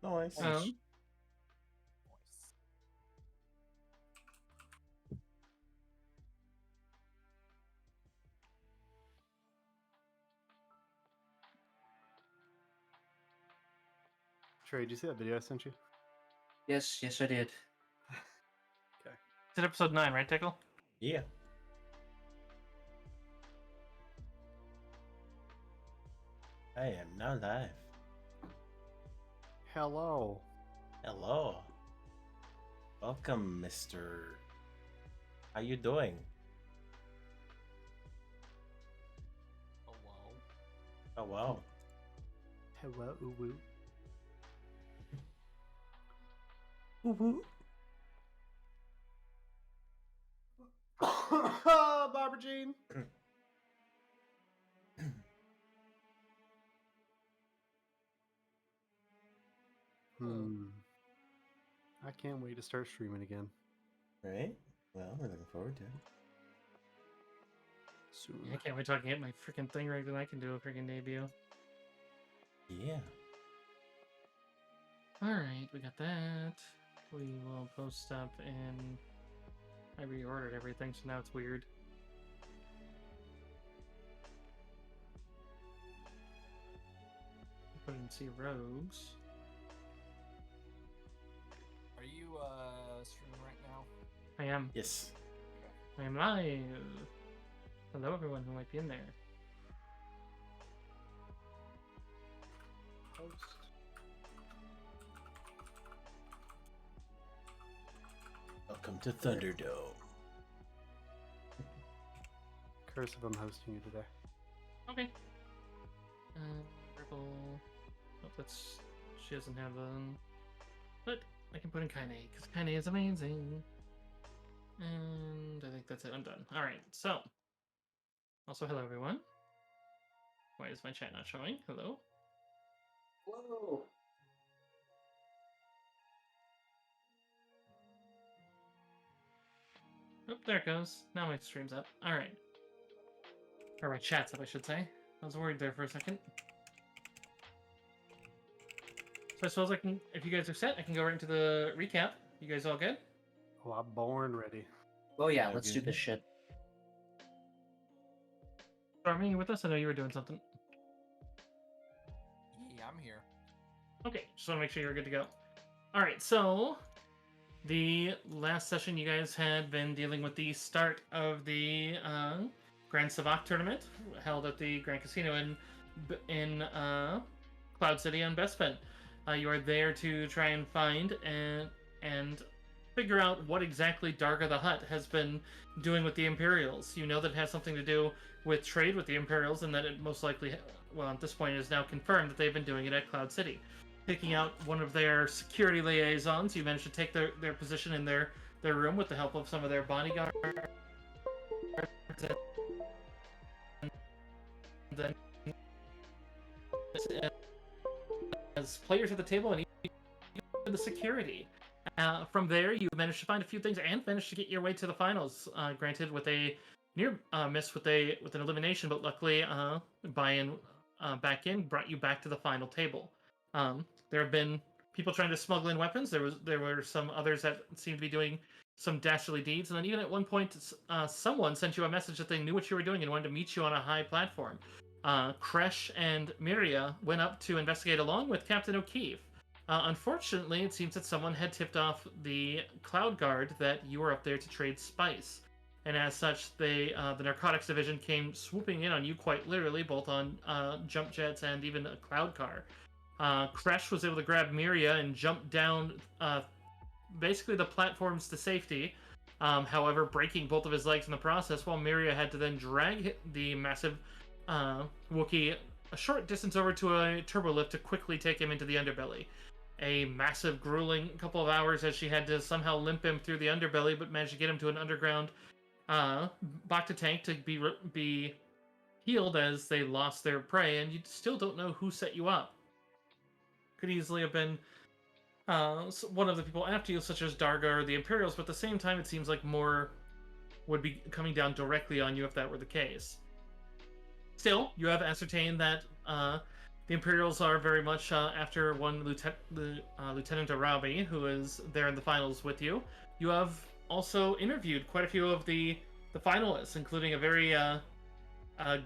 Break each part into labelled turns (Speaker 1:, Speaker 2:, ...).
Speaker 1: Nice.
Speaker 2: Nice.
Speaker 3: Trey, did you see that video I sent you?
Speaker 2: Yes, I did.
Speaker 3: Okay.
Speaker 4: It's at episode 9, right, Tickle?
Speaker 1: Yeah. I am now live.
Speaker 3: Hello.
Speaker 1: Hello. Welcome, Mr. How you doing? Oh wow.
Speaker 3: Hello, uwu.
Speaker 1: Woo Barbara Jean.
Speaker 3: I can't wait to start streaming again.
Speaker 1: Right? Well, we're looking forward to it.
Speaker 3: Soon.
Speaker 4: I can't wait till I can get my freaking thing rigged and I can do a freaking debut.
Speaker 1: Yeah.
Speaker 4: Alright, we got that. We will post stuff in... I reordered everything, so now it's weird. Put in C Rogues.
Speaker 5: Are you streaming right now?
Speaker 4: I am.
Speaker 1: Yes.
Speaker 4: I am live. Hello, everyone who might be in there.
Speaker 3: Post.
Speaker 1: Welcome to Thunderdome.
Speaker 3: Curse if I'm hosting you today.
Speaker 4: Okay. Purple. Oh, that's... She doesn't have but I can put in Kaine, because Kaine is amazing. And I think that's it. I'm done. Alright, so. Also, hello, everyone. Why is my chat not showing? Hello?
Speaker 2: Whoa.
Speaker 4: Oh, there it goes. Now my stream's up. Alright. Or my chat's up, I should say. I was worried there for a second. So I suppose I can, if you guys are set, I can go right into the recap. You guys all good?
Speaker 3: Oh, I'm born ready.
Speaker 2: Oh yeah,
Speaker 1: Okay.
Speaker 2: let's do this shit.
Speaker 4: Stormy, you with us? I know you were doing something.
Speaker 5: Yeah, I'm here.
Speaker 4: Okay, just want to make sure you're good to go. Alright, so the last session you guys had been dealing with the start of the Grand Savak tournament held at the Grand Casino in Cloud City on Bespin. You are there to try and find and figure out what exactly Darga the Hutt has been doing with the Imperials. You know that it has something to do with trade with the Imperials, and that it most likely, well, at this point, is now confirmed that they've been doing it at Cloud City. Picking out one of their security liaisons, you managed to take their position in their room with the help of some of their bodyguards. And then, as players at the table, and the security. From there, you managed to find a few things and managed to get your way to the finals. Granted, with a near miss with an elimination, but luckily, buy-in back in brought you back to the final table. There have been people trying to smuggle in weapons. There were some others that seemed to be doing some dastardly deeds, and then even at one point, someone sent you a message that they knew what you were doing and wanted to meet you on a high platform. Kresh and Miria went up to investigate along with Captain O'Keefe. Unfortunately, it seems that someone had tipped off the Cloud Guard that you were up there to trade spice. And as such, the narcotics division came swooping in on you quite literally, both on jump jets and even a cloud car. Kresh was able to grab Miria and jump down basically the platforms to safety, however, breaking both of his legs in the process, while Miria had to then drag the massive Wookiee a short distance over to a turbolift to quickly take him into the underbelly. A massive, grueling couple of hours as she had to somehow limp him through the underbelly, but managed to get him to an underground Bacta tank to be healed as they lost their prey, and you still don't know who set you up. Could easily have been one of the people after you, such as Darga or the Imperials, but at the same time, it seems like more would be coming down directly on you if that were the case. Still, you have ascertained that the the Imperials are very much after one Lieutenant Arabi, who is there in the finals with you. You have also interviewed quite a few of the finalists, including a very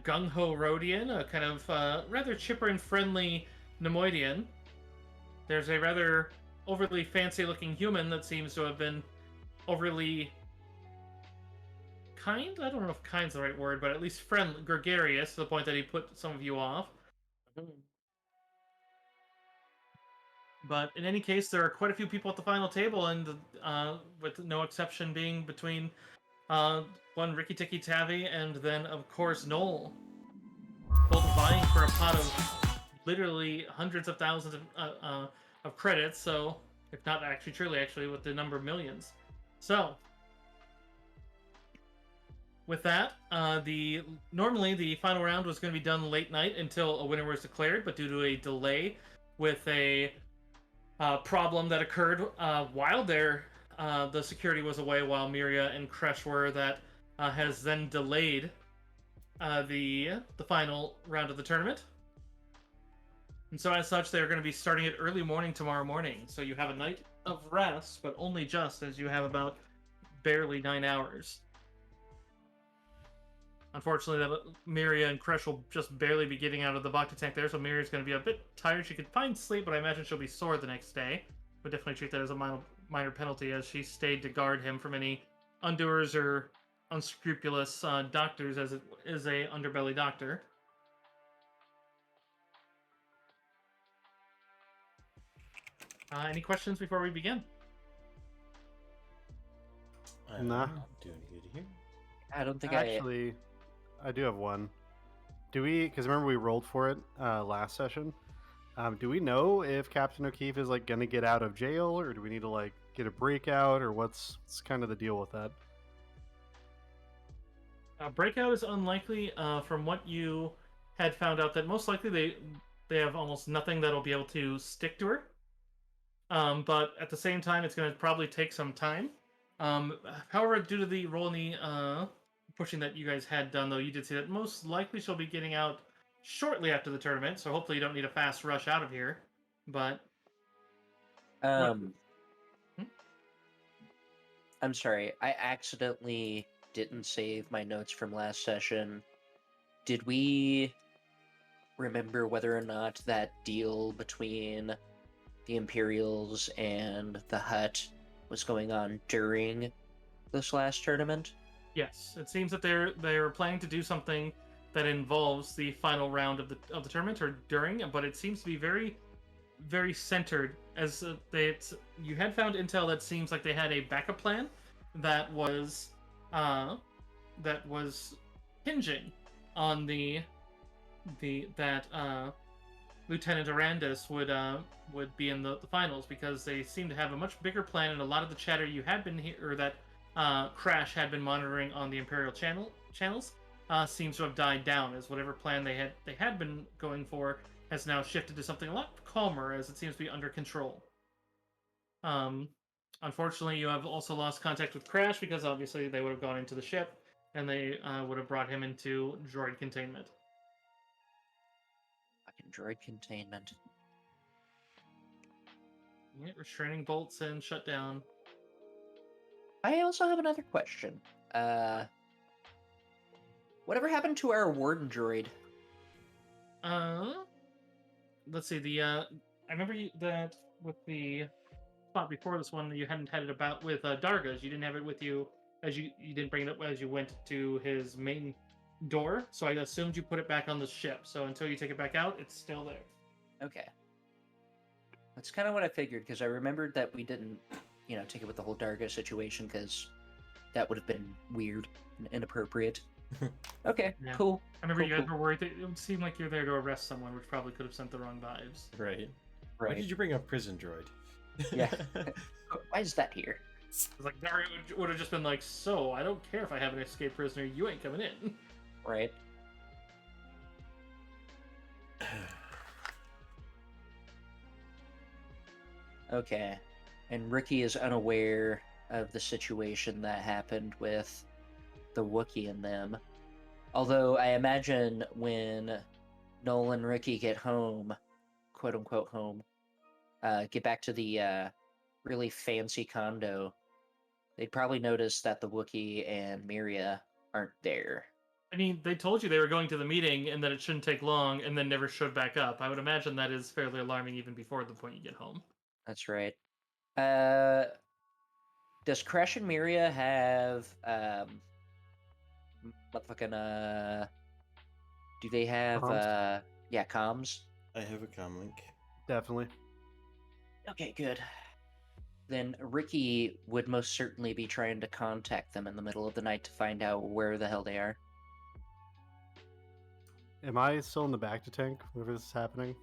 Speaker 4: gung-ho Rhodian, a kind of rather chipper and friendly Nemoidian. There's a rather overly fancy-looking human that seems to have been overly kind? I don't know if kind's the right word, but at least friendly, gregarious, to the point that he put some of you off. But in any case, there are quite a feie people at the final table, and with no exception being between one Ricky Tikki Tavi and then, of course, Noel. Both vying for a pot of literally hundreds of thousands of credits, so, if not actually, truly, actually, with the number of millions. So, with that, normally the final round was going to be done late night until a winner was declared, but due to a delay with a problem that occurred while the security was away while Miria and Kresh were, that has then delayed the final round of the tournament. And so as such, they're going to be starting it early morning tomorrow morning. So you have a night of rest, but only just, as you have about barely 9 hours. Unfortunately, Miria and Kresh will just barely be getting out of the Bacta tank there, so Miria's going to be a bit tired. She could find sleep, but I imagine she'll be sore the next day. Would definitely treat that as a minor penalty, as she stayed to guard him from any undoers or unscrupulous doctors, as it is a underbelly doctor. Any questions before we begin?
Speaker 1: I'm
Speaker 3: Nah.
Speaker 1: doing good here.
Speaker 2: I don't think
Speaker 3: Actually, I do have one. Do we? Because remember we rolled for it last session. Do we know if Captain O'Keefe is like gonna get out of jail, or do we need to like get a breakout, or what's kind of the deal with that?
Speaker 4: Breakout is unlikely. From what you had found out, that most likely they have almost nothing that'll be able to stick to her. But at the same time, it's going to probably take some time. However, due to the roll in the pushing that you guys had done, though, you did see that most likely she'll be getting out shortly after the tournament. So hopefully you don't need a fast rush out of here. But
Speaker 2: I'm sorry. I accidentally didn't save my notes from last session. Did we remember whether or not that deal between the Imperials and the Hutt was going on during this last tournament?
Speaker 4: yes, it seems that they're planning to do something that involves the final round of the tournament or during, but it seems to be very, very centered. As you had found intel that seems like they had a backup plan that was hinging on that Lieutenant Arandis would be in the finals, because they seem to have a much bigger plan, and a lot of the chatter you had been or that Crash had been monitoring on the Imperial channels seems to have died down, as whatever plan they had been going for has now shifted to something a lot calmer, as it seems to be under control. Unfortunately, you have also lost contact with Crash, because obviously they would have gone into the ship and they would have brought him into droid containment.
Speaker 2: Fucking droid containment.
Speaker 4: Yeah, restraining bolts and shutdown.
Speaker 2: I also have another question. Whatever happened to our warden droid?
Speaker 4: Let's see. I remember that with the spot before this one, you hadn't had it about with Darga's. You didn't have it with you, as you didn't bring it up as you went to his main door. So I assumed you put it back on the ship. So until you take it back out, it's still there.
Speaker 2: Okay. That's kind of what I figured, because I remembered that we didn't, take it with the whole Darga situation, because that would have been weird and inappropriate. Okay,
Speaker 4: Yeah.
Speaker 2: cool.
Speaker 4: I remember
Speaker 2: Cool,
Speaker 4: you guys
Speaker 2: cool.
Speaker 4: were worried that it would seem like you're there to arrest someone, which probably could have sent the wrong vibes.
Speaker 1: Right. Why
Speaker 2: Right.
Speaker 1: did you bring up prison droid?
Speaker 2: Yeah. Why is that here?
Speaker 4: It's like Dario would have just been like, "So I don't care if I have an escaped prisoner, you ain't coming in."
Speaker 2: Right. Okay. And Ricky is unaware of the situation that happened with the Wookiee and them. Although I imagine when Noel and Ricky get home, quote unquote home, get back to the really fancy condo, they'd probably notice that the Wookiee and Miria aren't there.
Speaker 4: I mean, they told you they were going to the meeting and that it shouldn't take long, and then never showed back up. I would imagine that is fairly alarming even before the point you get home.
Speaker 2: That's right. Does Crash and Miria have motherfucking do they have
Speaker 3: Comms?
Speaker 2: comms?
Speaker 1: I have a comlink.
Speaker 3: Definitely.
Speaker 2: Okay, good. Then Ricky would most certainly be trying to contact them in the middle of the night to find out where the hell they are.
Speaker 3: Am I still in the back to tank whenever this is happening?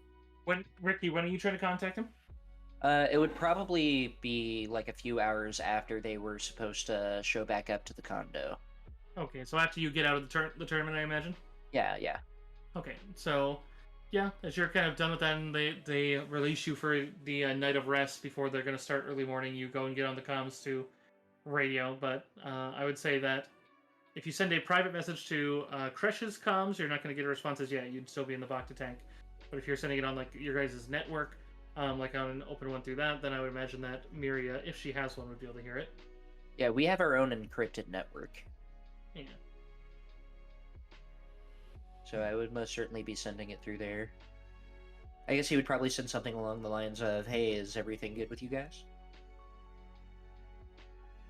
Speaker 4: Ricky, when are you trying to contact him?
Speaker 2: It would probably be like a few hours after they were supposed to show back up to the condo.
Speaker 4: Okay, so after you get out of the tournament, I imagine.
Speaker 2: Yeah.
Speaker 4: Okay, so yeah, as you're kind of done with that, and they release you for the night of rest before they're going to start early morning. You go and get on the comms to radio, but I would say that if you send a private message to Kresh's comms, you're not going to get a response as yet. You'd still be in the Bacta tank. But if you're sending it on like your guys' network, like on an open one through that, then I would imagine that Miria, if she has one, would be able to hear it.
Speaker 2: Yeah, we have our own encrypted network.
Speaker 4: Yeah.
Speaker 2: So I would most certainly be sending it through there. I guess he would probably send something along the lines of, "Hey, is everything good with you guys?"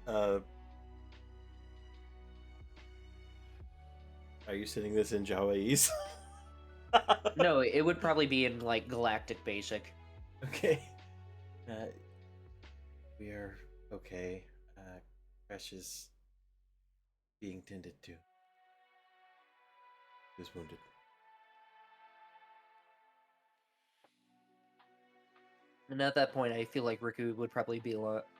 Speaker 1: Are you sending this in Jawaiese?
Speaker 2: No, it would probably be in like Galactic Basic.
Speaker 1: Okay. We are okay. Crash is being tended to. He was wounded.
Speaker 2: And at that point, I feel like Riku would probably be like,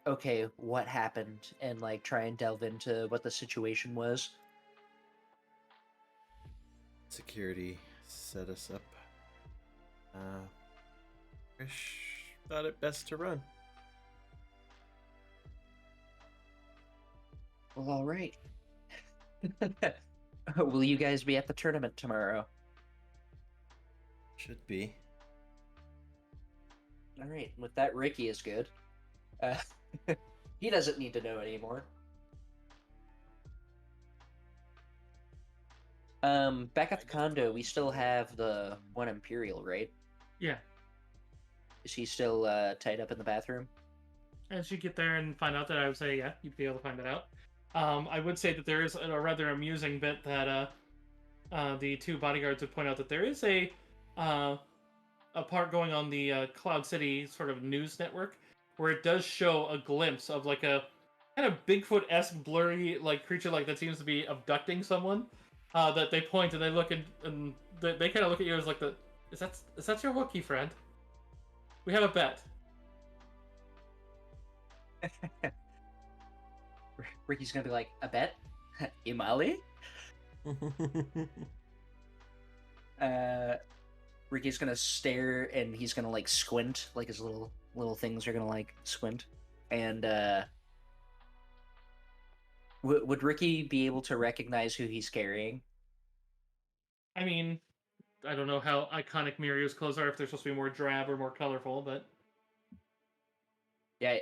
Speaker 2: okay, what happened, and like try and delve into what the situation was.
Speaker 1: Security set us up. Crash thought it best to run.
Speaker 2: Well, all right. Will you guys be at the tournament tomorrow?
Speaker 1: Should be.
Speaker 2: All right. With that, Ricky is good. He doesn't need to know anymore. Back at the condo, we still have the one Imperial, right?
Speaker 4: Yeah.
Speaker 2: Is he still tied up in the bathroom?
Speaker 4: As you get there and find out that, I would say, yeah, you'd be able to find that out. I would say that there is a rather amusing bit that the two bodyguards would point out that there is a part going on the Cloud City sort of news network where it does show a glimpse of like a kind of Bigfoot-esque blurry like creature like that seems to be abducting someone. That they point and they look and they kind of look at you as like is that your Wookiee friend? We have a bet.
Speaker 2: Ricky's gonna be like, "A bet, Imali." Ricky's gonna stare and he's gonna like squint, like his little things are gonna like squint. And would Ricky be able to recognize who he's carrying?
Speaker 4: I mean, I don't know how iconic Mirio's clothes are, if they're supposed to be more drab or more colorful, but
Speaker 2: Yeah.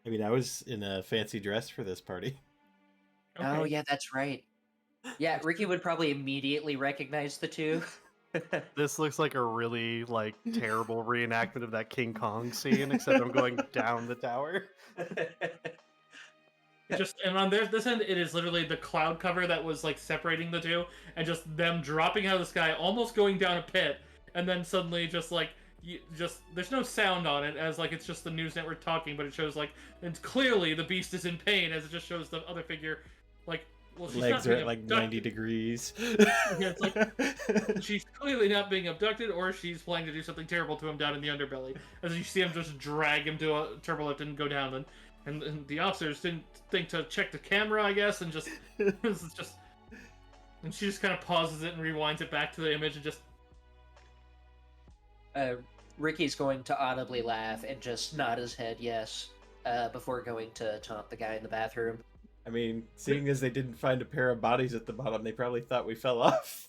Speaker 1: I mean, I was in a fancy dress for this party.
Speaker 2: Oh,
Speaker 4: okay.
Speaker 2: yeah, that's right. Yeah, Ricky would probably immediately recognize the two.
Speaker 3: This looks like a really like terrible reenactment of that King Kong scene, except I'm going down the tower.
Speaker 4: And on this end, it is literally the cloud cover that was like separating the two, and just them dropping out of the sky, almost going down a pit, and then suddenly just like there's no sound on it, as like it's just the news network talking, but it shows like it's clearly the beast is in pain, as it just shows the other figure like, well, she's
Speaker 1: Legs
Speaker 4: not
Speaker 1: are
Speaker 4: being
Speaker 1: at like
Speaker 4: abducted.
Speaker 1: 90 degrees.
Speaker 4: Yeah, it's like she's clearly not being abducted, or she's planning to do something terrible to him down in the underbelly. As you see him just drag him to a turbolift and go down, and the officers didn't think to check the camera, I guess, and and she just kind of pauses it and rewinds it back to the image and just.
Speaker 2: Ricky's going to audibly laugh and just nod his head yes, before going to taunt the guy in the bathroom.
Speaker 1: I mean, seeing as they didn't find a pair of bodies at the bottom, they probably thought we fell off.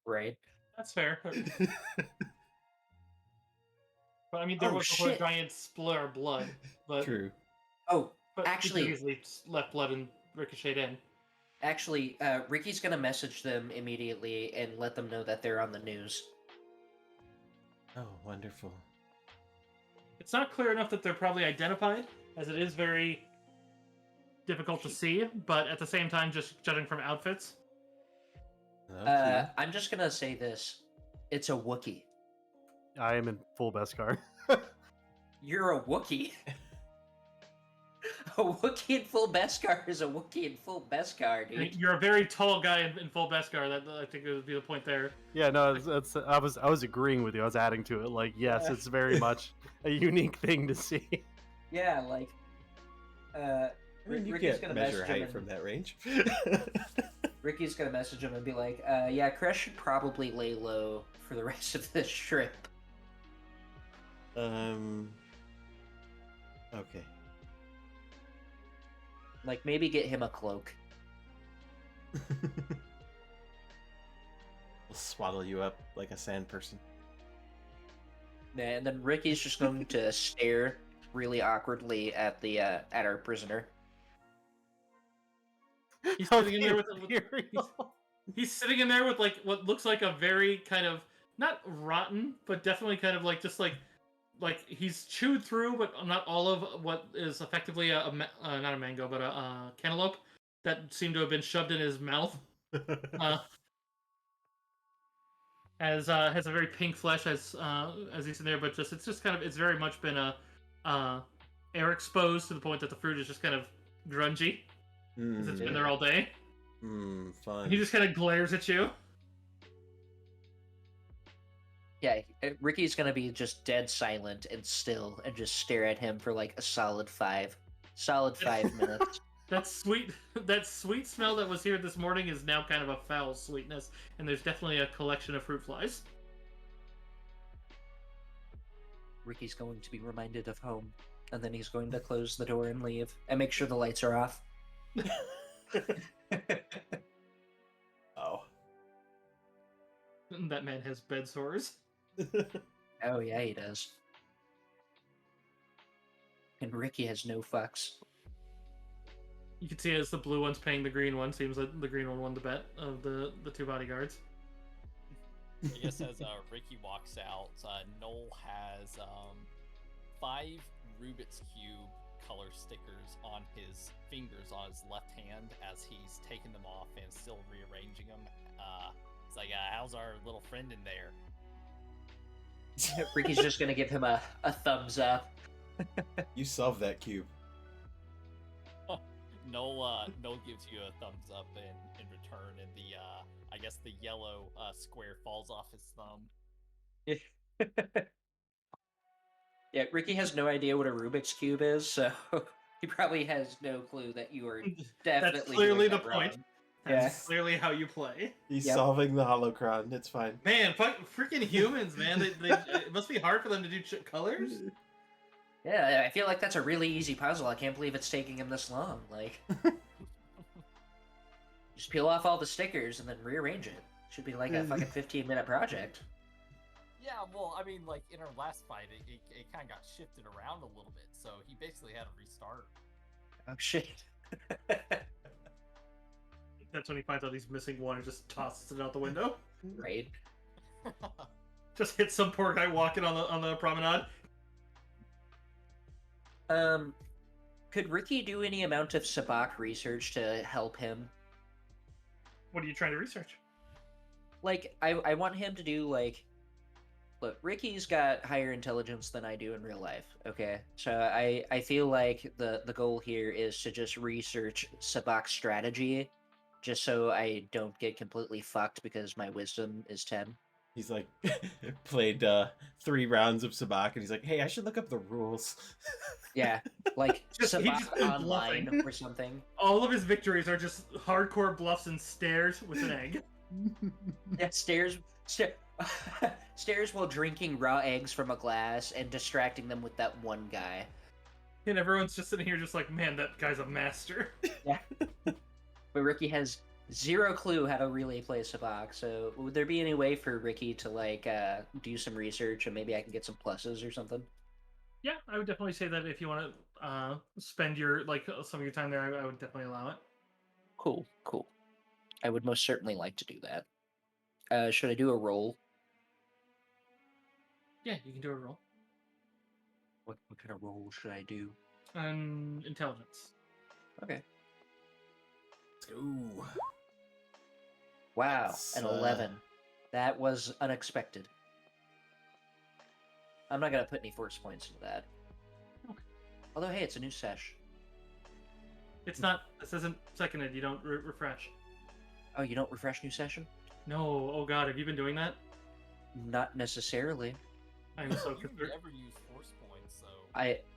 Speaker 2: Right.
Speaker 4: That's fair. But I mean, there
Speaker 2: Oh,
Speaker 4: was also a
Speaker 2: shit.
Speaker 4: giant splatter of blood. But
Speaker 1: True.
Speaker 2: Oh,
Speaker 4: but
Speaker 2: actually-
Speaker 4: he could easily left blood and ricocheted in.
Speaker 2: actually, Ricky's gonna message them immediately and let them know that they're on the news.
Speaker 1: Oh, wonderful.
Speaker 4: It's not clear enough that they're probably identified, as it is very difficult to see. But at the same time, just judging from outfits,
Speaker 1: Okay.
Speaker 2: I'm just gonna say this. It's a Wookiee.
Speaker 3: I am in full Beskar.
Speaker 2: You're a Wookiee. A Wookiee in full Beskar is a Wookiee in full Beskar,
Speaker 4: I mean,
Speaker 2: dude.
Speaker 4: you're a very tall guy in full Beskar. That I think would be the point there.
Speaker 3: Yeah, no, I was agreeing with you. I was adding to it. Like, yes,
Speaker 2: Yeah.
Speaker 3: it's very much a unique thing to see.
Speaker 2: Yeah, like,
Speaker 1: I mean, you
Speaker 2: Ricky's
Speaker 1: can't
Speaker 2: gonna
Speaker 1: measure
Speaker 2: message him
Speaker 1: height
Speaker 2: and-
Speaker 1: from that range.
Speaker 2: Ricky's gonna message him and be like, yeah, Crash should probably lay low for the rest of this trip.
Speaker 1: Okay.
Speaker 2: Like, maybe get him a cloak.
Speaker 1: We'll swaddle you up like a sand person.
Speaker 2: And then Ricky's just going to stare really awkwardly at the at our prisoner.
Speaker 4: He's
Speaker 3: How
Speaker 4: sitting in there with
Speaker 3: Imperial.
Speaker 4: he's sitting in there with like what looks like a very kind of not rotten, but definitely kind of like just like he's chewed through, but not all of what is effectively not a mango, but a cantaloupe that seemed to have been shoved in his mouth. Has a very pink flesh as he's in there, but it's just kind of it's very much been air exposed to the point that the fruit is just kind of grungy because it's been there all day.
Speaker 1: Fun.
Speaker 4: He just kind of glares at you.
Speaker 2: Yeah, Ricky's gonna be just dead silent and still and just stare at him for like a solid 5 minutes.
Speaker 4: That sweet smell that was here this morning is now kind of a foul sweetness, and there's definitely a collection of fruit flies.
Speaker 2: Ricky's going to be reminded of home, and then he's going to close the door and leave and make sure the lights are off.
Speaker 1: Oh.
Speaker 4: That man has bed sores.
Speaker 2: Oh yeah, he does. And Ricky has no fucks.
Speaker 4: You can see as the blue one's paying the green one. Seems like the green one won the bet of the two bodyguards.
Speaker 5: I guess as Ricky walks out, Noel has 5 Rubik's Cube color stickers on his fingers on his left hand as he's taking them off and still rearranging them. It's like, how's our little friend in there?
Speaker 2: Ricky's just gonna give him a thumbs up.
Speaker 1: You solved that cube.
Speaker 5: Noel gives you a thumbs up in return, and the I guess the yellow square falls off his thumb.
Speaker 2: Yeah, Ricky has no idea what a Rubik's Cube is, so he probably has no clue that you are definitely
Speaker 4: That's clearly
Speaker 2: doing
Speaker 4: the
Speaker 2: that
Speaker 4: point.
Speaker 2: wrong.
Speaker 4: That's clearly how you play.
Speaker 1: He's
Speaker 2: Yep.
Speaker 1: solving the holocron. It's fine.
Speaker 4: Man, freaking humans, man. It must be hard for them to do colors.
Speaker 2: Yeah, I feel like that's a really easy puzzle. I can't believe it's taking him this long. Like, just peel off all the stickers and then rearrange it. Should be like a fucking 15-minute project.
Speaker 5: Yeah, well, I mein, like, in our last fight, it kind of got shifted around a little bit, so he basically had to restart.
Speaker 2: Oh shit.
Speaker 4: That's when he finds out he's missing one and just tosses it out the window.
Speaker 2: Right.
Speaker 4: Just hits some poor guy walking on the promenade.
Speaker 2: Could Ricky do any amount of Sabak research to help him?
Speaker 4: What are you trying to research?
Speaker 2: Like, I want him to do, like... Look, Ricky's got higher intelligence than I do in real life, okay? So I feel like the goal here is to just research Sabak's strategy, just so I don't get completely fucked because my wisdom is 10.
Speaker 1: He's like, played 3 rounds of Sabak, and he's like, hey, I should look up the rules.
Speaker 2: Yeah, like
Speaker 4: He's
Speaker 2: Sabak
Speaker 4: just been
Speaker 2: online
Speaker 4: bluffing.
Speaker 2: or something.
Speaker 4: All of his victories are just hardcore bluffs and stares with an egg.
Speaker 2: Yeah, stairs while drinking raw eggs from a glass and distracting them with that one guy.
Speaker 4: And everyone's just sitting here just like, man, that guy's a master.
Speaker 2: Yeah. But Ricky has zero clue how to really play Sabak, so would there be any way for Ricky to like do some research and maybe I can get some pluses or something?
Speaker 4: Yeah, I would definitely say that if you want to spend your some of your time there, I would definitely allow it.
Speaker 2: Cool, cool. I would most certainly like to do that. Should I do a roll?
Speaker 4: Yeah, you can do a roll.
Speaker 2: What kind of roll should I do?
Speaker 4: Intelligence.
Speaker 2: Okay.
Speaker 1: Let's go.
Speaker 2: Wow,
Speaker 1: That's,
Speaker 2: an 11. That was unexpected. I'm not gonna put any force points into that.
Speaker 4: Okay.
Speaker 2: Although, hey, it's a new sesh.
Speaker 4: It's not. This isn't seconded. You don't refresh.
Speaker 2: Oh, you don't refresh new session?
Speaker 4: No. Oh God, have you been doing that?
Speaker 2: Not necessarily.
Speaker 4: I'm so
Speaker 5: You've
Speaker 4: confused.
Speaker 5: never used force points, so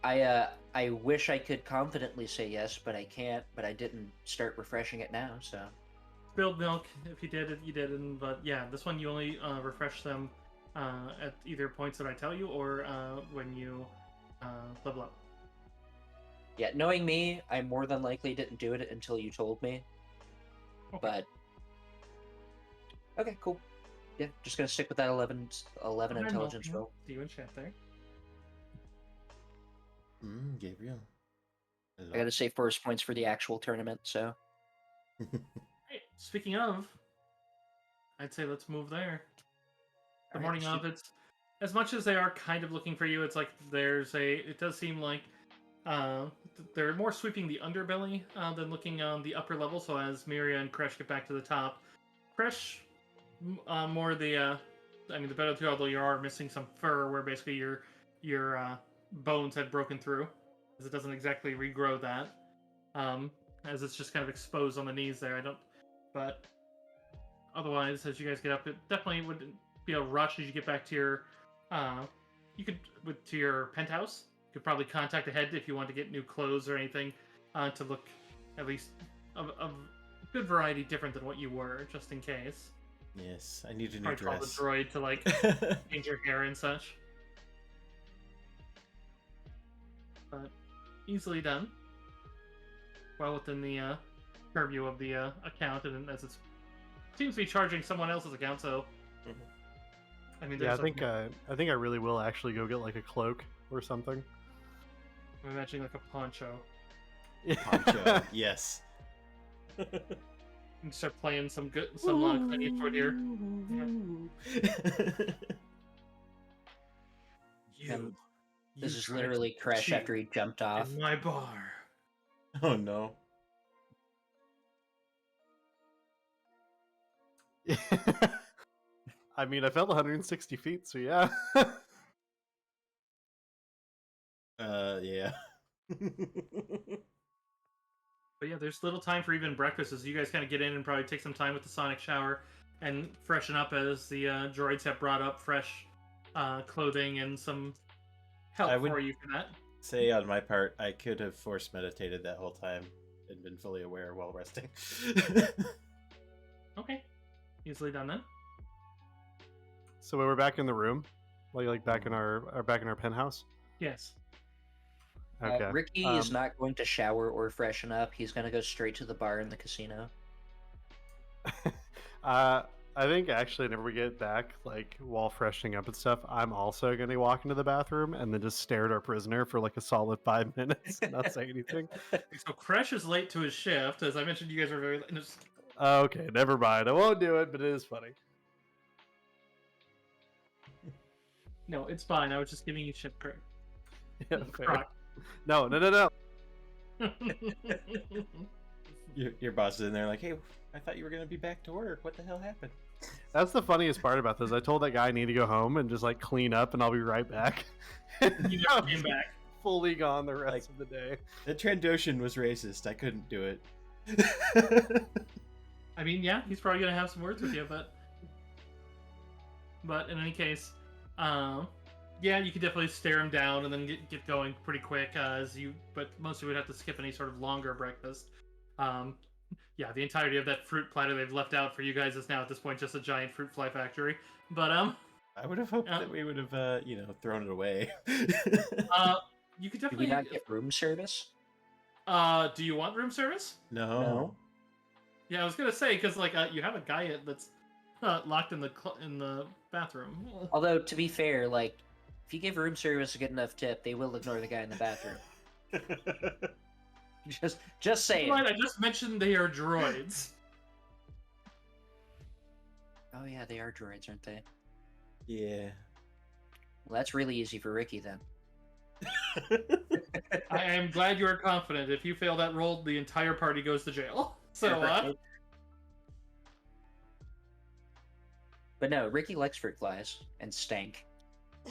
Speaker 2: I wish I could confidently say yes, but I can't. But I didn't start refreshing it now, so.
Speaker 4: Spilled milk. If you did it, you didn't. But yeah, this one you only refresh them at either points that I tell you or when you level up.
Speaker 2: Yeah, knowing me, I more than likely didn't do it until you told me.
Speaker 4: Okay.
Speaker 2: But okay, cool. Yeah, just gonna stick with that 11
Speaker 4: Okay,
Speaker 2: intelligence
Speaker 4: Malcolm,
Speaker 2: roll.
Speaker 4: See you in chat there.
Speaker 1: Gabriel.
Speaker 2: I gotta save force points for the actual tournament, so.
Speaker 4: Hey, speaking of, I'd say let's move there. The
Speaker 2: Alright,
Speaker 4: morning
Speaker 2: let's
Speaker 4: of,
Speaker 2: do-
Speaker 4: it's as much as they are kind of looking for you. It's like it does seem like they're more sweeping the underbelly than looking on the upper level. So as Miria and Kresh get back to the top, Kresh more the the better two, although you are missing some fur where basically your bones had broken through, as it doesn't exactly regrow that. As it's just kind of exposed on the knees there. But otherwise, as you guys get up, it definitely wouldn't be a rush as you get back to your, to your penthouse. You could probably contact ahead if you want to get new clothes or anything to look at least of good variety different than what you were, just in case.
Speaker 1: Yes, I need a new
Speaker 4: Probably call the
Speaker 1: dress.
Speaker 4: droid to like change your hair and such. But easily done. Well within the purview of the account, and as it seems to be charging someone else's account, so I mean,
Speaker 3: Yeah, I
Speaker 4: there's
Speaker 3: think I really will actually go get like a cloak or something.
Speaker 4: I'm imagining like a poncho
Speaker 1: Poncho. Yes.
Speaker 4: and start playing some Chinese sword here.
Speaker 2: And
Speaker 4: You
Speaker 2: This is
Speaker 4: tried
Speaker 2: literally
Speaker 4: to
Speaker 2: Crash
Speaker 4: cheat
Speaker 2: after he jumped off.
Speaker 4: in my bar.
Speaker 1: Oh no.
Speaker 3: I mean, I fell 160 feet, so yeah.
Speaker 1: Yeah.
Speaker 4: But yeah, there's little time for even breakfast as you guys kind of get in and probably take some time with the sonic shower and freshen up as the droids have brought up fresh clothing and some help
Speaker 1: I would-
Speaker 4: for you for that.
Speaker 1: Say on my part, I could have force meditated that whole time and been fully aware while resting.
Speaker 4: Okay, easily done then.
Speaker 3: So we're back in the room, like back in our penthouse.
Speaker 4: Yes.
Speaker 3: Okay.
Speaker 2: Ricky is not going to shower or freshen up. He's going to go straight to the bar in the casino.
Speaker 3: I think actually, whenever we get back, like while freshening up and stuff, I'm also going to walk into the bathroom and then just stare at our prisoner for like a solid 5 minutes and not say anything.
Speaker 4: So Kresh is late to his shift. As I mentioned, you guys are very late.
Speaker 3: Okay, never mind. I won't do it, but it is funny.
Speaker 4: No, it's fine. I was just giving you shit credit.
Speaker 3: Yeah, fair. No.
Speaker 1: Your boss is in there like, hey, I thought you were gonna be back to work. What the hell happened?
Speaker 3: That's the funniest part about this. I told that guy I need to go home and just like clean up, and I'll be right back.
Speaker 4: You never came back.
Speaker 3: Fully gone the rest of the day.
Speaker 1: The Trandoshan was racist. I couldn't do it.
Speaker 4: I mean, yeah, he's probably gonna have some words with you, but in any case, yeah, you could definitely stare him down and then get going pretty quick. But mostly would have to skip any sort of longer breakfast. Yeah, the entirety of that fruit platter they've left out for you guys is now at this point just a giant fruit fly factory. But
Speaker 1: I would have hoped that we would have, thrown it away.
Speaker 4: you could
Speaker 2: Do we
Speaker 4: definitely.
Speaker 2: not get room service?
Speaker 4: Do you want room service?
Speaker 1: No.
Speaker 2: No.
Speaker 4: Yeah, I was gonna say because like you have a guy that's locked in the bathroom.
Speaker 2: Although, to be fair, like, if you give room service a good enough tip, they will ignore the guy in the bathroom. Just saying.
Speaker 4: Right, I just mentioned they are droids.
Speaker 2: Oh yeah, they are droids, aren't they?
Speaker 1: Yeah.
Speaker 2: Well, that's really easy for Ricky then.
Speaker 4: I am glad you are confident. If you fail that roll, the entire party goes to jail. So,
Speaker 2: Right. But no, Ricky likes fruit flies and stank.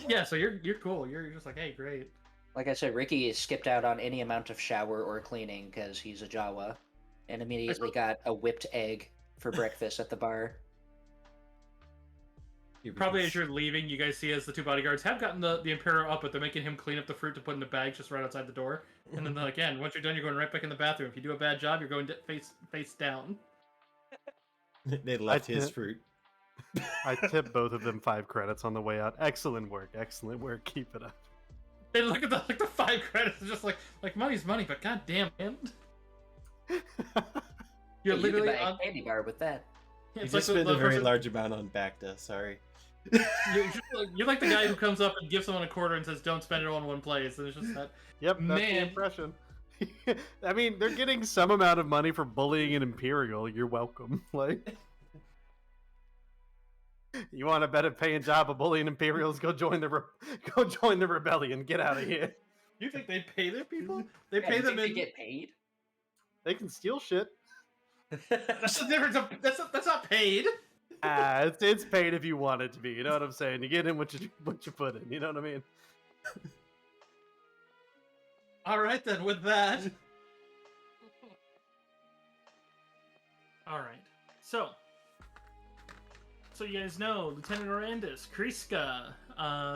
Speaker 4: yeah, so you're cool. You're just like, hey, great.
Speaker 2: Like I said, Ricky skipped out on any amount of shower or cleaning because he's a Jawa, and immediately got a whipped egg for breakfast at the bar.
Speaker 4: Probably as you're leaving, you guys see as the two bodyguards have gotten the Imperial up, but they're making him clean up the fruit to put in the bag just right outside the door. And then again, once you're done, you're going right back in the bathroom. If you do a bad job, you're going face down.
Speaker 1: They left his fruit.
Speaker 3: I tip both of them 5 credits on the way out. Excellent work. Keep it up.
Speaker 4: They look at the 5 credits and just like money's money, but goddamn, man. You're
Speaker 2: Hey,
Speaker 4: literally
Speaker 2: you can buy
Speaker 4: on.
Speaker 2: a candy bar with that.
Speaker 1: You
Speaker 4: It's
Speaker 1: just
Speaker 4: like
Speaker 1: spent a very
Speaker 4: person-
Speaker 1: large amount on Bacta, sorry.
Speaker 4: You're like the guy who comes up and gives someone a quarter and says, "Don't spend it all in one place." And it's just that.
Speaker 3: Yep, that's the
Speaker 4: Man.
Speaker 3: impression. I mean, they're getting some amount of money for bullying an Imperial. You're welcome. Like, you want a better paying job of bullying Imperials? Go join the rebellion. Get out of here.
Speaker 4: You think they pay their people? They
Speaker 2: Yeah,
Speaker 4: pay
Speaker 2: you
Speaker 4: them
Speaker 2: think
Speaker 4: in.
Speaker 2: they get paid?
Speaker 3: They can steal shit.
Speaker 4: That's the difference. That's not paid.
Speaker 3: It's paid if you want it to be. You know what I'm saying? You get in what you put in. You know what I mean?
Speaker 4: All right then. With that. All right. So you guys know Lieutenant Orandis, Kriska,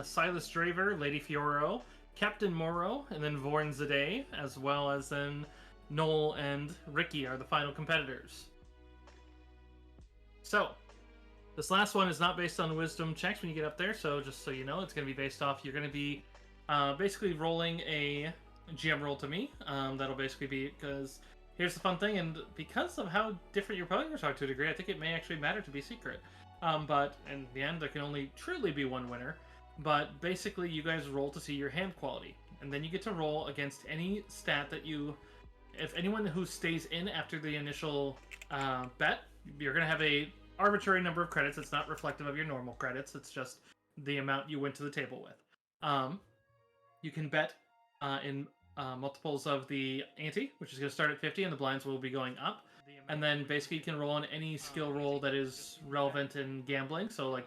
Speaker 4: Silas Draver, Lady Fioro, Captain Moro, and then Vorn Zade, as well as then Noel and Ricky are the final competitors. So, this last one is not based on wisdom checks when you get up there, so just so you know, it's going to be based off, you're going to be basically rolling a GM roll to me. That'll basically be, because here's the fun thing, and because of how different your players are to a degree, I think it may actually matter to be secret. But in the end, there can only truly be one winner. But basically, you guys roll to see your hand quality, and then you get to roll against any stat that you. If anyone who stays in after the initial bet, you're going to have a arbitrary number of credits. It's not reflective of your normal credits. It's just the amount you went to the table with. You can bet in multiples of the ante, which is going to start at 50, and the blinds will be going up. And then basically you can roll on any skill roll that is relevant in gambling. So like,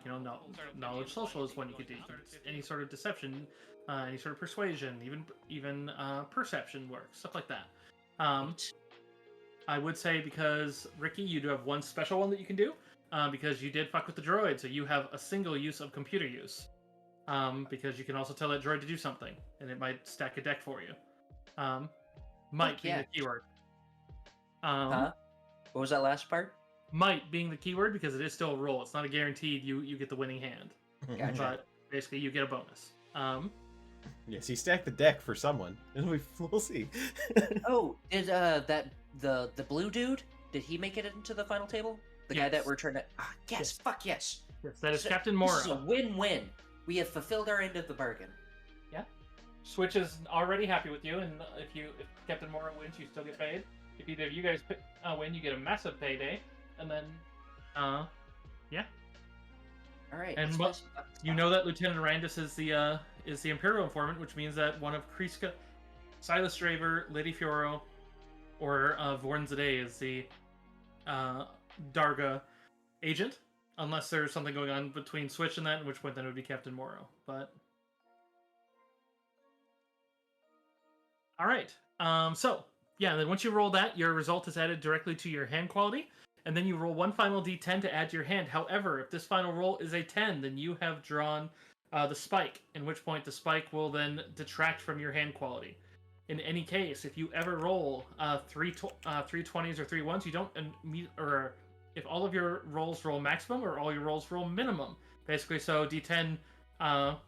Speaker 4: knowledge social is one you could do. Any sort of deception, any sort of persuasion, even perception works, stuff like that. I would say because Ricky, you do have one special one that you can do because you did fuck with the droid, so you have a single use of computer use because you can also tell that droid to do something, and it might stack a deck for you. Might being the keyword.
Speaker 2: What was that last part?
Speaker 4: Might being the keyword because it is still a roll. It's not a guaranteed you get the winning hand.
Speaker 2: Gotcha.
Speaker 4: But basically you get a bonus.
Speaker 1: Yes, he stacked the deck for someone, and we'll see.
Speaker 2: Oh, did the blue dude? Did he make it into the final table? The guy that
Speaker 4: Yes.
Speaker 2: we're trying to. Yes,
Speaker 4: Yes.
Speaker 2: fuck yes.
Speaker 4: Yes, that is
Speaker 2: So-
Speaker 4: Captain
Speaker 2: This is a
Speaker 4: Mora.
Speaker 2: win-win. We have fulfilled our end of the bargain.
Speaker 4: Switch is already happy with you, and if Captain Mora wins, you still get paid. If either of you guys win, you get a massive payday, and then,
Speaker 2: All right.
Speaker 4: And
Speaker 2: let's
Speaker 4: what-
Speaker 2: play some fucking
Speaker 4: you
Speaker 2: stuff.
Speaker 4: know that Lieutenant Arandis is the Imperial informant, which means that one of Kriska, Silas Draver, Lady Fioro, or Vorn Zade is the Darga agent, unless there's something going on between Switch and that, in which point then it would be Captain Moro. But all right, so yeah, then once you roll that, your result is added directly to your hand quality, and then you roll one final d10 to add to your hand. However, if this final roll is a 10, then you have drawn the spike, in which point the spike will then detract from your hand quality. In any case, if you ever roll three 20s or 3 1s, you don't meet, or if all of your rolls roll maximum or all your rolls roll minimum, basically. So d10,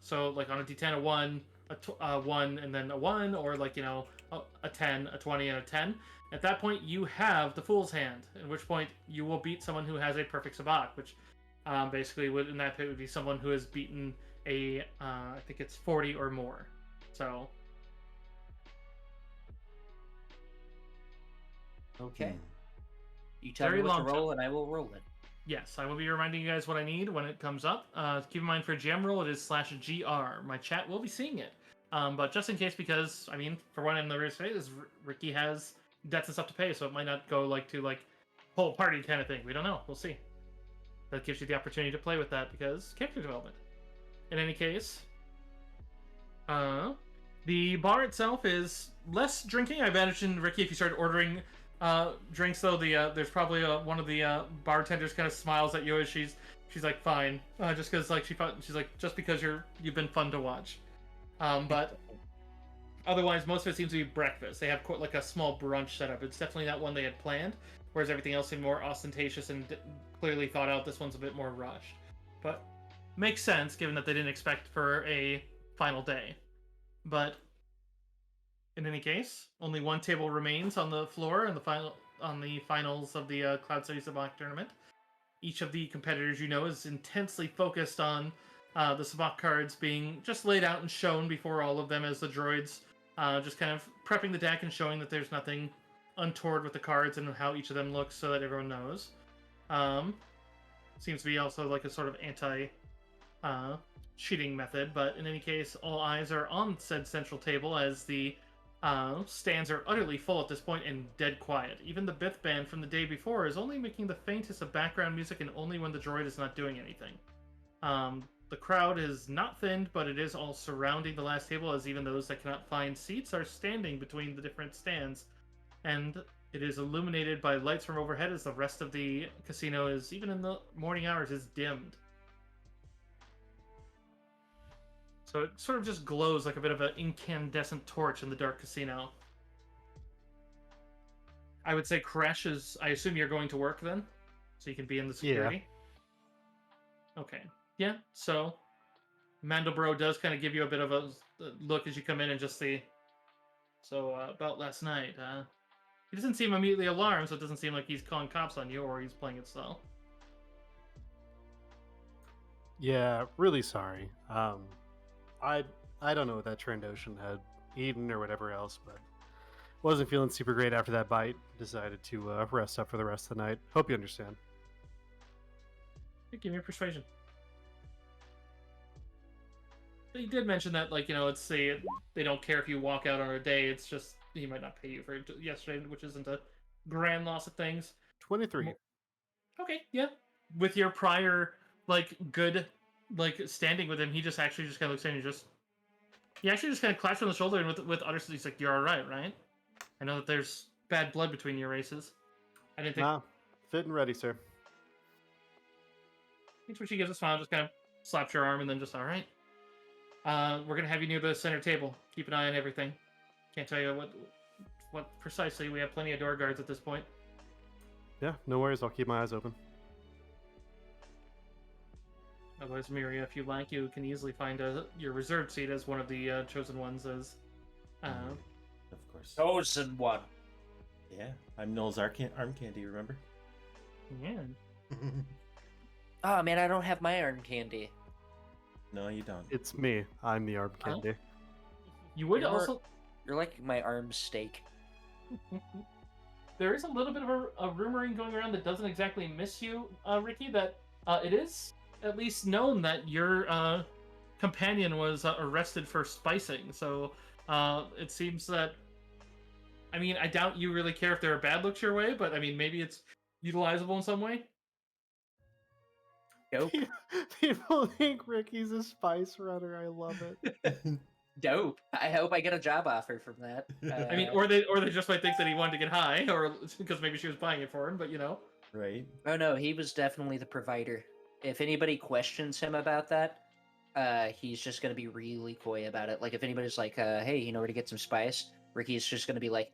Speaker 4: so like on a d10 a 1, a 1 and then a 1, or like, a 10, a 20, and a 10. At that point, you have the Fool's Hand, at which point you will beat someone who has a perfect sabak, which basically would, in that pit, would be someone who has beaten I think it's 40 or more. So,
Speaker 2: Okay.
Speaker 1: Hmm.
Speaker 2: You tell
Speaker 4: Very
Speaker 2: me what to
Speaker 4: long
Speaker 2: roll, and I will roll it.
Speaker 4: yes, I will be reminding you guys what I need when it comes up. Keep in mind for GM roll, it is /GR. My chat will be seeing it. But just in case, because, I mean, for one, in the risk is Ricky has debts and stuff to pay, so it might not go to whole party kind of thing. We don't know. We'll see. That gives you the opportunity to play with that because character development. In any case, the bar itself is less drinking. I imagine, Ricky, if you start ordering drinks, though, there's probably one of the bartenders kind of smiles at you as she's like, fine, just because she's like, just because you've been fun to watch. But otherwise, most of it seems to be breakfast. They have like a small brunch setup. It's definitely not one they had planned, whereas everything else seemed more ostentatious and clearly thought out. This one's a bit more rushed, but makes sense given that they didn't expect for a final day. But in any case, only one table remains on the floor in the finals of the Cloud City Sabacc tournament. Each of the competitors, is intensely focused on the Sabacc cards being just laid out and shown before all of them as the droids just kind of prepping the deck and showing that there's nothing untoward with the cards and how each of them looks so that everyone knows. Seems to be also like a sort of anti cheating method, but in any case, all eyes are on said central table as the stands are utterly full at this point and dead quiet. Even the Bith band from the day before is only making the faintest of background music, and only when the droid is not doing anything. The crowd is not thinned, but it is all surrounding the last table, as even those that cannot find seats are standing between the different stands. And it is illuminated by lights from overhead, as the rest of the casino is, even in the morning hours, is dimmed. So it sort of just glows like a bit of an incandescent torch in the dark casino. I would say Crash is... I assume you're going to work then? So you can be in the security? Yeah. Okay. Yeah, so... Mandelbro does kind of give you a bit of a look as you come in and just see... So, about last night, he doesn't seem immediately alarmed, so it doesn't seem like he's calling cops on you or he's playing it slow.
Speaker 3: Yeah, really sorry. I don't know what that Trandoshan had eaten or whatever else, but wasn't feeling super great after that bite. Decided to rest up for the rest of the night. Hope you understand.
Speaker 4: Hey, give me a persuasion. He did mention that, it's they don't care if you walk out on a day. It's just he might not pay you for yesterday, which isn't a grand loss of things.
Speaker 3: 23.
Speaker 4: Okay, yeah. With your prior good standing with him, he just kind of looks at you and he actually just kind of claps on the shoulder, and with utter, he's like, "You're all right, right? I know that there's bad blood between your races. I didn't think."
Speaker 3: Nah, fit and ready, sir.
Speaker 4: Which he gives a smile, just kind of slaps your arm, and then just, all right. We're gonna have you near the center table. Keep an eye on everything. Can't tell you what precisely. We have plenty of door guards at this point.
Speaker 3: Yeah, no worries. I'll keep my eyes open.
Speaker 4: Otherwise, Miria, if you like, you can easily find your reserved seat as one of the chosen ones. As
Speaker 1: Of course.
Speaker 2: Chosen one.
Speaker 1: Yeah, I'm Noel's arm candy. Remember?
Speaker 4: Yeah.
Speaker 2: Oh man, I don't have my arm candy.
Speaker 1: No, you don't.
Speaker 3: It's me. I'm the arm candy.
Speaker 4: You would also.
Speaker 2: You're like my arm steak.
Speaker 4: There is a little bit of a rumoring going around that doesn't exactly miss you, Ricky. That it is at least known that your companion was arrested for spicing. So it seems that. I mean, I doubt you really care if there are bad looks your way, but I mean, maybe it's utilizable in some way.
Speaker 2: Dope.
Speaker 3: People think Ricky's a spice runner. I love it.
Speaker 2: Dope. I hope I get a job offer from that.
Speaker 4: I mean, or they just might think that he wanted to get high, or because maybe she was buying it for him. But
Speaker 1: Right.
Speaker 2: Oh no, he was definitely the provider. If anybody questions him about that, he's just gonna be really coy about it. Like if anybody's like, "Hey, where to get some spice?" Ricky's just gonna be like,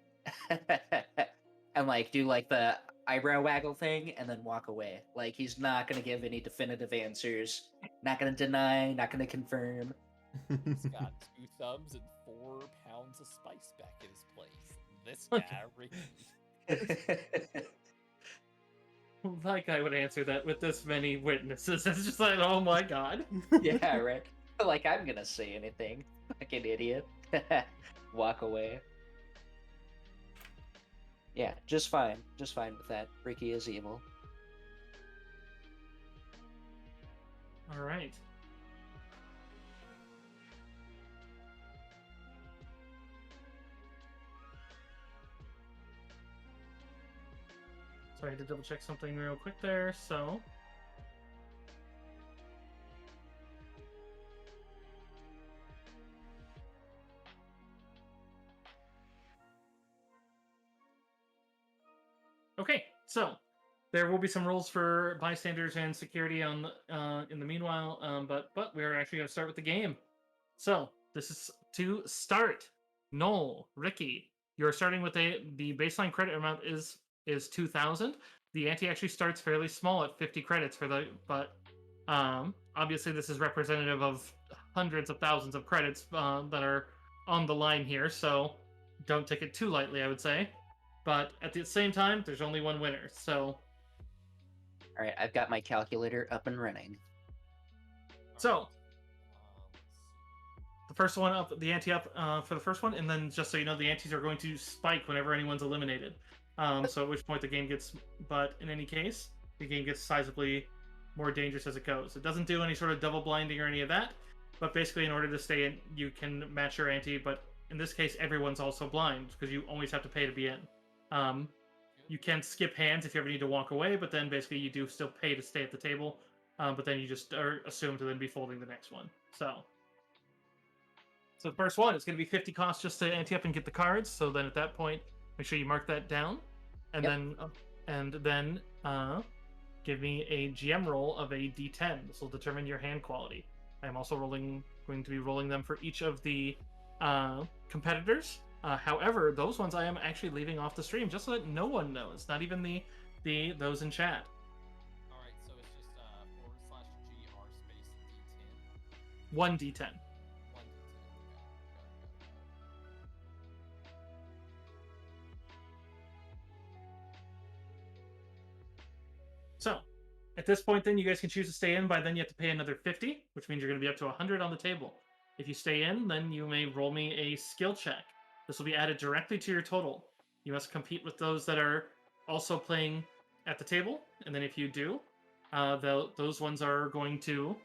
Speaker 2: and do the eyebrow waggle thing, and then walk away. Like he's not gonna give any definitive answers. Not gonna deny. Not gonna confirm.
Speaker 5: He's got 2 thumbs and 4 pounds of spice back in his place. This
Speaker 4: Okay.
Speaker 5: guy, Ricky.
Speaker 4: Like I would answer that with this many witnesses. It's just like, oh my god.
Speaker 2: Yeah, right. Like I'm gonna say anything. Fucking idiot. Walk away. Yeah, just fine. Just fine with that. Ricky is evil.
Speaker 4: All right. So I had to double check something real quick there. So okay, so there will be some rules for bystanders and security on in the meanwhile, but we're actually going to start with the game. So this is to start. Noel, Ricky, you're starting with the baseline credit amount is 2,000. The ante actually starts fairly small at 50 credits for the, but obviously this is representative of hundreds of thousands of credits that are on the line here. So don't take it too lightly, I would say. But at the same time, there's only one winner. So
Speaker 2: All right, I've got my calculator up and running.
Speaker 4: So-
Speaker 5: Let's see.
Speaker 4: the first one up, the ante up for the first one, and then just so you know, the antes are going to spike whenever anyone's eliminated. So at which point the game gets, but in any case, the game gets sizably more dangerous as it goes. It doesn't do any sort of double blinding or any of that, but basically in order to stay in, you can match your ante, but in this case, everyone's also blind because you always have to pay to be in. You can skip hands if you ever need to walk away, but then basically you do still pay to stay at the table, but then you just are assumed to then be folding the next one. So the first one is going to be 50 costs just to ante up and get the cards. So then at that point, make sure you mark that down, and
Speaker 2: Yep.
Speaker 4: then give me a GM roll of a D10. This will determine your hand quality. I'm also going to be rolling them for each of the competitors. However, those ones I am actually leaving off the stream just so that no one knows, not even the those in chat.
Speaker 5: Alright, so it's just /GR space D10.
Speaker 4: 1 D10.
Speaker 5: 1 D10.
Speaker 4: So, at this point, then you guys can choose to stay in. By then, you have to pay another 50, which means you're going to be up to 100 on the table. If you stay in, then you may roll me a skill check. This will be added directly to your total. You must compete with those that are also playing at the table, and then if you do, those ones are going to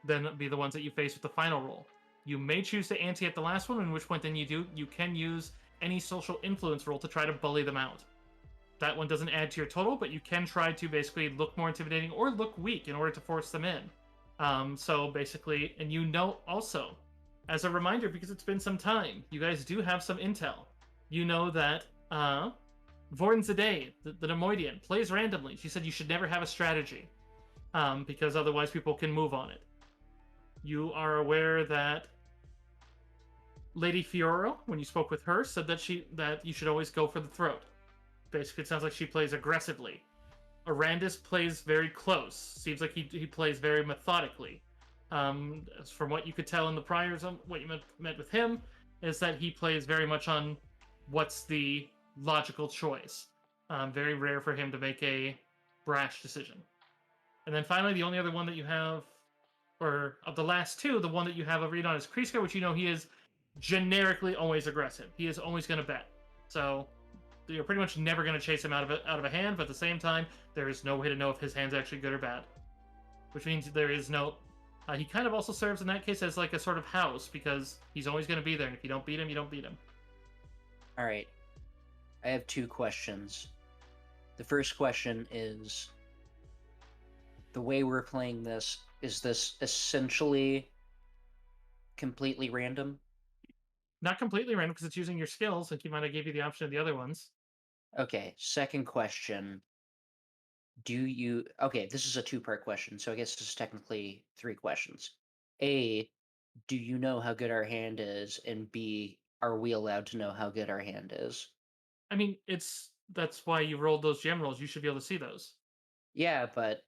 Speaker 4: then be the ones that you face with the final roll. You may choose to ante at the last one, in which point then you can use any social influence roll to try to bully them out. That one doesn't add to your total, but you can try to basically look more intimidating or look weak in order to force them in. So basically, and you know also, as a reminder, because it's been some time, you guys do have some intel. You know that Vorn Zade, the Nemoidian, plays randomly. She said you should never have a strategy, because otherwise people can move on it. You are aware that Lady Fiora, when you spoke with her, said that you should always go for the throat. Basically, it sounds like she plays aggressively. Arandis plays very close. Seems like he plays very methodically. From what you could tell in the priors, what you met with him, is that he plays very much on what's the logical choice. Very rare for him to make a brash decision. And then finally, the only other one that you have, or of the last two, the one that you have a read on is Kreeska, which you know he is generically always aggressive. He is always going to bet. So you're pretty much never going to chase him out of a hand, but at the same time, there is no way to know if his hand's actually good or bad. Which means there is no... he kind of also serves in that case as like a sort of house, because he's always going to be there, and if you don't beat him, you don't beat him.
Speaker 2: All right. I have 2 questions. The first question is, the way we're playing this, is this essentially completely random?
Speaker 4: Not completely random, because it's using your skills, and keep in mind I gave you the option of the other ones.
Speaker 2: Okay, second question. Okay, this is a 2-part question, so I guess this is technically 3 questions. A, do you know how good our hand is? And B, are we allowed to know how good our hand is?
Speaker 4: I mean, that's why you rolled those gem rolls. You should be able to see those.
Speaker 2: Yeah, but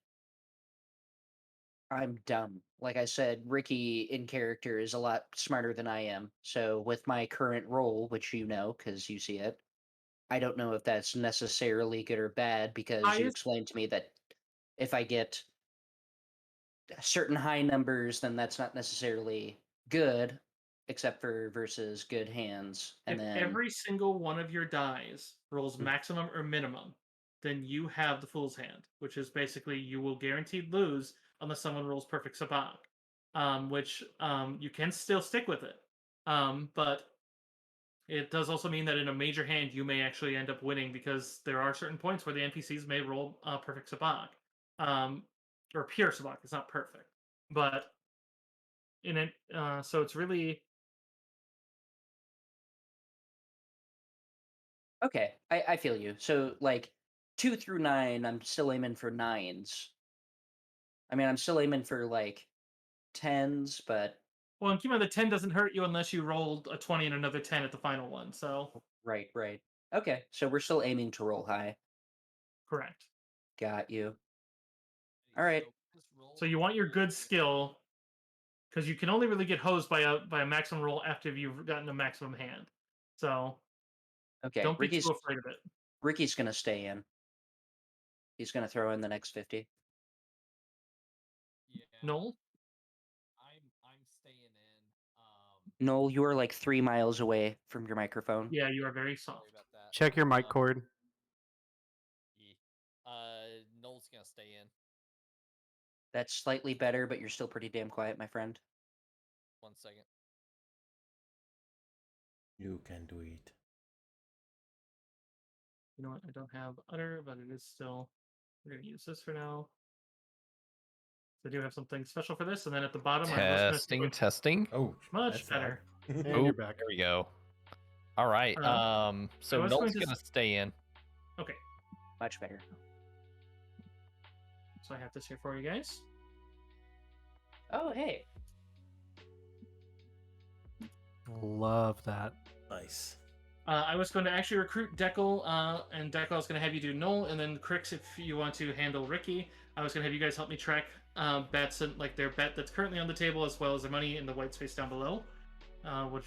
Speaker 2: I'm dumb. Like I said, Ricky in character is a lot smarter than I am. So with my current role, which you know because you see it, I don't know if that's necessarily good or bad because you
Speaker 4: Highest
Speaker 2: explained to me that if I get certain high numbers, then that's not necessarily good, except for versus good hands. And
Speaker 4: If
Speaker 2: then
Speaker 4: every single one of your dies rolls
Speaker 2: Mm.
Speaker 4: maximum or minimum, then you have the Fool's Hand, which is basically you will guaranteed lose unless someone rolls perfect sabak, which you can still stick with it. But it does also mean that in a major hand, you may actually end up winning because there are certain points where the NPCs may roll perfect sabak, um, or pure sabak. It's not perfect, but in it, so it's really
Speaker 2: okay, I feel you. So like 2 through 9, I'm still aiming for nines. I mean, I'm still aiming for like tens, but
Speaker 4: well. And keep in mind the 10 doesn't hurt you unless you rolled a 20 and another 10 at the final one. So
Speaker 2: right, right. Okay, so we're still aiming to roll high.
Speaker 4: correct.
Speaker 2: Got you. All right.
Speaker 4: So you want your good skill because you can only really get hosed by a maximum roll after you've gotten a maximum hand. So
Speaker 2: Okay,
Speaker 4: don't be too afraid of it.
Speaker 2: Ricky's gonna stay in. He's gonna throw in the next 50.
Speaker 5: Yeah,
Speaker 4: Noel,
Speaker 5: I'm staying in.
Speaker 2: Noel, you are like 3 miles away from your microphone.
Speaker 4: yeah, you are very soft.
Speaker 5: Sorry about that.
Speaker 3: Check your mic cord.
Speaker 5: Yeah. Noel's gonna stay in.
Speaker 2: That's slightly better, but you're still pretty damn quiet, my friend.
Speaker 5: 1 second.
Speaker 1: You can do it.
Speaker 4: You know what? I don't have utter, but it is still. We're gonna use this for now. So I do have something special for this, and then at the bottom, I'm just gonna stick with
Speaker 5: Testing.
Speaker 1: Oh,
Speaker 4: much
Speaker 1: that's loud.
Speaker 4: better.
Speaker 3: And you're back.
Speaker 5: There we go. All right. So
Speaker 4: I was
Speaker 5: Noel's
Speaker 4: going to
Speaker 5: gonna stay in.
Speaker 4: Okay,
Speaker 2: Much better.
Speaker 4: so I have this here for you guys.
Speaker 2: Oh, hey.
Speaker 3: Love that.
Speaker 1: Nice.
Speaker 4: I was going to actually recruit Dekel, and Dekel was going to have you do Noel, and then Crix, if you want to handle Ricky. I was going to have you guys help me track bets and like their bet that's currently on the table, as well as their money in the white space down below, which,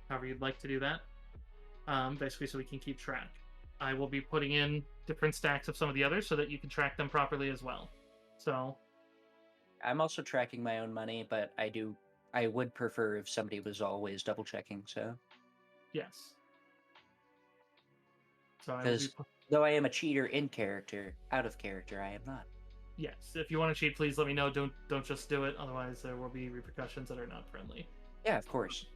Speaker 4: however you'd like to do that. Basically, so we can keep track. I will be putting in different stacks of some of the others so that you can track them properly as well. So
Speaker 2: I'm also tracking my own money, but I would prefer if somebody was always double checking, so.
Speaker 4: yes. So I will be.
Speaker 2: Because though I am a cheater in character, out of character, I am not.
Speaker 4: Yes, if you want to cheat, please let me know. Don't just do it. Otherwise, there will be repercussions that are not friendly.
Speaker 2: Yeah, of course.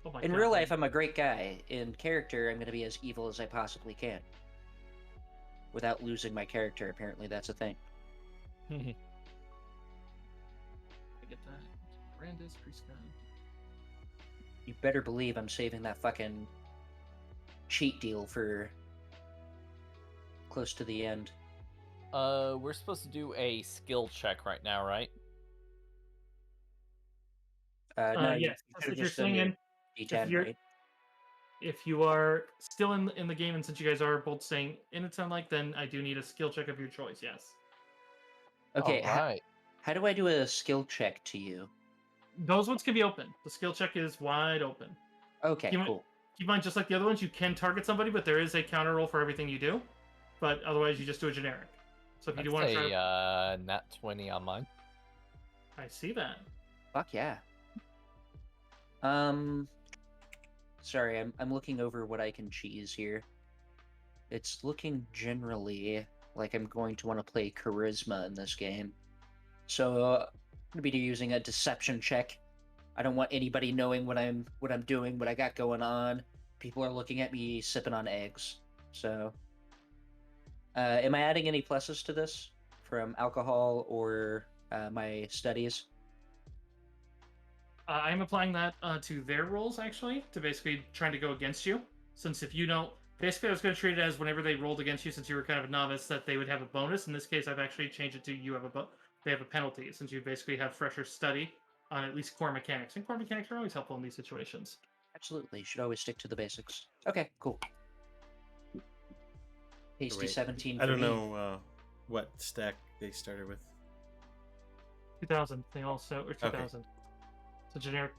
Speaker 4: Oh my
Speaker 2: In
Speaker 4: God,
Speaker 2: real
Speaker 4: man.
Speaker 2: life, I'm a great guy. In character, I'm going to be as evil as I possibly can. Without losing my character, apparently that's a thing.
Speaker 4: I get that. Brandis, Priestka.
Speaker 2: You better believe I'm saving that fucking cheat deal for close to the end.
Speaker 5: We're supposed to do a skill check right now, right?
Speaker 2: No, you
Speaker 4: Yes,
Speaker 2: should have
Speaker 4: if you're
Speaker 2: just done
Speaker 4: staying
Speaker 2: your
Speaker 4: in,
Speaker 2: D10,
Speaker 4: you're-
Speaker 2: right?
Speaker 4: if you are still in the game, and since you guys are both staying in it, sound like, then I do need a skill check of your choice. Yes.
Speaker 2: Okay,
Speaker 5: All right.
Speaker 2: how do I do a skill check to you?
Speaker 4: Those ones can be open. The skill check is wide open.
Speaker 2: Okay,
Speaker 4: Keep
Speaker 2: cool.
Speaker 4: in mind, just like the other ones, you can target somebody, but there is a counter roll for everything you do. But otherwise, you just do a generic. So if you do want to try,
Speaker 5: nat 20 on mine.
Speaker 4: I see that.
Speaker 2: Fuck yeah. Sorry, I'm looking over what I can cheese here. It's looking generally like I'm going to want to play charisma in this game. So I'm gonna be using a deception check. I don't want anybody knowing what I'm doing, what I got going on. People are looking at me sipping on eggs. So am I adding any pluses to this from alcohol or my studies?
Speaker 4: I'm applying that to their rolls, actually, to basically trying to go against you. Since if you don't, basically, I was going to treat it as whenever they rolled against you, since you were kind of a novice, that they would have a bonus. In this case, I've actually changed it to you have they have a penalty, since you basically have fresher study on at least core mechanics. And core mechanics are always helpful in these situations.
Speaker 2: Absolutely, should always stick to the basics. Okay, cool. Tasty
Speaker 1: Wait,
Speaker 2: 17
Speaker 1: I
Speaker 2: for
Speaker 1: don't
Speaker 2: me.
Speaker 1: know what stack they started with?
Speaker 4: 2000. They all so or 2000. It's a generic.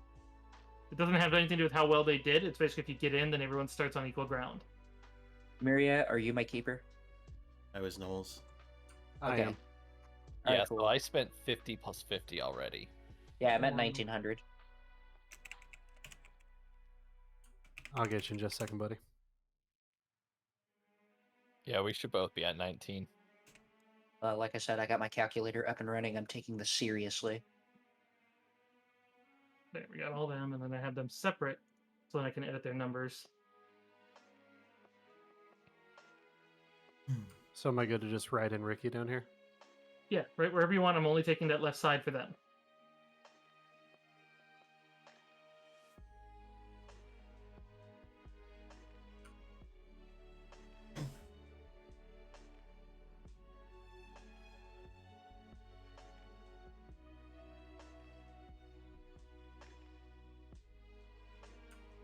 Speaker 4: It doesn't have anything to do with how well they did. It's basically if you get in, then everyone starts on equal ground.
Speaker 2: Maria, are you my keeper?
Speaker 1: I was Knowles.
Speaker 3: I
Speaker 2: Okay.
Speaker 3: am.
Speaker 5: Yeah,
Speaker 2: Alright,
Speaker 5: so
Speaker 2: cool.
Speaker 5: I spent 50 plus 50 already.
Speaker 2: Yeah, I'm at 1900.
Speaker 3: I'll get you in just a second, buddy.
Speaker 5: Yeah, we should both be at 19.
Speaker 2: Like I said, I got my calculator up and running. I'm taking this seriously.
Speaker 4: There, we got all them, and then I have them separate, so then I can edit their numbers.
Speaker 3: So am I good to just write in Ricky down here?
Speaker 4: Yeah, right wherever you want. I'm only taking that left side for them.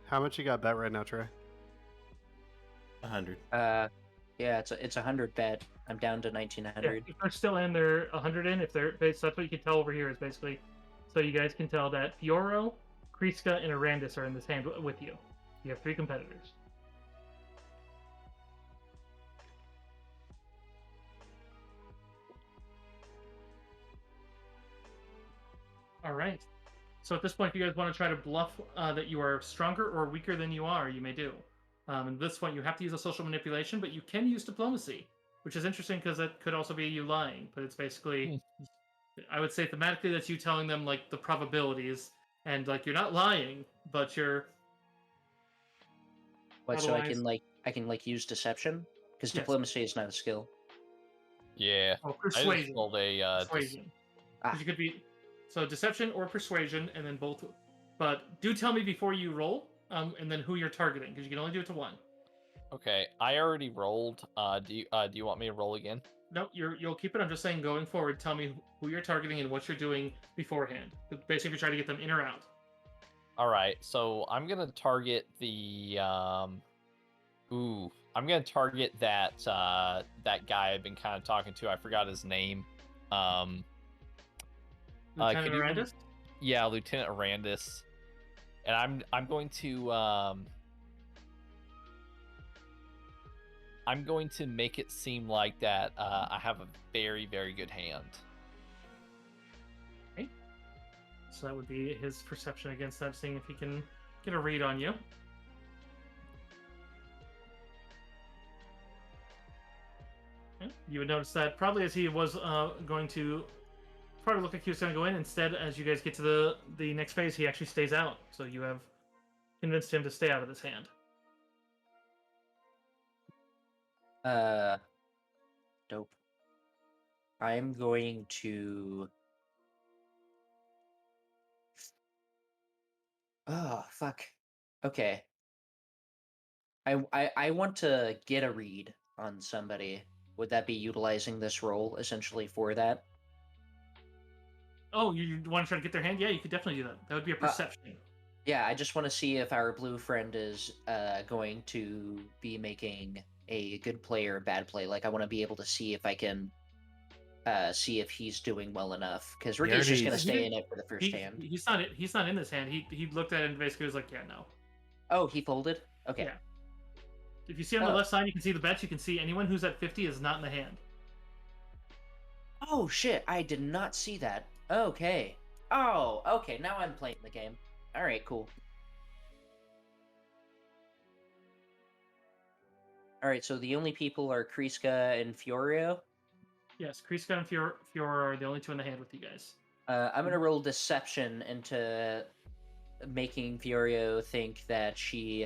Speaker 3: How much you got bet right now, Trey?
Speaker 1: 100.
Speaker 2: Yeah, it's a 100 bet. I'm down to
Speaker 4: Yeah,
Speaker 2: 1900.
Speaker 4: if they're still in, they're 100 in. If they're that's what you can tell over here is basically, so you guys can tell that Fioro, Kriska, and Arandis are in this hand with you. You have 3 competitors. All right. So at this point, if you guys want to try to bluff that you are stronger or weaker than you are, you may do. At this point, you have to use a social manipulation, but you can use diplomacy, which is interesting because that could also be you lying. But it's basically, I would say thematically, that's you telling them like the probabilities, and like you're not lying, but you're.
Speaker 2: What? So
Speaker 4: Otherwise-
Speaker 2: I can use deception because
Speaker 4: Yes.
Speaker 2: diplomacy is not a skill.
Speaker 5: Yeah.
Speaker 4: Oh,
Speaker 5: I just
Speaker 4: persuasion.
Speaker 5: rolled a
Speaker 4: Persuasion.
Speaker 2: Ah.
Speaker 4: 'Cause you could be so deception or persuasion, and then both. But do tell me before you roll, and then who you're targeting, because you can only do it to one.
Speaker 5: Okay, I already rolled. Do you want me to roll again?
Speaker 4: No, you'll keep it. I'm just saying going forward, tell me who you're targeting and what you're doing beforehand. Basically, if you're trying to get them in or out.
Speaker 5: All right, so I'm gonna target the I'm gonna target that that guy I've been kind of talking to. I forgot his name.
Speaker 4: Lieutenant
Speaker 5: could you
Speaker 4: Arandis?
Speaker 5: Yeah, Lieutenant Arandis, and I'm going to make it seem like that I have a very, very good hand.
Speaker 4: Okay. So that would be his perception against that, seeing if he can get a read on you. Okay. You would notice that probably as he was going to probably look like he was going to go in. Instead, as you guys get to the next phase, he actually stays out. So you have convinced him to stay out of this hand.
Speaker 2: Dope. I'm going to. Oh, fuck. Okay. I want to get a read on somebody. Would that be utilizing this role essentially for that?
Speaker 4: Oh, you want to try to get their hand? Yeah, you could definitely do that. That would be a perception.
Speaker 2: Yeah, I just want to see if our blue friend is going to be making a good play or a bad play. Like, I want to be able to see if I can see if he's doing well enough. Because Ricky's just going to stay in it for the first hand.
Speaker 4: He's not in this hand. He looked at it and basically was like, yeah, no.
Speaker 2: Oh, he folded? Okay.
Speaker 4: Yeah. If you see on the left side, you can see the bets. You can see anyone who's at 50 is not in the hand.
Speaker 2: Oh, shit. I did not see that. Okay. Oh, okay. Now I'm playing the game. All right, cool. All right, so the only people are Kriska and Fiorio.
Speaker 4: Yes, Kriska and Fiora are the only 2 in the hand with you guys.
Speaker 2: I'm going to roll deception into making Fiorio think that she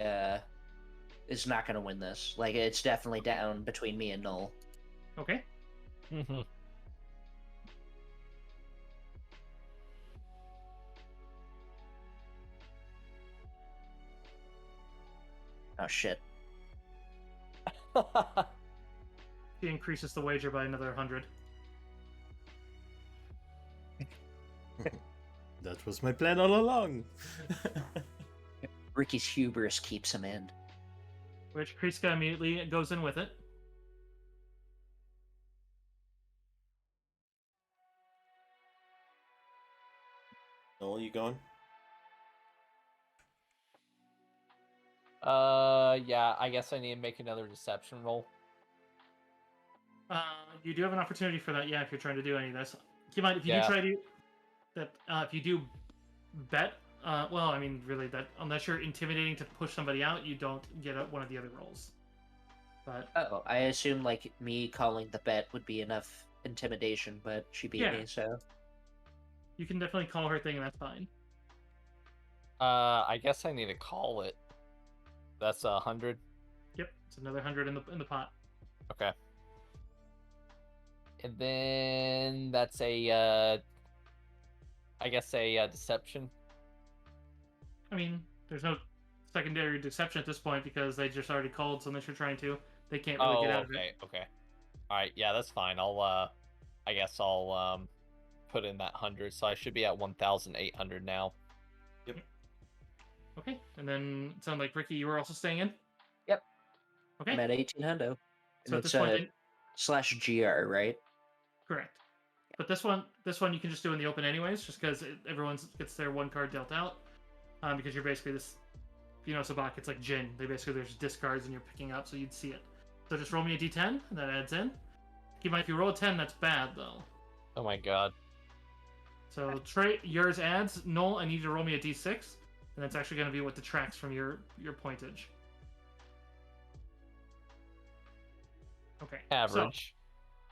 Speaker 2: is not going to win this. Like, it's definitely down between me and Null.
Speaker 4: Okay.
Speaker 2: Oh, shit.
Speaker 4: He increases the wager by another 100.
Speaker 1: That was my plan all along.
Speaker 2: Ricky's hubris keeps him in.
Speaker 4: Which Kriska immediately goes in with it.
Speaker 1: you going?
Speaker 5: Yeah, I guess I need to make another deception roll.
Speaker 4: You do have an opportunity for that, yeah, if you're trying to do any of this. Keep in mind, if you
Speaker 5: Yeah.
Speaker 4: do try to that, if you do bet, well, I mean, really, that unless you're intimidating to push somebody out, you don't get one of the other rolls. But
Speaker 2: Oh, I assume like me calling the bet would be enough intimidation, but she beat
Speaker 4: Yeah.
Speaker 2: me, so
Speaker 4: you can definitely call her thing, and that's fine.
Speaker 5: I guess I need to call it. That's 100.
Speaker 4: Yep, it's another 100 in the pot.
Speaker 5: Okay. And then that's a, I guess a deception.
Speaker 4: I mean, there's no secondary deception at this point because they just already called, so unless you're trying to, they can't really get out of it.
Speaker 5: Okay. All right, yeah, that's fine. I guess I'll put in that 100, so I should be at 1,800 now.
Speaker 4: Okay, and then it sounds like Ricky, you were also staying in.
Speaker 2: Yep.
Speaker 4: Okay.
Speaker 2: I'm at 1800.
Speaker 4: So at
Speaker 2: it's
Speaker 4: this point,
Speaker 2: slash GR, right?
Speaker 4: correct. But this one you can just do in the open anyways, just because everyone gets their one card dealt out. Because you're basically this, Sabak, it's like Jin. There's discards and you're picking up, so you'd see it. So just roll me a d10, and that adds in. Keep in mind, if you roll a 10, that's bad, though.
Speaker 5: Oh my god.
Speaker 4: So Trey, yours adds. Noel, I need you to roll me a d6, and that's actually going to be what detracts from your pointage. Okay.
Speaker 5: Average.
Speaker 4: So,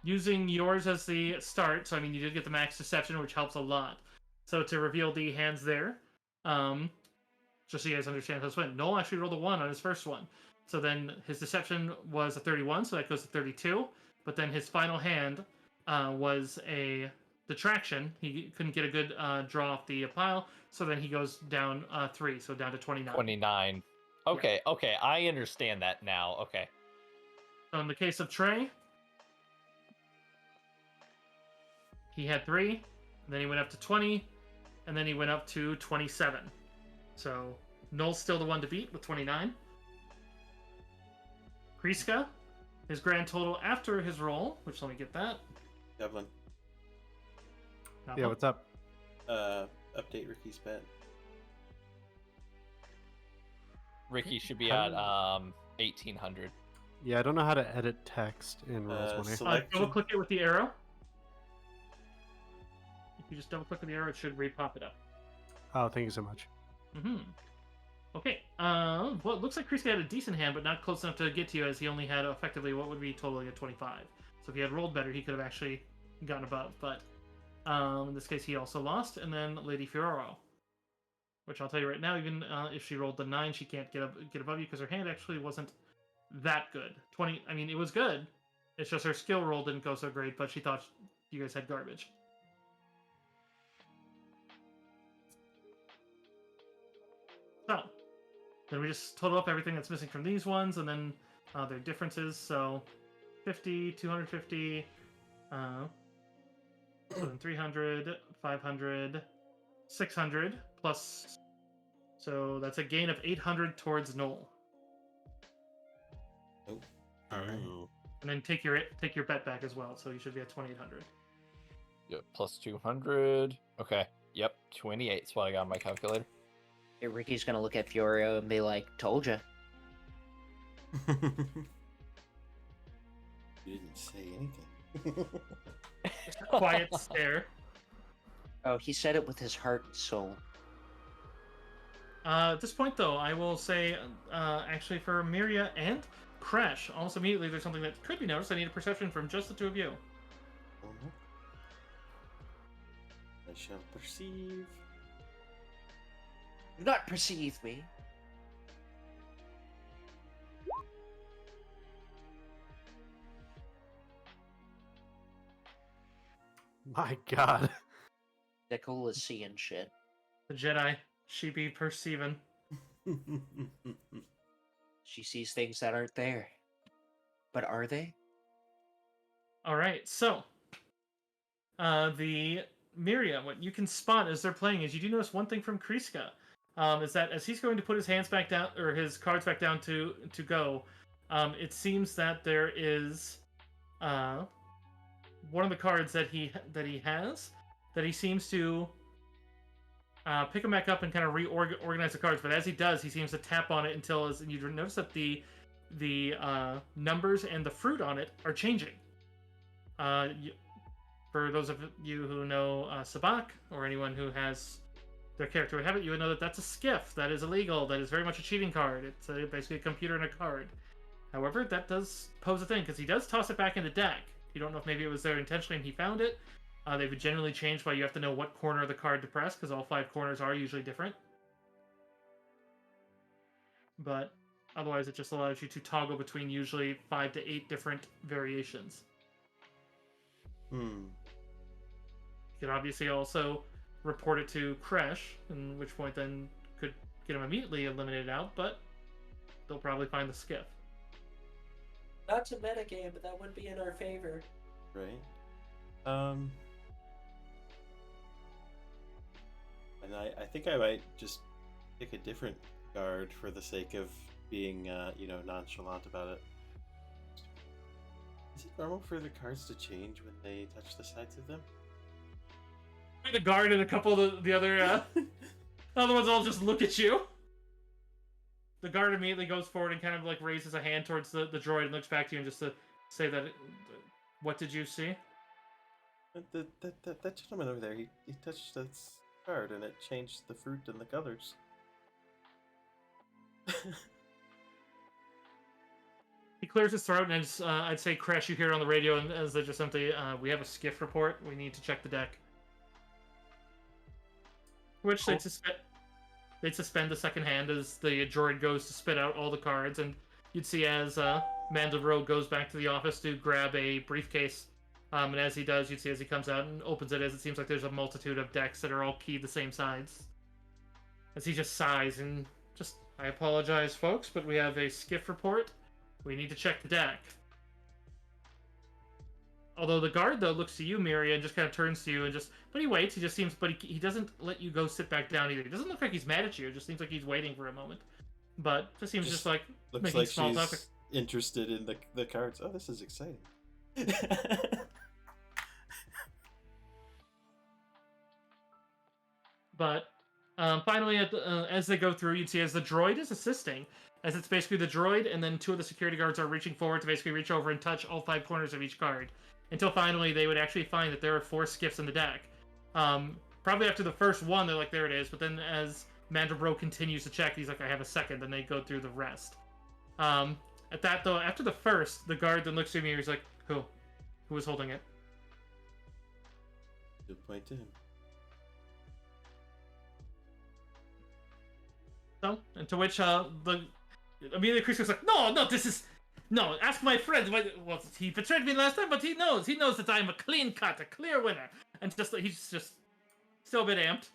Speaker 4: using yours as the start, so I mean, you did get the max deception, which helps a lot. So to reveal the hands there, just so you guys understand how this went, Noel actually rolled a 1 on his first one. So then his deception was a 31, so that goes to 32. But then his final hand was a detraction. He couldn't get a good draw off the pile, so then he goes down 3, so down to 29.
Speaker 5: 29. Okay, okay, I understand that now. Okay.
Speaker 4: So in the case of Trey, he had 3, and then he went up to 20, and then he went up to 27. So Noel's still the one to beat with 29. Kriska, his grand total after his roll, which let me get that.
Speaker 1: Devlin,
Speaker 3: Yeah, what's up?
Speaker 1: update Ricky's bet.
Speaker 5: Ricky should be at 1,800.
Speaker 3: Yeah, I don't know how to edit text in Roll20.
Speaker 1: Select
Speaker 4: Double click it with the arrow. If you just double click with the arrow, it should re-pop it up.
Speaker 3: Oh, thank you so much.
Speaker 4: Mm-hmm. Okay. Well, it looks like Kriska had a decent hand, but not close enough to get to you, as he only had effectively what would be totaling a 25. So if he had rolled better, he could have actually gotten above. But in this case, he also lost. And then Lady Fioraro, which I'll tell you right now, even if she rolled the 9, she can't get above you because her hand actually wasn't that good. 20. I mean, it was good. It's just her skill roll didn't go so great, but she thought you guys had garbage. So, then we just total up everything that's missing from these ones, and then their differences. So, 50, 250, so then 300, 500, 600 plus. So that's a gain of 800 towards Noel.
Speaker 1: Oh.
Speaker 3: All right.
Speaker 1: Ooh.
Speaker 4: And then take your bet back as well, so you should be at 2,800.
Speaker 5: Yep, plus 200. Okay. Yep, 28 is what I got on my calculator.
Speaker 2: Hey, Ricky's gonna look at Fiorio and be like, "Told ya."
Speaker 1: You didn't say anything.
Speaker 4: Quiet stare.
Speaker 2: Oh, he said it with his heart and soul.
Speaker 4: At this point, though, I will say, actually, for Miria and Crash, almost immediately, there's something that could be noticed. I need a perception from just the two of you.
Speaker 1: Oh, no. I shall perceive.
Speaker 2: Do not perceive me.
Speaker 3: My God.
Speaker 2: Nicole is seeing shit.
Speaker 4: The Jedi, she be perceiving.
Speaker 2: She sees things that aren't there. But are they?
Speaker 4: All right, so the Miria, what you can spot as they're playing is you do notice one thing from Kriska, is that as he's going to put his hands back down or his cards back down to go, it seems that there is one of the cards that he has that he seems to pick him back up and kind of reorganize the cards. But as he does, he seems to tap on it until you notice that the numbers and the fruit on it are changing. For those of you who know Sabak, or anyone who has their character would have it, you would know that that's a skiff. That is illegal. That is very much a cheating card. It's basically a computer and a card. However, that does pose a thing, because he does toss it back in the deck. You don't know if maybe it was there intentionally and he found it. They would generally change by you have to know what corner of the card to press, because all 5 corners are usually different. But otherwise, it just allows you to toggle between usually 5 to 8 different variations. You could obviously also report it to Kresh, in which point then could get him immediately eliminated out, but they'll probably find the skiff.
Speaker 2: Not to metagame, but that would be in our favor.
Speaker 1: Right. And I think I might just pick a different guard for the sake of being, nonchalant about it. Is it normal for the cards to change when they touch the sides of them?
Speaker 4: The guard and a couple of the other other ones all just look at you. The guard immediately goes forward and kind of like raises a hand towards the droid and looks back to you and just to say that, what did you see?
Speaker 1: That gentleman over there, he touched this card and it changed the fruit and the colors.
Speaker 4: He clears his throat and I'd say, Crash, you hear it on the radio, and as they just simply, we have a skiff report. We need to check the deck. Which
Speaker 1: Cool.
Speaker 4: they'd suspend the second hand as the droid goes to spit out all the cards, and you'd see as Mandalore goes back to the office to grab a briefcase. And as he does, you'd see as he comes out and opens it, as it seems like there's a multitude of decks that are all keyed the same sides. As he just sighs and just, I apologize, folks, but we have a skiff report. We need to check the deck. Although the guard, though, looks to you, Miria, and just kind of turns to you and just... But he waits. He just seems... But he doesn't let you go sit back down either. He doesn't look like he's mad at you. It just seems like he's waiting for a moment. But just seems just like...
Speaker 1: Looks
Speaker 4: making
Speaker 1: like
Speaker 4: small talk.
Speaker 1: she's interested in the cards. Oh, this is exciting.
Speaker 4: But finally, as they go through, you'd see as the droid is assisting, as it's basically the droid and then 2 of the security guards are reaching forward to basically reach over and touch all 5 corners of each card. Until finally they would actually find that there are 4 skiffs in the deck. Probably after the first one, they're like, there it is. But then as Mandalore continues to check, he's like, I have a second. Then they go through the rest. At that, though, after the first, the guard then looks at me and he's like, who? Who was holding it?
Speaker 1: Good point to him.
Speaker 4: So, and to which immediately Chris was like, no, this is... No, ask my friend. Well, he betrayed me last time, but he knows that I'm a clean cut, a clear winner. And just he's just still a bit amped.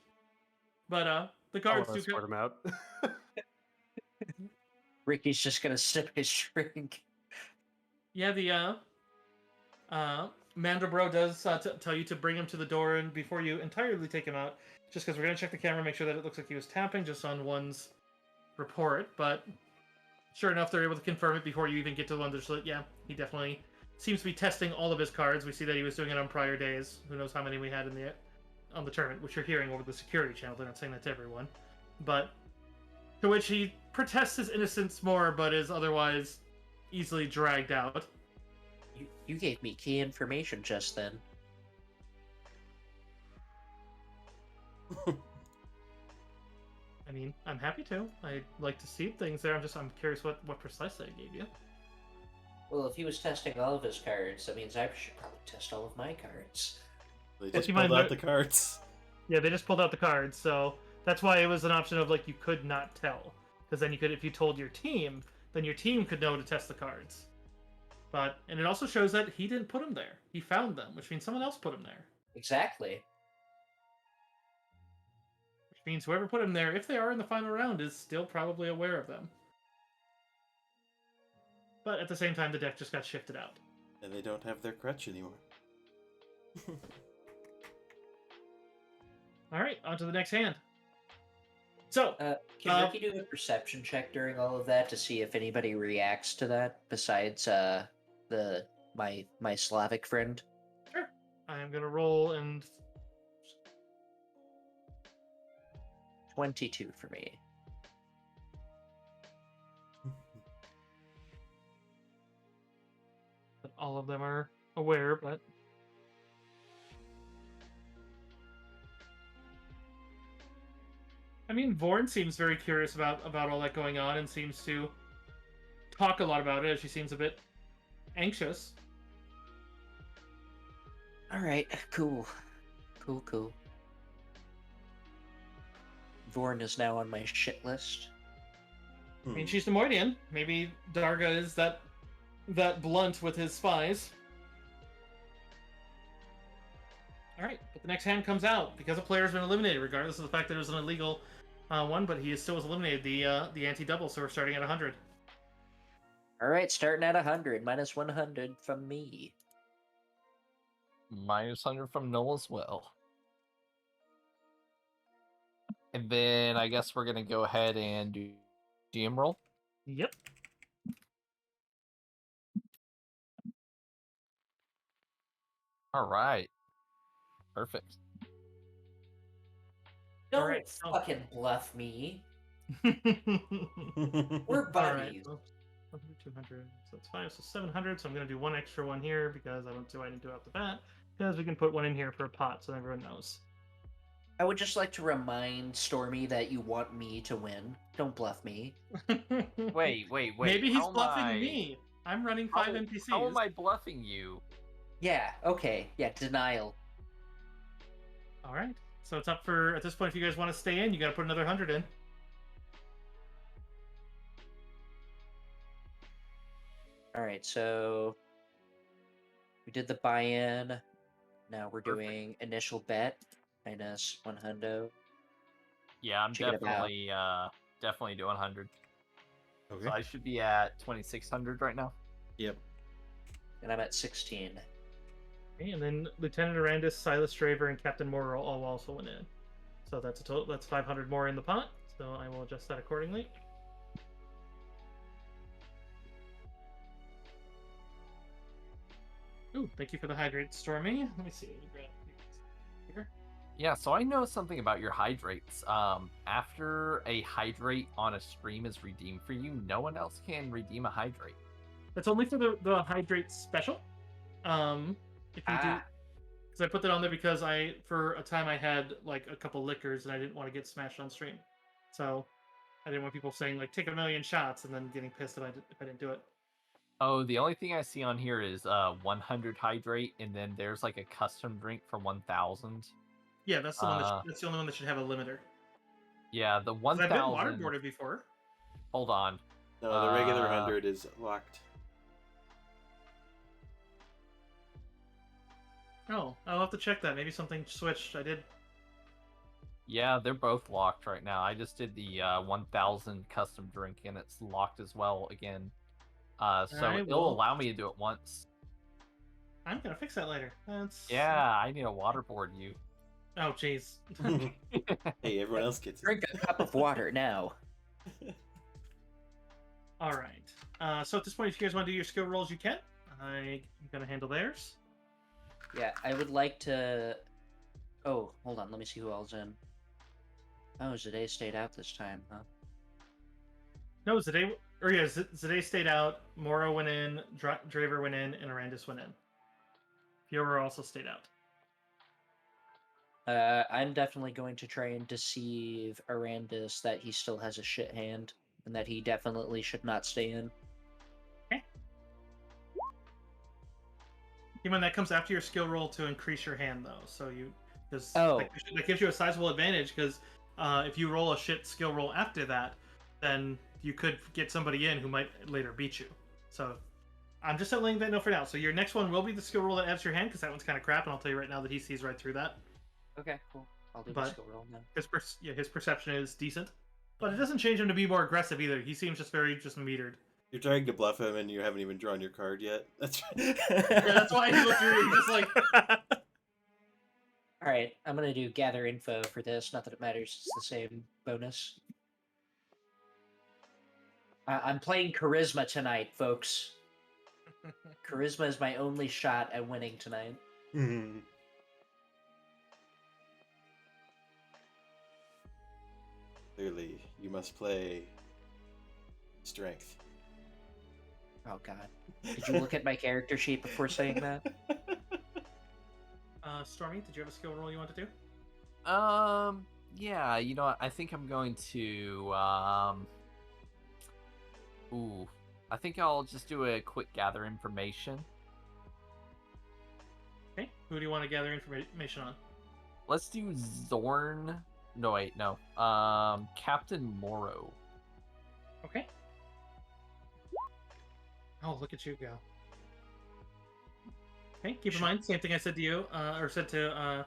Speaker 4: But the guards do
Speaker 3: sort him out.
Speaker 2: Ricky's just gonna sip his drink.
Speaker 4: Yeah, the Mandalore does tell you to bring him to the door, and before you entirely take him out, just because we're gonna check the camera, make sure that it looks like he was tapping just on one's report. But sure enough, they're able to confirm it before you even get to the one that's like, yeah, he definitely seems to be testing all of his cards. We see that he was doing it on prior days. Who knows how many we had on the tournament, which you're hearing over the security channel. They're not saying that to everyone. But to which he protests his innocence more, but is otherwise easily dragged out.
Speaker 2: You gave me key information just then.
Speaker 4: I mean, I'm happy to. I like to see things there. I'm curious what precisely I gave you.
Speaker 2: Well, if he was testing all of his cards, that means I should probably test all of my cards.
Speaker 1: They
Speaker 4: Well,
Speaker 1: just
Speaker 4: you
Speaker 1: pulled
Speaker 4: might
Speaker 1: out
Speaker 4: know-
Speaker 1: the cards.
Speaker 4: Yeah, they just pulled out the cards, so that's why it was an option of like you could not tell, because then you could, if you told your team, then your team could know to test the cards. And it also shows that he didn't put them there. He found them, which means someone else put them there.
Speaker 2: Exactly.
Speaker 4: Which means whoever put them there, if they are in the final round, is still probably aware of them. But at the same time, the deck just got shifted out.
Speaker 1: And they don't have their crutch anymore.
Speaker 4: Alright, on to the next hand. So,
Speaker 2: Can Ricky do a perception check during all of that to see if anybody reacts to that besides my Slavic friend?
Speaker 4: I am going to roll and...
Speaker 2: 22 for me.
Speaker 4: All of them are aware, but I mean, Vorn seems very curious about all that going on and seems to talk a lot about it. She seems a bit anxious.
Speaker 2: All right, cool. Cool. Vorn is now on my shit list.
Speaker 4: I mean, she's Nemoidian. Maybe Darga is that blunt with his spies. All right, but the next hand comes out because a player's been eliminated, regardless of the fact that it was an illegal one. But he still was eliminated. The anti-double, so we're starting at 100.
Speaker 2: All right, starting at 100, minus 100 from me.
Speaker 5: Minus 100 from Noel as well. And then I guess we're gonna go ahead and do GM roll.
Speaker 4: Yep.
Speaker 5: All right. Perfect.
Speaker 2: Don't
Speaker 4: Alright, so-
Speaker 2: fucking bluff me.
Speaker 4: All
Speaker 2: We're
Speaker 4: right.
Speaker 2: buddies.
Speaker 4: So 100, 200. So that's 5, so 700. So I'm going to do one extra one here because I didn't do it off the bat. Because we can put one in here for a pot so everyone knows.
Speaker 2: I would just like to remind Stormy that you want me to win. Don't bluff me.
Speaker 5: Wait.
Speaker 4: Maybe he's
Speaker 5: how am
Speaker 4: bluffing
Speaker 5: I-
Speaker 4: me. I'm running 5
Speaker 5: how-
Speaker 4: NPCs.
Speaker 5: How am I bluffing you?
Speaker 2: Yeah, okay. Yeah, denial.
Speaker 4: All right. So it's up for, at this point, if you guys want to stay in, you got to put another 100 in.
Speaker 2: All right, so we did the buy-in. Now we're doing initial bet minus 100.
Speaker 5: Yeah, I'm
Speaker 2: Check it out.
Speaker 5: definitely doing 100.
Speaker 1: Okay.
Speaker 5: So I should be at 2600 right now.
Speaker 1: Yep.
Speaker 2: And I'm at 16.
Speaker 4: Okay, and then Lieutenant Arandis, Silas Draver, and Captain Moore all also went in. So that's a total. That's 500 more in the pot. So I will adjust that accordingly. Ooh, thank you for the hydrate, Stormy. Let me see. Let me grab these here.
Speaker 5: Yeah, so I know something about your hydrates. After a hydrate on a stream is redeemed for you, no one else can redeem a hydrate.
Speaker 4: That's only for the hydrate special. If you do, because I put that on there because for a time I had like a couple liquors and I didn't want to get smashed on stream, so I didn't want people saying like take a million shots and then getting pissed if I didn't do it.
Speaker 5: Oh, the only thing I see on here is 100 hydrate, and then there's like a custom drink for 1000.
Speaker 4: Yeah, that's the one. That's the only one that should have a limiter.
Speaker 5: Yeah, the
Speaker 4: 'Cause I've been
Speaker 5: 1000.
Speaker 4: waterboarded before.
Speaker 5: Hold on.
Speaker 1: No, the regular 100 is locked.
Speaker 4: Oh, I'll have to check that. Maybe something switched. I did.
Speaker 5: Yeah, they're both locked right now. I just did the 1000 custom drink, and it's locked as well again. So
Speaker 4: I
Speaker 5: it'll
Speaker 4: will-
Speaker 5: allow me to do it once.
Speaker 4: I'm gonna fix that later. That's
Speaker 5: Yeah, I need to waterboard you.
Speaker 4: Oh, jeez.
Speaker 1: Hey, everyone else gets it.
Speaker 2: Drink a cup of water now.
Speaker 4: All right. So at this point, if you guys want to do your skill rolls, you can. I'm gonna handle theirs.
Speaker 2: Yeah, I would like to... Oh, hold on. Let me see who all's in. Oh, Zade stayed out this time, huh?
Speaker 4: No, Zade stayed out. Moro went in. Draver went in, and Arandis went in. Fiora also stayed out.
Speaker 2: I'm definitely going to try and deceive Arandis that he still has a shit hand, and that he definitely should not stay in.
Speaker 4: Even that comes after your skill roll to increase your hand, though. So because
Speaker 2: Oh.
Speaker 4: that gives you a sizable advantage. Because if you roll a shit skill roll after that, then you could get somebody in who might later beat you. So I'm just letting that know for now. So your next one will be the skill roll that adds your hand, because that one's kind of crap, and I'll tell you right now that he sees right through that.
Speaker 2: Okay, cool. I'll do
Speaker 4: But-
Speaker 2: the skill roll now.
Speaker 4: His perception is decent, but it doesn't change him to be more aggressive either. He seems just very metered.
Speaker 1: You're trying to bluff him and you haven't even drawn your card yet. That's
Speaker 4: Yeah, that's why he looked really just like.
Speaker 2: Alright, I'm gonna do gather info for this. Not that it matters, it's the same bonus. I'm playing Charisma tonight, folks. Charisma is my only shot at winning tonight.
Speaker 1: Clearly, you must play strength.
Speaker 2: Oh god. Did you look at my character sheet before saying that?
Speaker 4: Stormy, did you have a skill roll you want to do?
Speaker 5: Yeah, you know what? I think I'm going to, ooh. I think I'll just do a quick gather information.
Speaker 4: Okay. Who do you want to gather information on?
Speaker 5: Let's do Zorn. No, wait, no. Captain Morrow.
Speaker 4: Okay. Oh, look at you go. Okay, keep in mind, same thing I said to you, or said to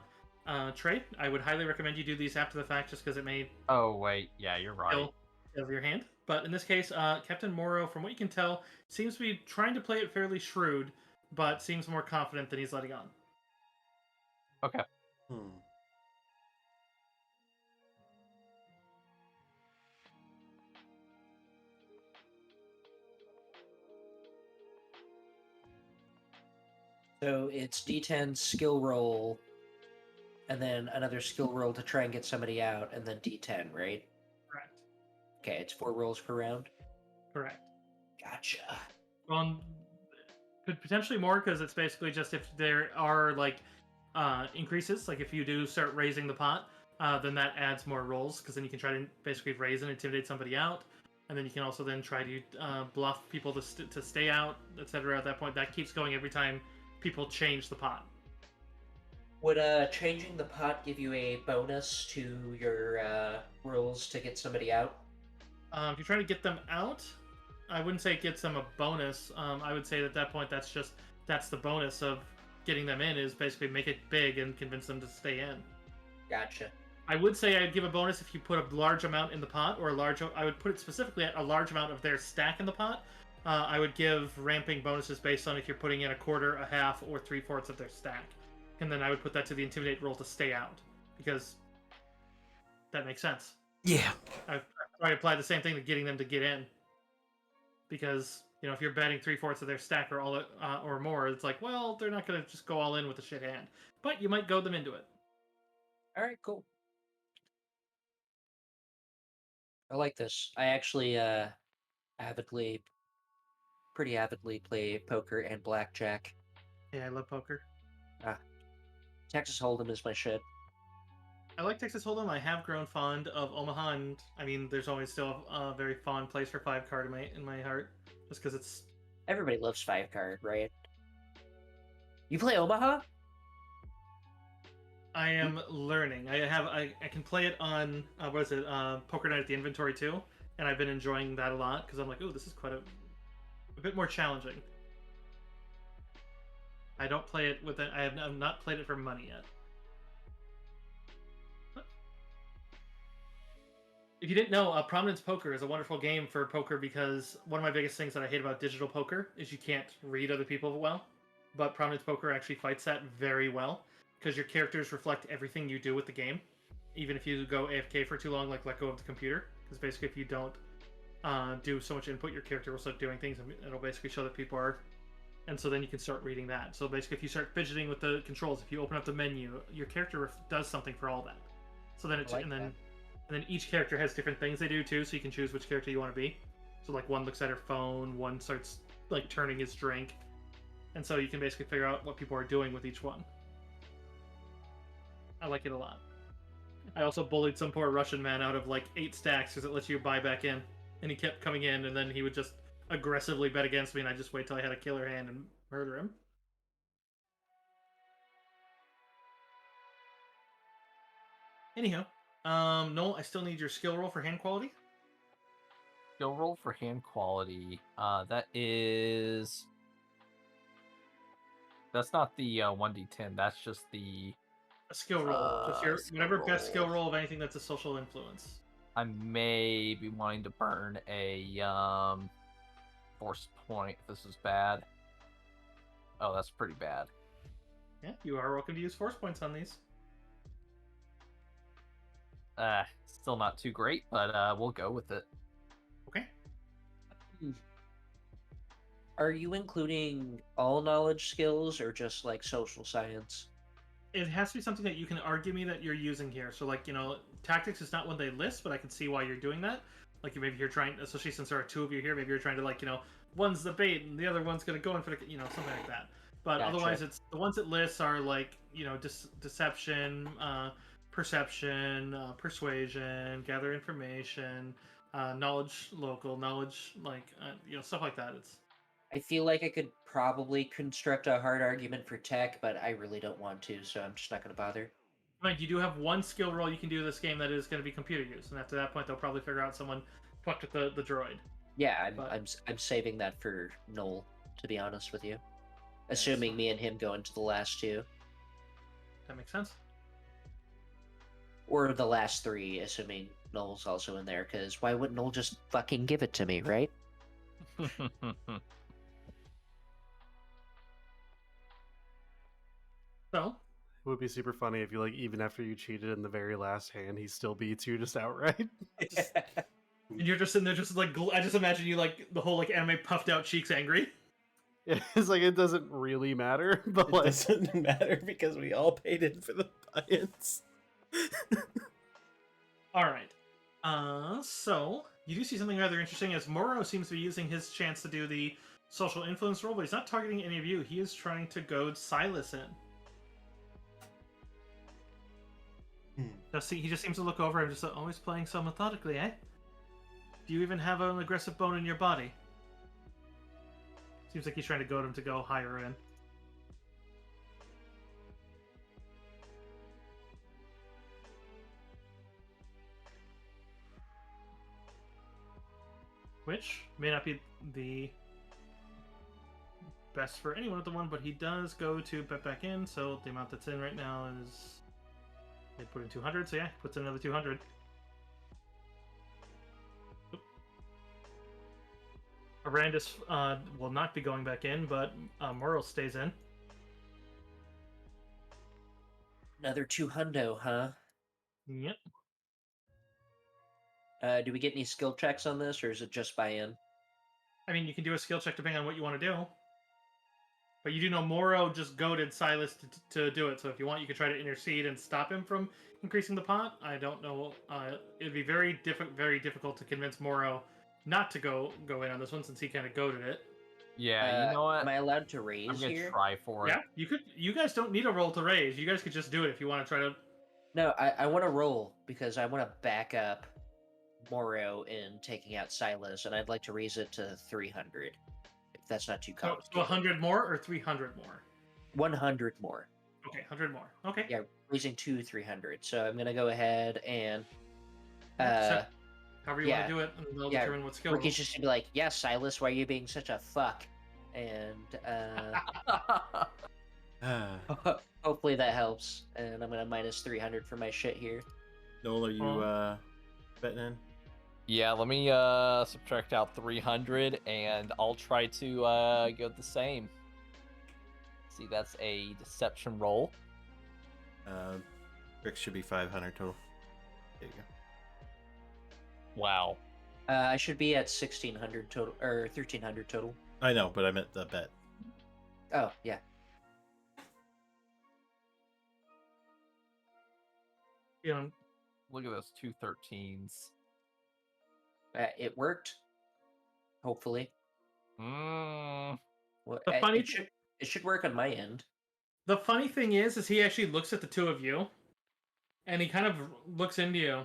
Speaker 4: Trey. I would highly recommend you do these after the fact, just because it may
Speaker 5: Oh, wait, yeah, you're right.
Speaker 4: kill over your hand. But in this case, Captain Morrow, from what you can tell, seems to be trying to play it fairly shrewd, but seems more confident than he's letting on.
Speaker 5: Okay.
Speaker 1: Hmm.
Speaker 2: So it's D10 skill roll, and then another skill roll to try and get somebody out, and then D10, right?
Speaker 4: Correct.
Speaker 2: Okay, it's 4 rolls per round.
Speaker 4: Correct.
Speaker 2: Gotcha.
Speaker 4: Could potentially more, because it's basically just if there are like increases, like if you do start raising the pot, then that adds more rolls, because then you can try to basically raise and intimidate somebody out, and then you can also then try to bluff people to stay out, etc. At that point, that keeps going every time people change the pot.
Speaker 2: Would changing the pot give you a bonus to your rolls to get somebody out?
Speaker 4: If you're trying to get them out, I wouldn't say it gets them a bonus. I would say at that point that's the bonus of getting them in, is basically make it big and convince them to stay in.
Speaker 2: Gotcha.
Speaker 4: I would say I'd give a bonus if you put a large amount in the pot, or I would put it specifically at a large amount of their stack in the pot. I would give ramping bonuses based on if you're putting in a quarter, a half, or 3/4 of their stack. And then I would put that to the intimidate roll to stay out, because that makes sense.
Speaker 5: Yeah.
Speaker 4: I apply the same thing to getting them to get in, because if you're betting 3/4 of their stack or all or more, it's like, well, they're not going to just go all in with a shit hand, but you might goad them into it.
Speaker 2: All right, cool. I like this. I actually pretty avidly play poker and blackjack.
Speaker 4: Yeah, I love poker.
Speaker 2: Texas Hold'em is my shit.
Speaker 4: I like Texas Hold'em. I have grown fond of Omaha, and I mean, there's always still a very fond place for 5 card in my heart, just because it's.
Speaker 2: Everybody loves 5 card, right? You play Omaha?
Speaker 4: I am learning. I can play it on what is it? Poker Night at the Inventory too, and I've been enjoying that a lot, because I'm like, oh, this is quite a bit more challenging. I don't play it with it. I have not played it for money yet. If you didn't know, Prominence Poker is a wonderful game for poker, because one of my biggest things that I hate about digital poker is you can't read other people well. But Prominence Poker actually fights that very well, because your characters reflect everything you do with the game. Even if you go AFK for too long, like let go of the computer. Because basically if you don't do so much input, your character will start doing things, and it'll basically show that people are. And so then you can start reading that. So basically if you start fidgeting with the controls, if you open up the menu, your character does something for all that. So then and then each character has different things they do too, so you can choose which character you want to be. So like one looks at her phone, one starts like turning his drink, and so you can basically figure out what people are doing with each one. I like it a lot. I also bullied some poor Russian man out of like 8 stacks because it lets you buy back in, and he kept coming in, and then he would just aggressively bet against me, and I just wait till I had a killer hand and murder him. Anyhow, Noel, I still need your skill roll for hand quality.
Speaker 5: Skill roll for hand quality. That's not the 1d10. That's just the.
Speaker 4: A skill roll. Just your
Speaker 5: skill
Speaker 4: whatever best skill
Speaker 5: roll.
Speaker 4: roll of anything that's a social influence.
Speaker 5: I may be wanting to burn a force point. If this is bad. Oh, that's pretty bad.
Speaker 4: Yeah, you are welcome to use force points on these.
Speaker 5: Still not too great, but we'll go with it.
Speaker 4: Okay.
Speaker 2: Are you including all knowledge skills or just like social science?
Speaker 4: it has to be something that you can argue me that you're using here. So, like, tactics is not one they list, but I can see why you're doing that. Like, maybe you're trying, especially since there are two of you here, maybe you're trying to, like, one's the bait and the other one's going to go in for the, something like that. But
Speaker 2: Gotcha.
Speaker 4: otherwise, it's the ones it lists are, like, deception, perception, persuasion, gather information, knowledge local, knowledge, like, stuff like that.
Speaker 2: I feel like I could probably construct a hard argument for tech, but I really don't want to, so I'm just not going to bother.
Speaker 4: Right, you do have one skill roll you can do this game that is going to be computer use, and after that point, they'll probably figure out someone fucked with the droid.
Speaker 2: Yeah,
Speaker 4: But-
Speaker 2: I'm saving that for Noel, to be honest with you. Assuming me and him go into the last two.
Speaker 4: That makes sense.
Speaker 2: Or the last three, assuming Noel's also in there, because why wouldn't Noel just fucking give it to me, right?
Speaker 4: So,
Speaker 3: It would be super funny if you like even after you cheated in the very last hand, he still beats you just outright.
Speaker 4: and you're just sitting there, just like, I just imagine you like the whole like anime puffed out cheeks, angry.
Speaker 3: It's like it doesn't really matter, but
Speaker 1: It
Speaker 3: like
Speaker 1: doesn't matter because we all paid in for the buy-ins.
Speaker 4: All right. So you do see something rather interesting as Moro seems to be using his chance to do the social influence role, but he's not targeting any of you. He is trying to goad Silas in. He just seems to look over and just always playing so methodically, eh? Do you even have an aggressive bone in your body? Seems like he's trying to goad him to go higher in. Which may not be the best for anyone at the one, but he does go to bet back in, so the amount that's in right now is... They put in 200, so yeah, puts in another 200. Oop. Arandis will not be going back in, but Moro stays in.
Speaker 2: Another 200, huh?
Speaker 4: Yep.
Speaker 2: Do we get any skill checks on this, or is it just buy-in?
Speaker 4: I mean, you can do a skill check depending on what you want to do. But you do know Moro just goaded Silas to do it, so if you want, you could try to intercede and stop him from increasing the pot. I don't know. It'd be very difficult to convince Moro not to go in on this one since he kind of goaded it.
Speaker 5: Yeah, you know what?
Speaker 2: Am I allowed to
Speaker 5: I'm
Speaker 2: raise
Speaker 5: gonna
Speaker 2: here?
Speaker 5: try for it.
Speaker 4: Yeah, you could. You guys don't need a roll to raise. You guys could just do it if you want to try to.
Speaker 2: No, I want to roll because I want to back up Moro in taking out Silas, and I'd like to raise it to 300. If that's not too
Speaker 4: So
Speaker 2: complicated.
Speaker 4: 100 more or 300 more?
Speaker 2: 100 more.
Speaker 4: Okay, 100 more. Okay.
Speaker 2: Yeah, raising to 300. So I'm gonna go ahead and
Speaker 4: However you
Speaker 2: yeah.
Speaker 4: want to do it, and they'll
Speaker 2: Yeah,
Speaker 4: determine what skill.
Speaker 2: Ricky's just gonna be like, "Yeah, Silas, why are you being such a fuck?" And hopefully that helps. And I'm gonna minus 300 for my shit here.
Speaker 1: Noel, are you betting in?
Speaker 5: Yeah, let me subtract out 300, and I'll try to go the same. See, that's a deception roll.
Speaker 1: Rick should be 500 total. There you go.
Speaker 5: Wow.
Speaker 2: I should be at 1600 total or 1300 total.
Speaker 1: I know, but I meant the bet.
Speaker 2: Oh yeah.
Speaker 4: You know,
Speaker 5: Look at those two 13s.
Speaker 2: It worked. Hopefully.
Speaker 5: Mm.
Speaker 2: Well,
Speaker 4: The funny
Speaker 2: it should work on my end.
Speaker 4: the funny thing is he actually looks at the two of you, and he kind of looks into you,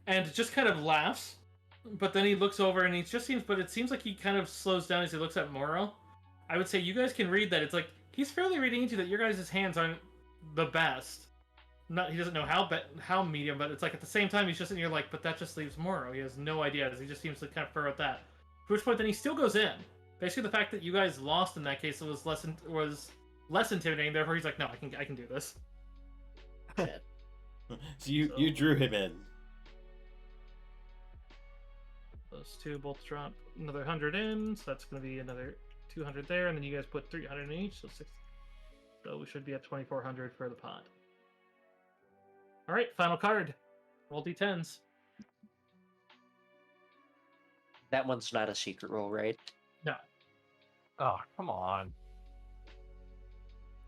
Speaker 4: and just kind of laughs. But then he looks over, and it seems like he kind of slows down as he looks at Moro. I would say you guys can read that. It's like he's fairly reading into that your guys' hands aren't the best. He doesn't know how medium, but it's like at the same time he's just in here like, but that just leaves Moro. He has no idea. He just seems to kind of furrow at that. At which point then he still goes in. Basically, the fact that you guys lost in that case was less intimidating. Therefore, he's like, no, I can do this.
Speaker 2: Shit.
Speaker 1: So you drew him in.
Speaker 4: Those two both drop another 100 in, so that's going to be another 200 there, and then you guys put 300 in each, so 6. So we should be at 2,400 for the pot. All right, final card. Roll d10s.
Speaker 2: That one's not a secret roll, right?
Speaker 4: No.
Speaker 5: Oh, come on.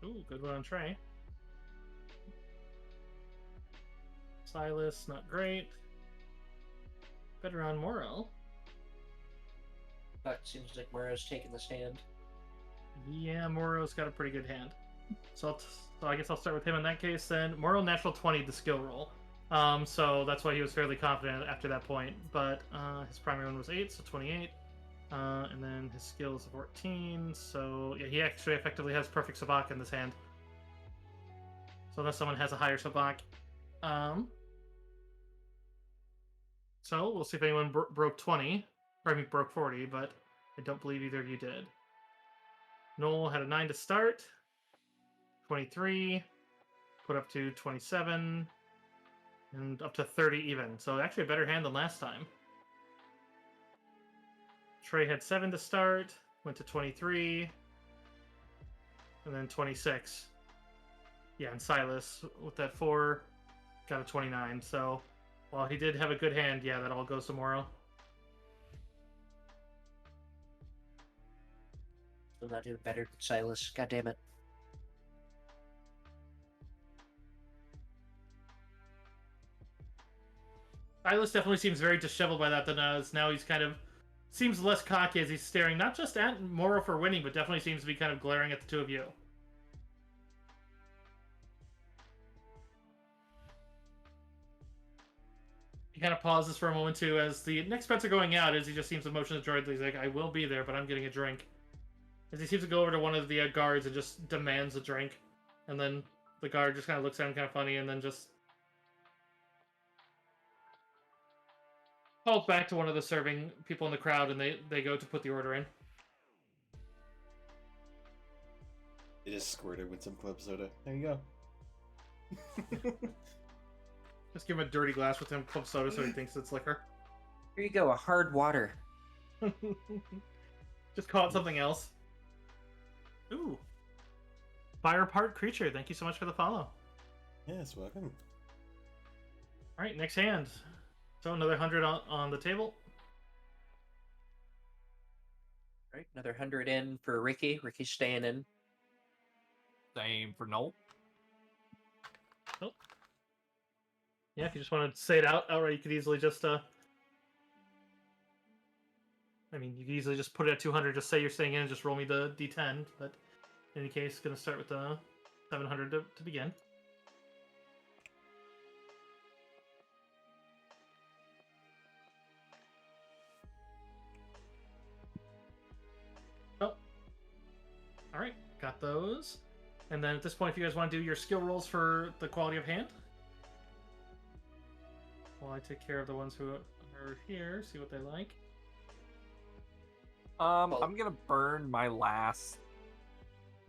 Speaker 4: Ooh, good one on Trey. Silas, not great. Better on Moro.
Speaker 2: But it seems like Moro's taking this hand.
Speaker 4: Yeah, Moro's got a pretty good hand. So I guess I'll start with him in that case then. Moro natural 20 the skill roll. So that's why he was fairly confident after that point. But his primary one was 8, so 28. And then his skill is 14, so yeah, he actually effectively has perfect Sabak in this hand. So unless someone has a higher Sabak. So we'll see if anyone broke 20. Or I mean broke 40, but I don't believe either of you did. Noel had a 9 to start. 23. Put up to 27. And up to 30 even. So actually a better hand than last time. Trey had 7 to start, went to 23, and then 26. Yeah, and Silas, with that 4, got a 29. So, while he did have a good hand, yeah, that all goes to Moro.
Speaker 2: Still not doing better than Silas. God damn it.
Speaker 4: Silas definitely seems very disheveled by that than us. Now he's kind of seems less cocky as he's staring not just at Moro for winning, but definitely seems to be kind of glaring at the two of you. He kind of pauses for a moment too as the next bets are going out, as he just seems to motion the droid. He's like, I will be there, but I'm getting a drink. As he seems to go over to one of the guards and just demands a drink. And then the guard just kind of looks at him kind of funny and then just calls back to one of the serving people in the crowd, and they go to put the order in.
Speaker 1: They just squirted with some club soda. There you go.
Speaker 4: Just give him a dirty glass with him club soda so he thinks it's liquor.
Speaker 2: Here you go, a hard water.
Speaker 4: Just call it something else. Ooh. Fire part creature. Thank you so much for the follow.
Speaker 1: Yes, welcome.
Speaker 4: Alright, next hand. So another 100 on the table.
Speaker 2: Right, another 100 in for Ricky. Ricky's staying in.
Speaker 5: Same for Noel.
Speaker 4: Oh. Yeah, if you just want to say it outright, you could easily just I mean, you could easily just put it at 200, just say you're staying in and just roll me the d10, but in any case, gonna start with the 700 to begin. Oh. Alright, got those. And then at this point, if you guys want to do your skill rolls for the quality of hand. While I take care of the ones who are here, see what they like.
Speaker 5: I'm gonna burn my last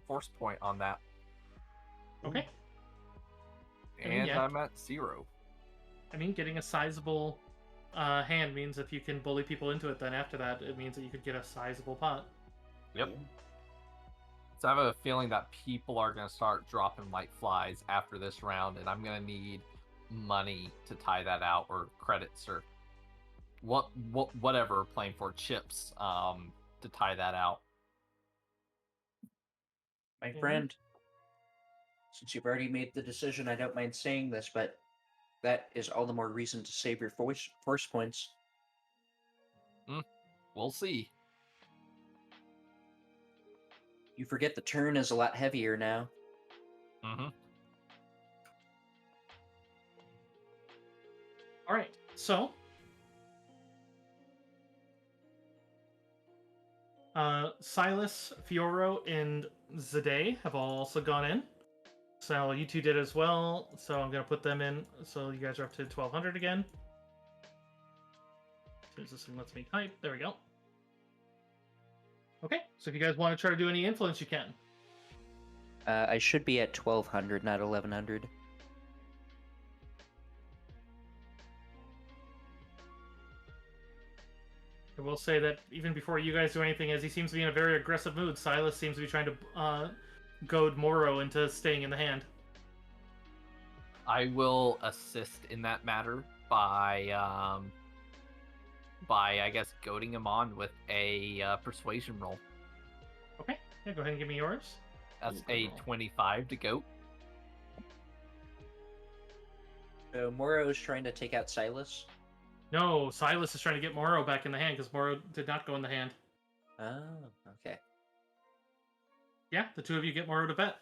Speaker 5: force point on that.
Speaker 4: Okay.
Speaker 5: And
Speaker 4: yeah.
Speaker 5: I'm at 0.
Speaker 4: I mean, getting a sizable hand means if you can bully people into it, then after that, it means that you could get a sizable pot.
Speaker 5: Yep. So I have a feeling that people are gonna start dropping like flies after this round, and I'm gonna need money to tie that out, or credits, or whatever, playing for chips to tie that out.
Speaker 2: My friend, since you've already made the decision, I don't mind saying this, but that is all the more reason to save your force points.
Speaker 5: We'll see.
Speaker 2: You forget the turn is a lot heavier now.
Speaker 5: Mm-hmm.
Speaker 4: Alright, so Silas, Fioro, and Zade have all also gone in. So you two did as well. So I'm going to put them in. So you guys are up to 1200 again. So this thing lets me type. There we go. Okay, so if you guys want to try to do any influence, you can.
Speaker 2: I should be at 1200, not 1100.
Speaker 4: I will say that even before you guys do anything, as he seems to be in a very aggressive mood, Silas seems to be trying to goad Moro into staying in the hand.
Speaker 5: I will assist in that matter by I guess goading him on with a persuasion roll.
Speaker 4: Okay, yeah, go ahead and give me yours.
Speaker 5: That's a 25 to goat.
Speaker 2: So Moro's trying to take out Silas.
Speaker 4: No, Silas is trying to get Moro back in the hand because Moro did not go in the hand.
Speaker 2: Oh, okay.
Speaker 4: Yeah, the two of you get Moro to bet.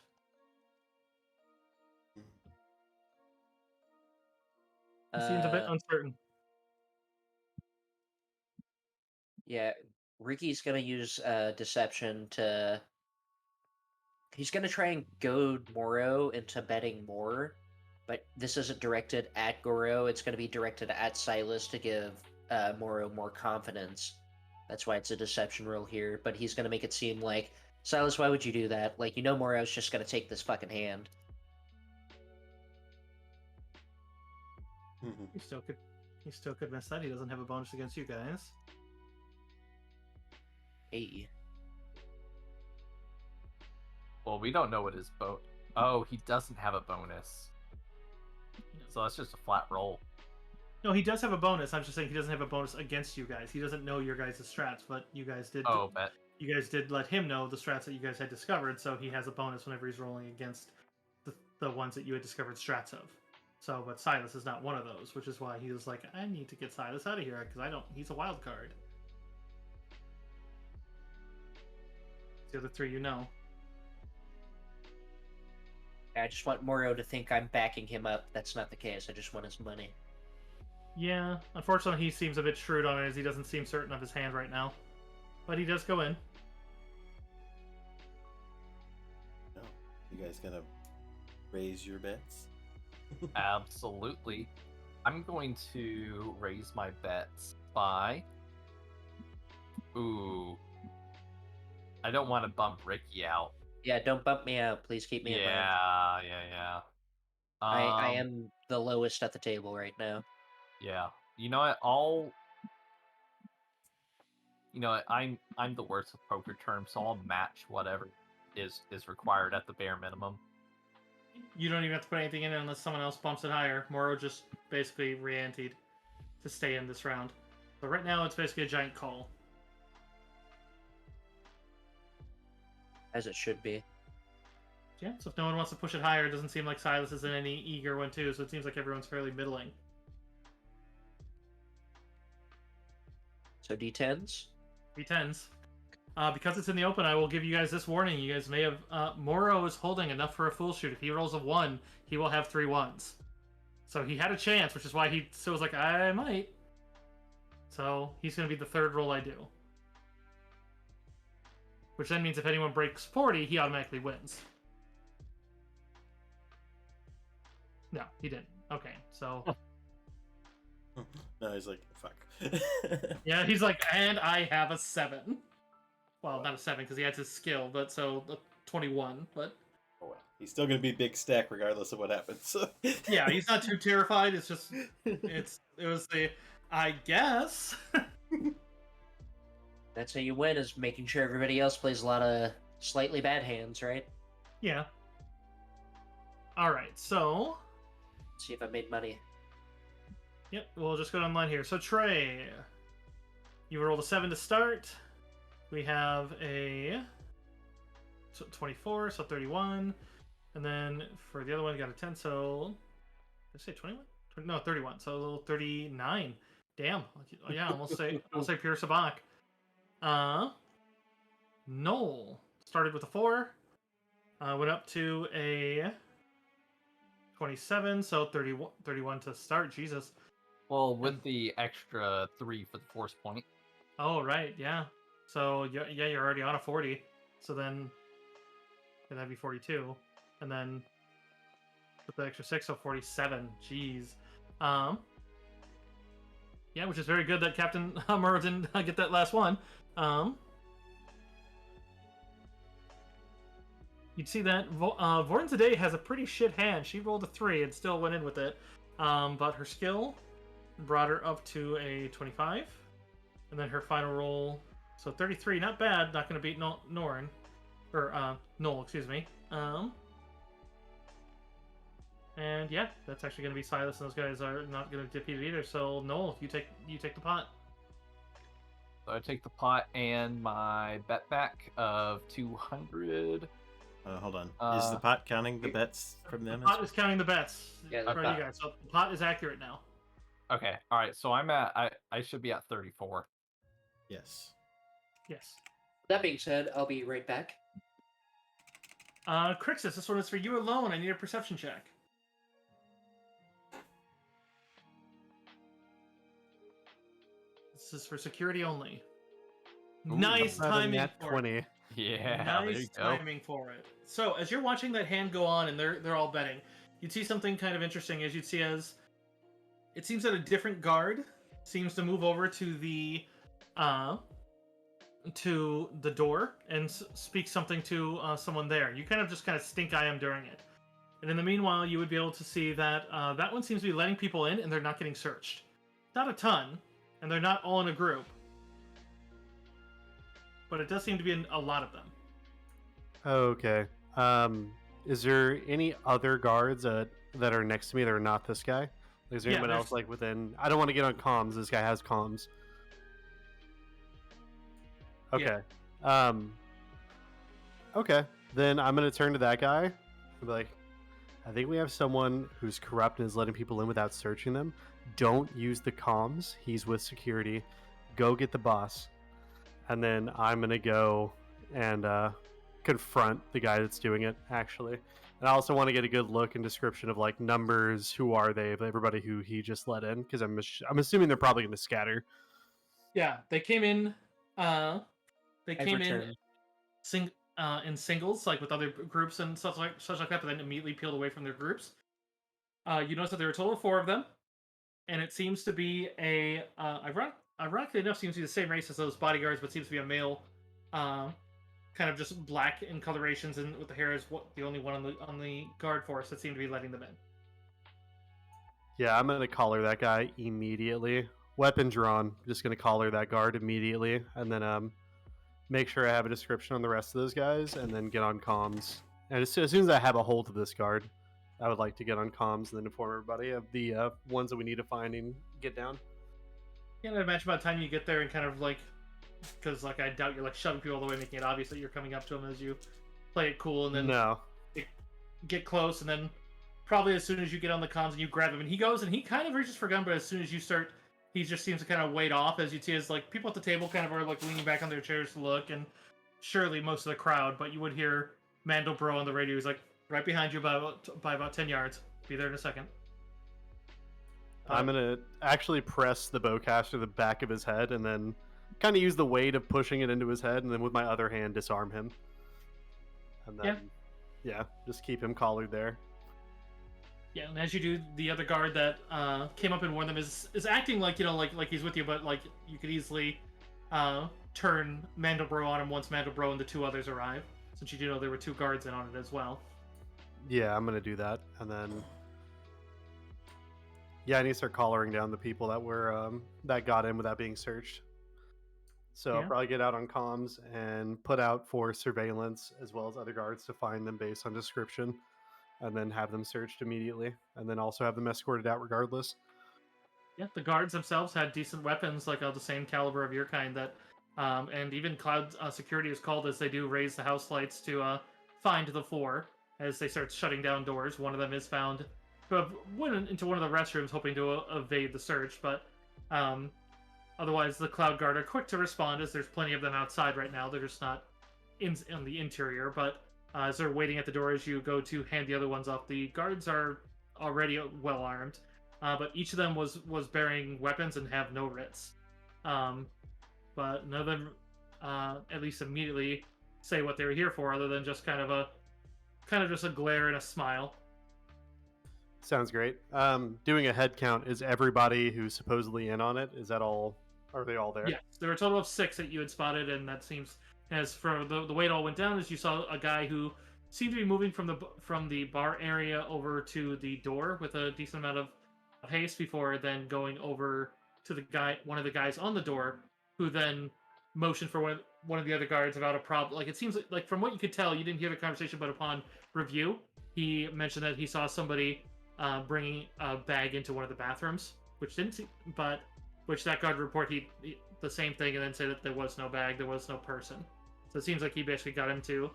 Speaker 4: He seems a bit uncertain.
Speaker 2: Yeah, Ricky's gonna use deception to. He's gonna try and goad Moro into betting more, but this isn't directed at Goro. It's gonna be directed at Silas to give Moro more confidence. That's why it's a deception roll here. But he's gonna make it seem like, Silas, why would you do that? Like, you know, Moro's just gonna take this fucking hand.
Speaker 4: He still could miss that. He doesn't have a bonus against you guys.
Speaker 2: Hey.
Speaker 6: Well, we don't know what his Oh, he doesn't have a bonus. So that's just a flat roll.
Speaker 4: No, he does have a bonus. I'm just saying he doesn't have a bonus against you guys. He doesn't know your guys' strats, but you guys did.
Speaker 6: Oh, bet.
Speaker 4: You guys did let him know the strats that you guys had discovered, so he has a bonus whenever he's rolling against the ones that you had discovered strats of. So, but Silas is not one of those, which is why he was like, I need to get Silas out of here because he's a wild card. The other three, you know.
Speaker 2: I just want Moro to think I'm backing him up. That's not the case. I just want his money.
Speaker 4: Yeah, unfortunately, he seems a bit shrewd on it as he doesn't seem certain of his hand right now. But he does go in.
Speaker 1: No. You guys gonna raise your bets?
Speaker 6: Absolutely. I'm going to raise my bets by... Ooh. I don't want to bump Ricky out.
Speaker 2: Yeah, don't bump me out. Please keep me in mind.
Speaker 6: Yeah.
Speaker 2: I am the lowest at the table right now.
Speaker 6: Yeah. You know what? I'm the worst at poker terms, so I'll match whatever is required at the bare minimum.
Speaker 4: You don't even have to put anything in it unless someone else bumps it higher. Moro just basically re-anteed to stay in this round. But right now, it's basically a giant call.
Speaker 2: As it should be.
Speaker 4: Yeah, so if no one wants to push it higher, it doesn't seem like Silas is in any eager one too, so it seems like everyone's fairly middling.
Speaker 2: So D10s?
Speaker 4: D10s. Because it's in the open, I will give you guys this warning. You guys may have... Moro is holding enough for a full shoot. If he rolls a 1, he will have 3 1s. So he had a chance, which is why he still was like, I might. So he's going to be the third roll I do. Which then means if anyone breaks 40, he automatically wins. No, he didn't. Okay, so...
Speaker 1: No, he's like, fuck.
Speaker 4: Yeah, he's like, and I have a 7. Well, not a 7 because he has his skill, but so a 21. But
Speaker 1: Oh, well. He's still gonna be big stack regardless of what happens.
Speaker 4: yeah, he's not too terrified. It's just it was the I guess.
Speaker 2: That's how you win, is making sure everybody else plays a lot of slightly bad hands, right?
Speaker 4: Yeah. All right, so
Speaker 2: See if I made money.
Speaker 4: yep, we'll just go online here. So Trey, you rolled a 7 to start. We have a 24, so 31. And then for the other one, you got a 10, so... Did I say 21? No, 31, so 39. Damn. Yeah, I'll say pure sabak. Noel started with a 4. Went up to a 27, so 31 to start. Jesus.
Speaker 6: Well, with the extra 3 for the force point.
Speaker 4: Oh, right, yeah. So, yeah, you're already on a 40. So then, that'd be 42. And then, with the extra 6, so 47. Jeez. Yeah, which is very good that Captain Murrow didn't get that last one. You'd see that Vorn today has a pretty shit hand. She rolled a 3 and still went in with it. But her skill brought her up to a 25. And then her final roll, so 33, not bad. Not going to beat Noel, excuse me. And yeah, that's actually going to be Silas, and those guys are not going to defeat it either. So Noel, you take the pot.
Speaker 6: So I take the pot and my bet back of 200.
Speaker 1: Hold on. Is the pot counting the bets from
Speaker 4: The
Speaker 1: them?
Speaker 4: pot is counting the bets
Speaker 2: Yeah,
Speaker 4: for
Speaker 2: the
Speaker 4: you guys. So the pot is accurate now.
Speaker 6: Okay, all right. So I should be at 34.
Speaker 1: Yes.
Speaker 4: Yes.
Speaker 2: That being said, I'll be right back.
Speaker 4: Crixus, this one is for you alone. I need a perception check. This is for security only.
Speaker 6: Ooh,
Speaker 4: Nice
Speaker 3: About a
Speaker 4: timing
Speaker 3: nat
Speaker 4: for
Speaker 3: 20.
Speaker 4: it.
Speaker 6: Yeah, there
Speaker 4: Nice
Speaker 6: you go.
Speaker 4: timing for it. So as you're watching that hand go on and they're all betting, you'd see something kind of interesting. As you'd see, as it seems that a different guard seems to move over to the door and speak something to someone there. You kind of stink eye him during it, and in the meanwhile, you would be able to see that that one seems to be letting people in and they're not getting searched. Not a ton, and they're not all in a group, but it does seem to be a lot of them.
Speaker 3: Okay. Is there any other guards that are next to me that are not this guy? Is there
Speaker 4: Yeah,
Speaker 3: anyone else
Speaker 4: there's-
Speaker 3: like within? I don't want to get on comms. This guy has comms. Okay. Okay. Then I'm gonna turn to that guy and be like, I think we have someone who's corrupt and is letting people in without searching them. Don't use the comms. He's with security. Go get the boss. And then I'm gonna go and confront the guy that's doing it, actually. And I also want to get a good look and description of like numbers, who are they, everybody who he just let in, because I'm assuming they're probably going to scatter.
Speaker 4: Yeah, they came in. They
Speaker 2: I've
Speaker 4: came in
Speaker 2: returned.
Speaker 4: in singles, like with other groups and such like that, but then immediately peeled away from their groups. You notice that there are a total of 4 of them, and it seems to be a ironically enough, seems to be the same race as those bodyguards, but seems to be a male, kind of just black in colorations, and with the hair is the only one on the guard force that seemed to be letting them in.
Speaker 3: Yeah, I'm going to collar that guy immediately. Weapon drawn. Just going to collar that guard immediately, and then make sure I have a description on the rest of those guys, and then get on comms. And as soon as I have a hold of this guard, I would like to get on comms and then inform everybody of the ones that we need to find and get down.
Speaker 4: Yeah, I imagine by the time you get there and kind of like, because like I doubt you're like shoving people all the way, making it obvious that you're coming up to them as you play it cool, and then
Speaker 3: No.
Speaker 4: get close, and then probably as soon as you get on the comms and you grab him, and he goes and he kind of reaches for gun, but as soon as you start, he just seems to kind of wait off. As you see, as like people at the table kind of are like leaning back on their chairs to look, and surely most of the crowd, but you would hear Mandelbro on the radio. He's like right behind you by about 10 yards. Be there in a second.
Speaker 3: I'm going to actually press the bowcaster to the back of his head and then kind of use the weight of pushing it into his head, and then with my other hand disarm him. And then, yeah just keep him collared there.
Speaker 4: Yeah, and as you do, the other guard that came up and warned them is acting like, you know, like he's with you, but like you could easily turn Mandelbro on him once Mandelbro and the 2 others arrive, since you do know there were 2 guards in on it as well.
Speaker 3: Yeah, I'm going to do that. And then, yeah, I need to start collaring down the people that were that got in without being searched. So I'll
Speaker 4: Yeah.
Speaker 3: probably get out on comms and put out for surveillance as well as other guards to find them based on description, and then have them searched immediately, and then also have them escorted out regardless.
Speaker 4: Yeah, the guards themselves had decent weapons, like of the same caliber of your kind. That, and even Cloud Security is called as they do raise the house lights to find the 4 as they start shutting down doors. One of them is found to have went into one of the restrooms, hoping to evade the search, but otherwise the Cloud Guard are quick to respond, as there's plenty of them outside right now. They're just not in the interior, but as they're waiting at the door as you go to hand the other ones off, the guards are already well armed. But each of them was bearing weapons and have no writs. But none of them, at least immediately, say what they were here for, other than just kind of just a glare and a smile.
Speaker 3: Sounds great. Doing a head count, is everybody who's supposedly in on it, is that all? Are they all there?
Speaker 4: Yes, there were a total of 6 that you had spotted, and that seems, as for the way it all went down, is you saw a guy who seemed to be moving from the bar area over to the door with a decent amount of haste before then going over to one of the guys on the door, who then motioned for one of the other guards about a problem. Like, it seems like from what you could tell, you didn't hear the conversation, but upon review, he mentioned that he saw somebody bringing a bag into one of the bathrooms, which that guard report he the same thing, and then say that there was no bag, there was no person. So it seems like he basically got him to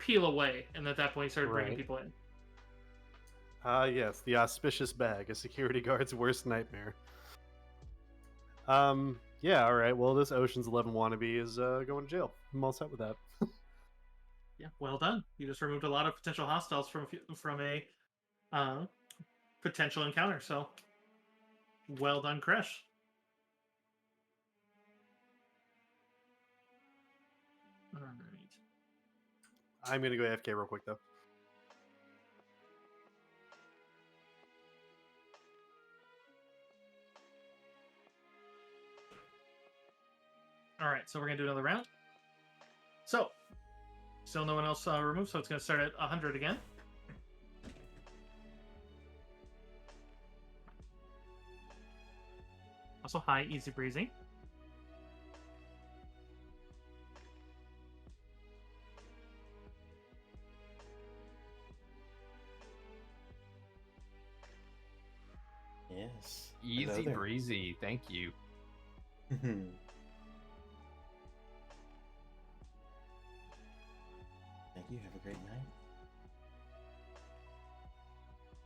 Speaker 4: peel away, and at that point, he started bringing
Speaker 3: Right.
Speaker 4: people in.
Speaker 3: Yes, the auspicious bag, a security guard's worst nightmare. Yeah, all right. Well, this Ocean's 11 wannabe is going to jail. I'm all set with that.
Speaker 4: Yeah, well done. You just removed a lot of potential hostiles from a potential encounter. So, well done, Krish. All right.
Speaker 3: I'm gonna go AFK real quick though.
Speaker 4: All right, so we're gonna do another round. So, still no one else removed, so it's gonna start at 100 again. Also, hi, easy breezy.
Speaker 1: Yes.
Speaker 6: Easy
Speaker 1: Another.
Speaker 6: breezy. Thank you.
Speaker 1: Thank you. Have a great night.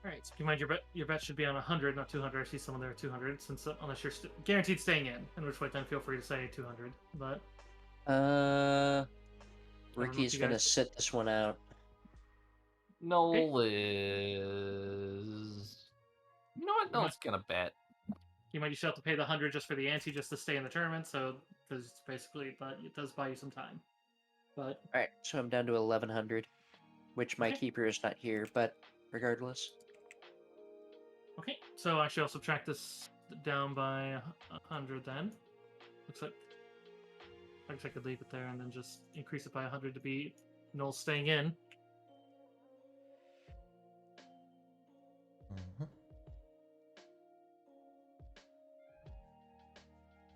Speaker 4: All right, so keep in mind your bet should be on 100, not 200. I see someone there at 200, since unless you're guaranteed staying in which way then feel free to say 200. But
Speaker 2: Ricky's
Speaker 4: you
Speaker 2: gonna
Speaker 4: guys-
Speaker 2: sit this one out.
Speaker 6: Noel is. You know what? Noel's gonna bet.
Speaker 4: you might just have to pay the 100 just for the ante, just to stay in the tournament. So there's basically, but it does buy you some time. But
Speaker 2: All right, so I'm down to 1100, which my
Speaker 4: Okay.
Speaker 2: keeper is not here, but regardless.
Speaker 4: okay, so actually I'll subtract this down by 100 then. Looks like I could leave it there and then just increase it by 100 to be Noel staying in.
Speaker 1: Mhm.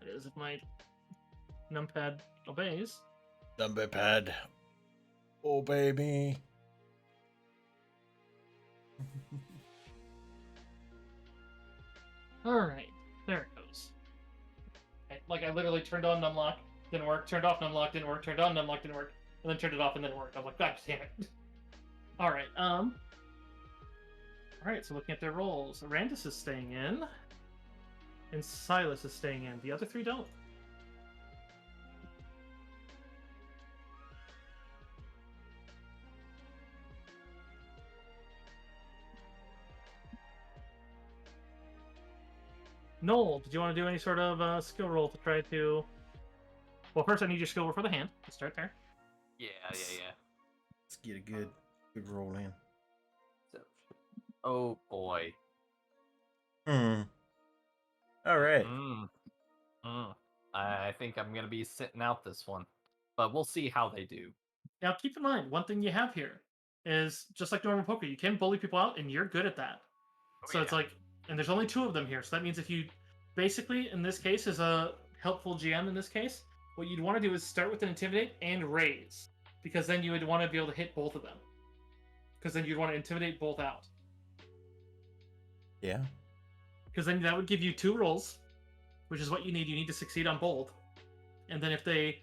Speaker 4: That is if my numpad obeys.
Speaker 1: Number pad. Obey me.
Speaker 4: Alright, there it goes. Okay, like I literally turned on numlock, didn't work, turned off numlock, didn't work, turned on numlock, didn't work, and then turned it off and then it worked. I'm like, God damn it. Alright, Alright, so looking at their roles. Randus is staying in. And Silas is staying in. The other three don't. Noel, did you want to do any sort of skill roll to try to... Well, first I need your skill roll for the hand. Let's start there.
Speaker 6: Yeah.
Speaker 1: Let's get a good roll in.
Speaker 6: So, oh boy.
Speaker 1: All right.
Speaker 6: I think I'm gonna be sitting out this one, but we'll see how they do.
Speaker 4: Now, keep in mind, one thing you have here is, just like normal poker, you can bully people out, and you're good at that. So it's like, and there's only 2 of them here, so that means if you, basically, in this case, as a helpful GM in this case, what you'd want to do is start with an Intimidate and Raise, because then you would want to be able to hit both of them. Because then you'd want to Intimidate both out.
Speaker 1: Yeah.
Speaker 4: Because then that would give you 2 rolls, which is what you need. You need to succeed on both. And then if they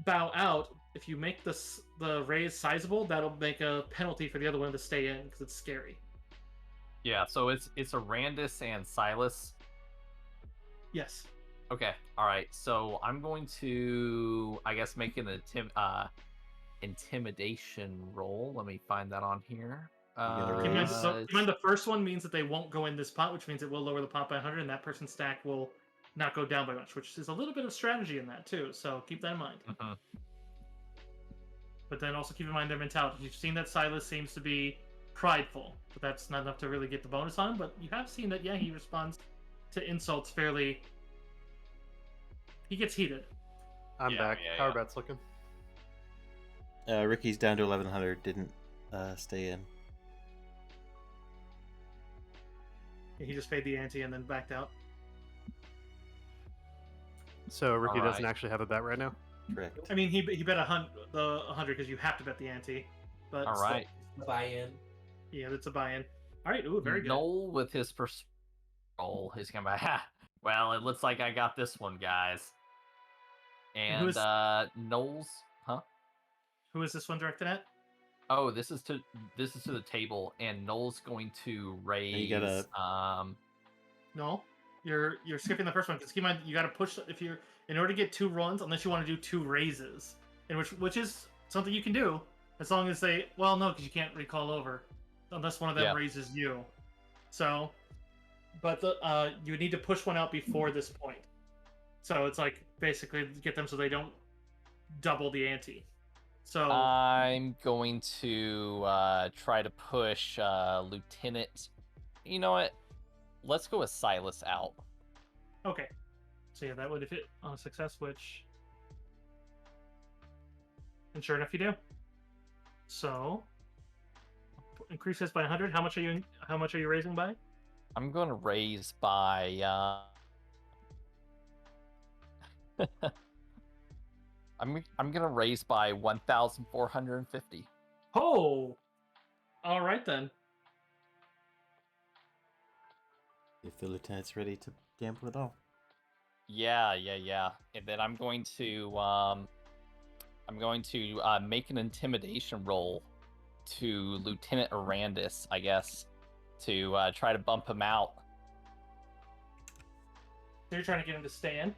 Speaker 4: bow out, if you make the raise sizable, that'll make a penalty for the other one to stay in, because it's scary.
Speaker 6: Yeah, so it's a Randus and Silas.
Speaker 4: Yes.
Speaker 6: Okay, all right. So I'm going to, I guess, make an intimidation roll. Let me find that on here.
Speaker 1: gotta
Speaker 4: Keep in mind,
Speaker 1: raise.
Speaker 4: keep in mind the first one means that they won't go in this pot, which means it will lower the pot by 100, and that person's stack will not go down by much, which is a little bit of strategy in that too. So keep that in mind.
Speaker 6: Mhm.
Speaker 4: But then also keep in mind their mentality. You've seen that Silas seems to be prideful, but that's not enough to really get the bonus on him. But you have seen that, yeah, he responds to insults fairly. He gets heated.
Speaker 3: I'm
Speaker 6: Yeah,
Speaker 3: back.
Speaker 6: yeah,
Speaker 3: How are
Speaker 6: yeah.
Speaker 3: bets looking?
Speaker 1: Ricky's down to 1100. Didn't stay in.
Speaker 4: He just paid the ante and then backed out.
Speaker 3: So Ricky doesn't
Speaker 6: Alright.
Speaker 3: actually have a bet right now.
Speaker 1: Correct.
Speaker 4: I mean, he bet 100 because you have to bet the ante. But
Speaker 6: All
Speaker 4: still,
Speaker 6: right.
Speaker 2: Buy-in.
Speaker 4: yeah, that's a buy-in. All right, ooh, very good.
Speaker 6: Noel with his first roll, he's gonna be, ha! Well, it looks like I got this one, guys.
Speaker 4: And who
Speaker 6: And
Speaker 4: is-
Speaker 6: Noel's, huh?
Speaker 4: Who is this one directed at?
Speaker 6: Oh, this is to the table, and Noel's going to raise.
Speaker 1: you gotta-
Speaker 4: No, you're skipping the first one because keep in mind you got to push if you're in order to get 2 runs unless you want to do 2 raises, in which is something you can do as long as they no because you can't recall over unless one of them
Speaker 6: Yeah.
Speaker 4: raises you. So, but you need to push one out before this point. So it's like basically get them so they don't double the ante. So
Speaker 6: I'm going to try to push Lieutenant. You know what? Let's go with Silas out.
Speaker 4: okay, so yeah, that would hit on a success, which, and sure enough, you do. So increase this by 100. How much are you raising by?
Speaker 6: I'm going to raise by. I'm gonna raise by 1,450.
Speaker 4: Oh, all right then.
Speaker 1: If the lieutenant's ready to gamble it all.
Speaker 6: Yeah. And then I'm going to make an intimidation roll to Lieutenant Arandis, I guess, to try to bump him out.
Speaker 4: So you're trying to get him to stay in.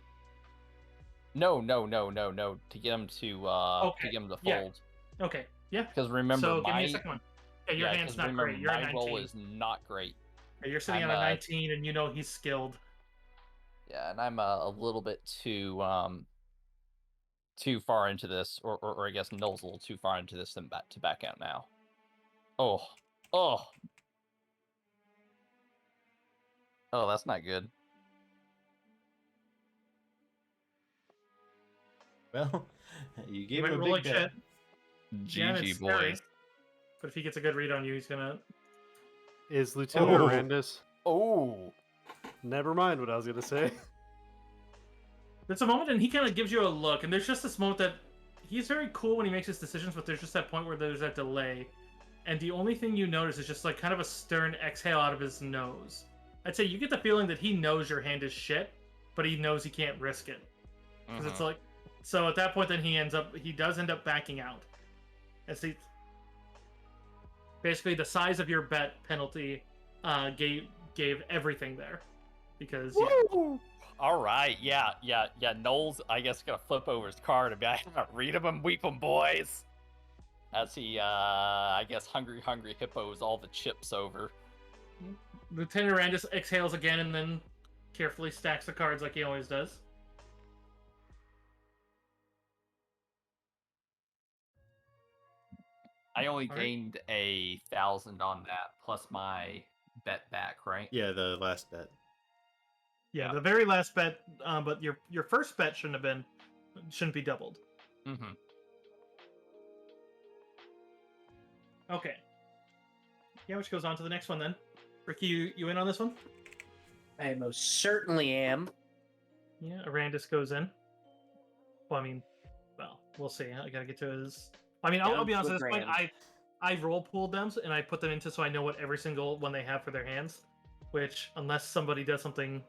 Speaker 6: No. To get him to
Speaker 4: yeah.
Speaker 6: fold.
Speaker 4: Okay, yeah.
Speaker 6: Because remember,
Speaker 4: So give me a second one. Yeah, your hand's
Speaker 6: 'cause
Speaker 4: not
Speaker 6: remember,
Speaker 4: great. You're at
Speaker 6: my
Speaker 4: 19.
Speaker 6: roll is not great.
Speaker 4: Yeah, you're sitting
Speaker 6: I'm,
Speaker 4: on a 19, and you know he's skilled.
Speaker 6: Yeah, and I'm a little bit too far into this, or I guess Noel's a little too far into this to back out now. Oh, that's not good.
Speaker 1: Well, you gave
Speaker 4: might
Speaker 1: him a
Speaker 4: roll
Speaker 1: big
Speaker 4: like
Speaker 1: bet.
Speaker 4: shit. Yeah,
Speaker 6: GG
Speaker 4: it's scary.
Speaker 6: boys.
Speaker 4: But if he gets a good read on you, he's gonna.
Speaker 3: Is Lieutenant
Speaker 1: Oh.
Speaker 3: Arandis?
Speaker 6: Oh,
Speaker 3: Never mind what I was gonna say.
Speaker 4: There's a moment, and he kind of gives you a look, and there's just this moment that he's very cool when he makes his decisions, but there's just that point where there's that delay, and the only thing you notice is just like kind of a stern exhale out of his nose. I'd say you get the feeling that he knows your hand is shit, but he knows he can't risk it because it's like. So at that point, then he does end up backing out. And see, basically the size of your bet penalty gave everything there, because yeah.
Speaker 6: All right, yeah. Noel's, I guess, gonna flip over his card and be like, "Read 'em and weep 'em, boys." As he, I guess, hungry hippos all the chips over.
Speaker 4: Lieutenant Randus exhales again and then carefully stacks the cards like he always does.
Speaker 6: I only
Speaker 4: All right.
Speaker 6: gained 1,000 on that plus my bet back, right?
Speaker 1: Yeah, the last bet.
Speaker 4: Yeah, the very last bet, but your first bet shouldn't be doubled.
Speaker 6: Mm-hmm.
Speaker 4: Okay. Yeah, which goes on to the next one then. Ricky, you in on this one?
Speaker 2: I most certainly am.
Speaker 4: Yeah, Arandis goes in. Well, we'll see. I gotta get to his. I'll be honest. At this point, I roll pooled them and I put them into so I know what every single one they have for their hands. Which, unless somebody does something,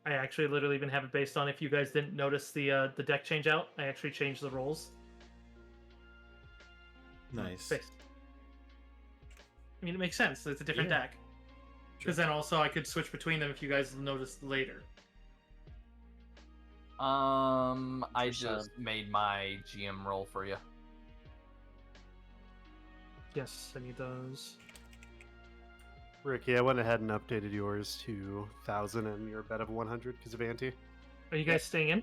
Speaker 4: I actually literally even have it based on if you guys didn't notice the deck change out. I actually changed the rolls.
Speaker 1: Nice.
Speaker 4: It makes sense. It's a different deck. Because then also I could switch between them if you guys noticed later.
Speaker 6: I just made my GM roll for you.
Speaker 4: Yes, I need those.
Speaker 3: Ricky, I went ahead and updated yours to 1,000 and your bet of 100 because of ante.
Speaker 4: Are you guys staying in?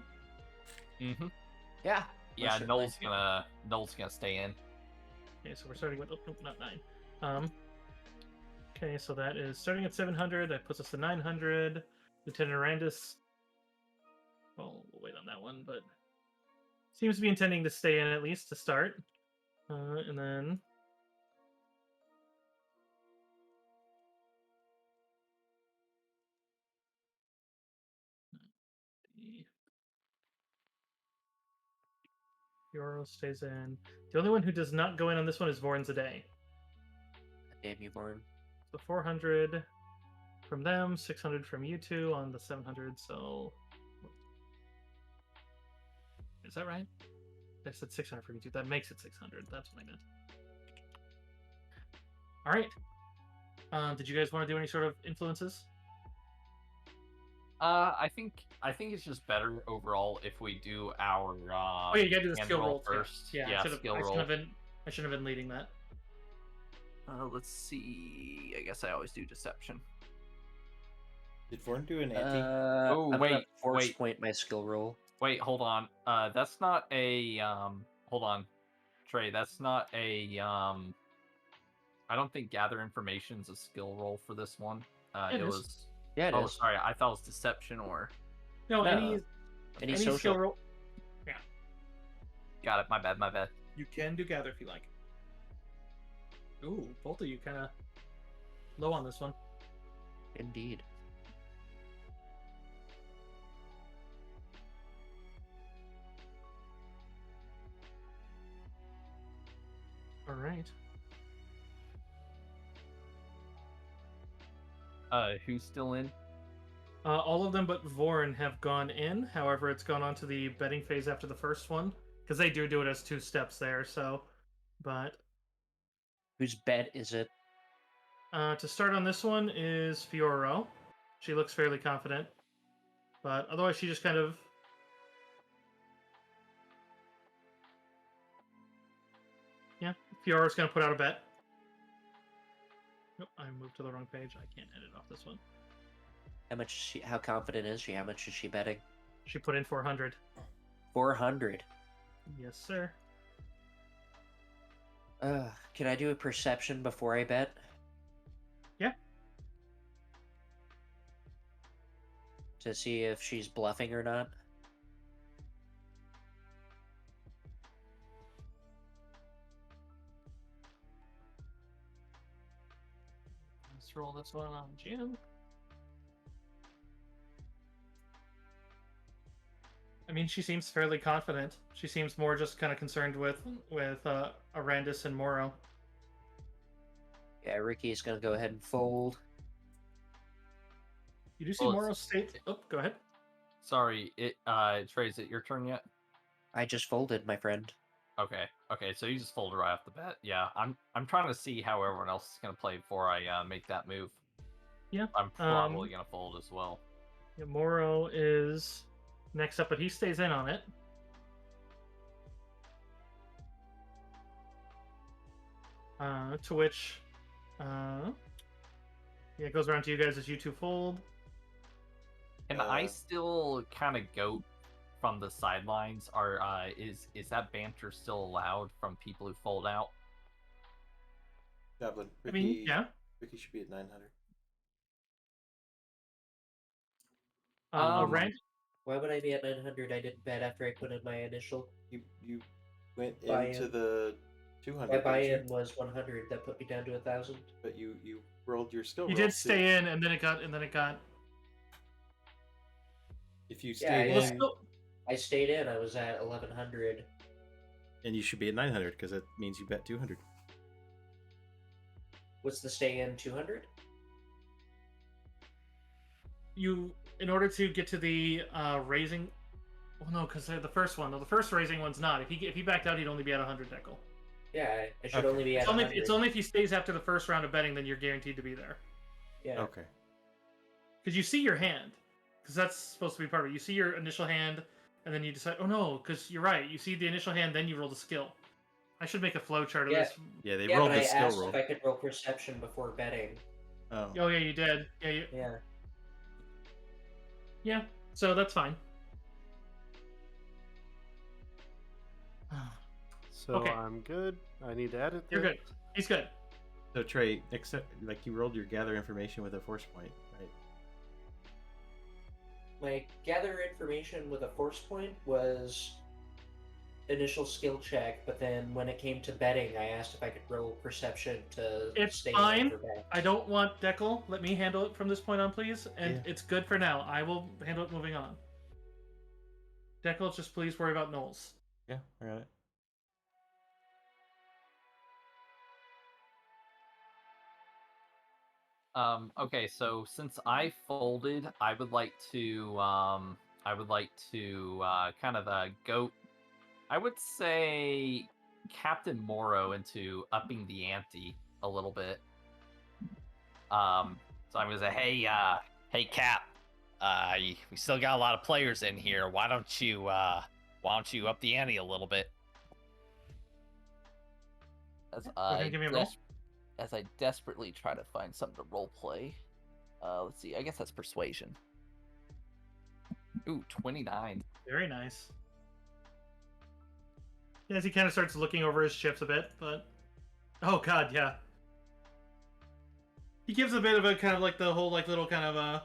Speaker 6: Mm-hmm.
Speaker 2: Yeah.
Speaker 6: Yeah,
Speaker 2: Most
Speaker 6: Noel's
Speaker 2: certainly.
Speaker 6: gonna stay in.
Speaker 4: Okay, so we're starting with not 9. Okay, so that is starting at 700. That puts us to 900. Lieutenant Arandis. Well, we'll wait on that one, but seems to be intending to stay in at least to start. And then Euro stays in. The only one who does not go in on this one is Vorn Zadeh.
Speaker 2: Damn you, Warren.
Speaker 4: So 400 from them, 600 from you two on the 700. So is that right? I said 600 for me too. That makes it 600. That's what I meant. All right. Did you guys want to do any sort of influences?
Speaker 6: I think it's just better overall if we do our
Speaker 4: Oh yeah, you gotta do the
Speaker 6: hand
Speaker 4: skill roll too.
Speaker 6: first.
Speaker 4: Yeah,
Speaker 6: Skill roll.
Speaker 4: I should have been leading that.
Speaker 7: Let's see. I guess I always do deception.
Speaker 1: Did Vorn do an anti?
Speaker 6: Oh,
Speaker 2: I'm gonna force
Speaker 6: wait.
Speaker 2: point my skill roll.
Speaker 6: Wait, hold on. That's not a hold on, Trey. That's not a I don't think gather information's a skill roll for this one.
Speaker 4: It is.
Speaker 6: was.
Speaker 2: Yeah, it
Speaker 6: Oh,
Speaker 2: is.
Speaker 6: sorry. I thought it was deception or.
Speaker 4: No,
Speaker 2: No.
Speaker 4: any
Speaker 2: Any
Speaker 4: skill
Speaker 2: social.
Speaker 4: roll.
Speaker 6: Got it. My bad.
Speaker 4: You can do gather if you like. Ooh, both of you kind of low on this one.
Speaker 2: Indeed.
Speaker 4: All right.
Speaker 6: Who's still in?
Speaker 4: All of them but Vorn have gone in. However, it's gone on to the betting phase after the first one because they do it as 2 steps there. So, but
Speaker 2: Whose bet is it?
Speaker 4: to start on this one is Fioro. She looks fairly confident, but otherwise she just kind of. Yeah, Fioro's gonna put out a bet. Nope, I moved to the wrong page. I can't edit off this one.
Speaker 2: How much? Is she? How confident is she? How much is she betting?
Speaker 4: She put in 400.
Speaker 2: 400.
Speaker 4: Yes, sir.
Speaker 2: Can I do a perception before I bet?
Speaker 4: Yeah.
Speaker 2: To see if she's bluffing or not.
Speaker 4: Let's roll this one on Jim. I mean, she seems fairly confident. She seems more just kind of concerned with Arandis and Moro.
Speaker 2: Yeah, Ricky's gonna go ahead and fold.
Speaker 4: You do see
Speaker 6: Well,
Speaker 4: Moro state. Oh, go ahead.
Speaker 6: Sorry. Trey, is it your turn yet?
Speaker 2: I just folded, my friend.
Speaker 6: Okay. So you just folded right off the bat. Yeah. I'm trying to see how everyone else is gonna play before I make that move.
Speaker 4: Yeah.
Speaker 6: I'm probably gonna fold as well.
Speaker 4: Yeah, Moro is next up, but he stays in on it. To which, yeah, it goes around to you guys as you two fold.
Speaker 6: Can I still kind of go from the sidelines? Or is that banter still allowed from people who fold out?
Speaker 1: Goblin.
Speaker 4: I mean, yeah.
Speaker 1: Ricky should be at 900.
Speaker 4: Rand,
Speaker 2: Why would I be at 900? I didn't bet after I put in my initial.
Speaker 1: You went
Speaker 2: Buy-in.
Speaker 1: into the 200.
Speaker 2: My
Speaker 1: didn't you?
Speaker 2: buy-in was 100. That put me down to 1,000.
Speaker 1: But you rolled your skill
Speaker 4: you
Speaker 1: roll.
Speaker 4: did stay in, and then it got.
Speaker 1: If you
Speaker 2: Yeah,
Speaker 1: stayed
Speaker 2: yeah.
Speaker 4: Well,
Speaker 1: in,
Speaker 4: still,
Speaker 2: I stayed in. I was at 1,100.
Speaker 1: and you should be at 900 because that means you bet 200.
Speaker 2: What's the stay in? 200?
Speaker 4: in order to get to the raising. Well, no, because the first one. No, the first raising one's not. If he backed out, he'd only be at 100 Decal.
Speaker 2: Yeah, I should
Speaker 1: Okay.
Speaker 2: only be at
Speaker 4: It's only,
Speaker 2: 100.
Speaker 4: it's only if he stays after the first round of betting, then you're guaranteed to be there.
Speaker 2: Yeah.
Speaker 1: Okay.
Speaker 4: Because you see your hand. Because that's supposed to be part of it. You see your initial hand, and then you decide, oh no, because you're right. You see the initial hand, then you roll the skill. I should make a flow chart of
Speaker 2: Yeah.
Speaker 4: this.
Speaker 1: Yeah, they
Speaker 2: Yeah,
Speaker 1: rolled
Speaker 2: but
Speaker 1: the
Speaker 2: I
Speaker 1: skill
Speaker 2: asked
Speaker 1: roll.
Speaker 2: if I could roll perception before betting.
Speaker 1: Oh.
Speaker 4: Oh yeah, you did.
Speaker 2: Yeah.
Speaker 4: Yeah. So that's fine.
Speaker 3: So
Speaker 4: Okay.
Speaker 3: I'm good. I need to edit
Speaker 4: You're
Speaker 3: this.
Speaker 4: good. He's good.
Speaker 1: So Trey, except like you rolled your gather information with a force point, right?
Speaker 2: My gather information with a force point was initial skill check, but then when it came to betting, I asked if I could roll perception to
Speaker 4: It's
Speaker 2: stay
Speaker 4: fine.
Speaker 2: in for bet.
Speaker 4: I don't want Decal. Let me handle it from this point on, please. And
Speaker 1: Yeah.
Speaker 4: it's good for now. I will handle it moving on. Decal, just please worry about Knowles.
Speaker 1: Yeah, I got it.
Speaker 6: Okay, so since I folded, I would like to kind of go I would say Captain Morrow into upping the ante a little bit. So I'm gonna say, hey, Cap, we still got a lot of players in here. Why don't you up the ante a little bit?
Speaker 7: As
Speaker 4: Go ahead and
Speaker 7: I
Speaker 4: give me a roll.
Speaker 7: as I desperately try to find something to role play. Let's see. I guess that's persuasion.
Speaker 6: Ooh, 29.
Speaker 4: Very nice. Yeah, as he kind of starts looking over his chips a bit, but oh god, yeah. He gives a bit of a kind of like the whole like little kind of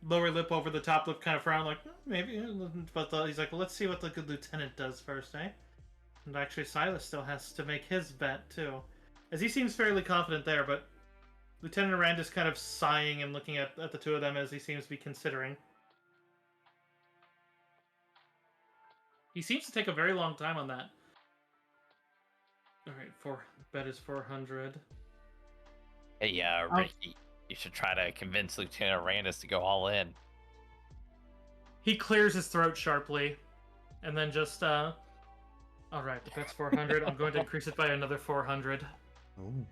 Speaker 4: lower lip over the top lip kind of frown, like maybe. But he's like, well, let's see what the good lieutenant does first, eh? And actually, Silas still has to make his bet too, as he seems fairly confident there. But Lieutenant Rand is kind of sighing and looking at the two of them as he seems to be considering. He seems to take a very long time on that. All right, bet is 400.
Speaker 6: Hey, Ricky, you should try to convince Lieutenant Randus to go all in.
Speaker 4: He clears his throat sharply, and then just all right, the bet's 400. I'm going to increase it by another 400.
Speaker 1: Ooh.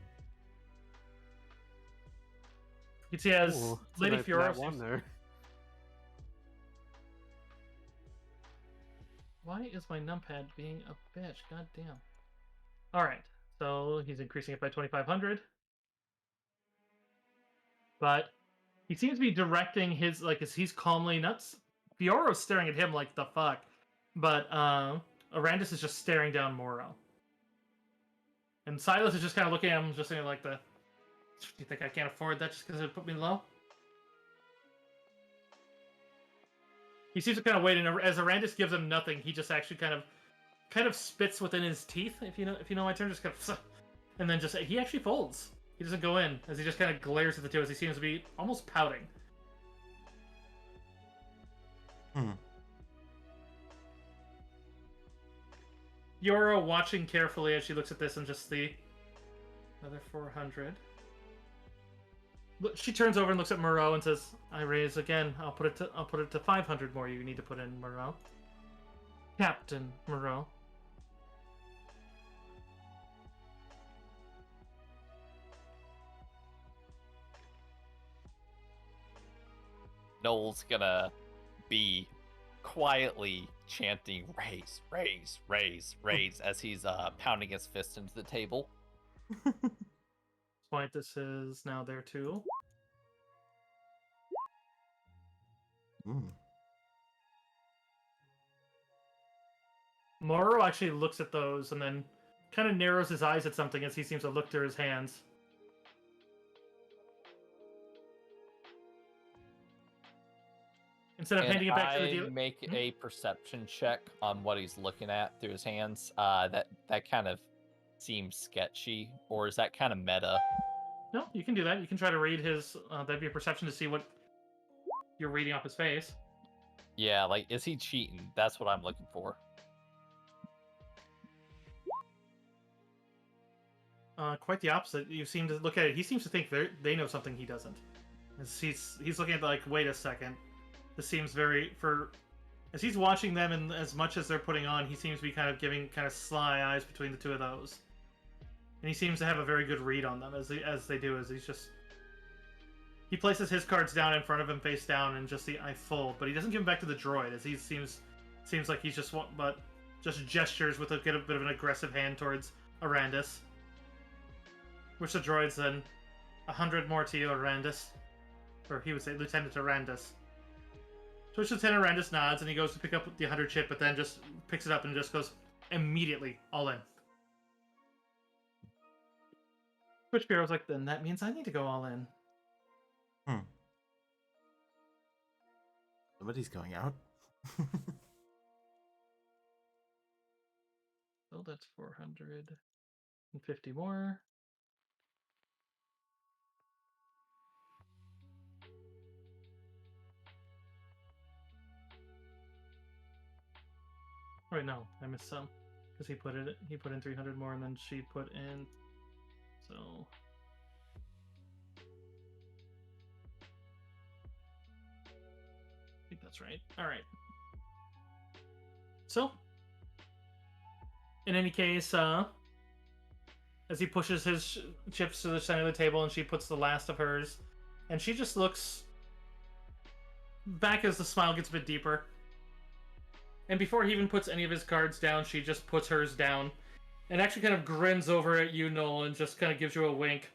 Speaker 4: You can see as
Speaker 3: Ooh, it's a
Speaker 4: Lady
Speaker 3: nice
Speaker 4: Fiora
Speaker 3: nat one there.
Speaker 4: Why is my numpad being a bitch? God damn. Alright, so he's increasing it by 2,500. But he seems to be directing his, like, as he's calmly nuts. Fioro's staring at him like the fuck. But Arandis is just staring down Moro. And Silas is just kind of looking at him, just saying like the, do you think I can't afford that just because it put me low? He seems to kind of wait, and as Arandis gives him nothing, he just actually kind of spits within his teeth, if you know my term, just kind of, and then just he actually folds. He doesn't go in, as he just kind of glares at the two, as he seems to be almost pouting. Yora watching carefully as she looks at this and just the another 400. She turns over and looks at Moreau and says, "I raise again. I'll put it to 500 more. You need to put in, Moreau, Captain Moreau."
Speaker 6: Noel's gonna be quietly chanting raise, raise, raise, raise as he's pounding his fist into the table.
Speaker 4: Point, this is now there too. Moro actually looks at those and then kind of narrows his eyes at something as he seems to look through his hands. Instead of handing it back to the dealer,
Speaker 6: make a perception check on what he's looking at through his hands. That kind of seems sketchy, or is that kind of meta?
Speaker 4: No, you can do that. You can try to read his. That'd be a perception to see what you're reading off his face.
Speaker 6: Yeah, like, is he cheating? That's what I'm looking for.
Speaker 4: Quite the opposite. You seem to look at it. He seems to think they know something he doesn't. As he's looking at like, wait a second. This seems very as he's watching them, and as much as they're putting on, he seems to be kind of giving kind of sly eyes between the two of those. And he seems to have a very good read on them as they do. As he places his cards down in front of him face down and just I fold, but he doesn't give them back to the droid, as he seems like he's just gestures with a bit of an aggressive hand towards Arandis. Which the droid's then 100 more to you, Arandis. Or he would say Lieutenant Arandis. To which Lieutenant Arandis nods and he goes to pick up the 100 chip, but then just picks it up and just goes immediately all in. Which Bureau's like, then that means I need to go all in.
Speaker 1: Somebody's going out.
Speaker 4: So that's 450 more. Wait, no, I missed some. Because he put in 300 more and then she put in, so I think that's right. Alright. So in any case, as he pushes his chips to the center of the table and she puts the last of hers, and she just looks back as the smile gets a bit deeper. And before he even puts any of his cards down, she just puts hers down and actually kind of grins over at you, Noel, and just kind of gives you a wink.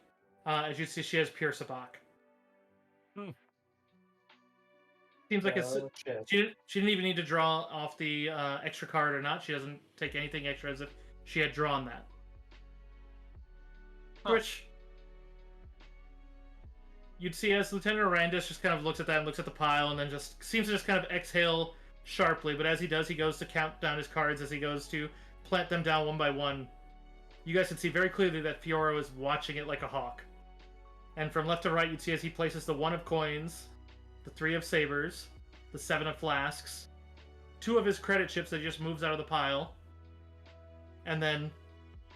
Speaker 4: As you see, she has pure sabak. Seems like she didn't even need to draw off the extra card or not. She doesn't take anything extra as if she had drawn that. Which you'd see as Lieutenant Arandis just kind of looks at that and looks at the pile and then just seems to just kind of exhale sharply. But as he does, he goes to count down his cards as he goes to plant them down one by one. You guys can see very clearly that Fiora is watching it like a hawk. And from left to right, you'd see as he places the 1 of coins, the 3 of sabers, the 7 of flasks, 2 of his credit chips that he just moves out of the pile, and then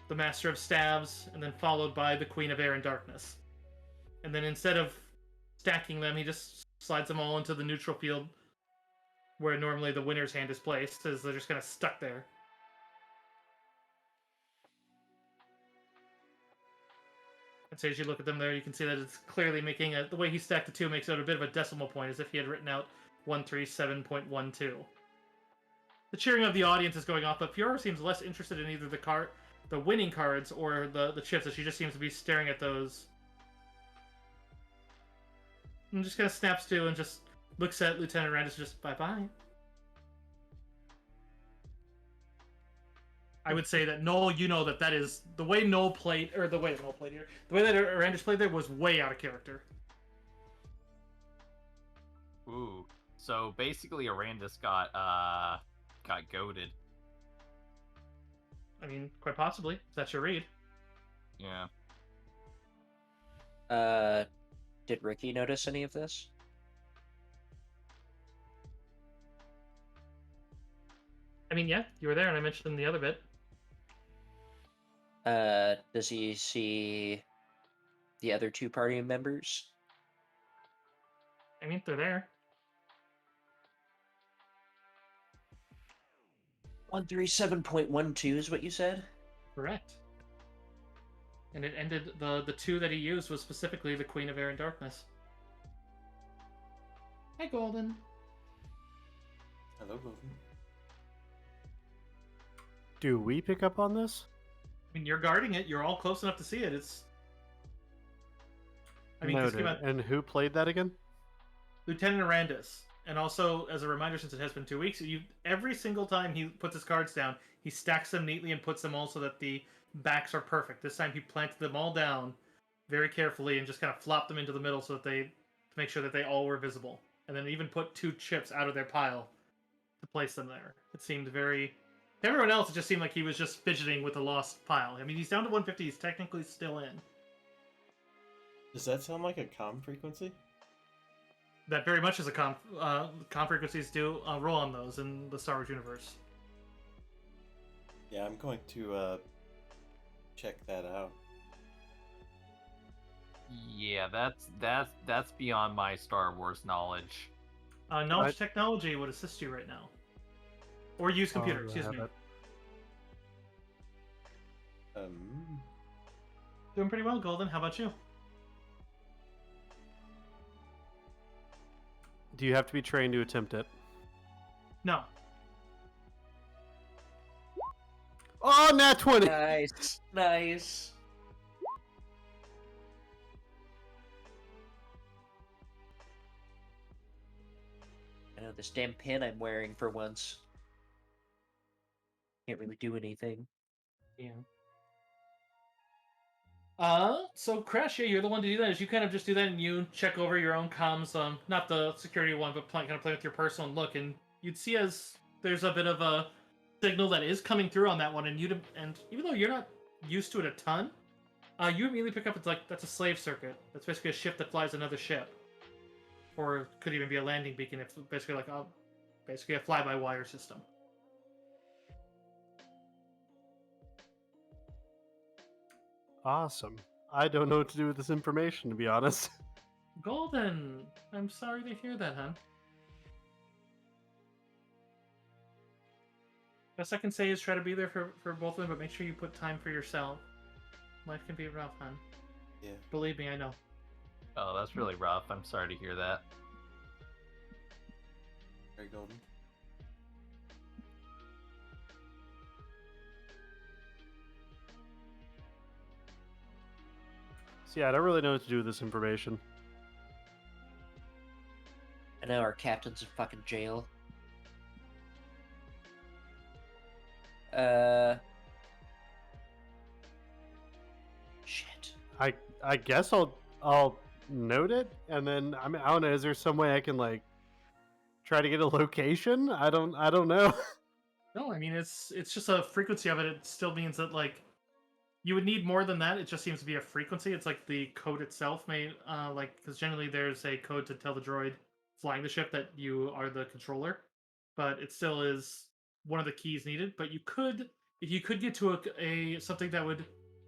Speaker 4: the Master of Staves, and then followed by the Queen of Air and Darkness. And then instead of stacking them, he just slides them all into the neutral field where normally the winner's hand is placed, as they're just kind of stuck there. And so as you look at them there, you can see that it's clearly making the way he stacked the 2 makes it a bit of a decimal point, as if he had written out 137.12. The cheering of the audience is going off, but Fiora seems less interested in either the winning cards or the chips, as she just seems to be staring at those. And just kind of snaps to and just looks at Lieutenant Randis, just bye-bye. I would say that Noel, you know that is the way Noel played, or the way Noel played here, the way that Arandis played there was way out of character.
Speaker 6: Ooh. So basically Arandis got goated.
Speaker 4: I mean, quite possibly. If that's your read.
Speaker 6: Yeah.
Speaker 2: Did Ricky notice any of this?
Speaker 4: I mean, yeah, you were there, and I mentioned the other bit.
Speaker 2: Does he see the other 2 party members?
Speaker 4: I mean, they're there.
Speaker 2: 137.12 is what you said?
Speaker 4: Correct. And it ended, the 2 that he used was specifically the Queen of Air and Darkness. Hi, Golden.
Speaker 1: Hello, Golden.
Speaker 3: Do we pick up on this?
Speaker 4: I mean, you're guarding it. You're all close enough to see it. It's. I mean,
Speaker 3: Noted. And who played that again?
Speaker 4: Lieutenant Arandis. And also, as a reminder, since it has been 2 weeks, every single time he puts his cards down, he stacks them neatly and puts them all so that the backs are perfect. This time he planted them all down very carefully and just kind of flopped them into the middle so that to make sure that they all were visible. And then even put 2 chips out of their pile to place them there. It seemed very... To everyone else, it just seemed like he was just fidgeting with the lost pile. I mean, he's down to 150. He's technically still in.
Speaker 1: Does that sound like a comm frequency?
Speaker 4: That very much is a comm frequencies do roll on those in the Star Wars universe.
Speaker 1: Yeah, I'm going to check that out.
Speaker 6: Yeah, that's beyond my Star Wars knowledge.
Speaker 4: Knowledge technology would assist you right now. Or use computer, excuse me. Doing pretty well, Golden. How about you?
Speaker 3: Do you have to be trained to attempt it?
Speaker 4: No.
Speaker 3: Oh, nat 20!
Speaker 2: Nice. Nice. I know this damn pin I'm wearing for once. Can't really do anything.
Speaker 4: Yeah. So Crash, yeah, you're the one to do that. Is you kind of just do that and you check over your own comms, not the security one, but kind of play with your personal look, and you'd see as there's a bit of a signal that is coming through on that one, and even though you're not used to it a ton, you immediately pick up it's like that's a slave circuit. That's basically a ship that flies another ship, or could even be a landing beacon. If basically like a fly-by-wire system.
Speaker 3: Awesome. I don't know what to do with this information, to be honest.
Speaker 4: Golden, I'm sorry to hear that, hon. Best I can say is try to be there for both of them, but make sure you put time for yourself. Life can be rough, hon.
Speaker 1: Yeah.
Speaker 4: Believe me, I know.
Speaker 6: Oh, that's really rough. I'm sorry to hear that.
Speaker 1: Very golden.
Speaker 3: So yeah, I don't really know what to do with this information.
Speaker 2: And now our captain's in fucking jail. Shit.
Speaker 3: I guess I'll note it, and then I mean I don't know. Is there some way I can like try to get a location? I don't know.
Speaker 4: No, I mean it's just a frequency of it. It still means that like you would need more than that. It just seems to be a frequency. It's like the code itself may like because generally there's a code to tell the droid flying the ship that you are the controller, but it still is one of the keys needed. But you could, if you could get to a something that would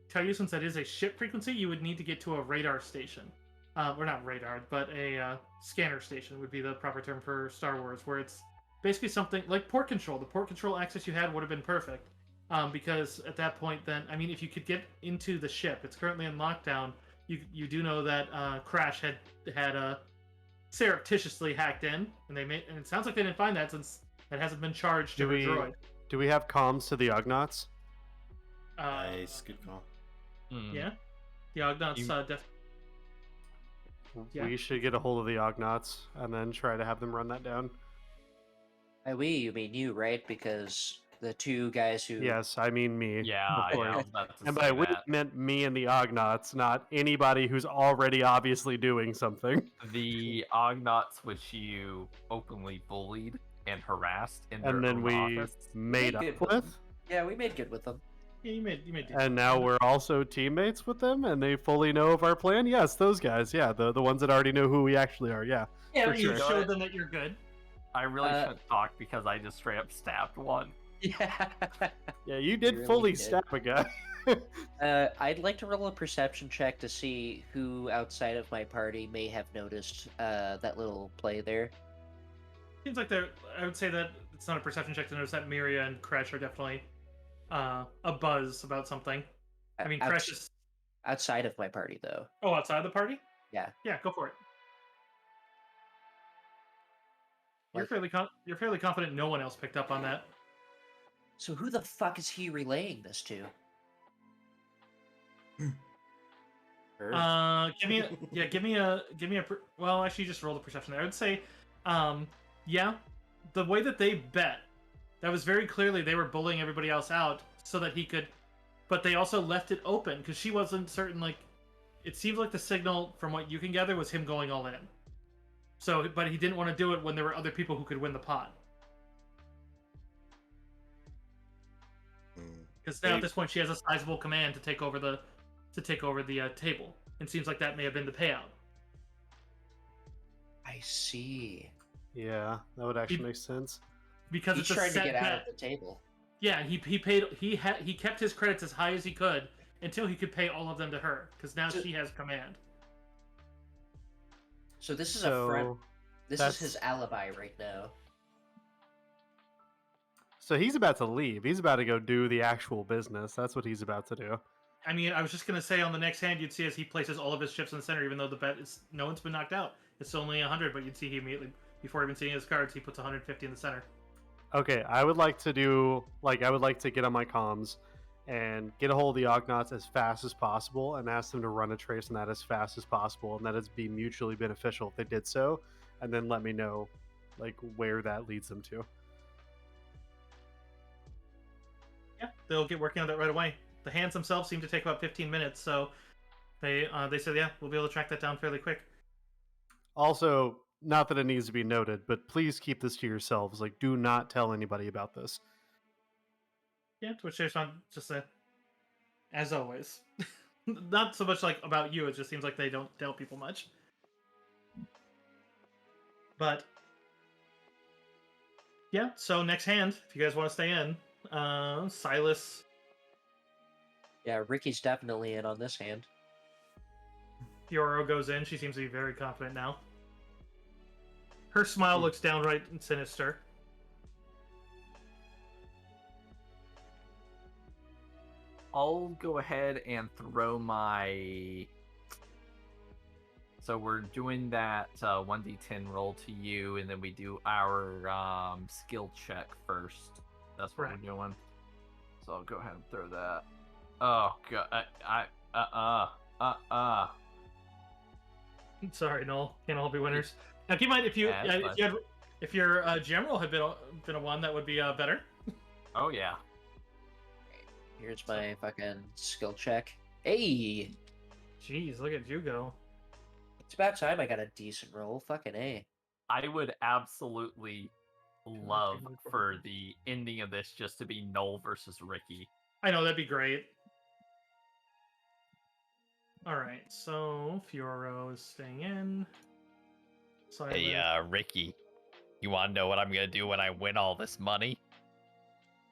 Speaker 4: tell you, since that is a ship frequency, you would need to get to a radar station, or not radar, but a scanner station would be the proper term for Star Wars, where it's basically something like port control. The port control access you had would have been perfect. Because at that point, then I mean, if you could get into the ship, it's currently in lockdown. You do know that Crash had surreptitiously hacked in, and it sounds like they didn't find that since that hasn't been charged to her droid.
Speaker 3: Do we have comms to the Ognaughts?
Speaker 1: Nice, good call.
Speaker 4: Yeah, the Ognaughts Yeah.
Speaker 3: We should get a hold of the Ognaughts and then try to have them run that down.
Speaker 2: By we, you mean you, right? Because the two guys who...
Speaker 3: Yes, I mean me.
Speaker 6: Yeah,
Speaker 3: of course.
Speaker 6: I was about to
Speaker 3: And
Speaker 6: say
Speaker 3: by we
Speaker 6: that.
Speaker 3: meant me and the Ognaughts, not anybody who's already obviously doing something.
Speaker 6: The Ognaughts which you openly bullied and harassed in their
Speaker 3: And then
Speaker 6: own
Speaker 3: we
Speaker 6: office.
Speaker 3: made up
Speaker 2: good
Speaker 3: with.
Speaker 2: Yeah, we made good with them.
Speaker 4: Yeah, you made decent.
Speaker 3: And now we're also teammates with them, and they fully know of our plan. Yes, those guys. Yeah, the ones that already know who we actually are. Yeah.
Speaker 4: Yeah,
Speaker 3: for
Speaker 4: you
Speaker 3: sure.
Speaker 4: showed them that you're good.
Speaker 6: I really
Speaker 2: Uh,
Speaker 6: shouldn't talk because I just straight up stabbed one.
Speaker 2: Yeah.
Speaker 3: Yeah, you did
Speaker 2: really
Speaker 3: fully
Speaker 2: did.
Speaker 3: stab a guy.
Speaker 2: I'd like to roll a perception check to see who outside of my party may have noticed that little play there.
Speaker 4: Seems like they're. I would say that it's not a perception check to notice that Miria and Crash are definitely a buzz about something. I mean, Crash is.
Speaker 2: Outside of my party, though.
Speaker 4: Oh, outside of the party?
Speaker 2: Yeah.
Speaker 4: Yeah, go for it. You're
Speaker 2: Like-
Speaker 4: you're fairly confident no one else picked up on that.
Speaker 2: So who the fuck is he relaying this to?
Speaker 4: Give me a. Well, actually, just roll the perception there. I would say, yeah, the way that they bet, that was very clearly they were bullying everybody else out so that he could, but they also left it open because she wasn't certain. Like, it seems like the signal from what you can gather was him going all in. So, but he didn't want to do it when there were other people who could win the pot. Because now at this point she has a sizable command to take over the table. It seems like that may have been the payout.
Speaker 2: I see.
Speaker 3: Yeah, that would actually make sense.
Speaker 4: Because
Speaker 2: He's
Speaker 4: it's a
Speaker 2: trying to
Speaker 4: set
Speaker 2: get
Speaker 4: bet.
Speaker 2: out of the table.
Speaker 4: Yeah, he kept his credits as high as he could until he could pay all of them to her. Because now she has command.
Speaker 2: So this is a front. This is
Speaker 3: that's-
Speaker 2: his alibi right now.
Speaker 3: So he's about to leave. He's about to go do the actual business. That's what he's about to do.
Speaker 4: I mean, I was just gonna say on the next hand you'd see as he places all of his chips in the center, even though the bet is no one's been knocked out. It's only 100, but you'd see he immediately before even seeing his cards, he puts 150 in the center.
Speaker 3: Okay, I would like to get on my comms and get a hold of the Ognaughts as fast as possible and ask them to run a trace on that as fast as possible, and that it's be mutually beneficial if they did so, and then let me know like where that leads them to.
Speaker 4: Yeah, they'll get working on that right away. The hands themselves seem to take about 15 minutes, so they said, yeah, we'll be able to track that down fairly quick.
Speaker 3: Also, not that it needs to be noted, but please keep this to yourselves. Like, do not tell anybody about this.
Speaker 4: Yeah, to which there's not just a, as always, not so much like about you. It just seems like they don't tell people much. But yeah, so next hand, if you guys want to stay in, Silas.
Speaker 2: Yeah, Ricky's definitely in on this hand.
Speaker 4: Fioro goes in. She seems to be very confident now. Her smile looks downright sinister.
Speaker 7: I'll go ahead and throw my. So we're doing that 1d10 roll to you, and then we do our skill check first. That's what
Speaker 4: Correct.
Speaker 7: we're doing. So I'll go ahead and throw that. Oh god,
Speaker 4: Sorry, Noel. Can't all be winners. Now, keep in mind
Speaker 7: Yeah, it's fine.
Speaker 4: if your general had been a one, that would be better.
Speaker 7: Oh yeah.
Speaker 2: Here's my fucking skill check. Hey,
Speaker 4: Jeez, look at you go.
Speaker 2: it's about time I got a decent roll. Fucking A.
Speaker 7: I would absolutely love
Speaker 4: 2, 3, 4,
Speaker 7: for the ending of this just to be Noel versus Ricky.
Speaker 4: I know, that'd be great. Alright, so Fioro is staying in.
Speaker 6: Hey,
Speaker 4: Silas.
Speaker 6: Ricky, you want to know what I'm gonna do when I win all this money?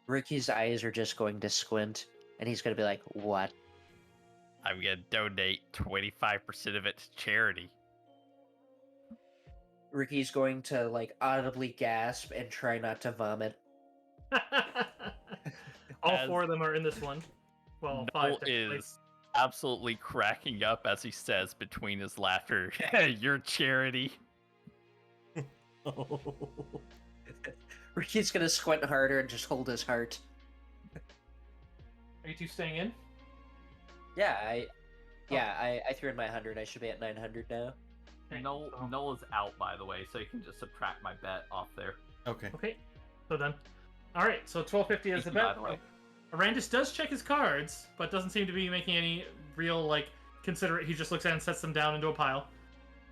Speaker 2: Ricky's eyes are just going to squint, and he's going to be like, "What?"
Speaker 6: I'm gonna donate 25% of it to charity.
Speaker 2: Ricky's going to like audibly gasp and try not to vomit.
Speaker 4: All
Speaker 6: As
Speaker 4: 4 of them are in this one. Well, 5
Speaker 6: Noel
Speaker 4: technically.
Speaker 6: is absolutely cracking up as he says between his laughter, "Your charity."
Speaker 2: Ricky's going to squint harder and just hold his heart.
Speaker 4: Are you 2 staying in?
Speaker 2: Yeah, I threw in my 100. I should be at 900 now.
Speaker 4: Okay,
Speaker 7: Noel,
Speaker 4: so-
Speaker 7: Noel is out, by the way, so you can just subtract my bet off there.
Speaker 1: Okay.
Speaker 4: Okay, so done. Alright, so 1250 is the
Speaker 7: Thank you,
Speaker 4: bet.
Speaker 7: by the way.
Speaker 4: Arandis does check his cards, but doesn't seem to be making any real, like, considerate. He just looks at it and sets them down into a pile.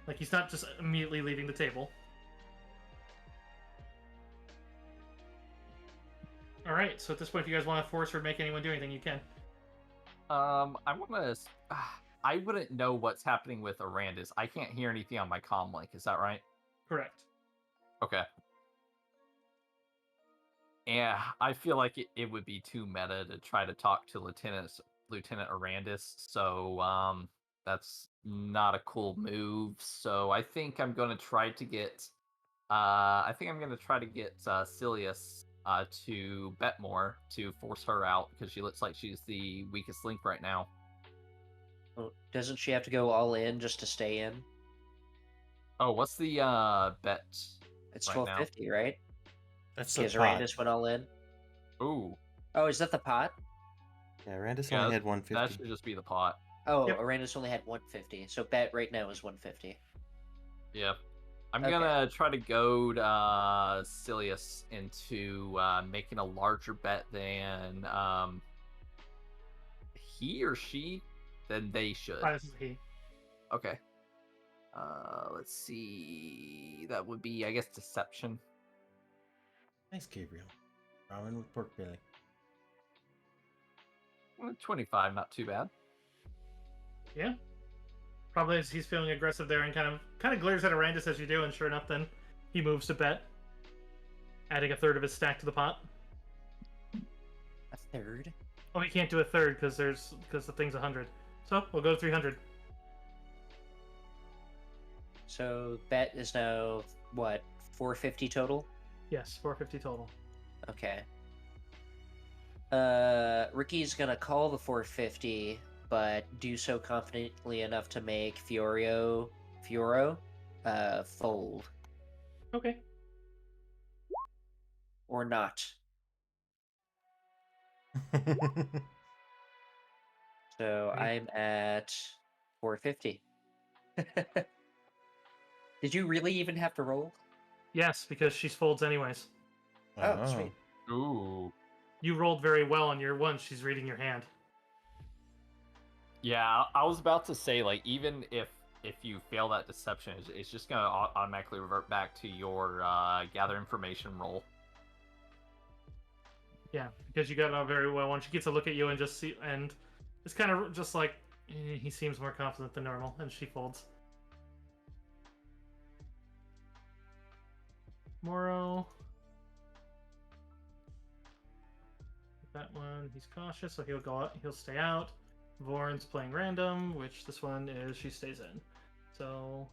Speaker 4: Like, he's not just immediately leaving the table. Alright, so at this point, if you guys want to force or make anyone do anything, you can.
Speaker 7: I want to. I wouldn't know what's happening with Arandis. I can't hear anything on my comm link. Is that right?
Speaker 4: Correct.
Speaker 7: Okay. Yeah, I feel like it would be too meta to try to talk to Lieutenant Arandis. So that's not a cool move. So I think I'm going to try to get. Silius to bet more to force her out because she looks like she's the weakest link right now.
Speaker 2: Well, doesn't she have to go all in just to stay in?
Speaker 7: Oh, what's the bet?
Speaker 2: It's
Speaker 7: Right now.
Speaker 2: 1250, right?
Speaker 1: That's the
Speaker 2: Because
Speaker 1: pot.
Speaker 2: Arandis went all in.
Speaker 7: Ooh,
Speaker 2: Oh, is that the pot?
Speaker 1: Yeah, Randus
Speaker 7: Yeah,
Speaker 1: only had
Speaker 7: that
Speaker 1: 150.
Speaker 7: should just be the pot.
Speaker 2: Oh,
Speaker 4: Yep.
Speaker 2: Arandis only had 150. So bet right now is 150.
Speaker 7: Yep. I'm
Speaker 2: Okay.
Speaker 7: gonna try to goad Silius into making a larger bet than he or she than they should.
Speaker 4: This is he.
Speaker 7: Okay. Let's see. That would be, I guess, deception.
Speaker 1: Thanks, Gabriel. Ramen with pork belly.
Speaker 7: 25, not too bad.
Speaker 4: Yeah. Probably as he's feeling aggressive there and kind of glares at Arandis as you do, and sure enough, then he moves to bet, adding a third of his stack to the pot.
Speaker 2: A third?
Speaker 4: Oh, he can't do a third because the thing's 100. So we'll go to 300.
Speaker 2: So bet is now, what, 450 total?
Speaker 4: Yes, 450 total.
Speaker 2: Okay. Ricky's gonna call the 450, but do so confidently enough to make Fioro, fold.
Speaker 4: Okay.
Speaker 2: Or not. So I'm at 450. Did you really even have to roll?
Speaker 4: Yes, because she folds anyways.
Speaker 2: Oh, sweet.
Speaker 7: Ooh.
Speaker 4: You rolled very well on your one. She's reading your hand.
Speaker 7: Yeah, I was about to say, like, even if you fail that deception, it's just gonna automatically revert back to your gather information roll.
Speaker 4: Yeah, because you got a very well one. She gets a look at you and just see, and it's kind of just like he seems more confident than normal, and she folds. Moro. That one, he's cautious, so he'll go out. He'll stay out. Vorn's playing random, which this one is she stays in. So,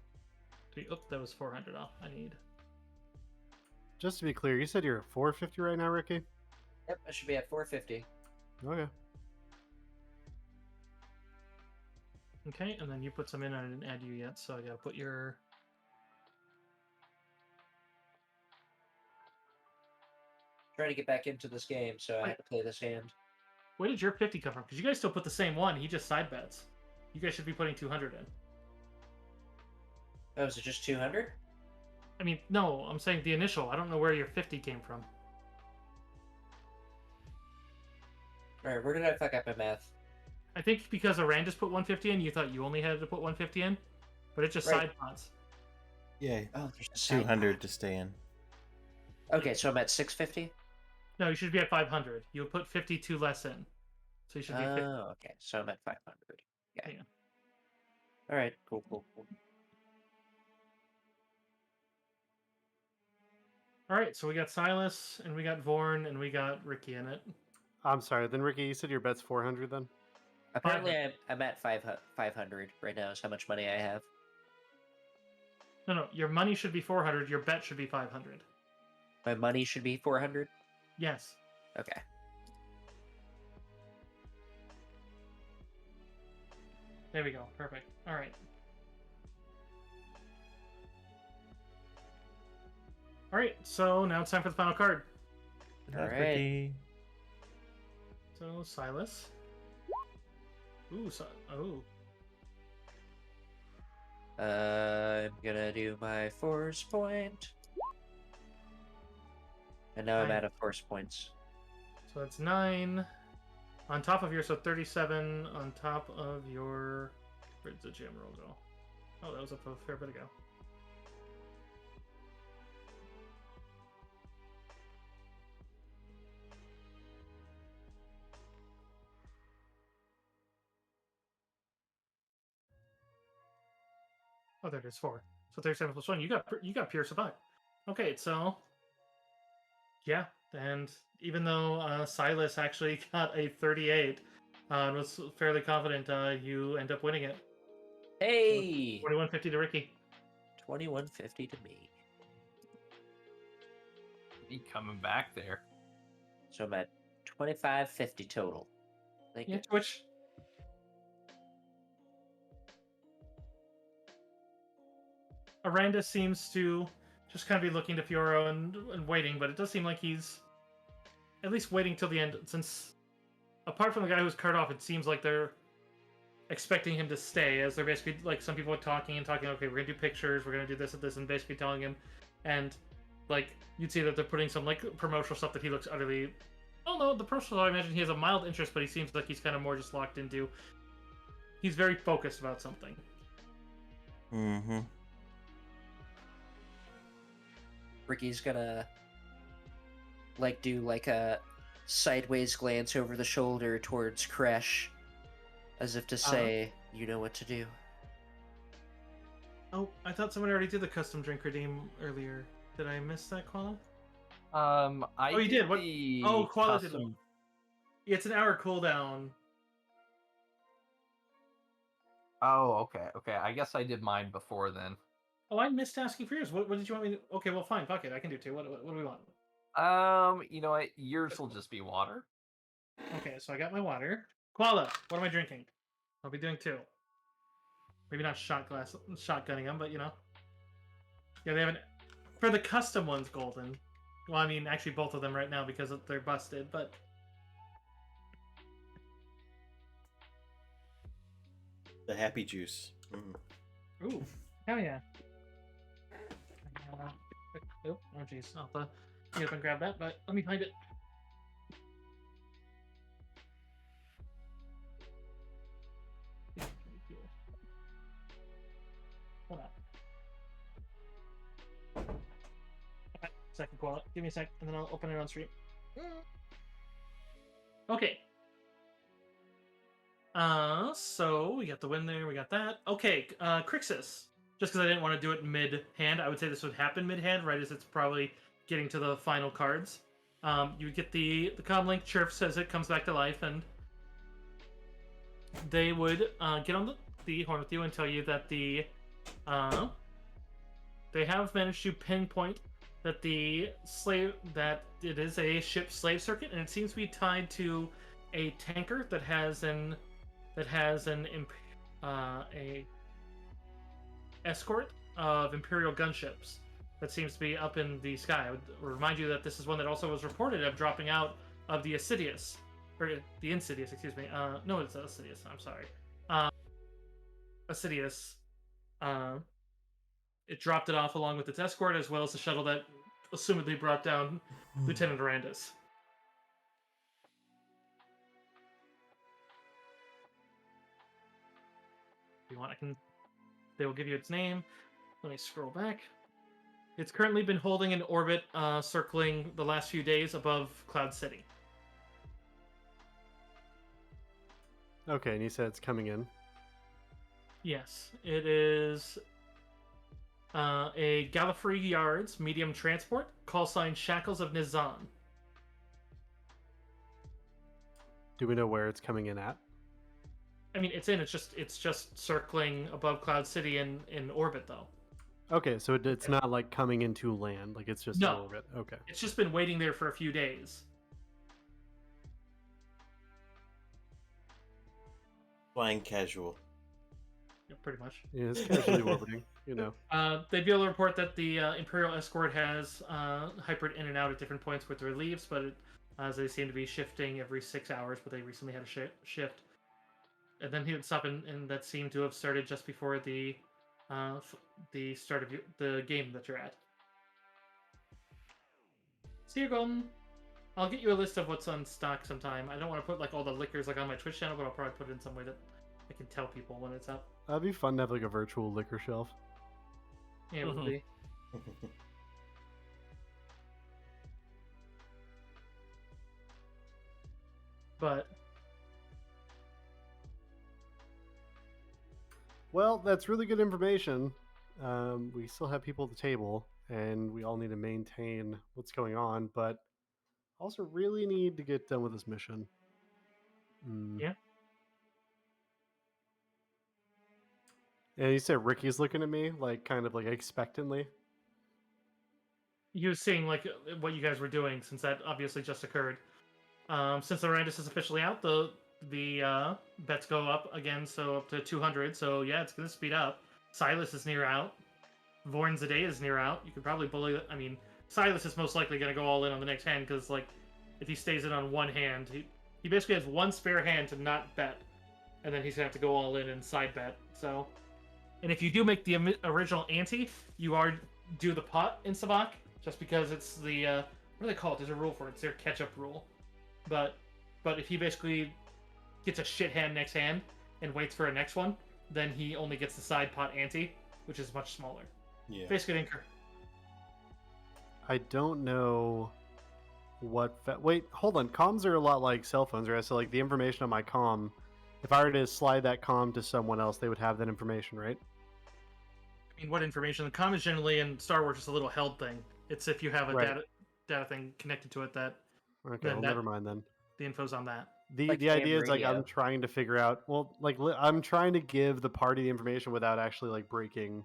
Speaker 4: that was 400 off. I need.
Speaker 3: Just to be clear, you said you're at 450 right now, Ricky?
Speaker 2: Yep, I should be at 450.
Speaker 3: Okay.
Speaker 4: Okay, and then you put some in. I didn't add you yet, so I gotta put your.
Speaker 2: Trying to get back into this game, so I had to play this hand.
Speaker 4: Where did your 50 come from? Because you guys still put the same one. He just side bets. You guys should be putting 200 in.
Speaker 2: Oh, is it just 200?
Speaker 4: I mean, no, I'm saying the initial. I don't know where your 50 came from.
Speaker 2: Alright, where did I fuck up my math?
Speaker 4: I think because Arandis put 150 in, you thought you only had to put 150 in, but it's just
Speaker 2: Right.
Speaker 4: side pots.
Speaker 1: Yeah,
Speaker 2: Oh, there's a side
Speaker 1: 200 to stay in.
Speaker 2: pot. Okay, so I'm at 650?
Speaker 4: No, you should be at 500. You'll put 52 less in. So you should be 50.
Speaker 2: Oh, okay, so I'm at 500. Yeah.
Speaker 4: Yeah.
Speaker 2: Alright, cool.
Speaker 4: Alright, so we got Silas, and we got Vorn, and we got Ricky in it.
Speaker 3: I'm sorry. Then Ricky, you said your bet's 400 then?
Speaker 2: Apparently, I'm at 500 right now is how much money I have.
Speaker 4: No, your money should be 400. Your bet should be 500.
Speaker 2: My money should be 400?
Speaker 4: Yes.
Speaker 2: Okay.
Speaker 4: There we go. Perfect. Alright. Alright, so now it's time for the final card.
Speaker 2: All right.
Speaker 4: So, Silas. Ooh,
Speaker 2: I'm gonna do my force point. And now I'm
Speaker 4: Nine.
Speaker 2: out of force points.
Speaker 4: So that's 9. On top of your, so 37 on top of your... Where'd the gem roll go? Oh, that was up a fair bit ago. Oh, there it is, 4. So 37 plus 1. You got pure survive. Okay, so yeah, and even though Silas actually got a 38, and was fairly confident, you end up winning it.
Speaker 2: Hey!
Speaker 4: 2150 to Ricky.
Speaker 2: 2150 to me.
Speaker 7: He coming back there.
Speaker 2: So I'm at 2550 total. Thank
Speaker 4: Yeah,
Speaker 2: you.
Speaker 4: Twitch. Aranda seems to just kind of be looking to Fioro and waiting, but it does seem like he's at least waiting till the end, since apart from the guy who's cut off, it seems like they're expecting him to stay, as they're basically, like, some people are talking, okay, we're gonna do pictures, we're gonna do this and this, and basically telling him, and, like, you'd see that they're putting some, like, promotional stuff that he looks utterly... Oh no, the promotional, I imagine he has a mild interest, but he seems like he's kind of more just locked into... He's very focused about something.
Speaker 1: Mm-hmm.
Speaker 2: Ricky's gonna do a sideways glance over the shoulder towards Kresh, as if to say, you know what to do.
Speaker 4: Oh, I thought someone already did the custom drink redeem earlier. Did I miss that, Koala?
Speaker 7: Oh,
Speaker 4: you did? What- Oh, Koala did
Speaker 7: custom...
Speaker 4: one. Yeah, it's an hour cooldown.
Speaker 7: Oh, okay. I guess I did mine before then.
Speaker 4: Oh, I missed asking for yours. What did you want me to... Okay, well, fine. Fuck it. I can do 2. What do we want?
Speaker 7: You know what? Yours will just be water.
Speaker 4: Okay, so I got my water. Koala, what am I drinking? I'll be doing 2. Maybe not shotgunning them, but, you know. Yeah, they haven't... For the custom ones, golden. Well, I mean, actually both of them right now because they're busted, but...
Speaker 1: The happy juice. Mm.
Speaker 4: Ooh, hell yeah. Oh, jeez. I'll have to get up and grab that, but let me find it. Hold on. Second quality. Give me a sec, and then I'll open it on stream. Okay. So we got the win there. We got that. Okay, Crixus. Just because I didn't want to do it mid-hand, I would say this would happen mid-hand, right as it's probably getting to the final cards. You get the comlink chirps as it comes back to life, and they would get on the horn with you and tell you that they have managed to pinpoint that that it is a ship slave circuit, and it seems to be tied to a tanker that has an a escort of Imperial gunships that seems to be up in the sky. I would remind you that this is one that also was reported of dropping out of the Assidious, or the Insidious, excuse me. No, it's Assidious. I'm sorry. Assidious. It dropped it off along with its escort, as well as the shuttle that assumedly brought down Lieutenant Arandis. If you want, they will give you its name. Let me scroll back. It's currently been holding an orbit circling the last few days above Cloud City.
Speaker 3: Okay, and you said it's coming in.
Speaker 4: Yes, it is a Gallifrey Yards medium transport, call sign Shackles of Nizan.
Speaker 3: Do we know where it's coming in at?
Speaker 4: I mean, it's just circling above Cloud City in orbit though.
Speaker 3: Okay, so it's not like coming into land, like it's just in
Speaker 4: No.
Speaker 3: orbit. Okay.
Speaker 4: It's just been waiting there for a few days.
Speaker 1: Flying casual.
Speaker 4: Yeah, pretty much.
Speaker 3: Yeah, it's casually orbiting, you know.
Speaker 4: They'd be able to report that the Imperial escort has hypered in and out at different points with their leaves, but as they seem to be shifting every 6 hours, but they recently had a shift. And then he would stop, and that seemed to have started just before the start of the game that you're at. So you're going. I'll get you a list of what's on stock sometime. I don't want to put like all the liquors like on my Twitch channel, but I'll probably put it in some way that I can tell people when it's up.
Speaker 3: That'd be fun to have like a virtual liquor shelf.
Speaker 4: Yeah, it would be. But
Speaker 3: Well, that's really good information. We still have people at the table, and we all need to maintain what's going on, but also really need to get done with this mission.
Speaker 4: Yeah.
Speaker 3: And you said Ricky's looking at me, like kind of like expectantly.
Speaker 4: he was seeing like what you guys were doing since that obviously just occurred. Since the Randus is officially out, the bets go up again, so up to 200. So yeah, it's gonna speed up. Silas is near out. Vorn Zade is near out. You could probably bully. I mean, Silas is most likely gonna go all in on the next hand because like if he stays in on one hand, he basically has one spare hand to not bet, and then he's gonna have to go all in and side bet. So, and if you do make the original ante, you are do the pot in Sabak just because it's the what do they call it? There's a rule for it. It's their catch-up rule. But if he basically gets a shit hand next hand and waits for a next one, then he only gets the side pot ante, which is much smaller.
Speaker 1: Yeah.
Speaker 4: Basically, Anchor.
Speaker 3: I don't know what. Wait, hold on. Comms are a lot like cell phones, right? So, like the information on my comm, if I were to slide that comm to someone else, they would have that information, right?
Speaker 4: I mean, what information? The comm is generally in Star Wars just a little held thing. It's if you have a
Speaker 3: Right.
Speaker 4: data thing connected to it that
Speaker 3: Okay,
Speaker 4: Then
Speaker 3: well,
Speaker 4: that-
Speaker 3: never mind then.
Speaker 4: the info's on that.
Speaker 3: The
Speaker 2: Like
Speaker 3: the idea
Speaker 2: ham
Speaker 3: is like I'm
Speaker 2: radio.
Speaker 3: trying to figure out. Well, like I'm trying to give the party the information without actually like breaking.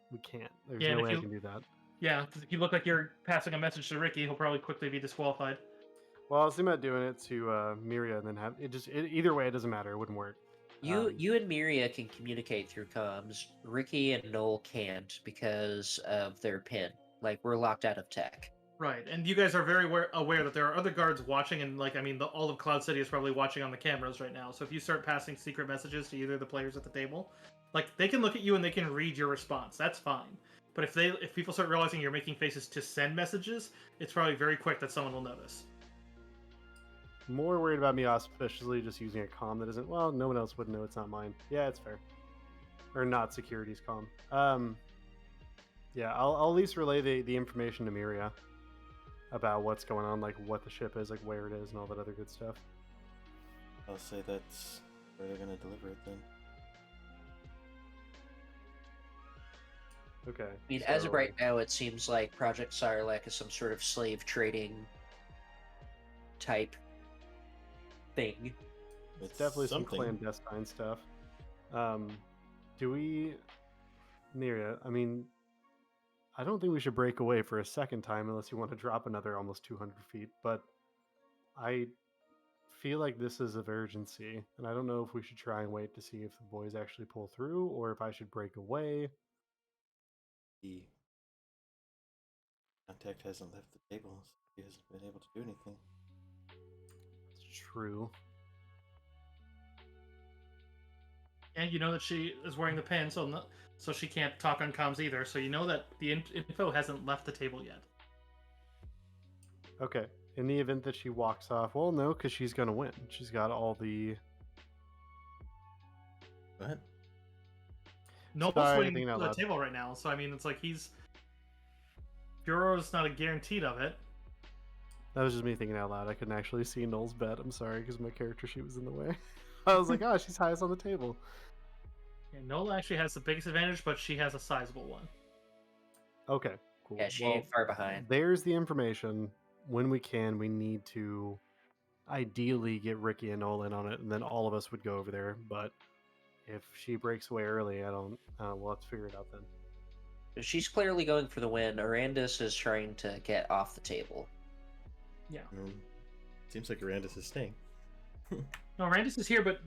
Speaker 3: We can't. There's
Speaker 4: Yeah, and
Speaker 3: no
Speaker 4: if
Speaker 3: way I
Speaker 4: you-
Speaker 3: can do that.
Speaker 4: Yeah, because if you look like you're passing a message to Ricky, he'll probably quickly be disqualified.
Speaker 3: Well, I was thinking about doing it to Miria and then have it just either way it doesn't matter. It wouldn't work.
Speaker 2: You and Miria can communicate through comms. Ricky and Noel can't because of their pin. Like we're locked out of tech.
Speaker 4: Right, and you guys are very aware that there are other guards watching, and like I mean, all of Cloud City is probably watching on the cameras right now. So if you start passing secret messages to either of the players at the table, like they can look at you and they can read your response. That's fine. But if people start realizing you're making faces to send messages, it's probably very quick that someone will notice.
Speaker 3: More worried about me auspiciously just using a comm that isn't. Well, no one else would know it's not mine. Yeah, it's fair. Or not security's comm. Yeah, I'll at least relay the information to Miria about what's going on, like what the ship is, like where it is, and all that other good stuff.
Speaker 1: I'll say that's where they're gonna deliver it then.
Speaker 3: Okay.
Speaker 2: I mean, as of right now, it seems like Project Sarlacc is some sort of slave trading type thing.
Speaker 3: It's definitely some
Speaker 1: something.
Speaker 3: clandestine stuff. Do we, Miria? I mean, I don't think we should break away for a second time unless you want to drop another almost 200 feet. But I feel like this is of urgency, and I don't know if we should try and wait to see if the boys actually pull through, or if I should break away.
Speaker 1: The contact hasn't left the table, so he hasn't been able to do anything.
Speaker 3: It's true.
Speaker 4: And you know that she is wearing the pin, so she can't talk on comms either. So you know that the info hasn't left the table yet.
Speaker 3: Okay. In the event that she walks off, well, no, because she's gonna win. She's got all the.
Speaker 1: What?
Speaker 4: Noel's
Speaker 3: Sorry,
Speaker 4: winning
Speaker 3: thinking out
Speaker 4: the
Speaker 3: loud.
Speaker 4: table right now, so I mean, it's like Bureau's not a guaranteed of it.
Speaker 3: That was just me thinking out loud. I couldn't actually see Noel's bet. I'm sorry, because my character sheet was in the way. I was like, oh, she's highest on the table.
Speaker 4: Yeah, Nola actually has the biggest advantage, but she has a sizable one.
Speaker 3: Okay, cool.
Speaker 2: Yeah, she ain't far behind.
Speaker 3: There's the information. When we can, we need to ideally get Ricky and Nolan on it, and then all of us would go over there. But if she breaks away early, I don't. We'll have to figure it out then.
Speaker 2: She's clearly going for the win. Arandis is trying to get off the table.
Speaker 4: Yeah.
Speaker 1: Seems like Arandis is staying.
Speaker 4: No, Randis is here, but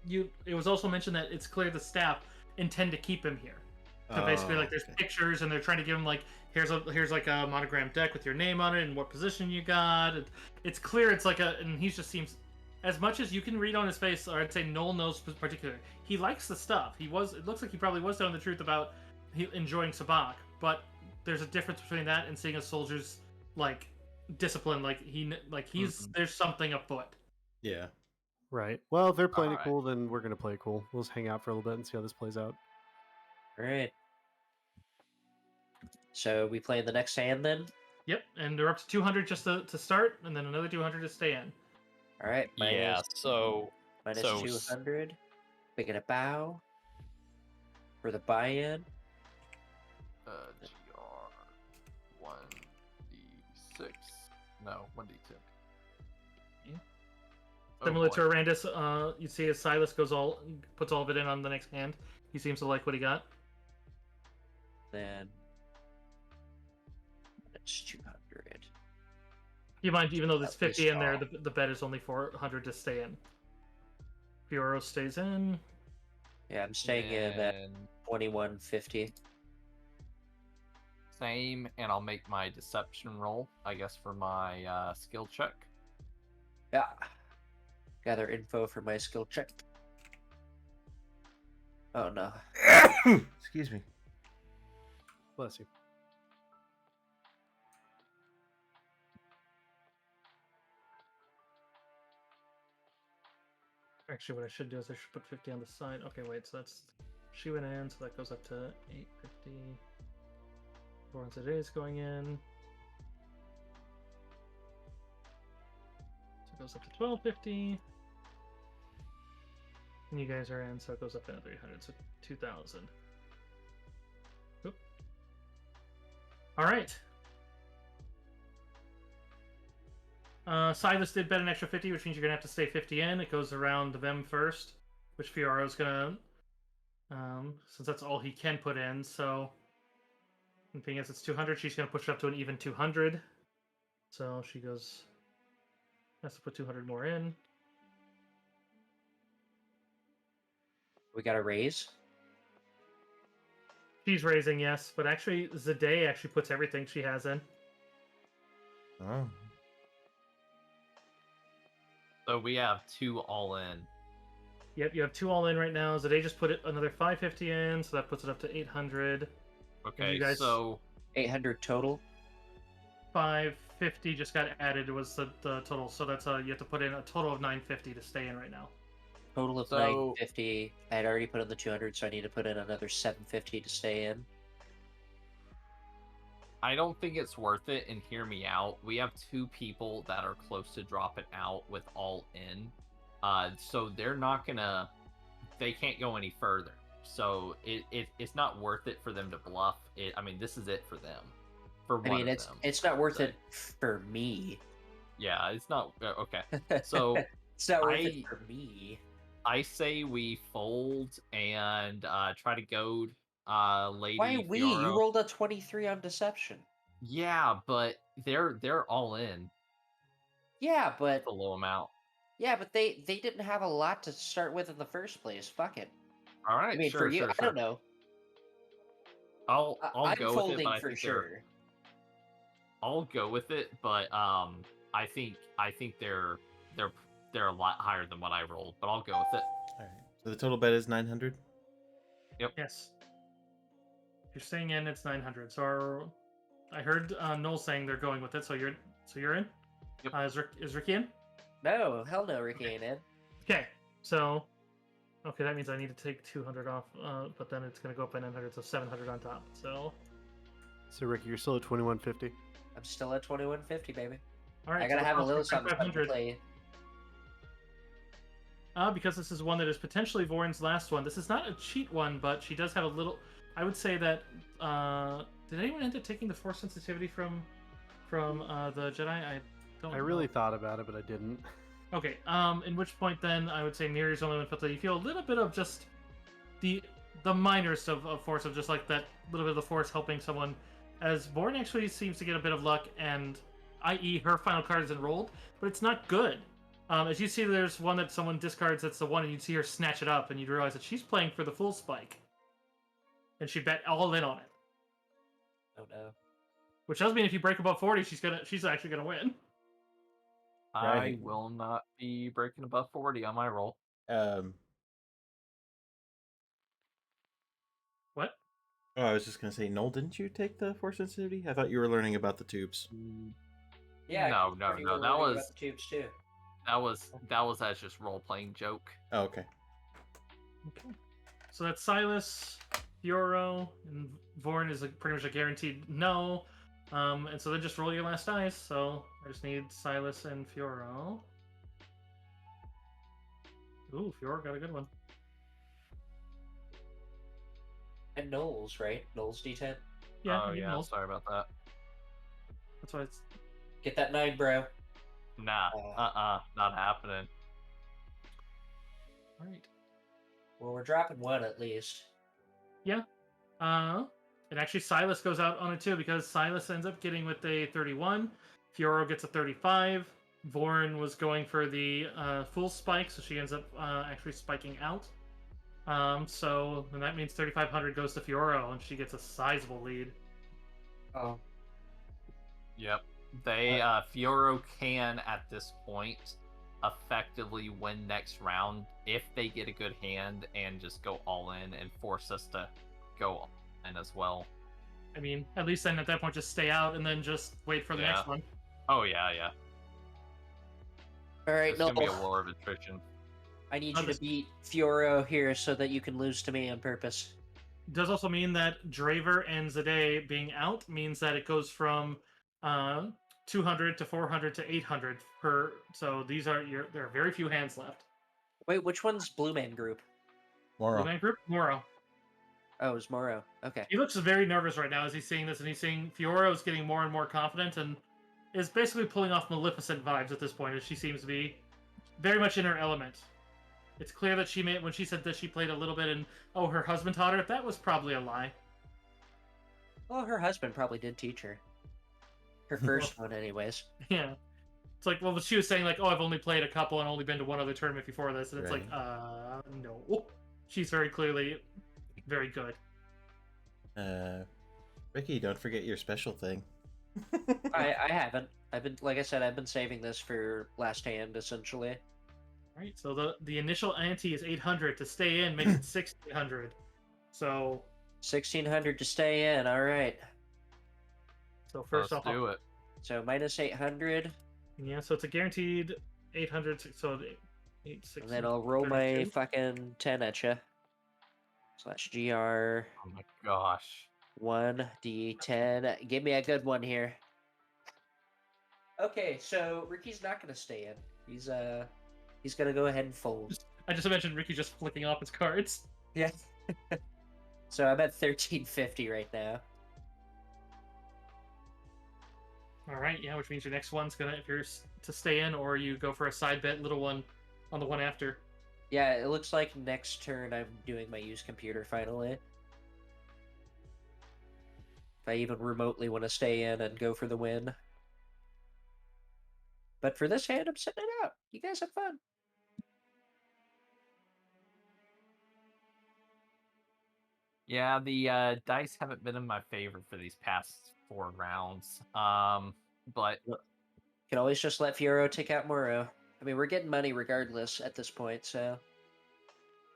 Speaker 4: it was also mentioned that it's clear the staff intend to keep him here. So basically, like, there's pictures, and they're trying to give him, like, here's like a monogrammed deck with your name on it and what position you got. It's clear. It's like and he just seems, as much as you can read on his face, or I'd say Noel knows particularly, he likes the stuff. It looks like he probably was telling the truth about enjoying Sabak, but there's a difference between that and seeing a soldier's, like, discipline. There's something afoot.
Speaker 1: Yeah.
Speaker 3: Right. Well, if they're playing it
Speaker 7: Alright.
Speaker 3: cool, then we're gonna play it cool. We'll just hang out for a little bit and see how this plays out.
Speaker 2: All right. So we play the next hand then?
Speaker 4: Yep, and they're up to 200 just to start, and then another 200 to stay in.
Speaker 2: All right.
Speaker 6: Yeah, so
Speaker 2: minus
Speaker 6: so
Speaker 2: 200. We get a bow for the buy-in.
Speaker 7: GR 1d6. No, 1d10.
Speaker 4: Similar
Speaker 7: boy.
Speaker 4: to Arandis, you see as Silas puts all of it in on the next hand. He seems to like what he got.
Speaker 2: Then it's 200.
Speaker 4: Keep in mind, even though there's
Speaker 2: At least
Speaker 4: 50 in there,
Speaker 2: all.
Speaker 4: the bet is only 400 to stay in. Fioro stays in.
Speaker 2: Yeah, I'm staying in at
Speaker 7: And
Speaker 2: 2150.
Speaker 7: same, and I'll make my deception roll, I guess, for my skill check.
Speaker 2: Yeah. Gather info for my skill check. Oh no.
Speaker 1: Excuse me.
Speaker 3: Bless you.
Speaker 4: Actually, what I should do is I should put 50 on the side. Okay, wait, so she went in, so that goes up to 850. Lawrence it is going in. So it goes up to 1250. And you guys are in, so it goes up to 300, so 2000. Oop. All right. Silas did bet an extra 50, which means you're gonna have to stay 50 in. It goes around them first, which Fiora's gonna, since that's all he can put in. So, and being as it's 200, she's gonna push it up to an even 200. So she has to put 200 more in.
Speaker 2: We got a raise.
Speaker 4: She's raising, yes, but actually Zade actually puts everything she has in.
Speaker 1: Oh.
Speaker 7: So we have 2 all in.
Speaker 4: Yep, you have 2 all in right now. Zade just put another 550 in, so that puts it up to 800.
Speaker 7: Okay,
Speaker 4: you guys-
Speaker 7: so
Speaker 2: 800 total.
Speaker 4: 550 just got added was the total, so that's you have to put in a total of 950 to stay in right now.
Speaker 2: Total of
Speaker 7: So-
Speaker 2: 950. I had already put in the 200, so I need to put in another 750 to stay in.
Speaker 7: I don't think it's worth it, and hear me out. We have 2 people that are close to dropping out with all in. So they're not gonna... They can't go any further. So it's not worth it for them to bluff. I mean, this is it for them. For
Speaker 2: I
Speaker 7: one
Speaker 2: mean,
Speaker 7: of
Speaker 2: it's
Speaker 7: them,
Speaker 2: it's not
Speaker 7: I would
Speaker 2: worth
Speaker 7: say.
Speaker 2: it for me.
Speaker 7: Yeah, it's not... Okay. So
Speaker 2: it's not worth
Speaker 7: I-
Speaker 2: it for me.
Speaker 7: I say we fold and try to goad Lady
Speaker 2: Why we?
Speaker 7: Fiora.
Speaker 2: You rolled a 23 on deception.
Speaker 7: Yeah, but they're all in
Speaker 2: Yeah, but
Speaker 7: the low amount.
Speaker 2: Yeah, but they didn't have a lot to start with in the first place. Fuck it.
Speaker 7: All
Speaker 2: I
Speaker 7: right,
Speaker 2: mean, for
Speaker 7: sure,
Speaker 2: you,
Speaker 7: sure,
Speaker 2: I
Speaker 7: sure.
Speaker 2: don't know.
Speaker 7: I'll
Speaker 2: I'm
Speaker 7: go with it, but
Speaker 2: folding
Speaker 7: I
Speaker 2: for
Speaker 7: think
Speaker 2: sure.
Speaker 7: I'll go with it, but I think they're they're a lot higher than what I rolled, but I'll go with it.
Speaker 1: All right. So the total bet is 900.
Speaker 4: Yes. If you're staying in, it's 900. So I heard Noel saying they're going with it. So you're in.
Speaker 7: Yep.
Speaker 4: Is Ricky in?
Speaker 2: No, hell no, Ricky ain't in.
Speaker 4: Okay. So okay, that means I need to take 200 off, but then it's gonna go up by 900, so 700 on top. So
Speaker 3: So Ricky, you're still at 2150.
Speaker 2: I'm still at 2150, baby.
Speaker 4: all right.
Speaker 2: I gotta
Speaker 4: so
Speaker 2: have a
Speaker 4: I'll
Speaker 2: little
Speaker 4: take
Speaker 2: something to
Speaker 4: 500.
Speaker 2: play.
Speaker 4: Because this is one that is potentially Vorin's last one. This is not a cheat one, but she does have a little. I would say that. Did anyone end up taking the force sensitivity from the Jedi? I don't.
Speaker 3: I really thought about it, but I didn't.
Speaker 4: Okay. In which point then I would say Neri's only one felt that you feel a little bit of just the minorest of force of just like that little bit of the force helping someone, as Vorin actually seems to get a bit of luck, and i.e. her final card is enrolled, but it's not good. As you see, there's one that someone discards. That's the one, and you'd see her snatch it up, and you'd realize that she's playing for the full spike, and she bet all in on it.
Speaker 2: Oh no.
Speaker 4: Which does mean if you break above 40, she's actually gonna win.
Speaker 7: I
Speaker 1: Right.
Speaker 7: will not be breaking above 40 on my roll.
Speaker 4: What?
Speaker 1: Oh, I was just gonna say, Noel, didn't you take the force sensitivity? I thought you were learning about the tubes.
Speaker 2: Yeah.
Speaker 7: No,
Speaker 2: 'cause
Speaker 7: no,
Speaker 2: Ricky
Speaker 7: no,
Speaker 2: were
Speaker 7: that
Speaker 2: learning
Speaker 7: was-
Speaker 2: about the tubes too.
Speaker 7: That was as just role playing joke.
Speaker 1: Oh, okay.
Speaker 4: Okay. So that's Silas, Fioro, and Vorin is pretty much a guaranteed no. And so then just roll your last dice. So I just need Silas and Fioro. Ooh, Fioro got a good one.
Speaker 2: And Knowles, right? Knowles D10.
Speaker 4: Yeah,
Speaker 7: Oh
Speaker 4: you
Speaker 7: yeah,
Speaker 4: know,
Speaker 7: sorry about that.
Speaker 4: that's why it's.
Speaker 2: Get that 9, bro.
Speaker 7: Nah, not happening.
Speaker 4: All right.
Speaker 2: Well, we're dropping 1 at least.
Speaker 4: And actually Silas goes out on it too, because Silas ends up getting with a 31. Fioro gets a 35. Vorin was going for the full spike, so she ends up actually spiking out. So then that means 3,500 goes to Fioro, and she gets a sizable lead.
Speaker 2: Oh.
Speaker 7: Yep. They Fioro can at this point effectively win next round if they get a good hand and just go all in and force us to go all in as well.
Speaker 4: I mean, at least then at that point just stay out and then just wait for the next one.
Speaker 7: Oh yeah.
Speaker 2: All right,
Speaker 7: It's gonna be a
Speaker 2: Noel.
Speaker 7: war of attrition.
Speaker 2: I need
Speaker 4: I'll
Speaker 2: you to
Speaker 4: just-
Speaker 2: beat Fioro here so that you can lose to me on purpose.
Speaker 4: Does also mean that Draver and Zade being out means that it goes from 200 to 400 to 800 per. So these are there are very few hands left.
Speaker 2: Wait, which one's Blue Man Group?
Speaker 1: Moro.
Speaker 4: Blue Man Group, Moro.
Speaker 2: Oh, it's Moro. Okay.
Speaker 4: He looks very nervous right now as he's seeing this, and he's seeing Fioro's getting more and more confident, and is basically pulling off Maleficent vibes at this point, as she seems to be very much in her element. It's clear that when she said that she played a little bit and her husband taught her, that was probably a lie.
Speaker 2: Well, her husband probably did teach her. Her first one, anyways.
Speaker 4: Yeah. It's like, well, she was saying like, I've only played a couple and only been to one other tournament before this, and it's like, no. She's very clearly very good.
Speaker 1: Ricky, don't forget your special thing.
Speaker 2: I haven't. Like I said, I've been saving this for last hand, essentially.
Speaker 4: Right, so the initial ante is 800. To stay in makes it 1,600. So
Speaker 2: 1,600 to stay in. All right.
Speaker 4: so first
Speaker 7: Let's
Speaker 4: off,
Speaker 7: do it.
Speaker 2: So minus 800,
Speaker 4: yeah, so it's a guaranteed 800. So 8, 6,
Speaker 2: and then I'll roll my
Speaker 4: 32.
Speaker 2: fucking 10 at you. Slash GR
Speaker 7: Oh my gosh.
Speaker 2: 1d10. Give me a good one here. Okay, so Ricky's not gonna stay in. He's gonna go ahead and fold.
Speaker 4: I just mentioned Ricky just flicking off his cards.
Speaker 2: Yeah. So I'm at 1350 right now.
Speaker 4: All right, yeah, which means your next one's gonna, if you're to stay in, or you go for a side bet, little one, on the one after.
Speaker 2: Yeah, it looks like next turn I'm doing my use computer finally. If I even remotely want to stay in and go for the win. But for this hand, I'm sitting it out. You guys have fun.
Speaker 7: Yeah, the dice haven't been in my favor for these past 4 rounds. But
Speaker 2: You can always just let Fiero take out Moro. I mean, we're getting money regardless at this point, so.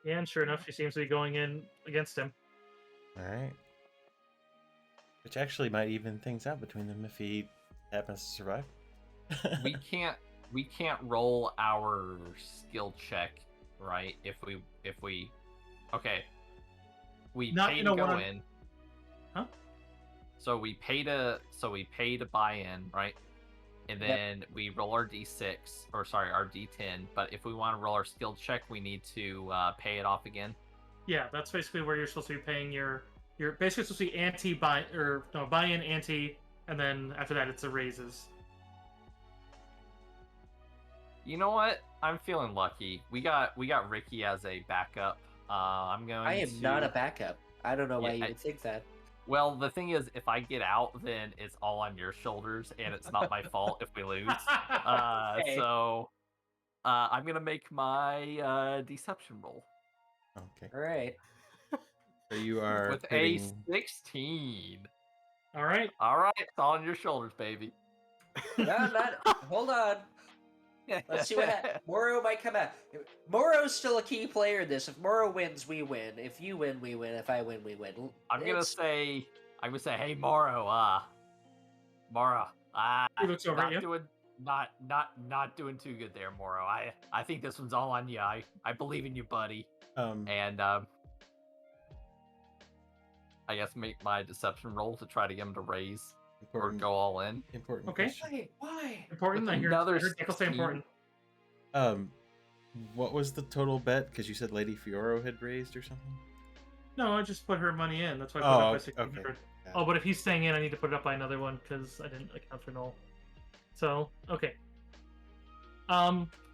Speaker 4: Yeah, and sure enough, she seems to be going in against him.
Speaker 1: All right. Which actually might even things out between them if he happens to survive.
Speaker 7: we can't roll our skill check, right? If we okay. We
Speaker 4: Not
Speaker 7: pay
Speaker 4: in
Speaker 7: to
Speaker 4: a
Speaker 7: go
Speaker 4: one-on-
Speaker 7: in.
Speaker 4: Huh?
Speaker 7: So we pay to buy in, right? And
Speaker 2: Yep.
Speaker 7: then we roll our D6, or sorry, our D10. But if we want to roll our skill check, we need to pay it off again.
Speaker 4: Yeah, that's basically where you're supposed to be paying your basically supposed to be anti-buy or no buy-in anti, and then after that it's the raises.
Speaker 7: You know what? I'm feeling lucky. We got Ricky as a backup. I'm going.
Speaker 2: I am not a backup. I don't know why you
Speaker 7: Yeah,
Speaker 2: would think that.
Speaker 7: Well, the thing is, if I get out, then it's all on your shoulders, and it's not my fault if we lose.
Speaker 2: Okay.
Speaker 7: So I'm gonna make my deception roll
Speaker 1: Okay.
Speaker 2: All right.
Speaker 1: So you are
Speaker 7: with
Speaker 1: hitting...
Speaker 7: a 16.
Speaker 4: All right.
Speaker 7: All right, it's all on your shoulders, baby.
Speaker 2: No, not. Hold on. Let's see what happens. Moro might come out. Moro's still a key player in this. If Moro wins, we win. If you win, we win. If I win, we win.
Speaker 7: I'm gonna
Speaker 2: It's-
Speaker 7: say, hey Moro,
Speaker 4: He looks over at you.
Speaker 7: not doing too good there, Moro. I think this one's all on you. I believe in you, buddy. And I guess make my deception roll to try to get him to raise or
Speaker 1: important,
Speaker 7: go all in.
Speaker 1: important
Speaker 4: Okay.
Speaker 1: question.
Speaker 2: Why?
Speaker 4: Important. I heard
Speaker 7: Another
Speaker 4: Nickel say
Speaker 7: 16.
Speaker 4: important.
Speaker 1: What was the total bet? Because you said Lady Fioro had raised or something.
Speaker 4: No, I just put her money in. That's why I put
Speaker 1: Oh,
Speaker 4: it up by
Speaker 1: okay,
Speaker 4: 1600.
Speaker 1: okay.
Speaker 4: Oh, but if he's staying in, I need to put it up by another one because I didn't account for Noel. So, okay.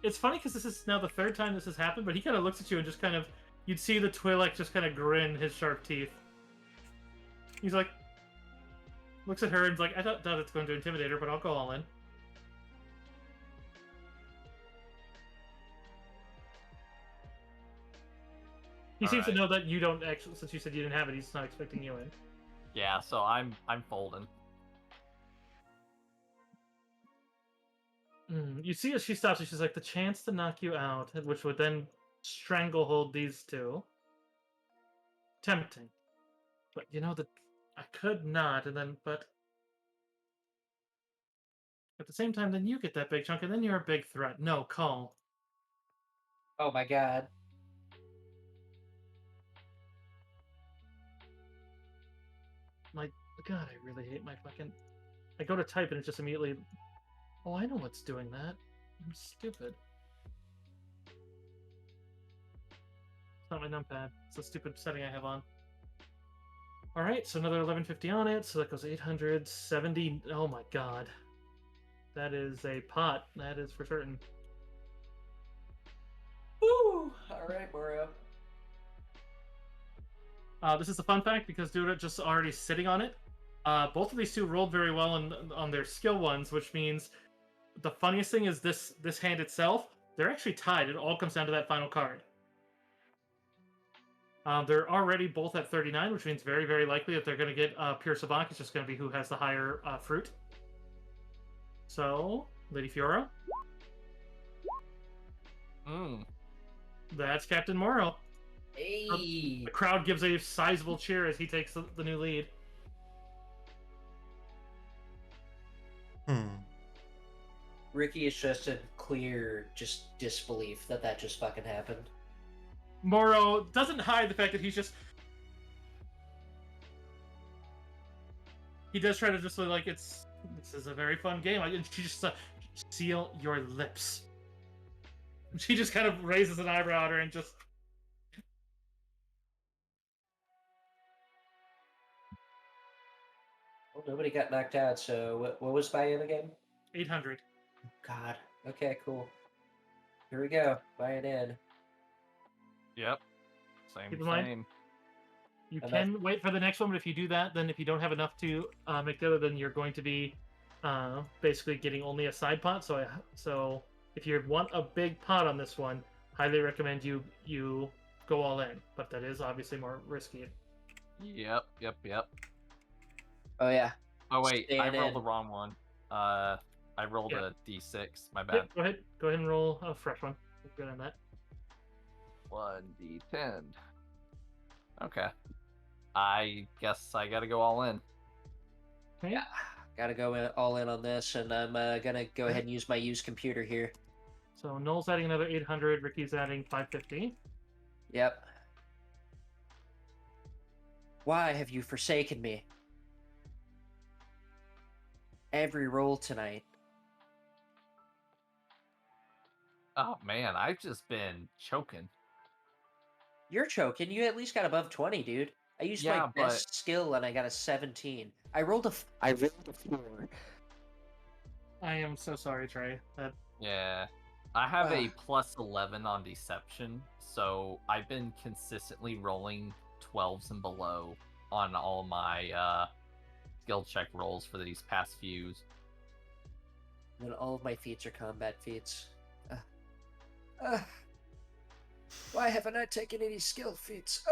Speaker 4: It's funny because this is now the third time this has happened, but he kind of looks at you and just kind of, you'd see the Twi'lek just kind of grin his sharp teeth. He's like, looks at her and's like, I thought it's going to intimidate her, but I'll go all in. He seems to
Speaker 7: Alright.
Speaker 4: know that you don't actually, since you said you didn't have it, he's not expecting you in.
Speaker 7: Yeah, so I'm folding.
Speaker 4: You see as she stops, she's like, the chance to knock you out, which would then stranglehold these two. Tempting. But you know that I could not, and then, but at the same time, then you get that big chunk, and then you're a big threat. No, call.
Speaker 2: Oh my god.
Speaker 4: My God, I really hate my fucking. I go to type and it just immediately. Oh, I know what's doing that. I'm stupid. It's not my numpad. It's a stupid setting I have on. All right, so another 1150 on it, so that goes 870. Oh my God, that is a pot. That is for certain.
Speaker 2: Woo! All right, Moro.
Speaker 4: This is a fun fact because Duda just already sitting on it. Both of these two rolled very well on their skill ones, which means the funniest thing is this hand itself. They're actually tied. It all comes down to that final card. They're already both at 39, which means very, very likely that they're going to get pure savant. It's just going to be who has the higher fruit. So, Lady Fiora. That's Captain Moro.
Speaker 2: Hey.
Speaker 4: The crowd gives a sizable cheer as he takes the new lead.
Speaker 2: Ricky is just in clear disbelief that just fucking happened.
Speaker 4: Moro doesn't hide the fact that he's just... He does try to just like, this is a very fun game. And she just seal your lips. She just kind of raises an eyebrow at her and just...
Speaker 2: Well, nobody got knocked out, so what was buy-in again?
Speaker 4: 800.
Speaker 2: God. Okay, cool. Here we go. Buy-in in.
Speaker 7: Yep. Same.
Speaker 4: Keep in mind, you can wait for the next one, but if you do that, then if you don't have enough to make the other, then you're going to be basically getting only a side pot. So if you want a big pot on this one, highly recommend you go all in. But that is obviously more risky.
Speaker 7: Yep.
Speaker 2: Oh yeah.
Speaker 7: Oh wait, I
Speaker 2: Stand
Speaker 7: rolled
Speaker 2: in.
Speaker 7: the wrong one. I rolled
Speaker 4: Yeah.
Speaker 7: a d6. My
Speaker 4: Yep,
Speaker 7: bad.
Speaker 4: go ahead and roll a fresh one. We're good on that.
Speaker 7: 1d10. Okay. I guess I gotta go all in.
Speaker 4: Okay.
Speaker 2: Yeah. Gotta go all in on this, and I'm gonna go ahead and use my used computer here.
Speaker 4: So Noel's adding another 800. Ricky's adding 550.
Speaker 2: Yep. Why have you forsaken me? Every roll tonight.
Speaker 7: Oh man, I've just been choking.
Speaker 2: You're choking. You at least got above 20, dude. I used
Speaker 7: Yeah,
Speaker 2: my best skill and I got a 17. I rolled a 4.
Speaker 4: I am so sorry, Trey.
Speaker 7: Yeah. I have a
Speaker 2: Ah.
Speaker 7: plus 11 on deception, so I've been consistently rolling 12s and below on all my skill check rolls for these past fews.
Speaker 2: And all of my feats are combat feats. Why haven't I taken any skill feats?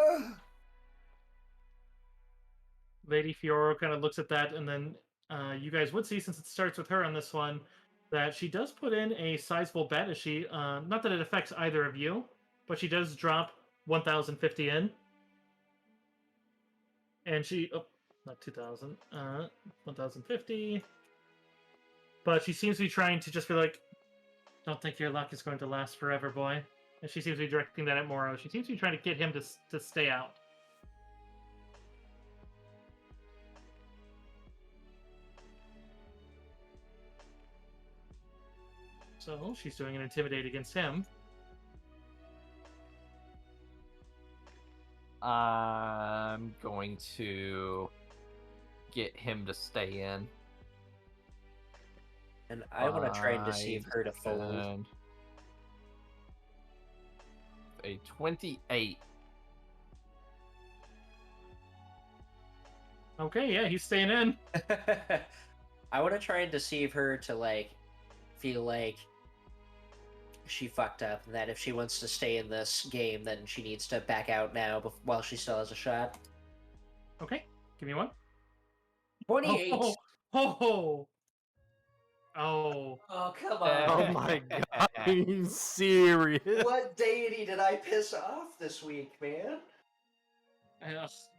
Speaker 4: Lady Fiora kind of looks at that, and then you guys would see, since it starts with her on this one, that she does put in a sizable bet. As she, not that it affects either of you, but she does drop 1,050 in, and she, not 2,000, 1,050. But she seems to be trying to just be like, "Don't think your luck is going to last forever, boy." And she seems to be directing that at Moro. She seems to be trying to get him to stay out. So she's doing an intimidate against him.
Speaker 7: I'm going to get him to stay in.
Speaker 2: And I want to try and deceive her to fold.
Speaker 7: And a 28.
Speaker 4: Okay, yeah, he's staying in.
Speaker 2: I want to try and deceive her to, like, feel like she fucked up, and that if she wants to stay in this game, then she needs to back out now while she still has a shot.
Speaker 4: Okay, give me one.
Speaker 2: 28!
Speaker 4: Oh, oh, oh.
Speaker 2: Oh, come
Speaker 3: Oh
Speaker 2: on.
Speaker 3: my god, are you serious?
Speaker 2: What deity did I piss off this week, man?
Speaker 4: Yes.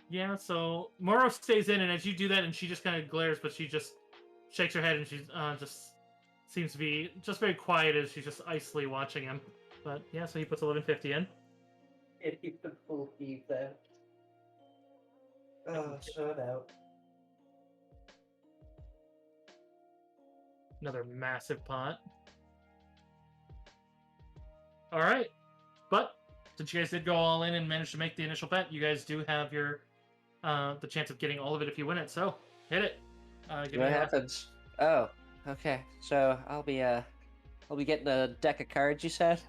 Speaker 4: Yeah, so Moro stays in, and as you do that, and she just kind of glares, but she just shakes her head, and she just seems to be just very quiet as she's just icily watching him. But yeah, so he puts 1150 in.
Speaker 2: Can't keep the full heave then. Oh, shut out.
Speaker 4: Another massive pot. All right, but since you guys did go all in and managed to make the initial bet, you guys do have your the chance of getting all of it if you win it. So hit it. Give
Speaker 2: What
Speaker 4: me a-
Speaker 2: happens? Oh, okay. So I'll be getting a deck of cards. You said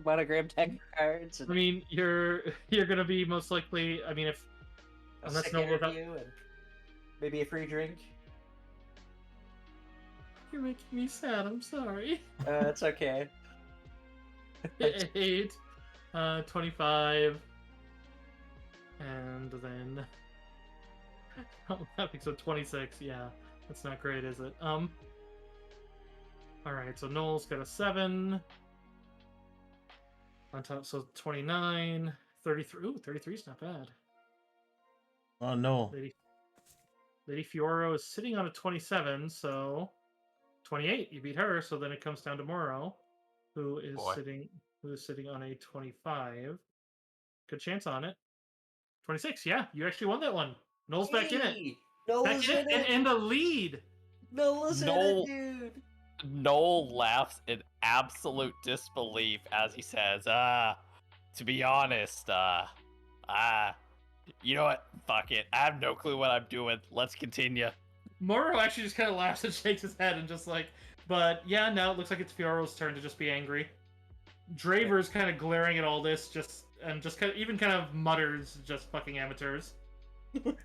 Speaker 2: monogram deck of cards.
Speaker 4: I mean, you're gonna be most likely. I mean, if
Speaker 2: A
Speaker 4: unless
Speaker 2: sick
Speaker 4: no without,
Speaker 2: interview and maybe a free drink.
Speaker 4: you're making me sad. I'm sorry.
Speaker 2: It's okay.
Speaker 4: 8, 25, and then I'm having so 26. Yeah, that's not great, is it? All right. So Noel's got a 7 on top. So 29, 33. Ooh, 33 is not bad.
Speaker 1: Oh no.
Speaker 4: Lady Fioro is sitting on a 27, so 28. You beat her, so then it comes down to Moro, who is
Speaker 7: Boy.
Speaker 4: sitting on a 25. Good chance on it. 26. Yeah, you actually won that one. Noel's back in it.
Speaker 2: Noel's
Speaker 4: Back in it and in the lead.
Speaker 2: Noel's in
Speaker 6: Noel-
Speaker 2: it, dude.
Speaker 6: Noel laughs in absolute disbelief as he says, to be honest, you know what? Fuck it. I have no clue what I'm doing. Let's continue.
Speaker 4: Moro actually just kind of laughs and shakes his head and just like, but yeah, now it looks like it's Fioro's turn to just be angry. Draver's kind of glaring at all this, just kind of even kind of mutters, just fucking amateurs.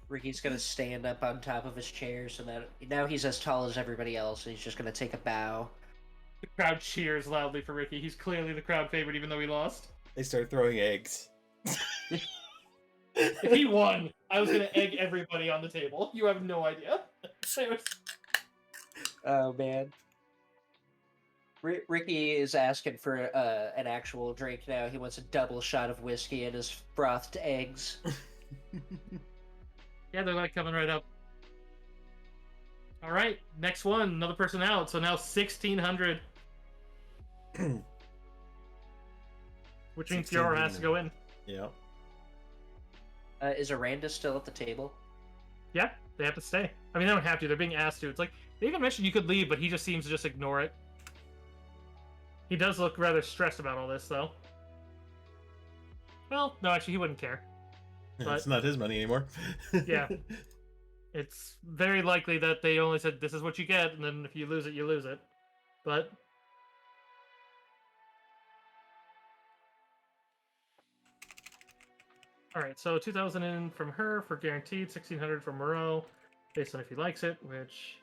Speaker 2: Ricky's gonna stand up on top of his chair so that now he's as tall as everybody else, and he's just gonna take a bow.
Speaker 4: The crowd cheers loudly for Ricky. He's clearly the crowd favorite, even though he lost.
Speaker 1: They start throwing eggs.
Speaker 4: If he won, I was gonna egg everybody on the table. You have no idea.
Speaker 2: Oh man. Ricky is asking for an actual drink now. He wants a double shot of whiskey and his frothed eggs.
Speaker 4: Yeah, they're like coming right up. All right, next one, another person out. So now 1,600. Which means Fiora has to go in.
Speaker 1: Yeah.
Speaker 2: Is Aranda still at the table?
Speaker 4: Yeah, they have to stay. I mean, they don't have to. They're being asked to. It's like, they even mentioned you could leave, but he just seems to just ignore it. He does look rather stressed about all this, though. Well, no, actually, he wouldn't care. But,
Speaker 1: it's not his money anymore.
Speaker 4: Yeah. It's very likely that they only said, this is what you get, and then if you lose it, you lose it. But... Alright, so 2,000 in from her for guaranteed, 1,600 from Moreau, based on if he likes it, which...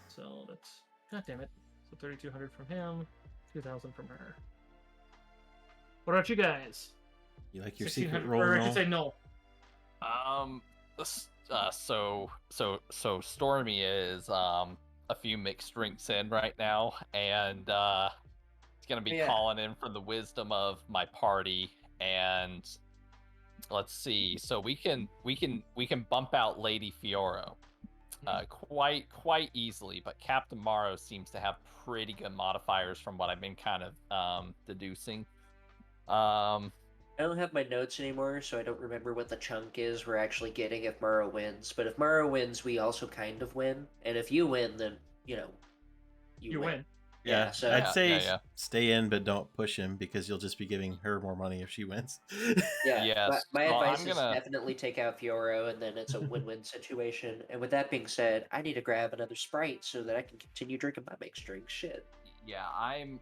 Speaker 4: So that's... God damn it. So 3,200 from him, 2,000 from her. What about you guys?
Speaker 1: You like your secret
Speaker 4: 1,600,
Speaker 1: roll?
Speaker 4: or I
Speaker 1: Noel?
Speaker 4: should say no.
Speaker 6: So Stormy is a few mixed drinks in right now, and he's gonna be
Speaker 2: Yeah.
Speaker 6: calling in for the wisdom of my party. And let's see, so we can bump out Lady Fiora quite easily, but Captain Morrow seems to have pretty good modifiers from what I've been kind of deducing.
Speaker 2: I don't have my notes anymore, so I don't remember what the chunk is we're actually getting if Morrow wins. But if Morrow wins, we also kind of win. And if you win, then, you know, you win.
Speaker 1: Yeah,
Speaker 2: so
Speaker 1: I'd say
Speaker 6: yeah.
Speaker 1: stay in, but don't push him because you'll just be giving her more money if she wins.
Speaker 2: yeah.
Speaker 6: Yes.
Speaker 2: My
Speaker 6: Well,
Speaker 2: advice
Speaker 6: I'm
Speaker 2: is
Speaker 6: gonna-
Speaker 2: definitely take out Fioro, and then it's a win-win situation. And with that being said, I need to grab another Sprite so that I can continue drinking my mixed drink. Shit.
Speaker 7: Yeah, I'm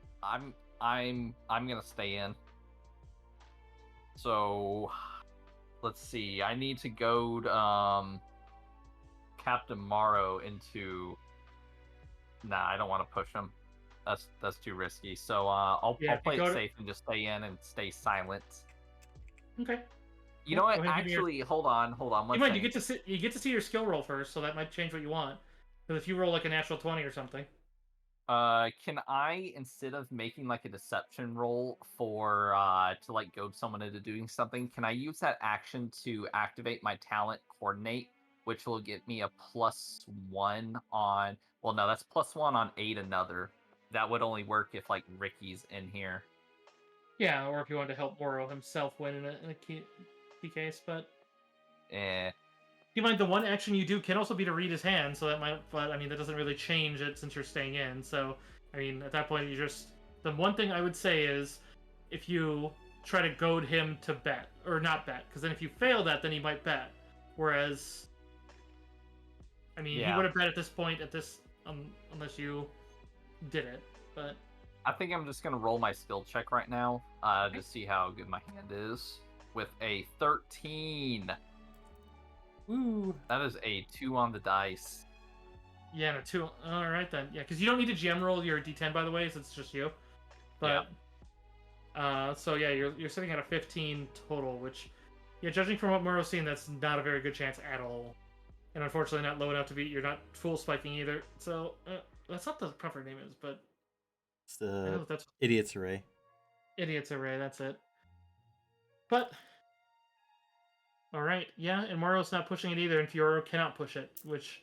Speaker 7: gonna stay in. So let's see. I need to goad Captain Morrow into. Nah, I don't want to push him. That's too risky. So I'll play it safe and just stay in and stay silent.
Speaker 4: Okay.
Speaker 7: You know what?
Speaker 4: Go ahead and give me
Speaker 7: Actually, hold on.
Speaker 4: You might. You get to see your skill roll first, so that might change what you want. Because if you roll like a natural 20 or something.
Speaker 7: Can I, instead of making like a deception roll for to like goad someone into doing something, can I use that action to activate my talent coordinate, which will get me a +1 on? Well, no, that's +1 on aid another. That would only work if like Ricky's in here.
Speaker 4: Yeah, or if you wanted to help Moro himself win in a key case, but
Speaker 7: Eh.
Speaker 4: keep in mind the one action you do can also be to read his hand, so that might. But I mean, that doesn't really change it since you're staying in. So I mean, at that point, you just the one thing I would say is if you try to goad him to bet or not bet, because then if you fail that, then he might bet. Whereas, I mean, he would have bet at this point unless you did it, but.
Speaker 7: I think I'm just gonna roll my skill check right now to see how good my hand is with a 13.
Speaker 1: Woo!
Speaker 7: That is a 2 on the dice.
Speaker 4: Yeah, no, 2. All right then. Yeah, because you don't need to GM roll your D10 by the way, so it's just you. But so yeah, you're sitting at a 15 total, which judging from what Moro's seen, that's not a very good chance at all. And unfortunately, not low enough to be. You're not full spiking either. So that's not the proper name is, but.
Speaker 1: It's the
Speaker 4: That's
Speaker 1: Idiot's Array.
Speaker 4: Idiot's Array, that's it. But alright, yeah, and Moro's not pushing it either, and Fioro cannot push it, which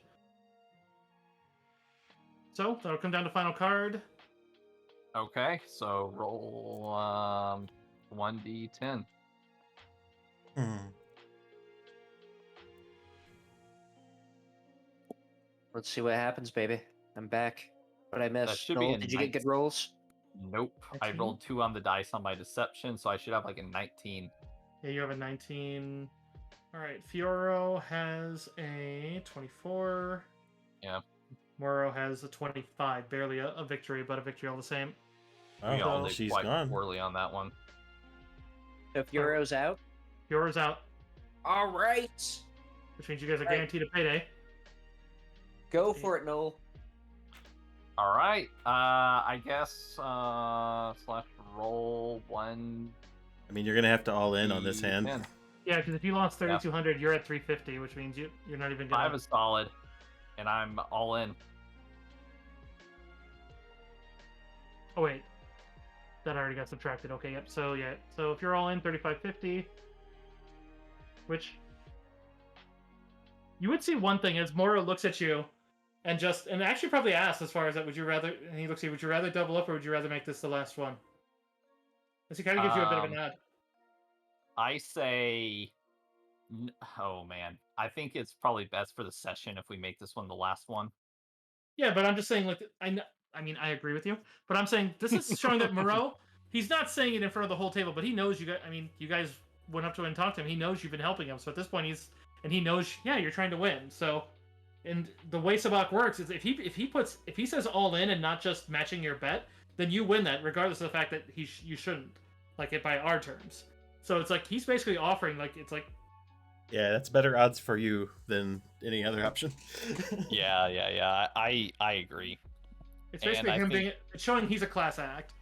Speaker 4: so that'll come down to final card.
Speaker 7: Okay, so roll 1d10.
Speaker 2: Let's see what happens, baby. I'm back. What I
Speaker 7: That
Speaker 2: missed?
Speaker 7: should be
Speaker 2: Noel,
Speaker 7: a
Speaker 2: did you get good
Speaker 7: 19.
Speaker 2: rolls?
Speaker 7: Nope. I
Speaker 4: 19?
Speaker 7: rolled 2 on the dice on my deception, so I should have like a 19.
Speaker 4: Yeah, you have a 19. Alright, Fioro has a 24.
Speaker 7: Yeah.
Speaker 4: Moro has a 25. Barely a victory, but a victory all the same.
Speaker 7: We all
Speaker 1: Oh,
Speaker 7: did
Speaker 1: she's
Speaker 7: quite
Speaker 1: gone.
Speaker 7: poorly on that one.
Speaker 2: So Fiora's out?
Speaker 4: Yours out,
Speaker 2: All right.
Speaker 4: which means you guys are
Speaker 2: Right.
Speaker 4: guaranteed a payday.
Speaker 2: Go for it, Noel.
Speaker 7: All right. I guess slash roll one.
Speaker 1: I mean, you're gonna have to all in on this hand.
Speaker 7: D10.
Speaker 4: Yeah, because if you lost 3,200, you're at 350, which means you're not even gonna.
Speaker 7: 5 is solid, and I'm all in.
Speaker 4: Oh wait, that already got subtracted. Okay, yep. So yeah, so if you're all in 3550, which you would see one thing as Moro looks at you, and actually probably asks as far as that. Would you rather? And he looks at you. Would you rather double up, or would you rather make this the last one? As he kind of gives you a bit of a nod.
Speaker 7: I say, oh man, I think it's probably best for the session if we make this one the last one.
Speaker 4: Yeah, but I'm just saying, like, I mean, I agree with you, but I'm saying this is showing that Moreau, he's not saying it in front of the whole table, but he knows you guys. I mean, you guys went up to him and talked to him. He knows you've been helping him. So at this point, he knows, yeah, you're trying to win. So, and the way Sabak works is if he says all in and not just matching your bet, then you win that, regardless of the fact that you shouldn't, like it by our terms. So it's like he's basically offering, like, it's like.
Speaker 1: Yeah, that's better odds for you than any other option.
Speaker 6: Yeah. I agree.
Speaker 4: It's basically
Speaker 6: And I
Speaker 4: him
Speaker 6: think-
Speaker 4: being. It's showing he's a class act,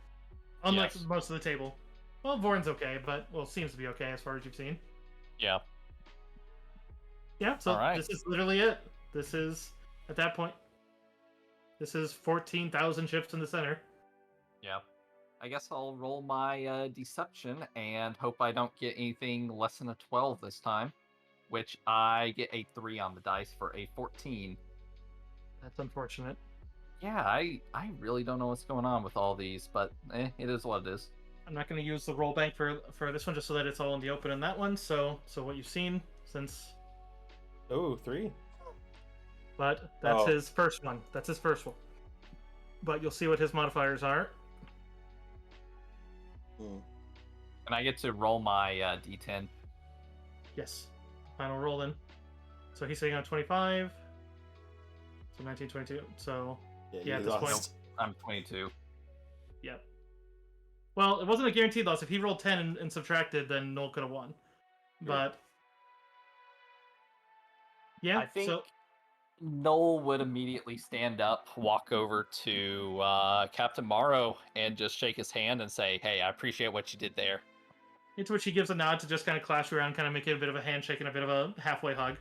Speaker 4: unlike
Speaker 6: Yes.
Speaker 4: most of the table. Well, Vorn's okay, but seems to be okay as far as you've seen.
Speaker 6: Yeah.
Speaker 4: Yeah. So
Speaker 6: All right.
Speaker 4: this is literally it. This is at that point. This is 14,000 chips in the center.
Speaker 7: Yeah. I guess I'll roll my deception and hope I don't get anything less than a 12 this time, which I get a 3 on the dice for a 14.
Speaker 4: That's unfortunate.
Speaker 7: Yeah, I really don't know what's going on with all these, but it is what it is.
Speaker 4: I'm not going to use the roll bank for this one just so that it's all in the open in that one. So what you've seen since.
Speaker 1: Oh, 3.
Speaker 4: But that's
Speaker 1: Oh.
Speaker 4: his first one. That's his first one. But you'll see what his modifiers are.
Speaker 7: And I get to roll my d10.
Speaker 4: Yes. Final roll then. So he's sitting on 25. So 19, 22. So, yeah,
Speaker 1: you
Speaker 4: at this point.
Speaker 1: lost.
Speaker 7: I'm 22.
Speaker 4: Yep. Well, it wasn't a guaranteed loss. If he rolled 10 and subtracted, then Noel could have won. But. Yeah,
Speaker 7: I think
Speaker 4: so.
Speaker 7: Noel would immediately stand up.
Speaker 6: Walk over to Captain Morrow and just shake his hand and say, "Hey, I appreciate what you did there."
Speaker 4: Into which he gives a nod to just kind of clash you around, kind of make it a bit of a handshake and a bit of a halfway hug.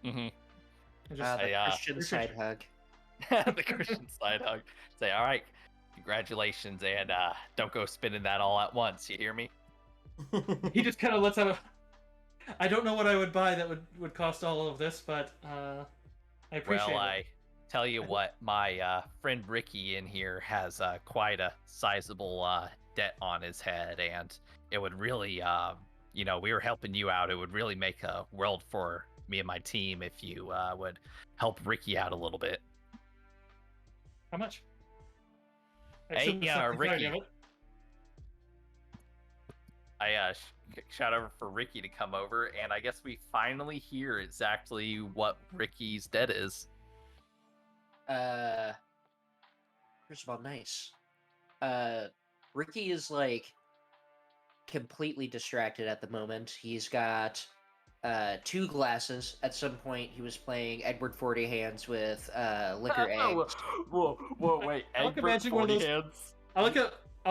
Speaker 6: Mm-hmm.
Speaker 4: And just,
Speaker 2: The
Speaker 6: Hey,
Speaker 2: Christian side hug.
Speaker 6: The Christian side hug. Say, "All right, congratulations, and don't go spending that all at once." You hear me?
Speaker 4: he just kind of lets out a. I don't know what I would buy that would cost all of this, but I appreciate
Speaker 6: Well,
Speaker 4: it.
Speaker 6: I tell you what, my friend Ricky in here has quite a sizable debt on his head, and it would really, we were helping you out. It would really make a world for me and my team if you would help Ricky out a little bit.
Speaker 4: How much? I
Speaker 6: Hey,
Speaker 4: assume it's not
Speaker 6: Ricky.
Speaker 4: entirely of it.
Speaker 6: I shout over for Ricky to come over, and I guess we finally hear exactly what Ricky's debt is.
Speaker 2: First of all, nice. Ricky is like completely distracted at the moment. He's got 2 glasses. At some point, he was playing Edward 40 Hands with liquor eggs.
Speaker 7: Whoa, wait.
Speaker 4: I like
Speaker 7: Egbert
Speaker 4: imagining one of
Speaker 7: 40
Speaker 4: those-
Speaker 7: hands?
Speaker 4: I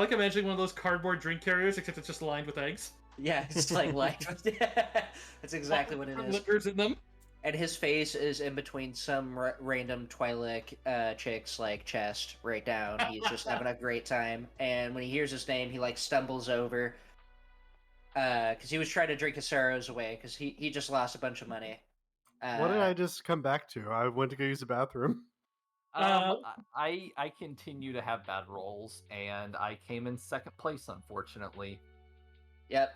Speaker 4: like imagining one of those cardboard drink carriers, except it's just lined with eggs.
Speaker 2: Yeah, it's like that's exactly what it is.
Speaker 4: Liquors in them.
Speaker 2: And his face is in between some random Twi'lek chick's like chest, right down. He's just having a great time. And when he hears his name, he like stumbles over, because he was trying to drink his sorrows away, because he just lost a bunch of money.
Speaker 3: What did I just come back to? I went to go use the bathroom.
Speaker 7: I continue to have bad rolls, and I came in second place, unfortunately.
Speaker 2: Yep.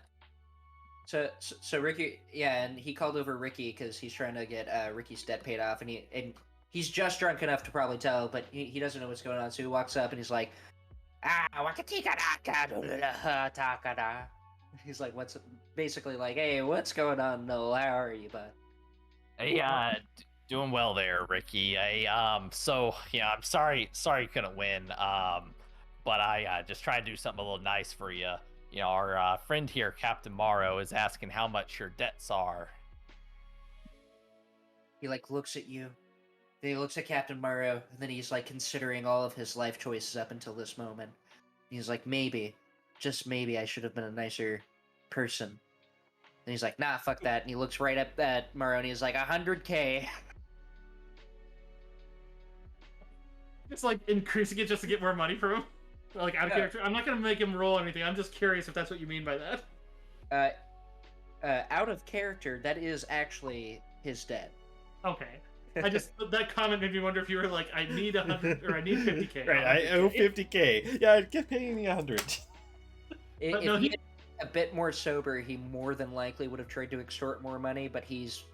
Speaker 2: So Ricky, yeah, and he called over Ricky because he's trying to get Ricky's debt paid off, and he's just drunk enough to probably tell, but he doesn't know what's going on. So he walks up and he's like, he's like, what's basically like, hey, what's going on? No, how are you, bud?
Speaker 6: Hey, doing well there, Ricky. I'm sorry you couldn't win. But I just tried to do something a little nice for you. our friend here, Captain Morrow, is asking how much your debts are.
Speaker 2: He like looks at you. Then he looks at Captain Morrow, and then he's like considering all of his life choices up until this moment. He's like, maybe, just maybe, I should have been a nicer person. And he's like, nah, fuck that. And he looks right up at Morrow, and he's like, 100K.
Speaker 4: It's like increasing it just to get more money from him. Like out of character. I'm not gonna make him roll anything. I'm just curious if that's what you mean by that.
Speaker 2: Out of character, that is actually his debt.
Speaker 4: Okay. I just that comment made me wonder if you were like, I need 100 or I need 50K.
Speaker 1: Right, I owe 50K. Yeah, get paying me 100.
Speaker 2: If
Speaker 4: no,
Speaker 2: he had a bit more sober, he more than likely would have tried to extort more money, but he's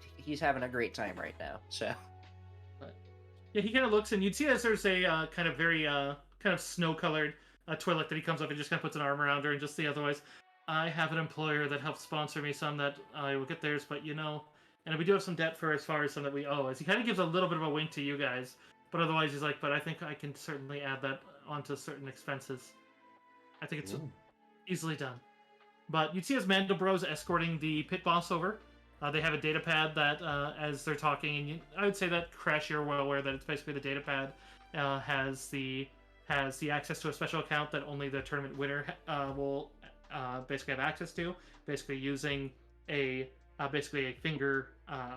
Speaker 2: having a great time right now. So
Speaker 4: Yeah, he kind of looks, and you'd see as there's a kind of very kind of snow-colored toilet that he comes up and just kind of puts an arm around her and just see otherwise. I have an employer that helps sponsor me some that I will get theirs, but and we do have some debt for as far as some that we owe. As he kind of gives a little bit of a wink to you guys, but otherwise he's like, but I think I can certainly add that onto certain expenses. I think it's easily done. But you'd see as Mandelbro's escorting the pit boss over. They have a data pad that, as they're talking, and I would say that Crash, you're well aware that it's basically the data pad has the access to a special account that only the tournament winner will basically have access to. Basically using a finger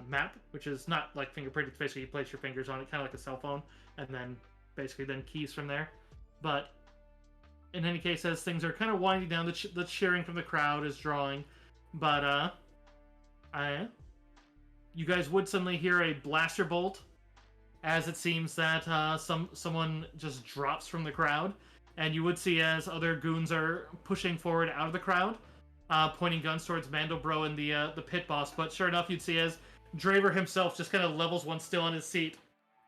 Speaker 4: map, which is not like fingerprint. It's basically you place your fingers on it, kind of like a cell phone, and then then keys from there. But in any case, as things are kind of winding down, the cheering from the crowd is drawing, but you guys would suddenly hear a blaster bolt, as it seems that someone just drops from the crowd, and you would see as other goons are pushing forward out of the crowd, pointing guns towards Mandelbro and the pit boss. But sure enough, you'd see as Draver himself just kind of levels one still on his seat,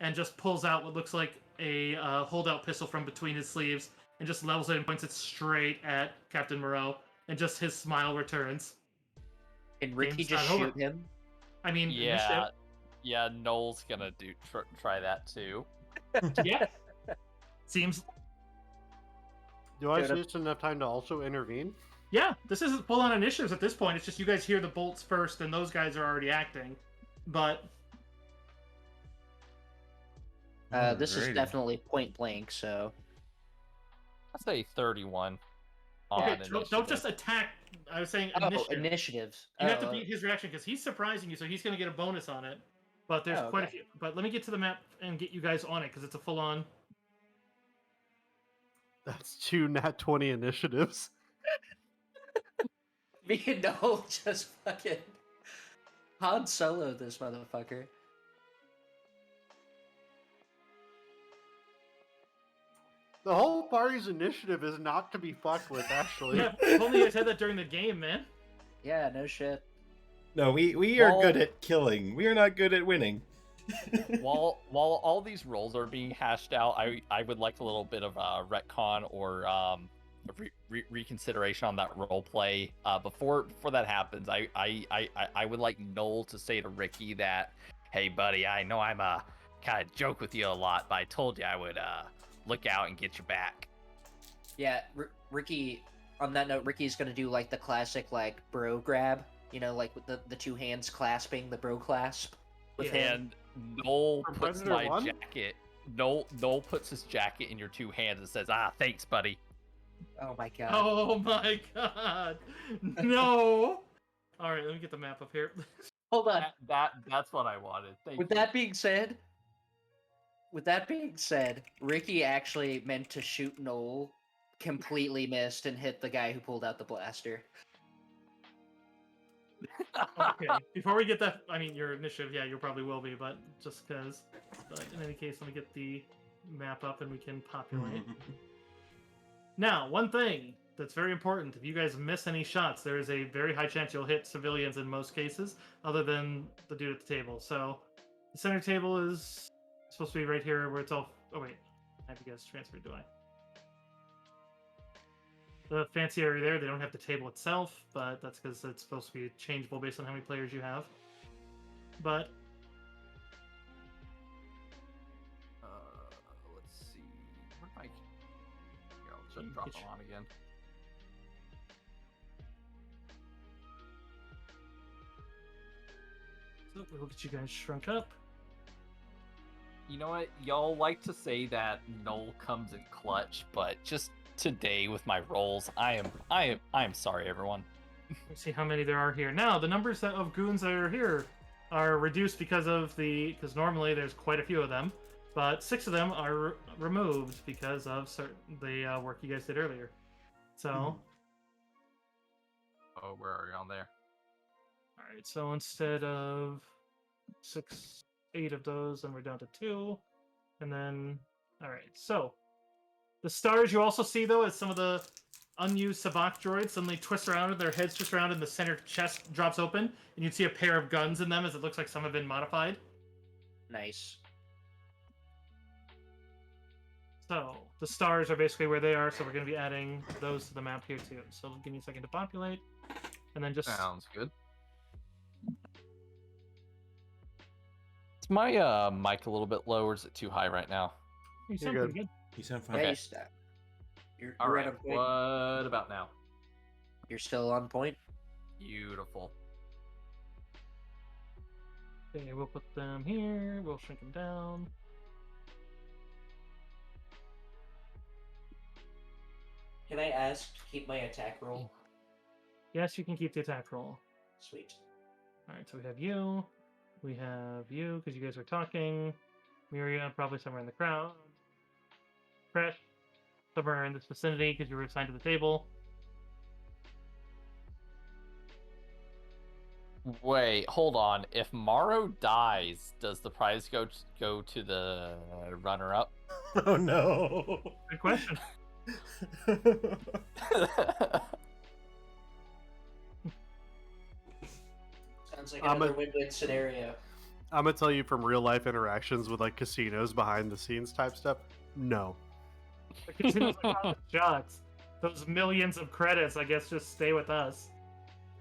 Speaker 4: and just pulls out what looks like a holdout pistol from between his sleeves, and just levels it and points it straight at Captain Moreau, and just his smile returns.
Speaker 2: can Ricky
Speaker 4: Game's
Speaker 2: just
Speaker 4: not over.
Speaker 2: shoot him?
Speaker 4: I mean,
Speaker 6: Yeah, Noel's gonna try that too.
Speaker 4: yeah. Seems
Speaker 3: Do I see just enough time to also intervene?
Speaker 4: Yeah, this isn't full-on initiatives at this point. It's just you guys hear the bolts first, and those guys are already acting. But
Speaker 2: This is definitely point blank, so
Speaker 6: I'd say 31.
Speaker 4: okay, don't just attack. I was saying initiative.
Speaker 2: initiatives.
Speaker 4: You have to beat his reaction because he's surprising you, so he's going to get a bonus on it. But there's quite a few. But let me get to the map and get you guys on it because it's a full-on.
Speaker 3: That's 2 nat 20 initiatives.
Speaker 2: Me and Noel just fucking Han Solo this motherfucker.
Speaker 3: The whole party's initiative is not to be fucked with, actually.
Speaker 4: Yeah, if only I said that during the game, man.
Speaker 2: Yeah, no shit.
Speaker 1: No, we are good at killing. We are not good at winning.
Speaker 6: while all these roles are being hashed out, I would like a little bit of a retcon or reconsideration on that role play. Before that happens, I would like Noel to say to Ricky that, hey buddy, I know I'm kind of joke with you a lot, but I told you I would look out and get you back.
Speaker 2: Yeah, Ricky. On that note, Ricky's gonna do like the classic like bro grab. You know, like with the two hands clasping, the bro clasp. With him.
Speaker 6: And Noel
Speaker 3: For
Speaker 6: puts
Speaker 3: Predator
Speaker 6: my
Speaker 3: 1?
Speaker 6: jacket. Noel puts his jacket in your two hands and says, thanks, buddy.
Speaker 2: Oh my god.
Speaker 4: Oh my god. No. All right, let me get the map up here.
Speaker 2: Hold on.
Speaker 6: That's what I wanted. Thank
Speaker 2: With
Speaker 6: you.
Speaker 2: that being said, Ricky actually meant to shoot Noel, completely missed, and hit the guy who pulled out the blaster.
Speaker 4: Okay, before we get that, I mean, your initiative, yeah, you probably will be, but just because. But in any case, let me get the map up and we can populate. Now, one thing that's very important, if you guys miss any shots, there is a very high chance you'll hit civilians in most cases, other than the dude at the table. So, the center table is supposed to be right here where it's all... Oh, wait. I have you guys transferred, do I? The fancy area there, they don't have the table itself, but that's because it's supposed to be changeable based on how many players you have. But...
Speaker 6: let's see. Where am I? Here, I'll just drop them on again.
Speaker 4: We'll get you guys shrunk up.
Speaker 7: You know what? Y'all like to say that Noel comes in clutch, but
Speaker 6: Just today with my rolls, I am sorry, everyone.
Speaker 4: Let's see how many there are here. Now, the numbers of goons that are here are reduced because normally there's quite a few of them, but 6 of them are removed because of the work you guys did earlier. So,
Speaker 7: oh, where are you on there?
Speaker 4: all right. So instead of 8 of those, then we're down to 2, and then all right. So the stars you also see though is some of the unused Sabak droids suddenly twist around and their heads twist around and the center chest drops open and you see a pair of guns in them as it looks like some have been modified.
Speaker 2: Nice.
Speaker 4: So the stars are basically where they are, so we're going to be adding those to the map here too. So give me a second to populate, and then just
Speaker 7: Sounds good.
Speaker 6: Is my mic a little bit low, or is it too high right now?
Speaker 4: you sound
Speaker 3: You're
Speaker 4: pretty good.
Speaker 1: You sound fine.
Speaker 2: Yeah,
Speaker 6: Okay.
Speaker 2: you st- you're
Speaker 7: All
Speaker 2: right
Speaker 7: right.
Speaker 2: on point.
Speaker 7: What about now?
Speaker 2: You're still on point.
Speaker 7: Beautiful.
Speaker 4: Okay, we'll put them here. We'll shrink them down.
Speaker 2: Can I ask to keep my attack roll?
Speaker 4: Yes, you can keep the attack roll.
Speaker 2: Sweet.
Speaker 4: All right, so we have you. We have you because you guys are talking. Miria probably somewhere in the crowd. Crash somewhere in this vicinity because you were assigned to the table.
Speaker 6: Wait, hold on. If Morrow dies, does the prize go to the runner-up?
Speaker 1: Oh no.
Speaker 4: Good question.
Speaker 2: Sounds like
Speaker 3: I'm
Speaker 2: another
Speaker 3: a-
Speaker 2: win-win scenario.
Speaker 3: I'm gonna tell you from real life interactions with like casinos behind the scenes type stuff. No.
Speaker 4: The casinos are calling the shots. Those millions of credits, I guess, just stay with us.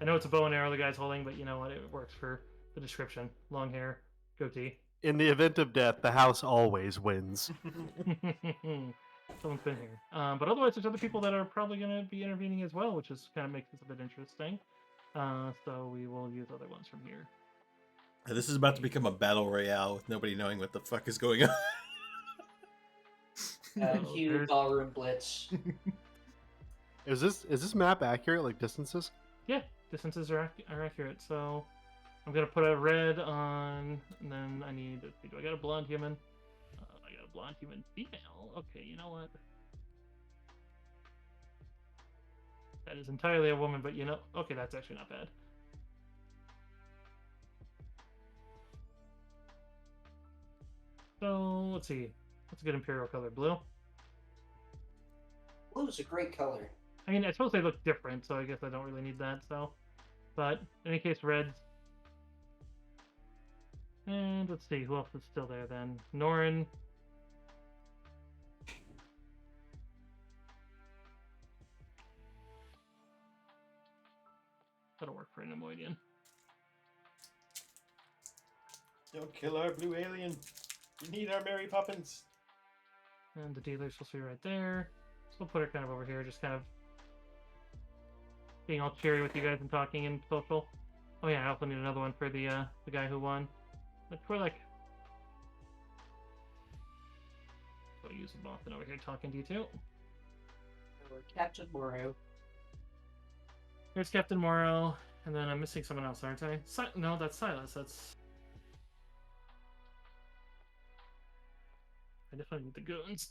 Speaker 4: I know it's a bow and arrow the guy's holding, but you know what? It works for the description. Long hair, goatee.
Speaker 3: In the event of death, the house always wins.
Speaker 4: Someone's been here. But otherwise, there's other people that are probably going to be intervening as well, which is kind of makes this a bit interesting. So we will use other ones from here.
Speaker 1: This is about to become a battle royale with nobody knowing what the fuck is going on.
Speaker 2: Cue
Speaker 4: there's-
Speaker 2: ballroom blitz.
Speaker 3: Is this map accurate? Like distances?
Speaker 4: Yeah, distances are accurate. So I'm going to put a red on, and then I need. Do I got a blonde human? I got a blonde human female. Okay, you know what? That is entirely a woman, but you know, okay, that's actually not bad. So let's see. What's a good imperial color? Blue.
Speaker 2: Blue is a great color.
Speaker 4: I mean, I suppose they look different, so I guess I don't really need that. So, but in any case, reds. And let's see who else is still there then. Norin. That'll work for an Nemoidian.
Speaker 1: Don't kill our blue alien. We need our Mary Poppins.
Speaker 4: And the dealer's supposed to be right there. So we'll put her kind of over here, just kind of being all cheery with you guys and talking in social. Oh yeah, I also need another one for the guy who won. But we're like, go use the Boston over here talking to you too.
Speaker 2: Captain Morrow.
Speaker 4: Here's Captain Morrow, and then I'm missing someone else, aren't I? No, that's Silas. That's. I definitely need the goons.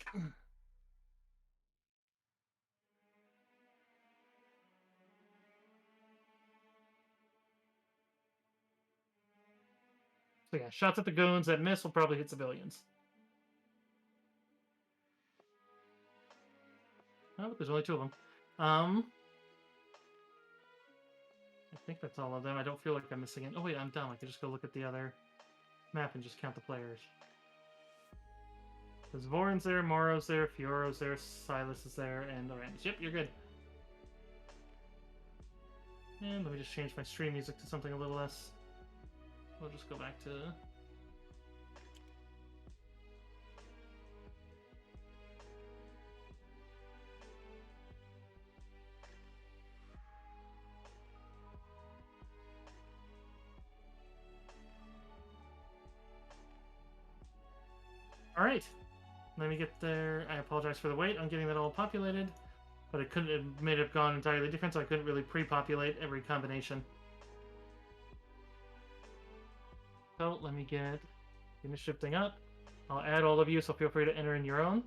Speaker 4: So yeah, shots at the goons that miss will probably hit civilians. Oh, but there's only 2 of them. I think that's all of them. I don't feel like I'm missing it. Oh wait, I'm dumb. I can just go look at the other map and just count the players. There's Voron's there, Morrow's there, Fioro's there, Silas is there, and Orandis. Yep, you're good. And let me just change my stream music to something a little less. We'll just go back to. All right. Let me get there. I apologize for the wait on getting that all populated, but it couldn't. It may have gone entirely different, so I couldn't really pre-populate every combination. So let me get initiative thing up. I'll add all of you, so feel free to enter in your own.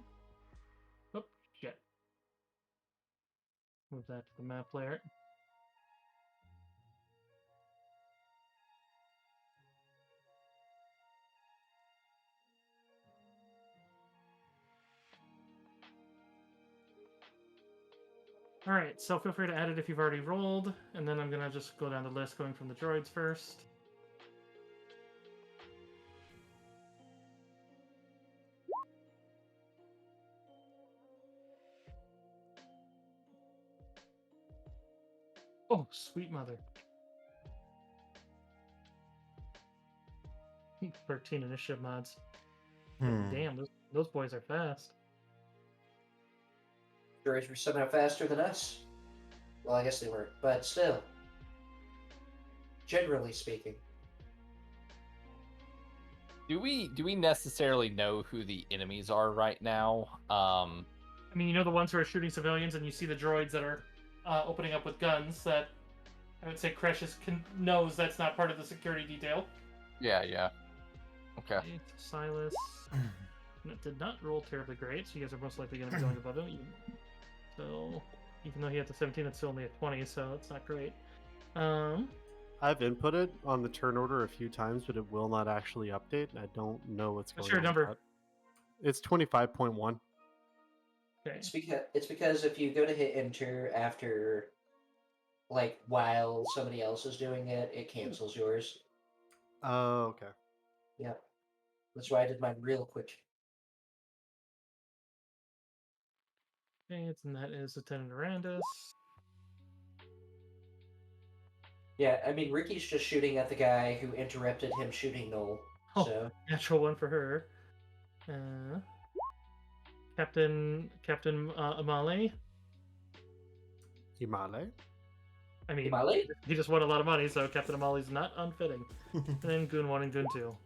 Speaker 4: Oh, shit. Move that to the map layer. Alright, so feel free to add it if you've already rolled, and then I'm gonna just go down the list going from the droids first. Oh, sweet mother. 13 initiative mods. Damn, those boys are fast.
Speaker 2: Droids were somehow faster than us. Well, I guess they were, but still. Generally speaking.
Speaker 6: Do we necessarily know who the enemies are right now?
Speaker 4: I mean, you know the ones who are shooting civilians, and you see the droids that are opening up with guns. That I would say Cretius knows that's not part of the security detail.
Speaker 6: Yeah. Okay.
Speaker 4: Silas did not roll terribly great, so you guys are most likely going to be going above him. So, even though he had the 17, it's still only a 20, so it's not great.
Speaker 3: I've inputted on the turn order a few times, but it will not actually update. I don't know what's going
Speaker 4: What's your
Speaker 3: on.
Speaker 4: number?
Speaker 3: It's 25.1.
Speaker 4: Okay.
Speaker 2: It's because if you go to hit enter after, like, while somebody else is doing it, it cancels yours.
Speaker 3: Oh, okay.
Speaker 2: Yep. That's why I did mine real quick.
Speaker 4: Okay, and that is Lieutenant Arandis.
Speaker 2: Yeah, I mean, Ricky's just shooting at the guy who interrupted him shooting Noel.
Speaker 4: Oh.
Speaker 2: So
Speaker 4: Natural one for her. Captain Amale.
Speaker 3: Imale?
Speaker 4: I mean,
Speaker 2: Imale?
Speaker 4: he just won a lot of money, so Captain Amale's not unfitting. And then Goon 1 and Goon 2.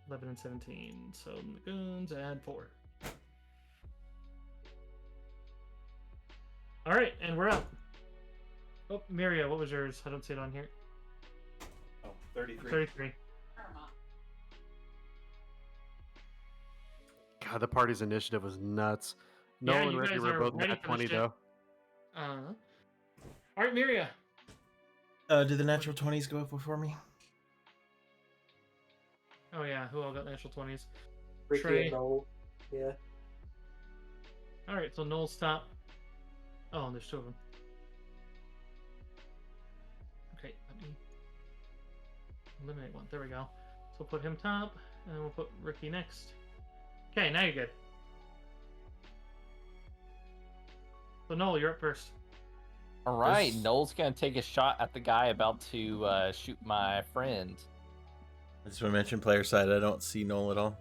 Speaker 4: 11 and 17. So the Goons add 4. Alright, and we're up. Oh, Miria, what was yours? I don't see it on here.
Speaker 1: Oh, 33.
Speaker 4: 33.
Speaker 3: God, the party's initiative was nuts.
Speaker 4: Yeah,
Speaker 3: Noel and
Speaker 4: you
Speaker 3: Ricky
Speaker 4: guys
Speaker 3: were
Speaker 4: are
Speaker 3: both
Speaker 4: ready
Speaker 3: nat
Speaker 4: for this
Speaker 3: 20,
Speaker 4: shit.
Speaker 3: though.
Speaker 4: Alright, Miria.
Speaker 1: Do the natural 20s go up before me?
Speaker 4: Oh yeah, who all got natural 20s?
Speaker 2: Ricky
Speaker 4: Trey.
Speaker 2: and Noel. Yeah.
Speaker 4: Alright, so Noel's top. Oh, and there's 2 of them. Okay, let me eliminate one. There we go. So we'll put him top, and we'll put Ricky next. Okay, now you're good. So Noel, you're up first.
Speaker 6: All right,
Speaker 1: This-
Speaker 6: Noel's gonna take a shot at the guy about to shoot my friend.
Speaker 1: I just want to mention player side. I don't see Noel at all.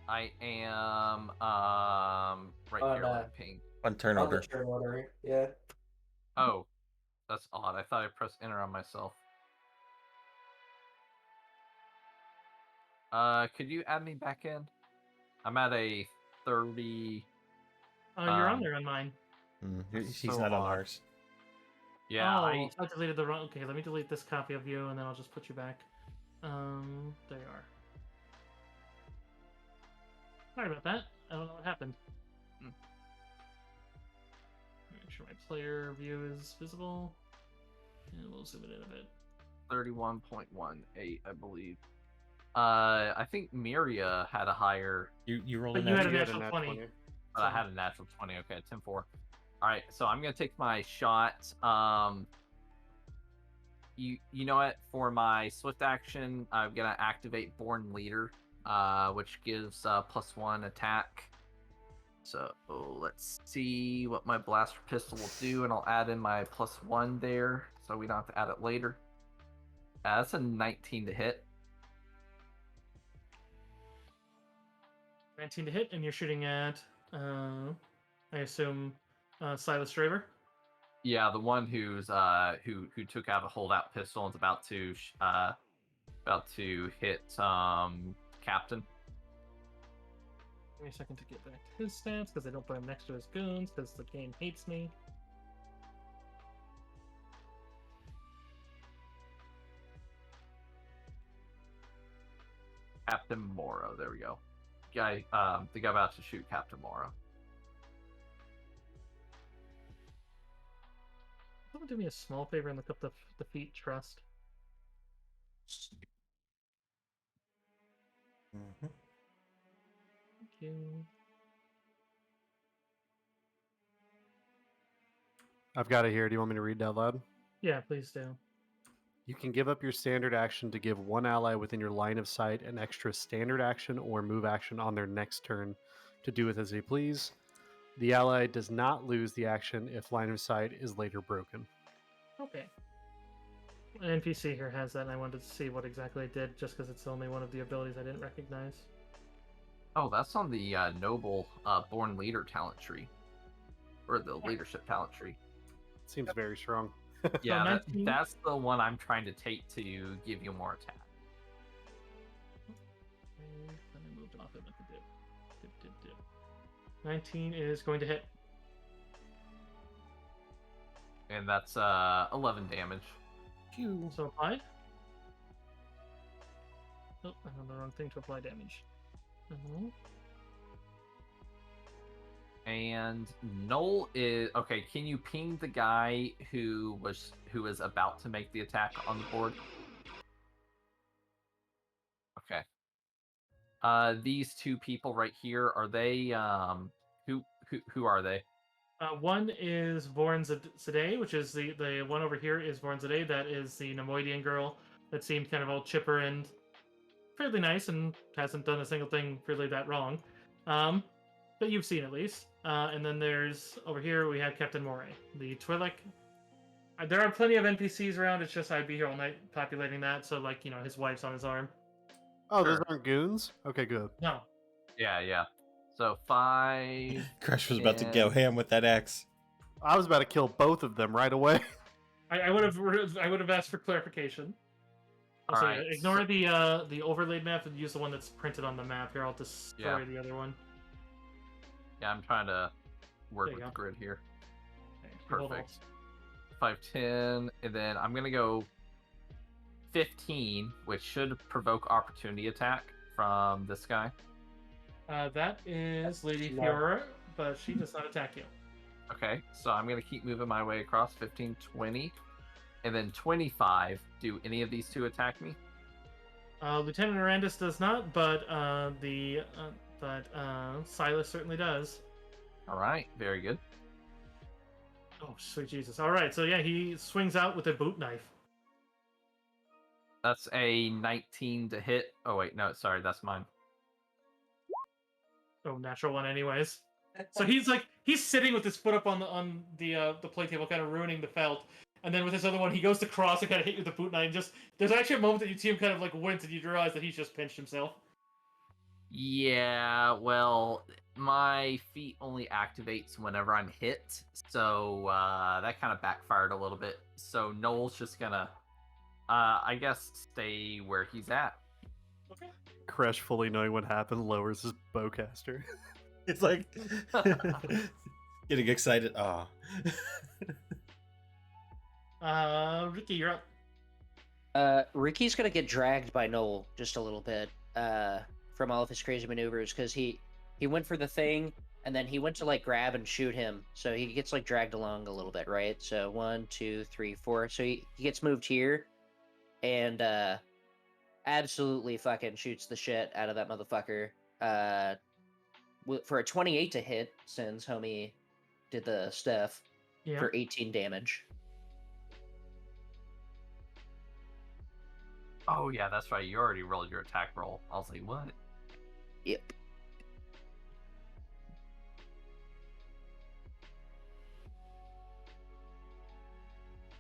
Speaker 7: I am right
Speaker 2: On,
Speaker 7: here with ping.
Speaker 1: On turn
Speaker 2: On the
Speaker 1: order.
Speaker 2: turn order, yeah.
Speaker 7: Oh, that's odd. I thought I pressed enter on myself. Could you add me back in? I'm at a 30.
Speaker 4: Oh, you're on
Speaker 7: Um,
Speaker 4: there on mine.
Speaker 1: He's
Speaker 3: so
Speaker 1: not on
Speaker 3: odd.
Speaker 1: ours.
Speaker 7: Yeah,
Speaker 4: Oh, I deleted the wrong. Okay, let me delete this copy of you, and then I'll just put you back. There you are. Sorry about that. I don't know what happened. Make sure my player view is visible, and we'll zoom it in a bit.
Speaker 7: 31.18, I believe. I think Miria had a higher,
Speaker 1: You rolled
Speaker 4: But
Speaker 1: a
Speaker 4: you had a
Speaker 1: natural.
Speaker 4: natural 20.
Speaker 7: but I had a natural 20. Okay, 10-4. All right, so I'm gonna take my shot. You know what? For my swift action, I'm gonna activate Born Leader, which gives +1 attack. So let's see what my blaster pistol will do, and I'll add in my +1 there, so we don't have to add it later. That's a 19 to hit.
Speaker 4: 19 to hit, and you're shooting at, I assume, Silas Straver.
Speaker 7: Yeah, the one who's who took out a holdout pistol and is about to hit Captain.
Speaker 4: Give me a second to get back to his stats, because I don't put him next to his goons, because the game hates me.
Speaker 7: Captain Morrow. There we go. The guy about to shoot Captain Morrow.
Speaker 4: Someone do me a small favor and look up the defeat trust.
Speaker 1: Mhm.
Speaker 4: Thank you.
Speaker 3: I've got it here. Do you want me to read it out loud?
Speaker 4: Yeah, please do.
Speaker 3: You can give up your standard action to give one ally within your line of sight an extra standard action or move action on their next turn to do with as they please. The ally does not lose the action if line of sight is later broken.
Speaker 4: Okay. An NPC here has that, and I wanted to see what exactly it did, just because it's only one of the abilities I didn't recognize.
Speaker 7: Oh, that's on the noble born leader talent tree, or the leadership talent tree.
Speaker 3: Seems very strong.
Speaker 7: Yeah,
Speaker 4: 19?
Speaker 7: that's the one I'm trying to take to give you more attack.
Speaker 4: And then I moved off it like a dip. 19 is going to hit.
Speaker 7: And that's 11 damage.
Speaker 4: So applied. Oh, I found the wrong thing to apply damage.
Speaker 7: And Noel is okay. Can you ping the guy who was about to make the attack on the board? Okay. These two people right here, are they who are they?
Speaker 4: One is Vorn Zade, which is the one over here is Vorn Zade. That is the Nemoidian girl that seemed kind of all chipper and fairly nice and hasn't done a single thing really that wrong. But you've seen at least. And then there's over here we have Captain Moray, the Twi'lek. There are plenty of NPCs around. It's just I'd be here all night populating that. So like his wife's on his arm.
Speaker 3: Oh, those
Speaker 7: Sure.
Speaker 3: aren't goons? Okay, good.
Speaker 4: No.
Speaker 7: Yeah. So 5.
Speaker 1: Crush was about to go ham with that axe.
Speaker 3: I was about to kill both of them right away.
Speaker 4: I would have asked for clarification.
Speaker 7: All
Speaker 4: Also,
Speaker 7: right,
Speaker 4: ignore
Speaker 7: so-
Speaker 4: the overlaid map and use the one that's printed on the map. Here, I'll destroy
Speaker 7: Yeah.
Speaker 4: the other one.
Speaker 7: Yeah, I'm trying to work
Speaker 4: There you
Speaker 7: with the
Speaker 4: go.
Speaker 7: grid here.
Speaker 4: Okay, you hold
Speaker 7: Perfect. 5, 10, and then I'm gonna go 15, which should provoke opportunity attack from this guy.
Speaker 4: That is Lady
Speaker 2: No.
Speaker 4: Fiora, but she does not attack you.
Speaker 7: Okay, so I'm gonna keep moving my way across 15, 20, and then 25. Do any of these two attack me?
Speaker 4: Lieutenant Arandis does not, but Silas certainly does.
Speaker 7: All right, very good.
Speaker 4: Oh, sweet Jesus! All right, so yeah, he swings out with a boot knife.
Speaker 7: That's a 19 to hit. Oh wait, no, sorry, that's mine.
Speaker 4: Oh, natural one, anyways. So he's sitting with his foot up on the play table, kind of ruining the felt. And then with his other one, he goes to cross and kind of hit you with the boot knife. And just there's actually a moment that you see him kind of like wince, and you realize that he's just pinched himself.
Speaker 7: Yeah, well, my feat only activates whenever I'm hit, so that kind of backfired a little bit. So Noel's just gonna, I guess, stay where he's at.
Speaker 4: Okay.
Speaker 3: Crash, fully knowing what happened, lowers his bowcaster.
Speaker 1: It's like getting excited.
Speaker 4: Ricky, you're up.
Speaker 2: Ricky's gonna get dragged by Noel just a little bit from all of his crazy maneuvers because he went for the thing and then he went to like grab and shoot him, so he gets like dragged along a little bit, right? So 1, 2, 3, 4. So he gets moved here and absolutely fucking shoots the shit out of that motherfucker. For a 28 to hit, since homie did the stuff
Speaker 4: Yeah.
Speaker 2: for 18 damage.
Speaker 7: Oh yeah, that's right. You already rolled your attack roll. I was like, what?
Speaker 2: Yep.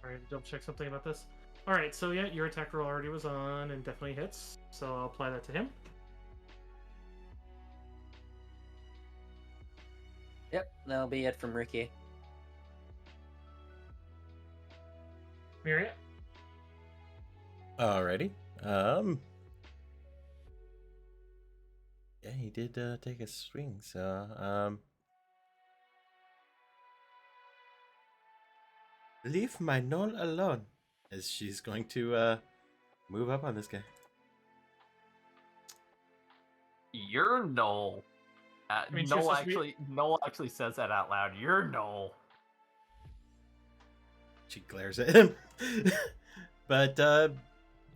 Speaker 4: Alright, double check something about this. Alright, so yeah, your attack roll already was on and definitely hits. So I'll apply that to him.
Speaker 2: Yep, that'll be it from Ricky.
Speaker 4: Myria?
Speaker 1: Alrighty. Yeah, he did take a swing, so leave my Null alone. As she's going to move up on this guy.
Speaker 7: You're Noel.
Speaker 4: mean, she was
Speaker 7: Noel
Speaker 4: supposed to be-
Speaker 7: Noel actually says that out loud. You're Noel.
Speaker 1: She glares at him. But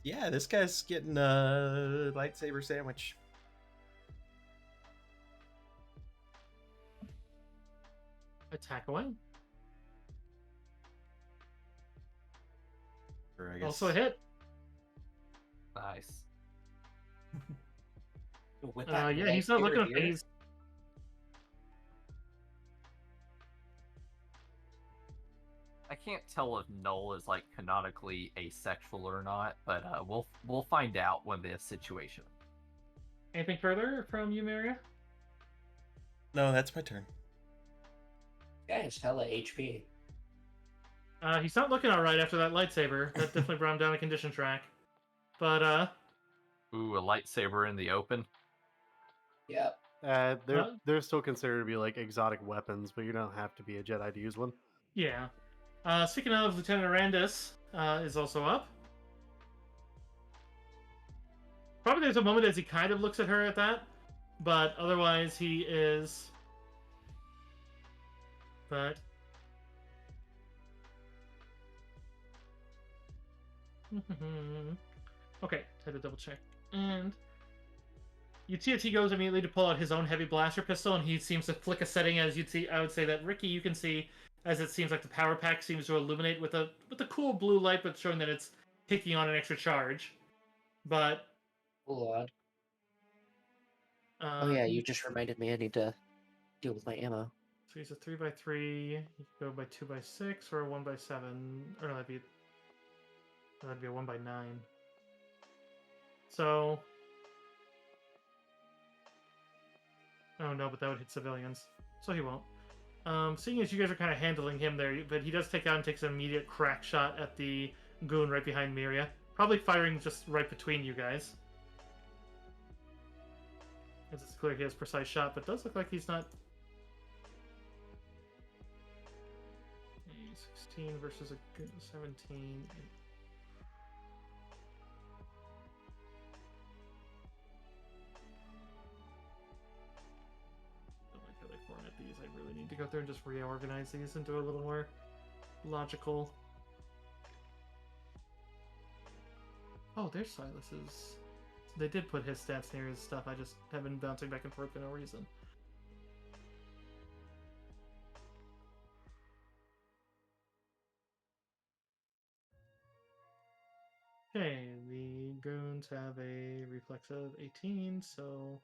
Speaker 1: yeah, this guy's getting a lightsaber sandwich.
Speaker 4: Attack away.
Speaker 1: Or I guess
Speaker 4: Also a hit.
Speaker 7: Nice.
Speaker 2: With that
Speaker 4: Yeah, he's not looking
Speaker 2: lightsaber
Speaker 4: at
Speaker 2: here,
Speaker 4: things.
Speaker 7: I can't tell if Noel is like canonically asexual or not, but we'll find out when the situation.
Speaker 4: Anything further from you, Maria?
Speaker 1: No, that's my turn.
Speaker 2: Guy has hella HP.
Speaker 4: He's not looking all right after that lightsaber. That definitely brought him down a condition track. But
Speaker 7: Ooh, a lightsaber in the open.
Speaker 2: Yep.
Speaker 3: They're still considered to be like exotic weapons, but you don't have to be a Jedi to use one.
Speaker 4: yeah. Speaking of, Lieutenant Arandis is also up. Probably there's a moment as he kind of looks at her at that, but otherwise he is. But. Okay, had to double check. And you'd see as he goes immediately to pull out his own heavy blaster pistol, and he seems to flick a setting as you'd see. I would say that Ricky, you can see as it seems like the power pack seems to illuminate with a cool blue light, but showing that it's taking on an extra charge. But
Speaker 2: Cool odd. Oh yeah, you just reminded me I need to deal with my ammo.
Speaker 4: So he's a 3x3. You can go by 2x6 or a 1x7, or no, that'd be a 1x9. So, oh no, but that would hit civilians, so he won't. Seeing as you guys are kind of handling him there, but he does take out and takes an immediate crack shot at the goon right behind Miria, probably firing just right between you guys. As it's clear he has precise shot, but does look like he's not. A 16 versus a 17. Don't like how they format these. I really need to go through and just reorganize these into a little more logical. Oh, there's Silas's. They did put his stats near his stuff. I just have been bouncing back and forth for no reason. Okay, the goons have a reflex of 18, so...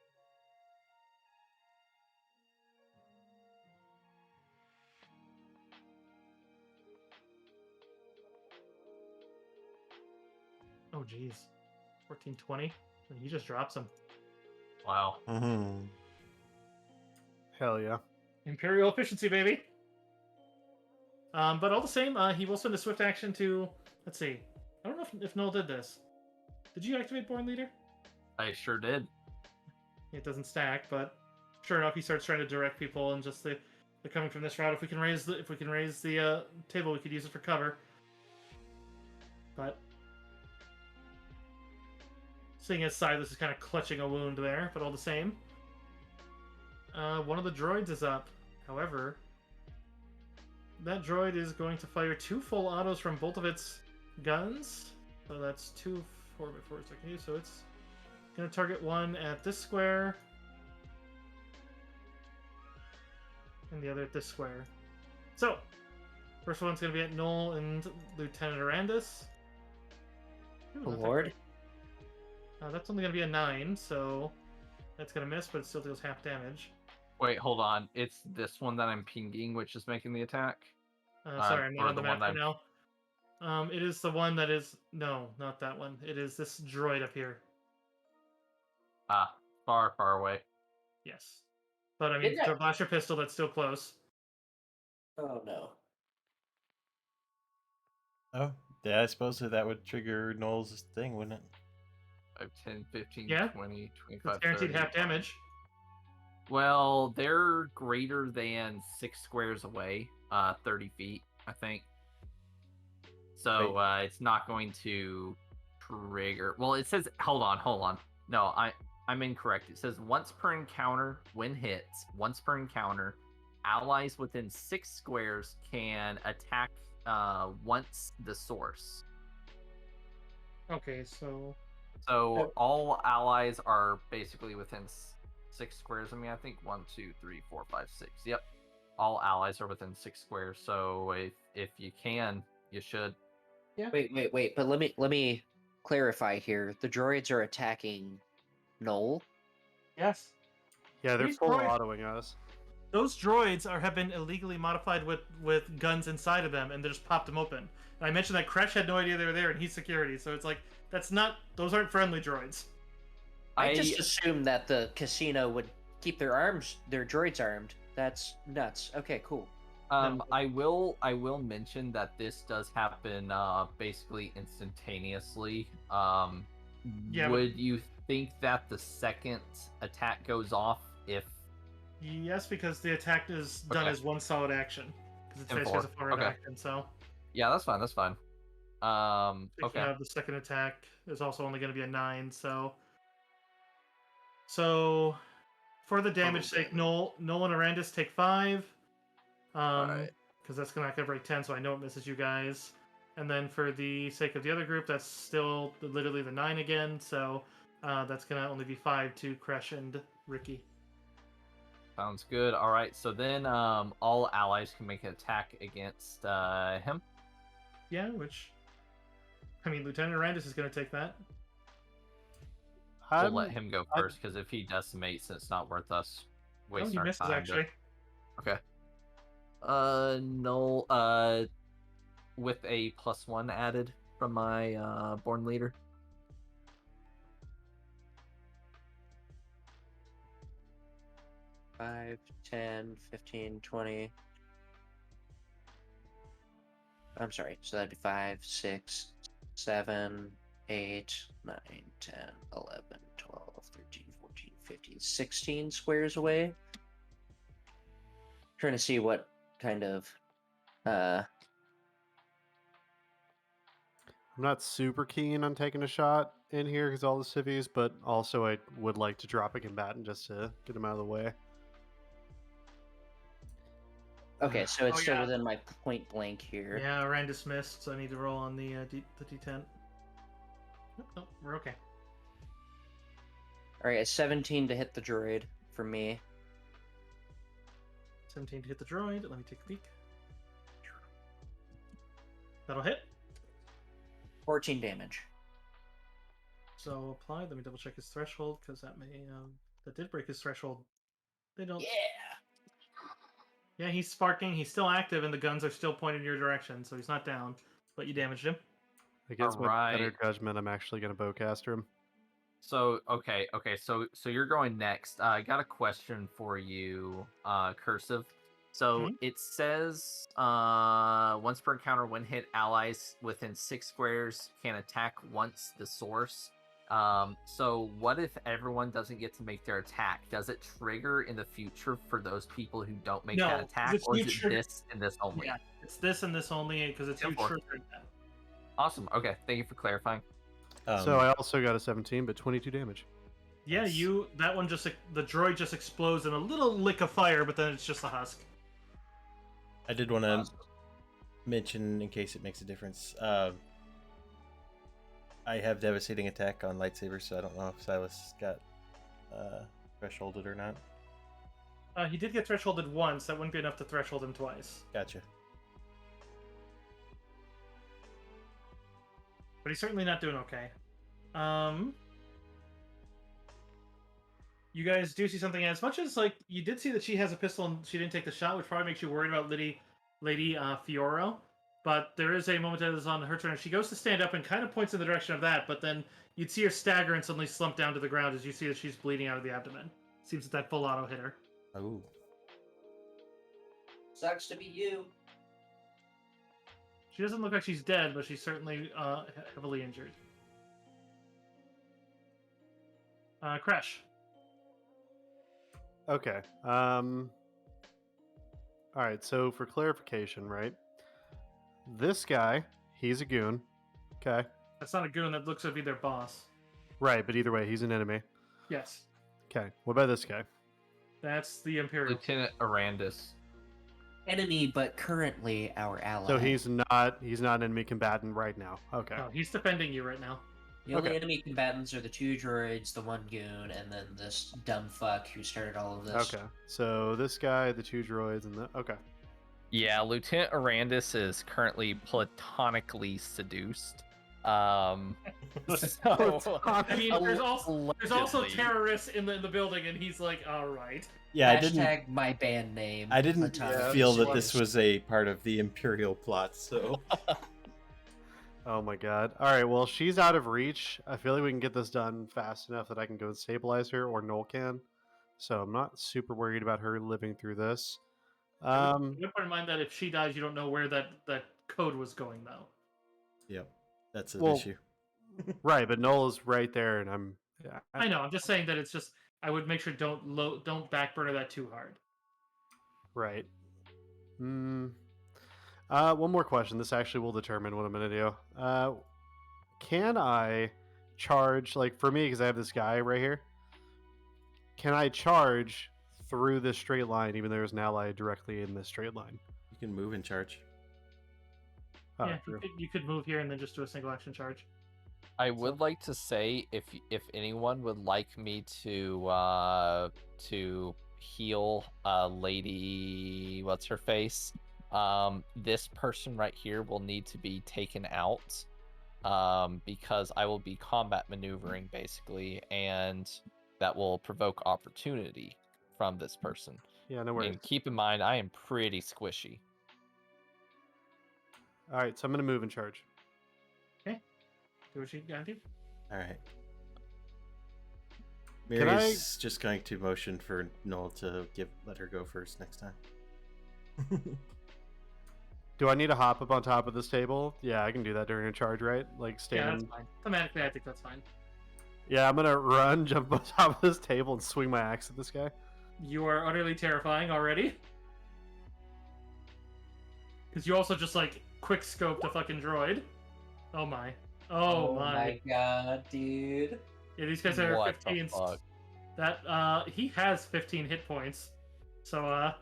Speaker 4: Oh, geez. 1420? And he just drops him.
Speaker 7: Wow.
Speaker 1: Mm-hmm.
Speaker 3: Hell yeah.
Speaker 4: Imperial efficiency, baby! But all the same, he will spend a swift action to... Let's see. I don't know if Noel did this. Did you activate Born Leader?
Speaker 7: I sure did.
Speaker 4: It doesn't stack, but sure enough, he starts trying to direct people, and just they're coming from this route. If we can raise the table, we could use it for cover. But seeing as Silas is kind of clutching a wound there, but all the same, one of the droids is up. However, that droid is going to fire 2 full autos from both of its guns. So that's 2 4x4s I can use. So it's going to target one at this square, and the other at this square. So, first one's going to be at Noel and Lieutenant Arandis. Ooh,
Speaker 2: Oh,
Speaker 4: that's
Speaker 2: Lord.
Speaker 4: that's only going to be a 9, so that's going to miss, but it still deals half damage.
Speaker 7: Wait, hold on. It's this one that I'm pinging, which is making the attack.
Speaker 4: Sorry, I'm not
Speaker 7: or
Speaker 4: on the
Speaker 7: the
Speaker 4: map
Speaker 7: one
Speaker 4: right now. It is the one that is... No, not that one. It is this droid up here.
Speaker 7: Far, far away.
Speaker 4: Yes. But, I mean,
Speaker 2: Didn't I-
Speaker 4: the blaster pistol, that's still close.
Speaker 2: Oh no.
Speaker 1: Oh, yeah, I suppose that would trigger Noel's thing, wouldn't it?
Speaker 7: 5, 10, 15,
Speaker 4: Yeah.
Speaker 7: 20, 25,
Speaker 4: It's guaranteed
Speaker 7: 30.
Speaker 4: half damage.
Speaker 7: Well, they're greater than 6 squares away, 30 feet, I think. So it's not going to trigger. Well, it says, hold on. No, I'm incorrect. It says once per encounter, when hits, once per encounter, allies within 6 squares can attack once the source.
Speaker 4: Okay, so
Speaker 7: So all allies are basically within 6 squares. I mean, I think 1, 2, 3, 4, 5, 6. Yep, all allies are within 6 squares. So if you can, you should.
Speaker 4: yeah.
Speaker 2: Wait. But let me clarify here. The droids are attacking Noel.
Speaker 4: Yes.
Speaker 3: Yeah, they're
Speaker 4: These
Speaker 3: full
Speaker 4: droids-
Speaker 3: autoing us.
Speaker 4: Those droids have been illegally modified with guns inside of them, and they just popped them open. And I mentioned that Kresh had no idea they were there, and he's security. So it's like those aren't friendly droids.
Speaker 2: I just assumed that the casino would keep their droids armed. That's nuts. Okay, cool.
Speaker 4: No.
Speaker 7: I will mention that this does happen basically instantaneously.
Speaker 4: Yeah,
Speaker 7: Would you think that the second attack goes off if
Speaker 4: Yes, because the attack is done
Speaker 7: Okay.
Speaker 4: as one solid action. Because it's
Speaker 7: And
Speaker 4: basically as a
Speaker 7: four.
Speaker 4: forward
Speaker 7: Okay.
Speaker 4: action. So
Speaker 7: Yeah, that's fine.
Speaker 4: speaking
Speaker 7: Okay.
Speaker 4: of the second attack, is also only going to be a 9. So for the damage sake, Noel and Arandis take 5.
Speaker 7: Alright.
Speaker 4: Because that's going to break 10, so I know it misses you guys. And then for the sake of the other group, that's still literally the 9 again. So that's going to only be 5 to Kresh and Ricky.
Speaker 7: Sounds good. Alright, so then all allies can make an attack against him.
Speaker 4: Yeah, which I mean, Lieutenant Arandis is going to take that.
Speaker 7: We'll let him go first, because if he decimates, it's not worth us
Speaker 4: Oh,
Speaker 7: wasting
Speaker 4: he
Speaker 7: our
Speaker 4: misses
Speaker 7: time.
Speaker 4: actually.
Speaker 7: Okay. No, with a +1 added from my born leader.
Speaker 2: Five, 10, 15, 20. I'm sorry. So that'd be 5, 6, 7, 8, 9, 10, 11, 12, 13, 14, 15, 16 squares away. Trying to see what kind of
Speaker 3: I'm not super keen on taking a shot in here because all the civvies, but also I would like to drop a combatant just to get him out of the way.
Speaker 2: Okay, so it's
Speaker 4: Oh,
Speaker 2: still
Speaker 4: yeah.
Speaker 2: within my point blank here.
Speaker 4: Yeah, Arandis missed, so I need to roll on the D10. Nope, we're okay.
Speaker 2: All right, a 17 to hit the droid for me.
Speaker 4: 17 to hit the droid. Let me take a peek. That'll hit.
Speaker 2: 14 damage.
Speaker 4: So applied. Let me double check his threshold because that did break his threshold. They don't.
Speaker 2: Yeah.
Speaker 4: Yeah, he's sparking. He's still active, and the guns are still pointed in your direction, so he's not down. But you damaged him.
Speaker 3: Against my better judgment, I'm actually going to bowcaster him.
Speaker 7: So okay, so you're going next. I got a question for you, Cursive. So it says once per encounter, when hit, allies within 6 squares can attack once the source. So what if everyone doesn't get to make their attack? Does it trigger in the future for those people who don't make that attack, or is it this and this only?
Speaker 4: Yeah, it's this and this only because it's you triggering that.
Speaker 7: Awesome. Okay, thank you for clarifying.
Speaker 3: So I also got a 17, but 22 damage.
Speaker 4: Yeah, that one the droid just explodes in a little lick of fire, but then it's just a husk.
Speaker 1: I did want to mention, in case it makes a difference, I have devastating attack on lightsabers, so I don't know if Silas got thresholded or not.
Speaker 4: He did get thresholded once. That wouldn't be enough to threshold him twice.
Speaker 1: Gotcha.
Speaker 4: But he's certainly not doing okay. You guys do see something, as much as like you did see that she has a pistol and she didn't take the shot, which probably makes you worried about Lady Fioro. But there is a moment that is on her turn, and she goes to stand up and kind of points in the direction of that, but then you'd see her stagger and suddenly slump down to the ground as you see that she's bleeding out of the abdomen. Seems that full auto hit her.
Speaker 1: Oh.
Speaker 2: Sucks to be you.
Speaker 4: She doesn't look like she's dead, but she's certainly heavily injured. Crash.
Speaker 3: Okay. All right. So for clarification, right? This guy, he's a goon. Okay.
Speaker 4: That's not a goon. That looks to be their boss.
Speaker 3: Right, but either way, he's an enemy.
Speaker 4: Yes,
Speaker 3: Okay. What about this guy?
Speaker 4: that's the Imperial.
Speaker 7: Lieutenant Arandis.
Speaker 2: Enemy, but currently our ally.
Speaker 3: So he's not an enemy combatant right now. Okay.
Speaker 4: No, he's defending you right now.
Speaker 2: The only
Speaker 3: okay.
Speaker 2: enemy combatants are the 2 droids, the 1 goon, and then this dumb fuck who started all of this.
Speaker 3: Okay. So this guy, the 2 droids, and the okay.
Speaker 6: Yeah, Lieutenant Arandis is currently platonically seduced. So,
Speaker 4: I mean, there's also
Speaker 6: allegedly.
Speaker 4: terrorists in the building, and he's like, all right.
Speaker 1: Yeah, I
Speaker 2: Hashtag
Speaker 1: didn't.
Speaker 2: my band name.
Speaker 1: I didn't
Speaker 2: Platonic
Speaker 1: feel that
Speaker 2: Seduced.
Speaker 1: this was a part of the Imperial plot. So
Speaker 3: Oh my god. All right. Well, she's out of reach. I feel like we can get this done fast enough that I can go and stabilize her, or Noel can. So I'm not super worried about her living through this.
Speaker 4: You put in mind that if she dies, you don't know where that code was going, though.
Speaker 1: yep, that's an
Speaker 3: Well,
Speaker 1: issue.
Speaker 3: Right, but Noel is right there, and I'm. Yeah,
Speaker 4: I know. I'm just saying that it's just. I would make sure don't backburner that too hard.
Speaker 3: Right. One more question. This actually will determine what I'm gonna do. Can I charge, like, for me, because I have this guy right here? Can I charge through this straight line, even though there's an ally directly in this straight line?
Speaker 1: You can move and charge.
Speaker 3: Oh,
Speaker 4: Yeah,
Speaker 3: true.
Speaker 4: you could move here and then just do a single action charge.
Speaker 6: I would like to say if anyone would like me to heal Lady what's her face, this person right here will need to be taken out because I will be combat maneuvering basically, and that will provoke opportunity from this person.
Speaker 3: Yeah, no worries.
Speaker 6: And keep in mind, I am pretty squishy.
Speaker 3: All right, so I'm gonna move and charge.
Speaker 4: Do what you gotta do.
Speaker 1: All right.
Speaker 3: Can
Speaker 1: Mary's just going to motion for Noel to let her go first next time.
Speaker 3: Do I need to hop up on top of this table? Yeah, I can do that during a charge, right? Like
Speaker 4: Yeah,
Speaker 3: stand.
Speaker 4: that's fine. Thematically, I think that's fine.
Speaker 3: Yeah, I'm gonna run, jump on top of this table, and swing my axe at this guy.
Speaker 4: You are utterly terrifying already. Because you also just like quick scoped a fucking droid. Oh my. Oh my.
Speaker 2: God, dude.
Speaker 4: Yeah, these guys are
Speaker 6: What the
Speaker 4: 15.
Speaker 6: fuck?
Speaker 4: That he has 15 hit points. So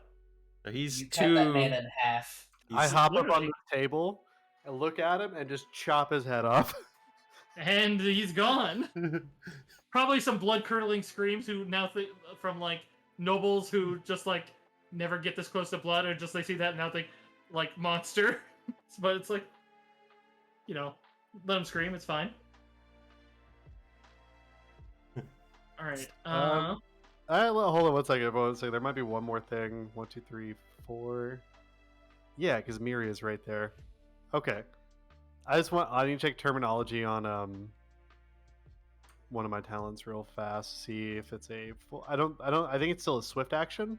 Speaker 1: So he's
Speaker 2: You cut that man
Speaker 1: two.
Speaker 2: in half.
Speaker 3: I
Speaker 1: He's,
Speaker 3: hop up on
Speaker 4: literally-
Speaker 3: the table and look at him and just chop his head off.
Speaker 4: and he's gone. Probably some blood curdling screams who now from like nobles who just like never get this close to blood, or just they see that and now think like monster. But it's like, you know, let him scream. It's fine. All right.
Speaker 3: Hold on 1 second. One second. There might be one more thing. 1, 2, 3, 4. Yeah, because Miri is right there. Okay. I need to check terminology on one of my talents real fast. See if it's a full. I think it's still a swift action.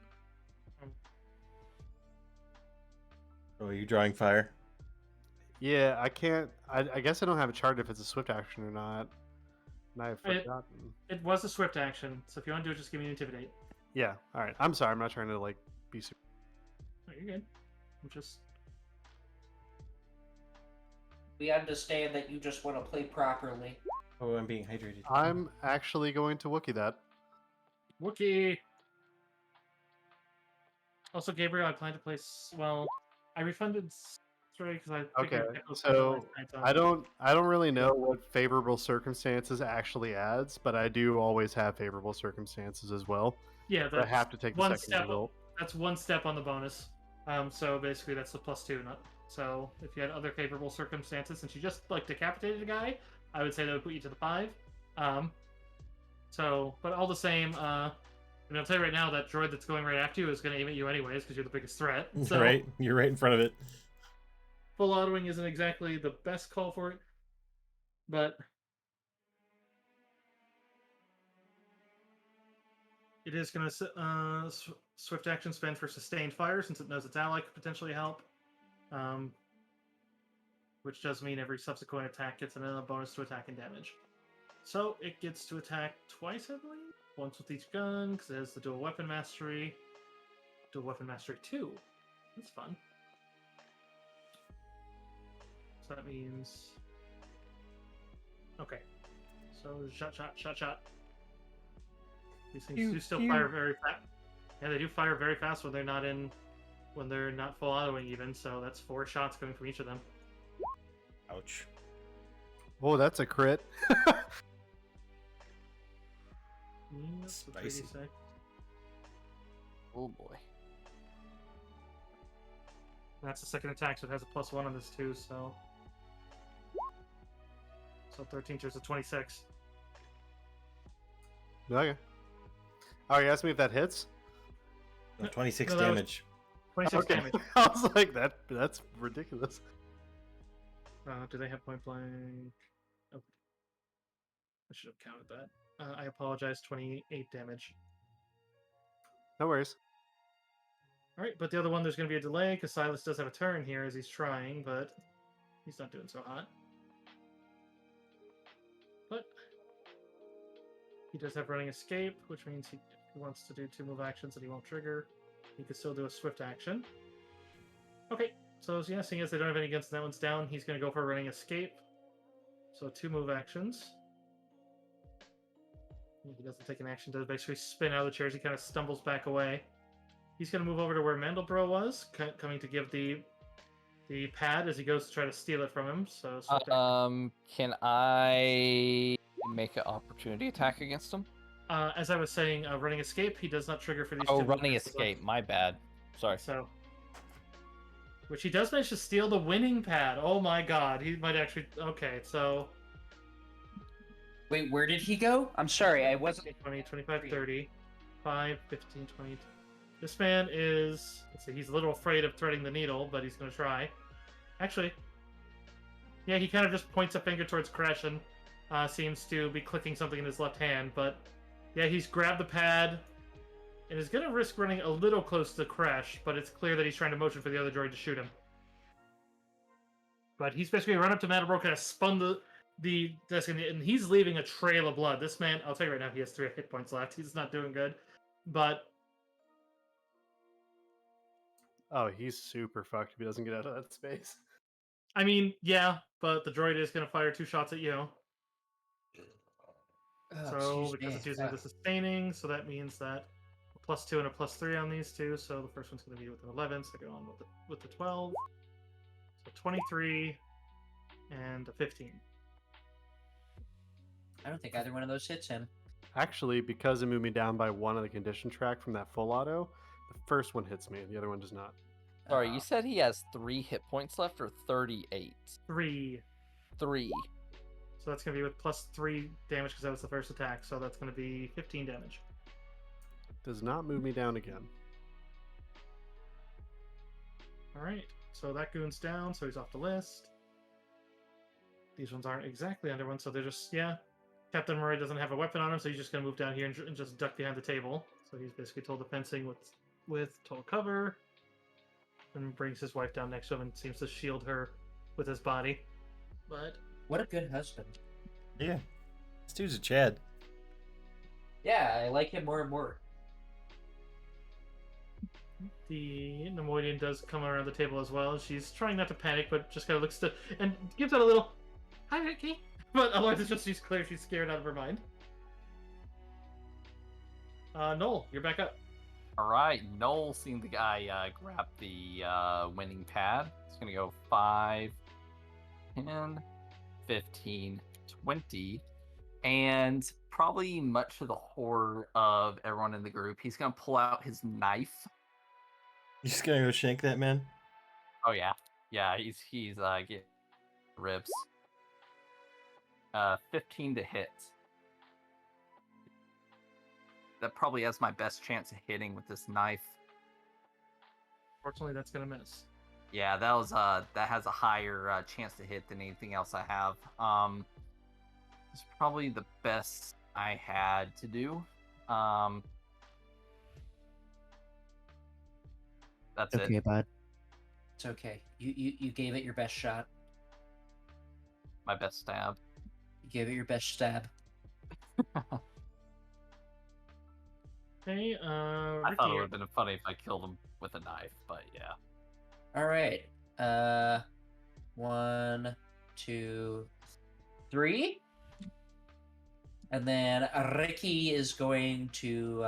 Speaker 1: oh, are you drawing fire?
Speaker 3: Yeah, I can't. I guess I don't have a chart if it's a swift action or not. And I've forgotten.
Speaker 4: It was a swift action, so if you want to do it, just give me an intimidate.
Speaker 3: Yeah. All right. I'm sorry. I'm not trying to like be super.
Speaker 4: No, you're good. I'm just.
Speaker 2: We understand that you just want to play properly.
Speaker 1: Oh, I'm being hydrated.
Speaker 3: I'm actually going to Wookiee that.
Speaker 4: Wookie. Also, Gabriel, I plan to place. Well, I refunded Stray because I.
Speaker 3: Okay,
Speaker 4: figured it was
Speaker 3: so
Speaker 4: last night, so-
Speaker 3: I don't really know what favorable circumstances actually adds, but I do always have favorable circumstances as well.
Speaker 4: Yeah,
Speaker 3: But I
Speaker 4: that's
Speaker 3: have to take the
Speaker 4: one
Speaker 3: second
Speaker 4: step.
Speaker 3: result.
Speaker 4: That's one step on the bonus. So basically, that's the +2. Not so. If you had other favorable circumstances, since you just like decapitated a guy, I would say that would put you to the 5. So, but all the same, and I'll tell you right now that droid that's going right after you is going to aim at you anyways because you're the biggest threat. So
Speaker 1: Right, you're right in front of it.
Speaker 4: full autoing isn't exactly the best call for it, but it is going to swift action spend for sustained fire since it knows its ally could potentially help, which does mean every subsequent attack gets another bonus to attack and damage. So it gets to attack twice, I believe. once with each gun because it has the dual weapon mastery. Dual weapon mastery 2. That's fun. So that means... Okay. So shot. These things do still fire very fast. Yeah, they do fire very fast when they're not full autoing even, so that's 4 shots coming from each of them.
Speaker 1: Ouch.
Speaker 3: Oh, that's a crit.
Speaker 1: Spicy.
Speaker 6: Oh boy.
Speaker 4: That's the second attack, so it has a +1 on this too, so... So 13 turns to 26.
Speaker 3: Okay. Oh, you asked me if that hits?
Speaker 1: No, 26
Speaker 4: No, that was-
Speaker 1: damage.
Speaker 4: 26
Speaker 3: Okay.
Speaker 4: damage.
Speaker 3: I was like, that's ridiculous.
Speaker 4: Do they have point blank? Oh. I should have counted that. I apologize, 28 damage.
Speaker 3: No worries.
Speaker 4: Alright, but the other one, there's going to be a delay, because Silas does have a turn here as he's trying, but he's not doing so hot. But he does have running escape, which means he wants to do 2 move actions that he won't trigger. He could still do a swift action. Okay, so yeah, seeing as they don't have any against that one's down, he's going to go for a running escape. So 2 move actions. He doesn't take an action, does basically spin out of the chairs. He kind of stumbles back away. He's going to move over to where Mandelbro was, coming to give the pad as he goes to try to steal it from him. So swift action.
Speaker 6: Can I make an opportunity attack against him?
Speaker 4: As I was saying, running escape, he does not trigger for these
Speaker 6: Oh,
Speaker 4: 2
Speaker 6: running
Speaker 4: movements as well.
Speaker 6: escape. My bad. Sorry.
Speaker 4: So, which he does manage to steal the winning pad. Oh my god, he might actually. Okay, so
Speaker 2: Wait, where did he go? I'm sorry, I wasn't.
Speaker 4: 20, 25, 30, 5, 15, 20. This man is. Let's see, he's a little afraid of threading the needle, but he's going to try. Actually, yeah, he kind of just points a finger towards Crash and seems to be clicking something in his left hand. But yeah, he's grabbed the pad and is going to risk running a little close to Crash, but it's clear that he's trying to motion for the other droid to shoot him. But he's basically run up to Mandelbro, kind of spun the desk, and he's leaving a trail of blood. This man, I'll tell you right now, he has 3 hit points left. He's not doing good. But
Speaker 3: Oh, he's super fucked if he doesn't get out of that space.
Speaker 4: I mean, yeah, but the droid is going to fire 2 shots at you. So because it's using the sustaining, so that means that a +2 and a +3 on these 2. So the first one's going to be with an 11, so go on with the 12. So 23 and a 15.
Speaker 2: I don't think either one of those hits him.
Speaker 3: Actually, because it moved me down by 1 on the condition track from that full auto, the first one hits me, the other one does not.
Speaker 6: Sorry, you said he has 3 hit points left or 38?
Speaker 4: 3.
Speaker 6: 3.
Speaker 4: So that's going to be with +3 damage because that was the first attack. So that's going to be 15 damage.
Speaker 3: Does not move me down again.
Speaker 4: Alright, so that goon's down, so he's off the list. These ones aren't exactly under one, so they're just, yeah. Captain Murray doesn't have a weapon on him, so he's just going to move down here and just duck behind the table. So he's basically told the fencing with total cover. And brings his wife down next to him and seems to shield her with his body. But
Speaker 2: What a good husband.
Speaker 1: Yeah. This dude's a Chad.
Speaker 2: Yeah, I like him more and more.
Speaker 4: the Nemoidian does come around the table as well. She's trying not to panic, but just kind of looks to and gives out a little "Hi, Ricky," but otherwise it's just she's clear she's scared out of her mind. Noel, you're back up.
Speaker 7: All right, Noel seeing the guy grab the winning pad. It's going to go 5, 10, 15, 20. And probably much to the horror of everyone in the group, he's going to pull out his knife.
Speaker 1: You just gonna go shank that man?
Speaker 7: Oh, yeah. Yeah, he's getting ribs. 15 to hit. That probably has my best chance of hitting with this knife.
Speaker 4: Fortunately, that's gonna miss.
Speaker 7: Yeah, that has a higher chance to hit than anything else I have. It's probably the best I had to do. That's it.
Speaker 2: Okay, bud. It's okay. You gave it your best shot.
Speaker 7: My best stab.
Speaker 2: You gave it your best stab.
Speaker 4: Okay,
Speaker 7: I
Speaker 4: Ricky,
Speaker 7: thought it would have been funny if I killed him with a knife, but yeah.
Speaker 2: All right. 1, 2, 3. And then Ricky is going to.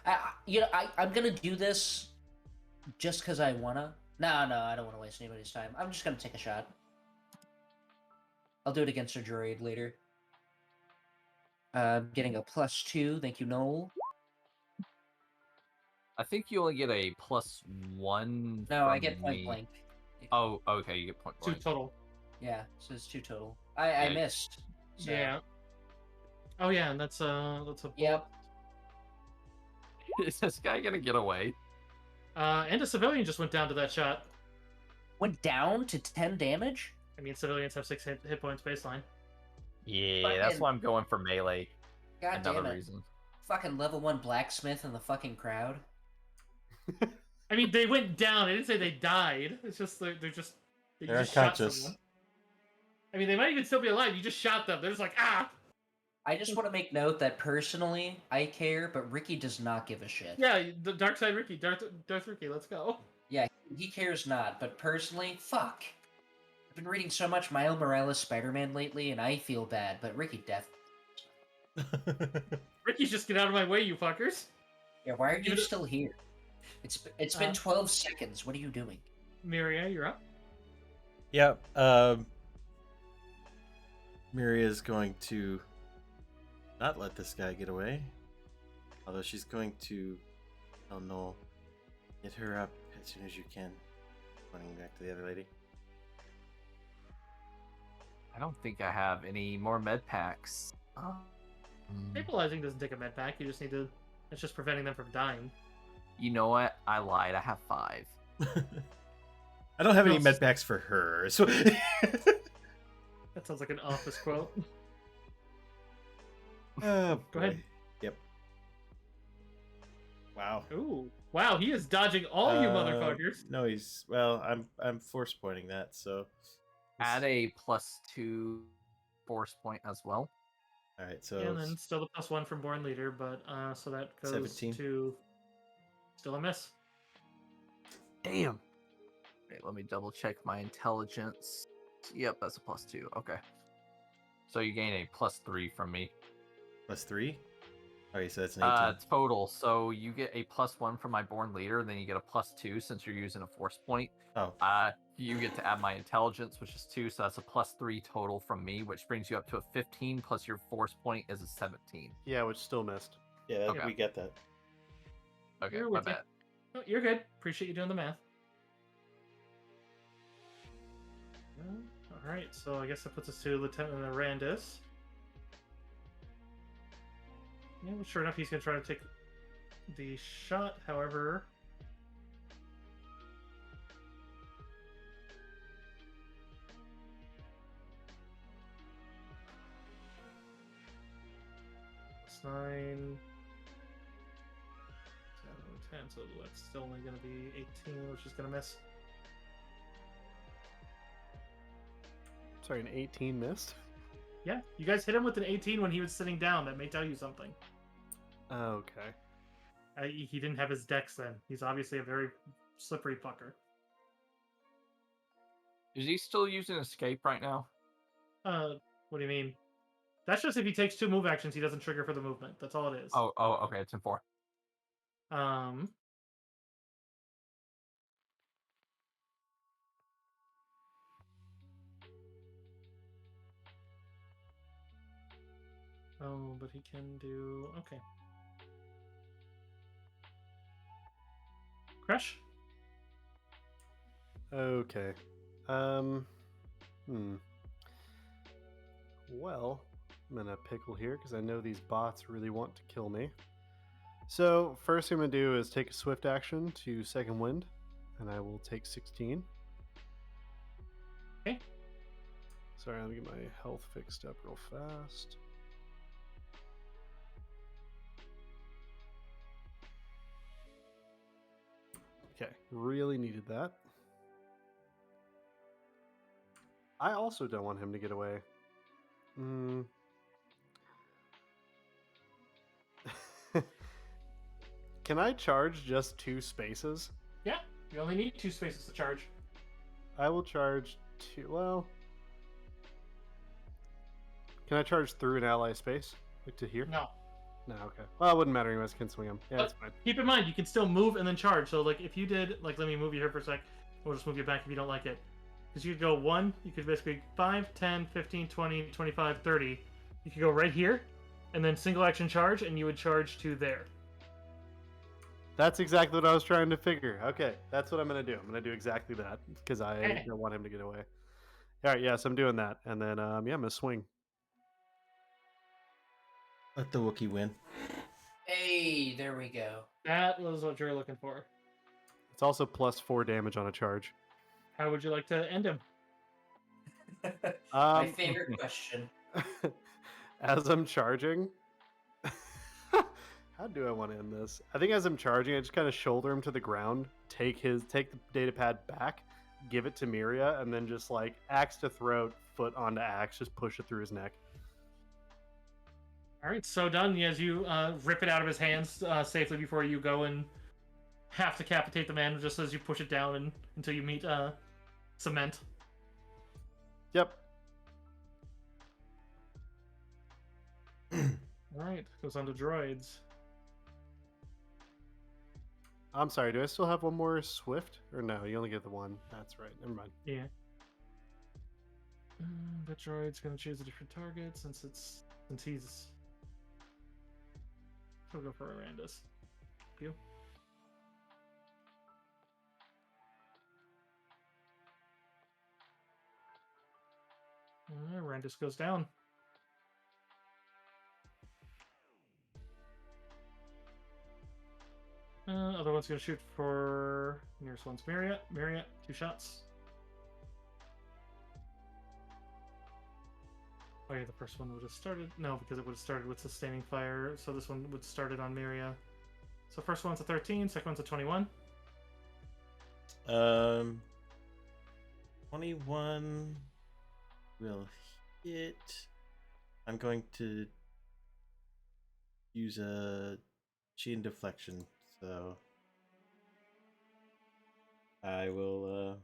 Speaker 2: I'm gonna do this just because I wanna. No, I don't want to waste anybody's time. I'm just gonna take a shot. I'll do it against a droid later. Getting a +2. Thank you, Noel.
Speaker 7: I think you only get a +1.
Speaker 2: No, I
Speaker 7: from
Speaker 2: get point
Speaker 7: me.
Speaker 2: blank.
Speaker 7: Oh, okay, you get point
Speaker 4: 2
Speaker 7: blank.
Speaker 4: total.
Speaker 2: Yeah, so it's 2 total. I
Speaker 7: Yeah.
Speaker 2: missed. So.
Speaker 4: Yeah. Oh yeah, and that's a.
Speaker 2: Yep.
Speaker 7: Is this guy gonna get away?
Speaker 4: And a civilian just went down to that shot.
Speaker 2: Went down to 10 damage?
Speaker 4: I mean, civilians have 6 hit points baseline.
Speaker 7: Yeah, that's
Speaker 2: Fucking-
Speaker 7: why I'm going for melee.
Speaker 2: God
Speaker 7: Another
Speaker 2: damn it.
Speaker 7: reason.
Speaker 2: Fucking level 1 blacksmith in the fucking crowd.
Speaker 4: I mean, they went down. I didn't say they died. It's just they're just you
Speaker 1: They're
Speaker 4: just shot
Speaker 1: unconscious.
Speaker 4: someone. I mean, they might even still be alive. You just shot them. They're just like ah.
Speaker 2: I just want to make note that personally, I care, but Ricky does not give a shit.
Speaker 4: Yeah, the Dark Side Ricky, Darth Ricky. Let's go.
Speaker 2: Yeah, he cares not, but personally, fuck. I've been reading so much Miles Morales Spider-Man lately, and I feel bad, but Ricky
Speaker 4: Ricky's just get out of my way, you fuckers.
Speaker 2: Yeah, why are you
Speaker 4: Give it-
Speaker 2: still here? It's been 12 seconds. What are you doing?
Speaker 4: Miria, you're up.
Speaker 1: Yep. Miria's going to not let this guy get away. Although she's going to, oh no, get her up as soon as you can. Running back to the other lady.
Speaker 7: I don't think I have any more med packs.
Speaker 4: Stabilizing doesn't take a med pack. You just need to. It's just preventing them from dying.
Speaker 7: You know what? I lied. I have 5.
Speaker 1: I don't have any
Speaker 4: No,
Speaker 1: med packs for her, so.
Speaker 4: That sounds like an office quote.
Speaker 1: Oh,
Speaker 4: Go ahead.
Speaker 1: boy. Yep. Wow.
Speaker 4: Ooh, wow, he is dodging all you motherfuckers.
Speaker 1: No, he's well. I'm force pointing that, so.
Speaker 7: Add a +2 force point as well.
Speaker 1: All right, so
Speaker 4: Yeah, and then still the +1 from Born Leader, but so that goes
Speaker 1: 17.
Speaker 4: to still a miss.
Speaker 3: Damn.
Speaker 7: Wait, let me double check my intelligence. Yep, that's a +2. Okay. So you gain a +3 from me.
Speaker 1: +3. All right, so that's an 18.
Speaker 7: Total. So you get a +1 from my Born Leader, then you get a +2 since you're using a force point.
Speaker 1: Oh,
Speaker 7: You get to add my intelligence, which is 2, so that's a +3 total from me, which brings you up to a 15 plus your force point is a 17.
Speaker 3: Yeah, which still missed.
Speaker 1: yeah,
Speaker 7: Okay.
Speaker 1: we get that.
Speaker 7: Okay,
Speaker 4: You're
Speaker 7: my
Speaker 4: with you.
Speaker 7: bad.
Speaker 4: Oh, you're good. Appreciate you doing the math. All right, so I guess that puts us to Lieutenant Arandis. Yeah, well, sure enough, he's gonna try to take the shot. However, it's 9, 10, so that's still only gonna be 18, which is gonna miss.
Speaker 3: Sorry, an 18 missed?
Speaker 4: Yeah, you guys hit him with an 18 when he was sitting down. That may tell you something.
Speaker 3: Okay.
Speaker 4: He didn't have his dex then. He's obviously a very slippery fucker.
Speaker 7: Is he still using escape right now?
Speaker 4: What do you mean? That's just if he takes 2 move actions, he doesn't trigger for the movement. That's all it is.
Speaker 7: Oh, okay, it's in 4.
Speaker 4: Oh, but he can do... Okay. Crush?
Speaker 3: Okay. Well, I'm in a pickle here because I know these bots really want to kill me. So, first thing I'm going to do is take a swift action to second wind, and I will take 16.
Speaker 4: Okay.
Speaker 3: Sorry, let me get my health fixed up real fast. Okay, really needed that. I also don't want him to get away. Can I charge just 2 spaces?
Speaker 4: Yeah, you only need 2 spaces to charge.
Speaker 3: I will charge 2. Well, can I charge through an ally space? Like to here?
Speaker 4: No.
Speaker 3: No, okay. Well, it wouldn't matter anyways. I can swing him. Yeah,
Speaker 4: But
Speaker 3: that's fine.
Speaker 4: keep in mind, you can still move and then charge. So, like, if you did, like, let me move you here for a sec. We'll just move you back if you don't like it. Because you could go 1, you could basically 5, 10, 15, 20, 25, 30. You could go right here, and then single action charge, and you would charge to there.
Speaker 3: That's exactly what I was trying to figure. Okay, that's what I'm going to do. I'm going to do exactly that because I
Speaker 4: Okay.
Speaker 3: don't want him to get away. All right, yes, I'm doing that. And then, yeah, I'm going to swing.
Speaker 1: Let the Wookiee win.
Speaker 2: Hey, there we go.
Speaker 4: That was what you're looking for.
Speaker 3: It's also plus 4 damage on a charge.
Speaker 4: How would you like to end him?
Speaker 2: My favorite question.
Speaker 3: As I'm charging, how do I want to end this? I think as I'm charging, I just kind of shoulder him to the ground, take the data pad back, give it to Miria, and then just like axe to throat, foot onto axe, just push it through his neck.
Speaker 4: All right, so done. As you rip it out of his hands safely before you go and half decapitate the man, just as you push it down until you meet cement.
Speaker 3: Yep.
Speaker 4: All right, goes on to droids.
Speaker 3: I'm sorry, do I still have one more Swift? Or no, you only get the one. That's right. Never mind.
Speaker 4: Yeah. The droid's gonna choose a different target since he's. We'll go for Arandis. You. Arandis goes down. Other one's gonna shoot for nearest one's Marriott. Marriott, 2 shots. Oh yeah, the first one would have started. No, because it would have started with sustaining fire. So this one would have started on Miria. So first one's a 13, second one's a 21.
Speaker 1: 21 will hit. I'm going to use a chain deflection, so I will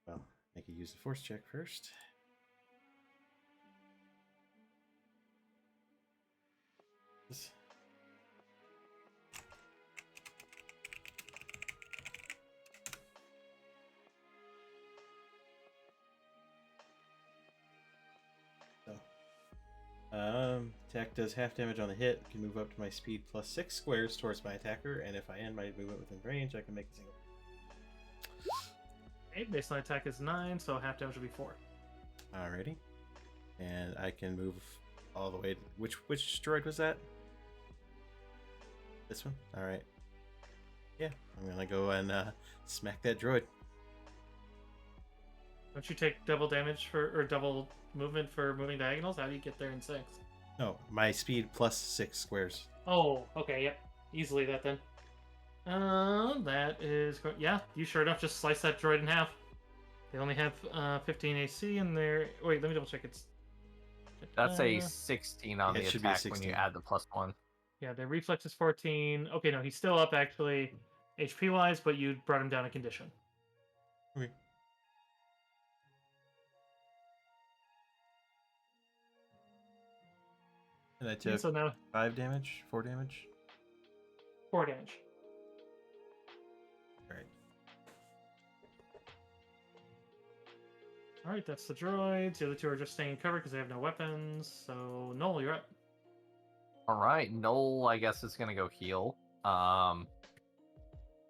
Speaker 1: well, make it use a force check first. Attack does half damage on the hit. Can move up to my speed plus 6 squares towards my attacker, and if I end my movement within range, I can make a single.
Speaker 4: Okay, baseline attack is 9, so half damage will be 4.
Speaker 1: Alrighty, and I can move all the way. Which droid was that? This one. All right. Yeah, I'm gonna go and smack that droid.
Speaker 4: Don't you take double damage or double movement for moving diagonals? How do you get there in 6?
Speaker 1: No, my speed plus 6 squares.
Speaker 4: Oh, okay, yep. Easily that then. That is... Yeah, you sure enough just slice that droid in half. They only have 15 AC and they're... Wait, let me double check. It's...
Speaker 7: That's a 16 on
Speaker 1: Yeah,
Speaker 7: the
Speaker 1: it should be a
Speaker 7: attack when you
Speaker 1: 16.
Speaker 7: add the +1.
Speaker 4: Yeah, their reflex is 14. Okay, no, he's still up actually HP-wise, but you brought him down a condition.
Speaker 1: Okay. And I took
Speaker 4: So now
Speaker 1: 5 damage, 4 damage.
Speaker 4: 4 damage.
Speaker 1: Alright.
Speaker 4: Alright, that's the droids. The other 2 are just staying in cover because they have no weapons. So, Noel, you're up.
Speaker 7: All right, Noel, I guess is gonna go heal.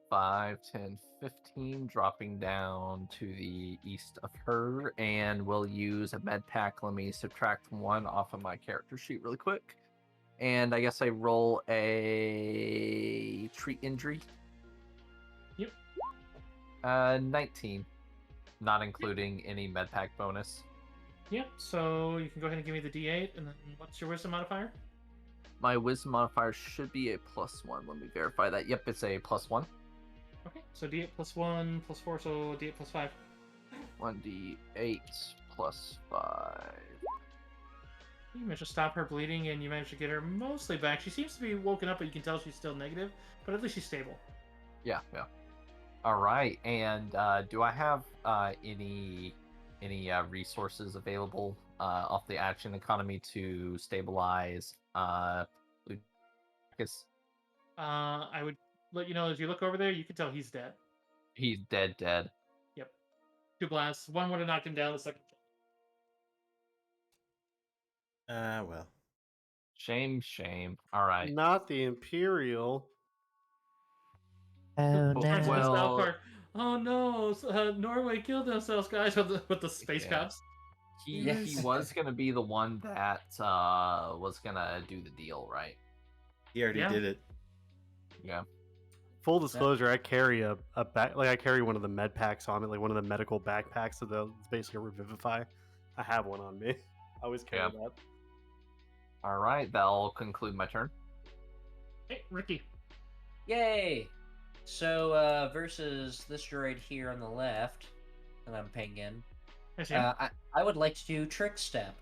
Speaker 7: 5, 10, 15, dropping down to the east of her, and we'll use a med pack. Let me subtract 1 off of my character sheet really quick. And I guess I roll a treat injury.
Speaker 4: Yep.
Speaker 7: 19, not including any med pack bonus.
Speaker 4: Yep, so you can go ahead and give me the D8, and then what's your wisdom modifier?
Speaker 7: My wisdom modifier should be a +1. Let me verify that. Yep, it's a +1.
Speaker 4: Okay, so D8 plus 1 plus 4, so D8 plus 5.
Speaker 7: 1d8 plus 5.
Speaker 4: You managed to stop her bleeding, and you managed to get her mostly back. She seems to be woken up, but you can tell she's still negative. But at least she's stable.
Speaker 7: Yeah. All right. And do I have any resources available off the action economy to stabilize Lucas?
Speaker 4: I would let you know as you look over there, you can tell he's dead.
Speaker 7: He's dead.
Speaker 4: Yep. 2 blasts. One would have knocked him down. The second.
Speaker 1: Well.
Speaker 7: Shame. All right.
Speaker 3: Not the Imperial.
Speaker 2: Oh
Speaker 4: Starts with the
Speaker 2: no.
Speaker 4: South Park. Oh no! Norway killed themselves, guys, with the space
Speaker 7: Yeah.
Speaker 4: cops.
Speaker 7: He was gonna be the one that was gonna do the deal, right?
Speaker 1: He already
Speaker 4: Yeah.
Speaker 1: did it.
Speaker 7: Yeah.
Speaker 3: Full disclosure, I carry a back, like I carry one of the med packs on me, like one of the medical backpacks. So it's basically a revivify. I have one on me. I always carry that.
Speaker 7: All right, that'll conclude my turn.
Speaker 4: Hey, Ricky.
Speaker 2: Yay! So, versus this droid here on the left, that I'm pinging,
Speaker 4: I see him.
Speaker 2: I would like to do Trick Step.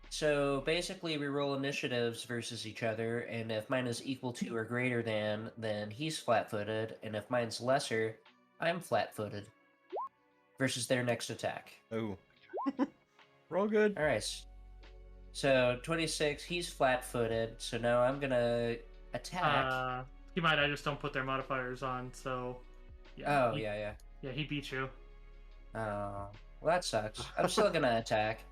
Speaker 2: So, basically, we roll initiatives versus each other, and if mine is equal to or greater than, then he's flat-footed, and if mine's lesser, I'm flat-footed. Versus their next attack.
Speaker 1: Oh. Roll good.
Speaker 2: Alright. So, 26, he's flat-footed, so now I'm gonna attack.
Speaker 4: He might. I just don't put their modifiers on. So.
Speaker 2: Yeah,
Speaker 4: Yeah.
Speaker 2: yeah.
Speaker 4: Yeah, he beat you.
Speaker 2: Oh, well, that sucks. I'm still gonna attack.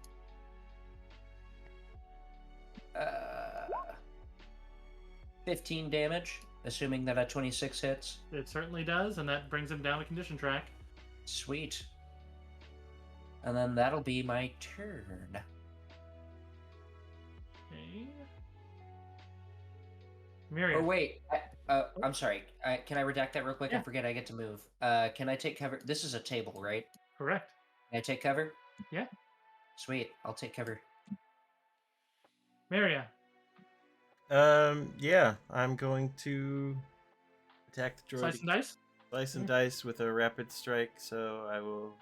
Speaker 2: 15 damage, assuming that a 26 hits.
Speaker 4: It certainly does, and that brings him down the condition track.
Speaker 2: Sweet. And then that'll be my turn.
Speaker 4: Okay. Miriam.
Speaker 2: Or wait, I'm sorry. Can I redact that real quick?
Speaker 4: Yeah.
Speaker 2: I forget I get to move. Can I take cover? This is a table, right?
Speaker 4: Correct.
Speaker 2: Can I take cover?
Speaker 4: Yeah.
Speaker 2: Sweet, I'll take cover.
Speaker 4: Maria.
Speaker 1: Yeah, I'm going to attack the droid.
Speaker 4: Slice and dice.
Speaker 1: Slice and
Speaker 4: Yeah.
Speaker 1: dice with a rapid strike, so I will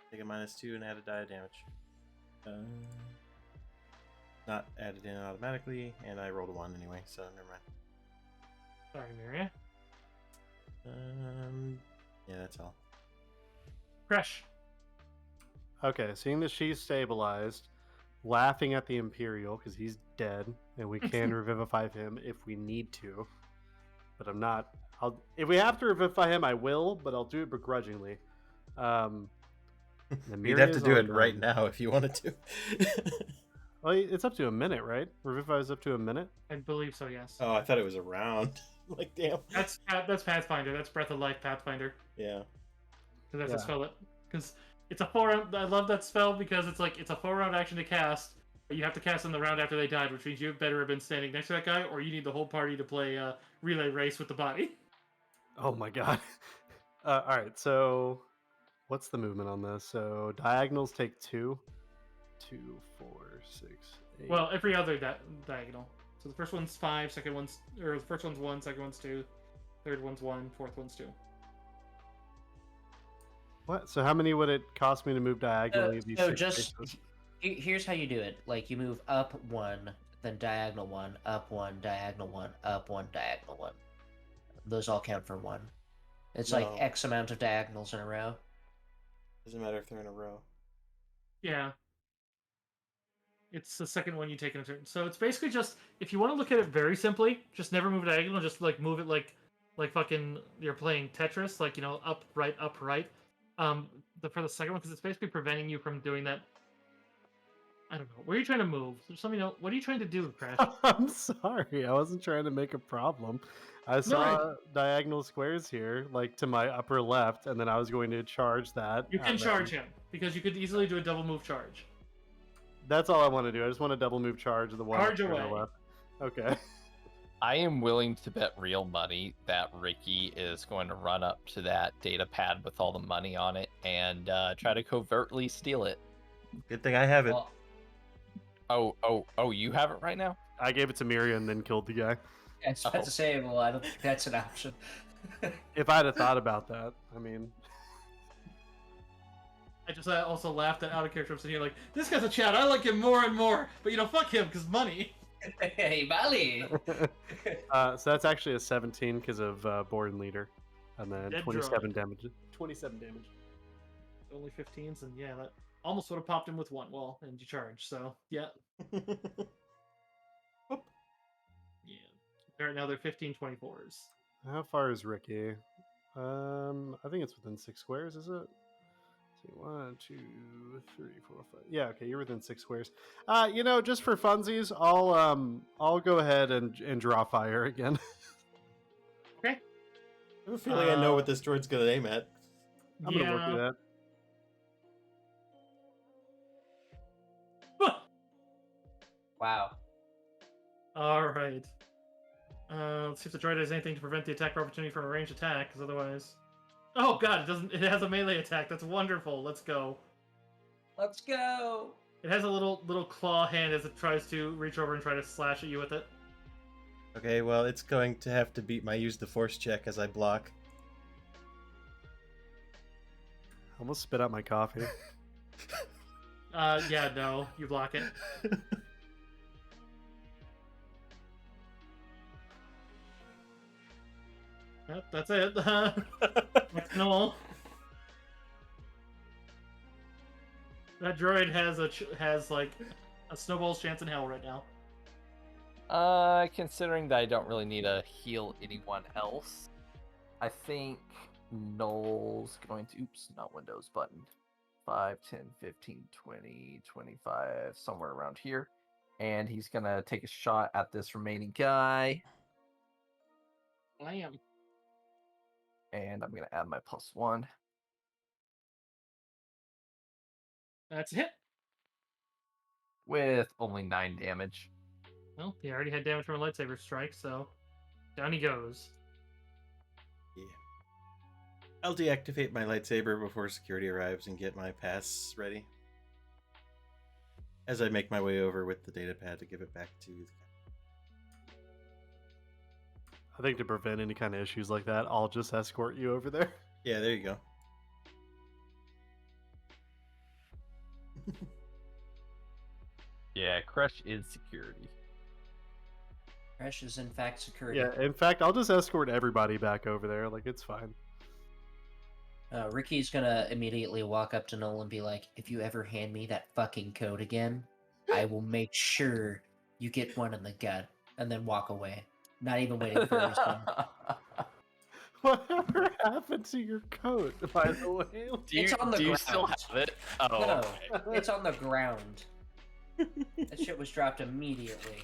Speaker 1: take a -2 and add a die of damage. Not added in automatically, and I rolled a 1 anyway, so never mind.
Speaker 4: Sorry, Maria.
Speaker 1: Yeah, that's all.
Speaker 4: Crash.
Speaker 3: Okay, seeing that she's stabilized, laughing at the Imperial because he's dead, and we can revivify him if we need to. But I'm not. If we have to revivify him, I will, but I'll do it begrudgingly.
Speaker 1: You'd have to do it right now if you wanted to.
Speaker 3: Well, it's up to a minute, right? Revivify is up to a minute.
Speaker 4: I believe so. Yes.
Speaker 1: Oh, I thought it was a round. Like, damn.
Speaker 4: That's Pathfinder. That's Breath of Life Pathfinder.
Speaker 1: Yeah.
Speaker 4: Because that's
Speaker 3: Yeah.
Speaker 4: a spell that. Because it's a 4-round. I love that spell because it's like it's a 4-round action to cast, but you have to cast in the round after they died, which means you better have been standing next to that guy, or you need the whole party to play relay race with the body.
Speaker 3: Oh my god. All right, so what's the movement on this? So diagonals take 2. 2, 4, 6, 8.
Speaker 4: Well, every other diagonal. So the first one's 5, the first one's 1, second one's 2, third one's 1, fourth one's 2.
Speaker 3: What? So how many would it cost me to move diagonally? of these
Speaker 2: So
Speaker 3: 6
Speaker 2: just
Speaker 3: spaces?
Speaker 2: here's how you do it. Like you move up 1, then diagonal 1, up 1, diagonal 1, up 1, diagonal 1. Those all count for 1. It's like
Speaker 1: No.
Speaker 2: X amount of diagonals in a row.
Speaker 1: Doesn't matter if they're in a row.
Speaker 4: Yeah. It's the second one you take in a turn. So it's basically just, if you want to look at it very simply, just never move diagonal, just like move it like fucking you're playing Tetris, like, you know, up, right, up, right. For the second one, because it's basically preventing you from doing that. I don't know. Where are you trying to move? Somebody know. What are you trying to do, Crash?
Speaker 3: I'm sorry. I wasn't trying to make a problem. I saw diagonal squares here, like to my upper left, and then I was going to charge that.
Speaker 4: You can
Speaker 3: and
Speaker 4: charge
Speaker 3: then-
Speaker 4: him because you could easily do a double move charge.
Speaker 3: That's all I want to do. I just want to double move charge the one
Speaker 4: Charge
Speaker 3: to my
Speaker 4: away.
Speaker 3: left. Okay.
Speaker 6: I am willing to bet real money that Ricky is going to run up to that data pad with all the money on it and try to covertly steal it.
Speaker 1: Good thing I have it.
Speaker 2: Well,
Speaker 6: Oh, you have it right now?
Speaker 3: I gave it to Miria and then killed the guy.
Speaker 2: I was about to say, well, I don't think that's an option.
Speaker 3: If I'd have thought about that, I mean,
Speaker 4: I just also laughed at out of character. I'm sitting here like, this guy's a Chad. I like him more and more, but fuck him because money.
Speaker 2: Hey, Bali.
Speaker 3: So that's actually a 17 because of Born Leader, and then
Speaker 4: Dead
Speaker 3: 27
Speaker 4: droid.
Speaker 3: damage. 27 damage.
Speaker 4: Only 15s, and yeah, that almost would have popped him with one wall and you charge. So yeah, yeah. Right now they're 15 24s.
Speaker 3: How far is Ricky? I think it's within 6 squares. Is it? Let's see, 1, 2, 3, 4, 5. Yeah, okay, you're within 6 squares. Just for funsies, I'll go ahead and draw fire again.
Speaker 4: Okay.
Speaker 1: I have a feeling I know what this droid's gonna aim at.
Speaker 3: I'm gonna work with that.
Speaker 2: Wow.
Speaker 4: All right. Let's see if the droid has anything to prevent the attack opportunity from a ranged attack, because otherwise. Oh god, it doesn't. It has a melee attack. That's wonderful. Let's go.
Speaker 2: Let's go.
Speaker 4: It has a little claw hand as it tries to reach over and try to slash at you with it.
Speaker 1: Okay, well, it's going to have to beat my use the force check as I block.
Speaker 3: Almost spit out my coffee.
Speaker 4: Yeah, no, you block it. Yep, that's it. That's Noel. That droid has like a snowball's chance in hell right now.
Speaker 6: Considering that I don't really need to heal anyone else, I think Noel's going to, not Windows button, 5, 10, 15, 20, 25, somewhere around here. And he's going to take a shot at this remaining guy.
Speaker 4: I am.
Speaker 6: And I'm going to add my +1.
Speaker 4: That's a hit.
Speaker 6: With only 9 damage.
Speaker 4: Well, he already had damage from a lightsaber strike, so down he goes.
Speaker 1: Yeah. I'll deactivate my lightsaber before security arrives and get my pass ready. As I make my way over with the data pad to give it back to the...
Speaker 3: I think to prevent any kind of issues like that, I'll just escort you over there.
Speaker 1: Yeah, there you go.
Speaker 6: Yeah, Crush is security.
Speaker 2: Crash is in fact security.
Speaker 3: Yeah, in fact, I'll just escort everybody back over there. Like, it's fine.
Speaker 2: Ricky's gonna immediately walk up to Noel and be like, if you ever hand me that fucking code again, I will make sure you get one in the gut, and then walk away. Not even waiting for a response.
Speaker 3: Whatever happened to your coat, by the way?
Speaker 2: It's on the
Speaker 6: do you
Speaker 2: ground.
Speaker 6: still have it? Oh,
Speaker 2: No,
Speaker 6: okay.
Speaker 2: it's on the ground. That shit was dropped immediately.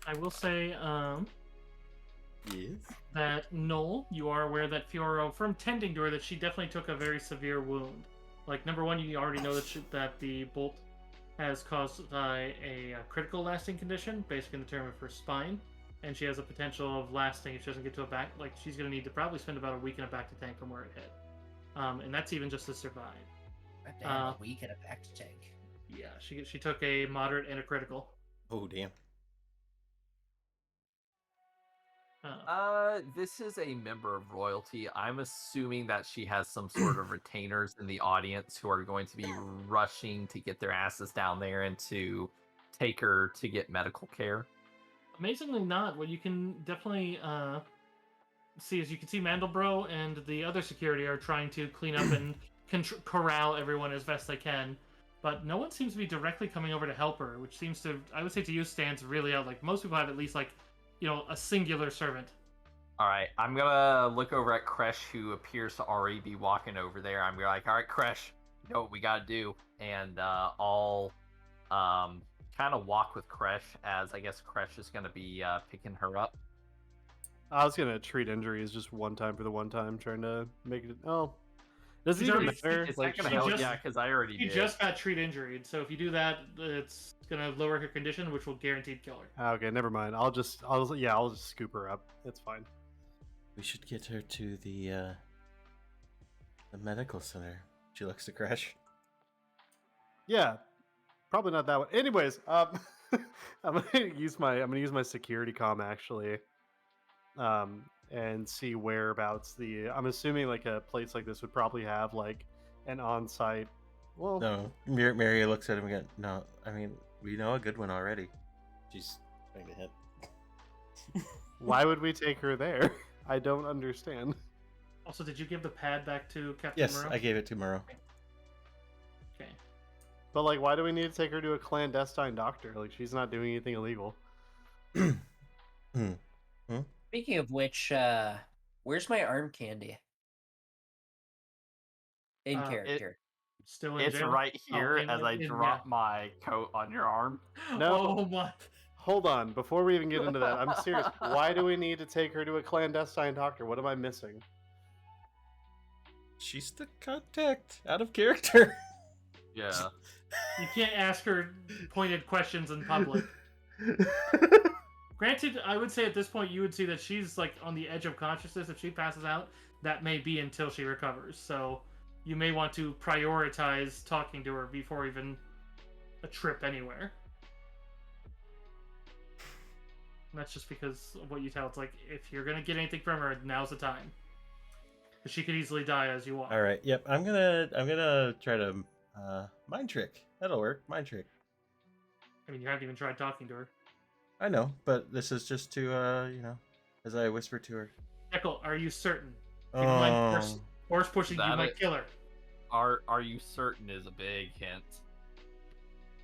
Speaker 4: I will say,
Speaker 1: Yes.
Speaker 4: that Noel, you are aware that Fiora, from tending to her, that she definitely took a very severe wound. Like, number one, you already know that the bolt has caused a critical lasting condition, basically in the term of her spine, and she has a potential of lasting if she doesn't get to a back. Like, she's going to need to probably spend about a week in a back to tank from where it hit, and that's even just to survive.
Speaker 2: Damn, a week and a back to tank.
Speaker 4: Yeah, she took a moderate and a critical.
Speaker 1: Oh, damn.
Speaker 6: This is a member of royalty. I'm assuming that she has some sort of retainers in the audience who are going to be rushing to get their asses down there and to take her to get medical care.
Speaker 4: Amazingly not. What you can definitely see is you can see Mandelbro and the other security are trying to clean up and corral everyone as best they can. But no one seems to be directly coming over to help her, which seems to, I would say to you, stands really out. Like, most people have at least, like, a singular servant.
Speaker 6: All right, I'm gonna look over at Kresh, who appears to already be walking over there. I'm gonna be like, all right, Kresh, you know what we gotta do, and I'll kind of walk with Kresh, as I guess Kresh is gonna be picking her up.
Speaker 3: I was gonna treat injuries just one time for the one time, trying to make it. Oh, does it
Speaker 4: She's
Speaker 3: even
Speaker 4: already-
Speaker 3: matter?
Speaker 6: Is
Speaker 3: Like,
Speaker 6: that gonna
Speaker 4: she
Speaker 6: help?
Speaker 4: just-
Speaker 6: Yeah, because I already
Speaker 4: She
Speaker 6: did.
Speaker 4: just got treat injured, so if you do that, it's gonna lower her condition, which will guaranteed kill her.
Speaker 3: okay, never mind. I'll just scoop her up. It's fine.
Speaker 1: We should get her to the medical center. She looks to Crash.
Speaker 3: Yeah, probably not that one. Anyways, I'm gonna use my security comm actually, and see whereabouts I'm assuming like a place like this would probably have like an on-site. Well,
Speaker 1: No, Mary looks at him again. No, I mean, we know a good one already. She's trying to hit.
Speaker 3: why would we take her there? I don't understand.
Speaker 4: Also, did you give the pad back to Captain
Speaker 1: Yes,
Speaker 4: Moreau?
Speaker 1: I gave it to Murrow.
Speaker 4: Okay.
Speaker 3: But like, why do we need to take her to a clandestine doctor? Like, she's not doing anything illegal.
Speaker 2: Speaking of which, where's my arm candy? In character.
Speaker 4: Still in
Speaker 7: It's
Speaker 4: jail?
Speaker 7: right
Speaker 4: Oh,
Speaker 7: here as I drop
Speaker 4: yeah.
Speaker 7: my coat on your arm.
Speaker 3: No.
Speaker 4: Oh my.
Speaker 3: Hold on, before we even get into that, I'm serious. Why do we need to take her to a clandestine doctor? What am I missing?
Speaker 1: She's the contact out of character.
Speaker 7: Yeah.
Speaker 4: You can't ask her pointed questions in public. Granted, I would say at this point you would see that she's like on the edge of consciousness. If she passes out, that may be until she recovers. So you may want to prioritize talking to her before even a trip anywhere. And that's just because of what you tell. It's like, if you're gonna get anything from her, now's the time. Because she could easily die as you walk.
Speaker 1: All right. Yep. I'm gonna try to mind trick. That'll work. Mind trick.
Speaker 4: I mean, you haven't even tried talking to her.
Speaker 1: I know, but this is just to as I whisper to her.
Speaker 4: Echo, are you certain? Keep in mind, horse pushing, you
Speaker 7: That
Speaker 4: might
Speaker 7: it-
Speaker 4: kill her.
Speaker 7: Are you certain is a big hint.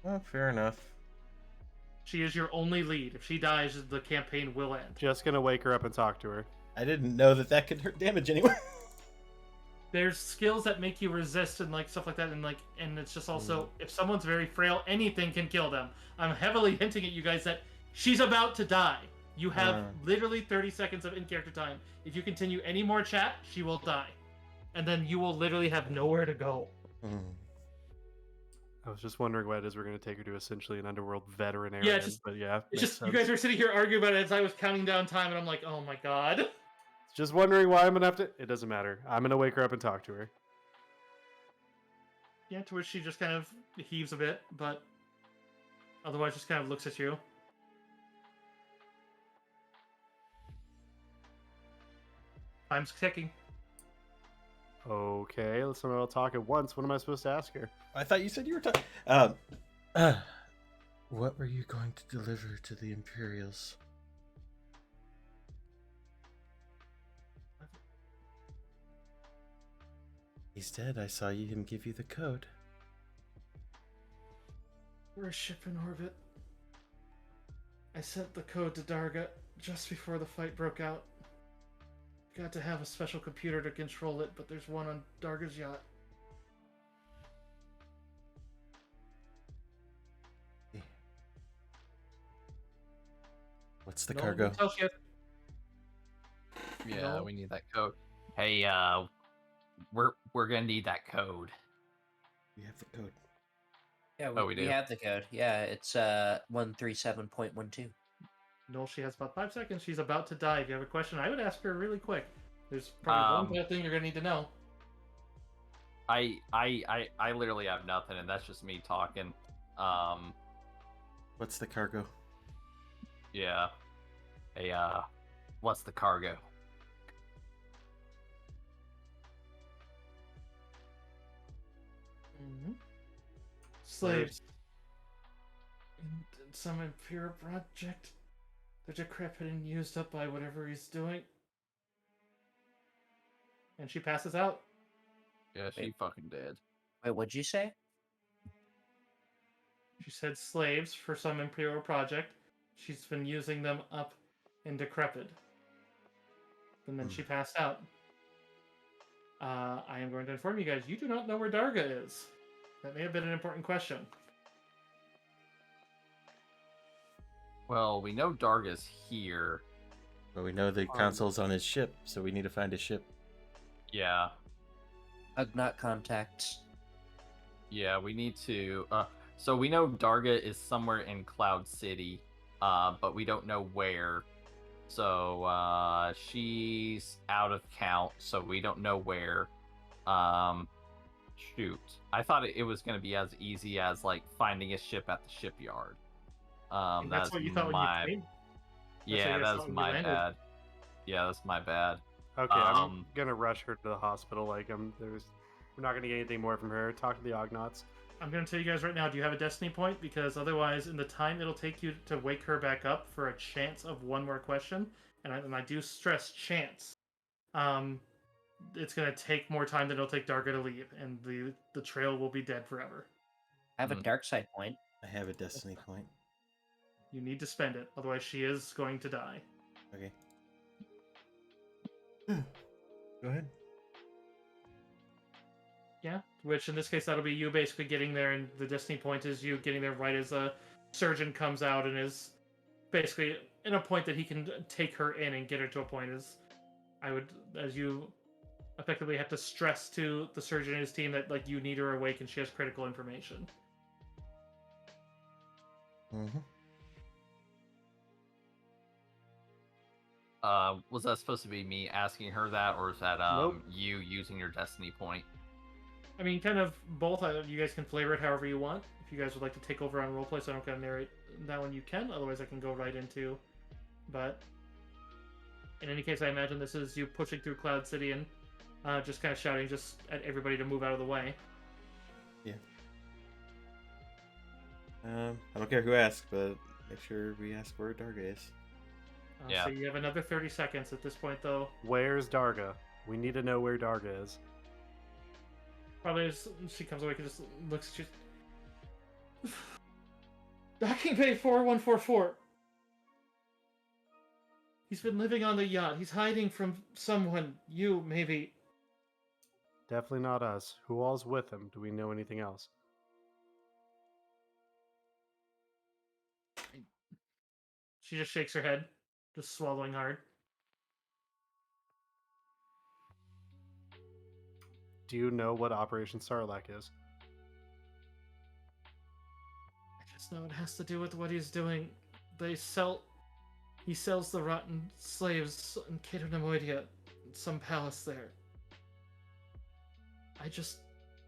Speaker 1: Well, fair enough.
Speaker 4: She is your only lead. If she dies, the campaign will end.
Speaker 3: Just gonna wake her up and talk to her.
Speaker 1: I didn't know that could hurt damage anyway.
Speaker 4: There's skills that make you resist and like stuff like that, and it's just also if someone's very frail, anything can kill them. I'm heavily hinting at you guys that she's about to die. You have literally 30 seconds of in-character time. If you continue any more chat, she will die, and then you will literally have nowhere to go.
Speaker 3: I was just wondering why it is we're gonna take her to essentially an underworld veterinarian.
Speaker 4: Yeah, just-
Speaker 3: but yeah,
Speaker 4: It's
Speaker 3: makes
Speaker 4: just you
Speaker 3: sense.
Speaker 4: guys are sitting here arguing about it as I was counting down time, and I'm like, oh my god.
Speaker 3: Just wondering why I'm gonna have to. It doesn't matter. I'm gonna wake her up and talk to her.
Speaker 4: Yeah, to which she just kind of heaves a bit, but otherwise just kind of looks at you. Time's ticking.
Speaker 3: Okay, let's not all talk at once. What am I supposed to ask her?
Speaker 1: I thought you said you were talking. What were you going to deliver to the Imperials? He's dead. I saw him give you the code.
Speaker 4: We're a ship in orbit. I sent the code to Darga just before the fight broke out. Got to have a special computer to control it, but there's one on Darga's yacht.
Speaker 1: What's the
Speaker 4: No
Speaker 1: cargo?
Speaker 4: details yet.
Speaker 7: Yeah,
Speaker 4: No.
Speaker 7: we need that code. Hey, we're gonna need that code.
Speaker 1: We have the code.
Speaker 2: Yeah,
Speaker 7: Oh, we do?
Speaker 2: have the code. Yeah, it's 137.12.
Speaker 4: No, she has about 5 seconds. She's about to die. If you have a question, I would ask her really quick. There's probably one bad thing you're gonna need to know.
Speaker 7: I literally have nothing, and that's just me talking.
Speaker 1: What's the cargo?
Speaker 7: Yeah. Hey, what's the cargo?
Speaker 4: Slaves. In some Imperial project. They're decrepit and used up by whatever he's doing. And she passes out.
Speaker 7: Yeah, she fucking dead.
Speaker 2: Wait, what'd you say?
Speaker 4: She said slaves for some Imperial project. She's been using them up and decrepit. And then she passed out. I am going to inform you guys, you do not know where Darga is. That may have been an important question.
Speaker 7: Well, we know Darga's here.
Speaker 1: Well, we know the console's on his ship, so we need to find his ship.
Speaker 7: Yeah.
Speaker 2: Ugnaught contacts.
Speaker 7: Yeah, we need to. So we know Darga is somewhere in Cloud City, but we don't know where. So she's out of count, so we don't know where. Shoot, I thought it was going to be as easy as like finding a ship at the shipyard.
Speaker 4: And that's what you thought
Speaker 7: my...
Speaker 4: when you came?
Speaker 7: Yeah,
Speaker 4: That's
Speaker 7: that's
Speaker 4: what you
Speaker 7: my
Speaker 4: landed.
Speaker 7: bad. Yeah, that's my bad.
Speaker 3: Okay, I'm gonna rush her to the hospital. Like there's We're not going to get anything more from her. Talk to the Ognaughts.
Speaker 4: I'm going to tell you guys right now, do you have a destiny point? Because otherwise, in the time it'll take you to wake her back up for a chance of one more question, and I do stress chance, it's going to take more time than it'll take Darga to leave, and the trail will be dead forever.
Speaker 2: I have a dark side point.
Speaker 1: I have a destiny point.
Speaker 4: You need to spend it, otherwise she is going to die.
Speaker 1: Okay. Go ahead.
Speaker 4: Yeah, which in this case that'll be you basically getting there, and the destiny point is you getting there right as a surgeon comes out and is basically in a point that he can take her in and get her to a point as you effectively have to stress to the surgeon and his team that like you need her awake and she has critical information.
Speaker 1: Mm-hmm.
Speaker 7: Was that supposed to be me asking her that, or is that
Speaker 3: Nope.
Speaker 7: you using your destiny point?
Speaker 4: I mean, kind of both. You guys can flavor it however you want. If you guys would like to take over on roleplay so I don't gotta narrate that one, you can. Otherwise, I can go right into. But in any case, I imagine this is you pushing through Cloud City and just kind of shouting just at everybody to move out of the way.
Speaker 1: Yeah. I don't care who asks, but make sure we ask where Darga is.
Speaker 7: Yeah.
Speaker 4: So you have another 30 seconds at this point, though.
Speaker 3: Where's Darga? We need to know where Darga is.
Speaker 4: Probably as she comes awake and just looks at you. Docking Bay 4144. He's been living on the yacht. He's hiding from someone. You, maybe.
Speaker 3: Definitely not us. Who all's with him? Do we know anything else?
Speaker 4: She just shakes her head, just swallowing hard.
Speaker 3: Do you know what Operation Sarlacc is?
Speaker 4: I just know it has to do with what he's doing. He sells the rotten slaves in Cato Nemoidia, some palace there. I just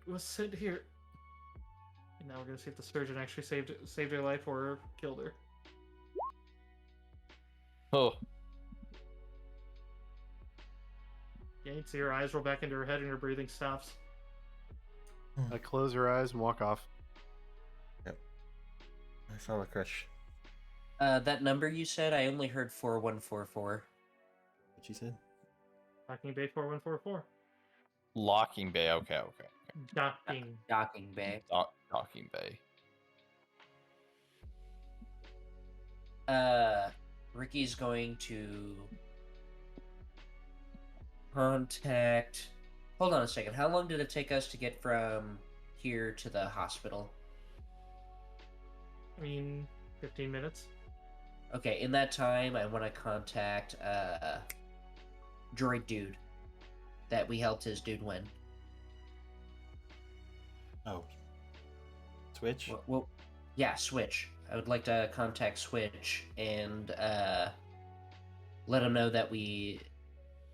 Speaker 4: was sent here. And now we're gonna see if the surgeon actually saved her life or killed her.
Speaker 6: Oh,
Speaker 4: Yeah, you can see her eyes roll back into her head and her breathing stops.
Speaker 3: I close her eyes and walk off.
Speaker 1: I follow Crush.
Speaker 2: That number you said, I only heard 4144.
Speaker 1: What she said?
Speaker 4: Docking Bay 4144.
Speaker 6: Locking Bay. Okay.
Speaker 4: Docking.
Speaker 2: Docking Bay.
Speaker 6: Docking Bay.
Speaker 2: Ricky's going to contact. Hold on a second. How long did it take us to get from here to the hospital?
Speaker 4: I mean, 15 minutes.
Speaker 2: Okay, in that time, I want to contact Droid Dude that we helped his dude win.
Speaker 1: Oh. Switch?
Speaker 2: Well, yeah, Switch. I would like to contact Switch and let him know that we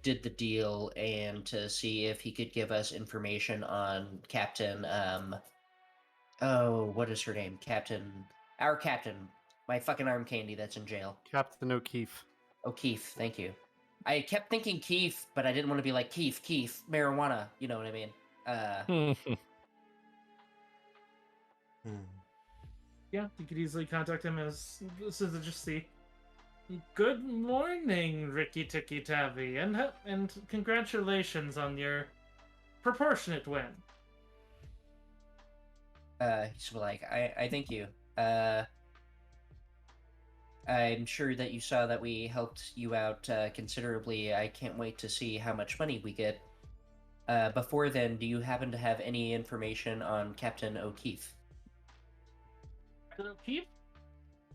Speaker 2: did the deal and to see if he could give us information on Captain. What is her name? Our captain. My fucking arm candy that's in jail.
Speaker 3: Captain O'Keefe.
Speaker 2: O'Keefe, thank you. I kept thinking Keith, but I didn't want to be like Keith, marijuana. You know what I mean?
Speaker 4: Yeah, you could easily contact him as this is just the. Good morning, Ricky Tiki Tavi, and congratulations on your proportionate win.
Speaker 2: He's like, I thank you. I'm sure that you saw that we helped you out considerably. I can't wait to see how much money we get. Before then, do you happen to have any information on Captain O'Keefe?
Speaker 4: O'Keefe?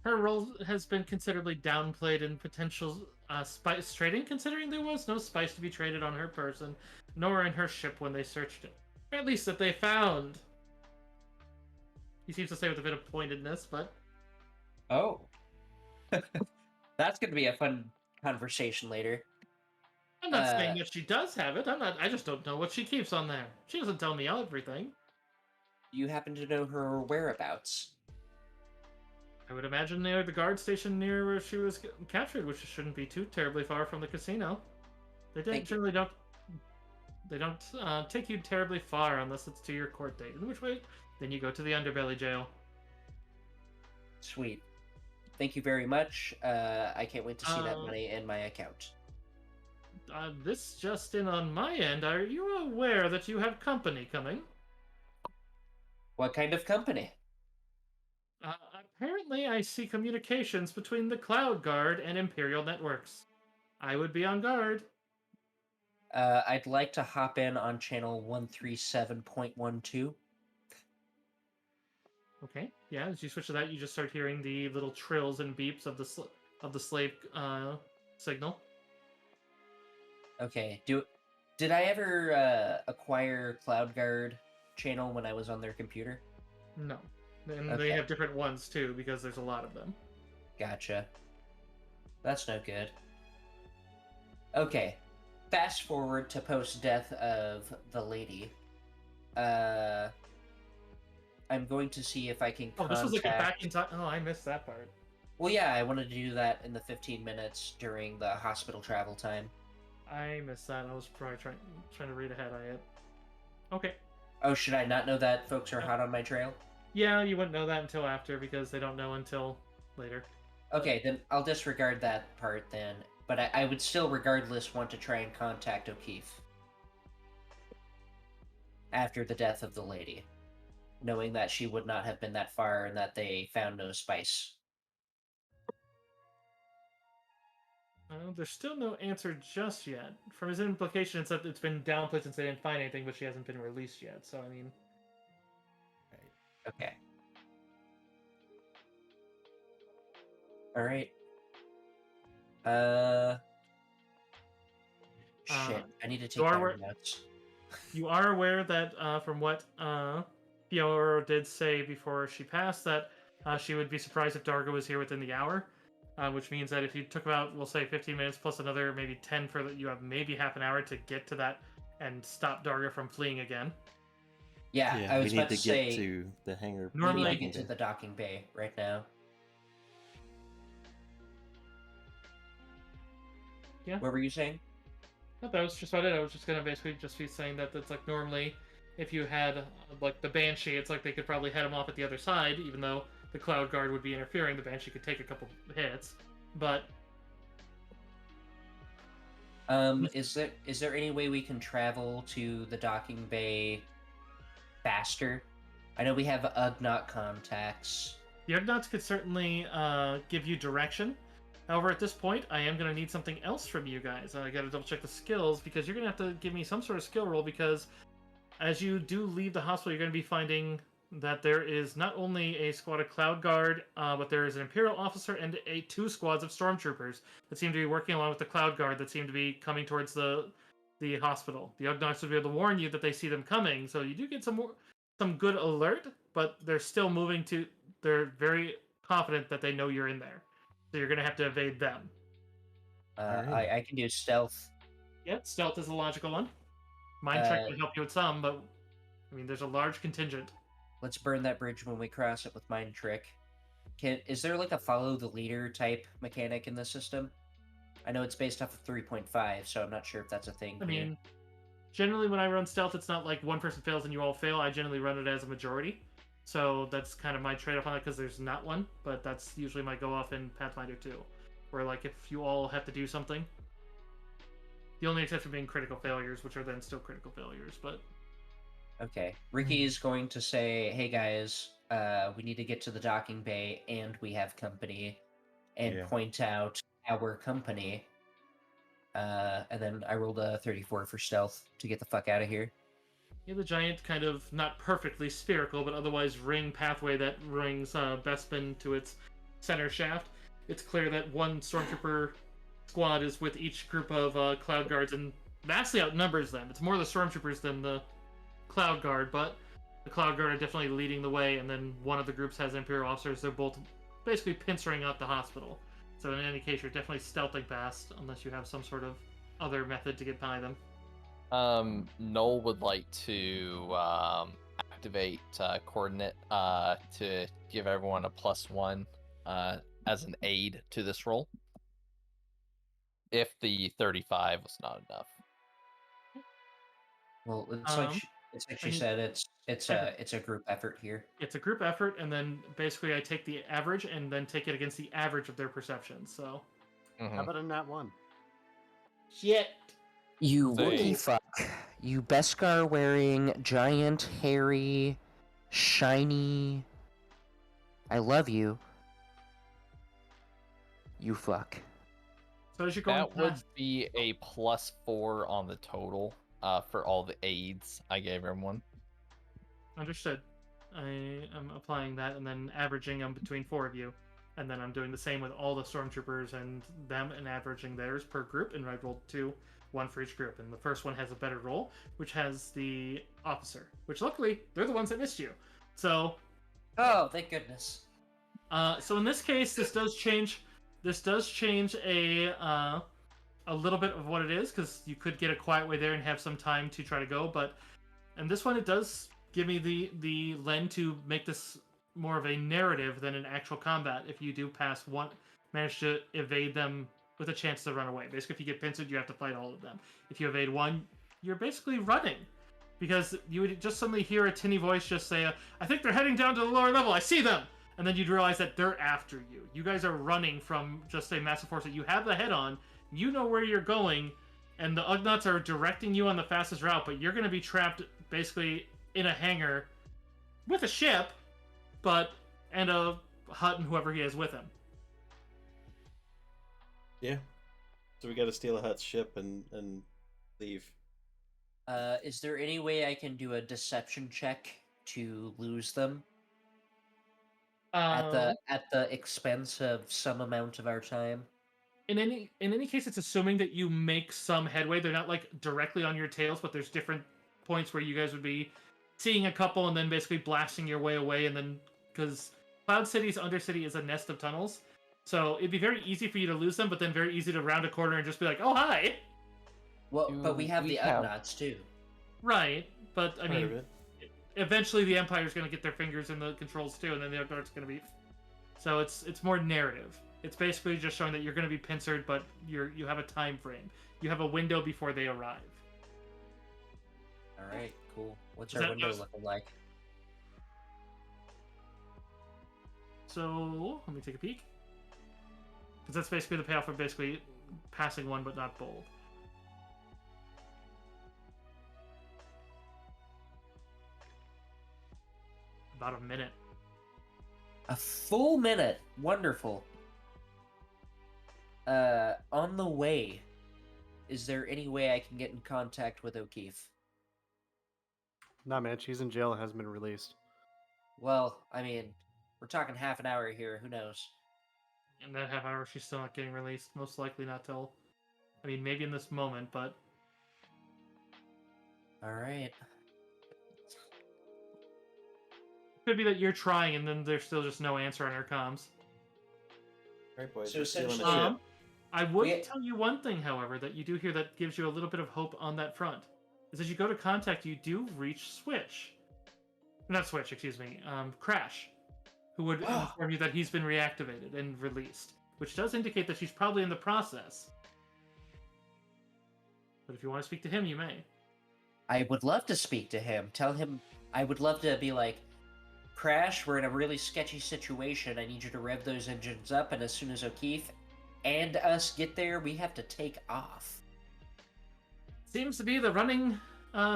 Speaker 4: Her role has been considerably downplayed in potential spice trading, considering there was no spice to be traded on her person, nor in her ship when they searched it. Or at least that they found. He seems to say with a bit of pointedness, but...
Speaker 2: Oh. That's going to be a fun conversation later.
Speaker 4: I'm not saying that she does have it. I just don't know what she keeps on there. She doesn't tell me everything.
Speaker 2: Do you happen to know her whereabouts?
Speaker 4: I would imagine near the guard station near where she was captured, which shouldn't be too terribly far from the casino. They generally don't They don't take you terribly far unless it's to your court date. In which way, then you go to the underbelly jail.
Speaker 2: Sweet. Thank you very much. I can't wait to see that money in my account.
Speaker 4: This just in on my end. Are you aware that you have company coming?
Speaker 2: What kind of company?
Speaker 4: Apparently, I see communications between the Cloud Guard and Imperial networks. I would be on guard.
Speaker 2: I'd like to hop in on channel 137.12.
Speaker 4: Okay. Yeah. As you switch to that, you just start hearing the little trills and beeps of the slave signal.
Speaker 2: Okay. Did I ever acquire Cloud Guard channel when I was on their computer?
Speaker 4: No. And
Speaker 2: Okay.
Speaker 4: they have different ones too because there's a lot of them.
Speaker 2: Gotcha. That's no good. Okay. Fast forward to post-death of the lady. I'm going to see if I can
Speaker 4: Oh,
Speaker 2: contact...
Speaker 4: this was like a back in time. Oh, I missed that part.
Speaker 2: Well, yeah, I wanted to do that in the 15 minutes during the hospital travel time.
Speaker 4: I missed that. I was probably trying to read ahead of it. Okay.
Speaker 2: Oh, should I not know that folks are hot on my trail?
Speaker 4: Yeah, you wouldn't know that until after because they don't know until later.
Speaker 2: Okay, then I'll disregard that part then. But I would still, regardless, want to try and contact O'Keefe after the death of the lady, knowing that she would not have been that far and that they found no spice.
Speaker 4: There's still no answer just yet. From his implication, it's that it's been downplayed since they didn't find anything, but she hasn't been released yet. So I mean,
Speaker 2: Okay. All right. Shit. I need to take better notes.
Speaker 4: You are aware that from what Fiora did say before she passed, that she would be surprised if Dargo was here within the hour, which means that if you took about, we'll say, 15 minutes plus another maybe 10 for that, you have maybe half an hour to get to that and stop Dargo from fleeing again.
Speaker 2: Yeah, I was
Speaker 1: we
Speaker 2: about
Speaker 1: need
Speaker 2: to
Speaker 1: to
Speaker 2: say,
Speaker 1: get to the hangar.
Speaker 2: we need to get to the docking bay right now.
Speaker 4: Yeah.
Speaker 2: What were you saying?
Speaker 4: No, that was just about it. I was just gonna basically just be saying that it's like normally, if you had like the Banshee, it's like they could probably head him off at the other side, even though the Cloud Guard would be interfering. The Banshee could take a couple hits, but
Speaker 2: is there any way we can travel to the docking bay faster? I know we have Ugnaught contacts.
Speaker 4: The Ugnaughts could certainly give you direction. However, at this point, I am going to need something else from you guys. I got to double check the skills because you're going to have to give me some sort of skill roll because as you do leave the hospital, you're going to be finding that there is not only a squad of Cloud Guard, but there is an Imperial officer and two squads of Stormtroopers that seem to be working along with the Cloud Guard that seem to be coming towards the hospital. The Ugnaughts will be able to warn you that they see them coming, so you do get some good alert, but they're still moving to... They're very confident that they know you're in there. So you're going to have to evade them.
Speaker 2: Right. I can do stealth.
Speaker 4: Yep, stealth is a logical one. Mind trick would help you with some, but I mean, there's a large contingent.
Speaker 2: Let's burn that bridge when we cross it with mind trick. Is there like a follow the leader type mechanic in the system? I know it's based off of 3.5, so I'm not sure if that's a thing.
Speaker 4: I mean, generally when I run stealth, it's not like one person fails and you all fail. I generally run it as a majority. So that's kind of my trade-off on it because there's not one, but that's usually my go-off in Pathfinder 2, where like if you all have to do something. The only exception being critical failures, which are then still critical failures, but...
Speaker 2: Okay. Ricky is going to say, hey guys, we need to get to the docking bay and we have company, and point out our company. And then I rolled a 34 for stealth to get the fuck out of here.
Speaker 4: Yeah, the giant kind of, not perfectly spherical, but otherwise ring pathway that rings Bespin to its center shaft. It's clear that one Stormtrooper squad is with each group of Cloud Guards and vastly outnumbers them. It's more the Stormtroopers than the Cloud Guard, but the Cloud Guard are definitely leading the way, and then one of the groups has Imperial officers. They're both basically pincering out the hospital. So in any case, you're definitely stealthing past, unless you have some sort of other method to get by them.
Speaker 6: Noel would like to activate coordinate to give everyone a +1 as an aid to this roll. If the 35 was not enough.
Speaker 2: Well,
Speaker 4: Um,
Speaker 2: it's like she
Speaker 4: and
Speaker 2: said. It's
Speaker 4: effort.
Speaker 2: a group effort here.
Speaker 4: It's a group effort, and then basically I take the average and then take it against the average of their perceptions. So
Speaker 3: How
Speaker 6: Mhm.
Speaker 3: about a nat 1?
Speaker 4: shit.
Speaker 2: You
Speaker 6: Say-
Speaker 2: Wookiee fuck. You Beskar wearing giant, hairy, shiny. I love you. You fuck.
Speaker 4: So as you're going
Speaker 6: That would
Speaker 4: past,
Speaker 6: be a +4 on the total for all the aids I gave everyone.
Speaker 4: understood. I am applying that and then averaging them between 4 of you, and then I'm doing the same with all the stormtroopers and them and averaging theirs per group. And I rolled 2, 1 for each group. And the first one has a better roll, which has the officer. Which luckily they're the ones that missed you. So
Speaker 2: Oh, thank goodness.
Speaker 4: so in this case, this does change. This does change a little bit of what it is, because you could get a quiet way there and have some time to try to go. But and this one, it does give me the lend to make this more of a narrative than an actual combat. If you do pass one, manage to evade them with a chance to run away. Basically, if you get pincered, you have to fight all of them. If you evade one, you're basically running. Because you would just suddenly hear a tinny voice just say, I think they're heading down to the lower level. I see them. And then you'd realize that they're after you. You guys are running from just a massive force that you have the head on. You know where you're going, and the Ugnaughts are directing you on the fastest route, but you're going to be trapped basically in a hangar with a ship, and a Hut and whoever he has with him.
Speaker 1: Yeah. So we got to steal a Hutt's ship and leave.
Speaker 2: Is there any way I can do a deception check to lose them at the expense of some amount of our time?
Speaker 4: In any case, it's assuming that you make some headway. They're not like directly on your tails, but there's different points where you guys would be seeing a couple and then basically blasting your way away, and then because Cloud City's Undercity is a nest of tunnels, so it'd be very easy for you to lose them, but then very easy to round a corner and just be like, "Oh hi!"
Speaker 2: Well, but we have
Speaker 6: We
Speaker 2: the
Speaker 6: have-
Speaker 2: Ugnaughts too.
Speaker 4: Right, but I
Speaker 1: Part
Speaker 4: mean,
Speaker 1: of it.
Speaker 4: eventually the Empire's going to get their fingers in the controls too, and then the Ugnaughts going to be. So it's more narrative. It's basically just showing that you're going to be pincered, but you have a time frame. You have a window before they arrive.
Speaker 2: All right, cool. What's
Speaker 4: Is
Speaker 2: our
Speaker 4: that
Speaker 2: window
Speaker 4: just-
Speaker 2: looking like?
Speaker 4: So let me take a peek, because that's basically the payoff of basically passing one but not bold. About a minute.
Speaker 2: A full minute. Wonderful. On the way, is there any way I can get in contact with O'Keefe?
Speaker 3: Nah, man, she's in jail and hasn't been released.
Speaker 2: Well, I mean, we're talking half an hour here. Who knows?
Speaker 4: In that half hour, she's still not getting released. Most likely not till. I mean, maybe in this moment, but
Speaker 2: All right.
Speaker 4: could be that you're trying and then there's still just no answer on her comms.
Speaker 1: Right, boys.
Speaker 2: So
Speaker 1: We're stealing a
Speaker 2: essentially-
Speaker 1: ship.
Speaker 4: I would
Speaker 2: We-
Speaker 4: tell you one thing, however, that you do hear that gives you a little bit of hope on that front. Is as you go to contact, you do reach Switch. Not Switch, excuse me. Crash, who would inform you that he's been reactivated and released, which does indicate that she's probably in the process. But if you want to speak to him, you may.
Speaker 2: I would love to speak to him. Tell him I would love to be like, Crash, we're in a really sketchy situation. I need you to rev those engines up, and as soon as O'Keefe and us get there, we have to take off.
Speaker 4: Seems to be the running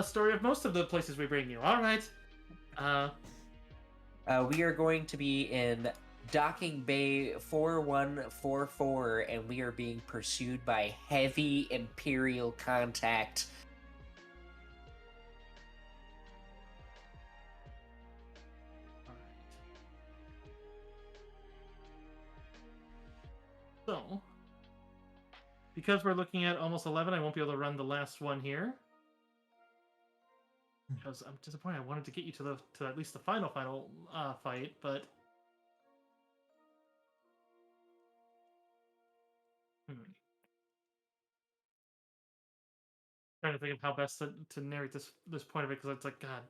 Speaker 4: story of most of the places we bring you. All right.
Speaker 2: We are going to be in Docking Bay 4144, and we are being pursued by heavy Imperial contact.
Speaker 4: So, because we're looking at almost 11, I won't be able to run the last one here. Because I'm disappointed. I wanted to get you to at least the final fight, but trying to think of how best to narrate this point of it, because it's like, God,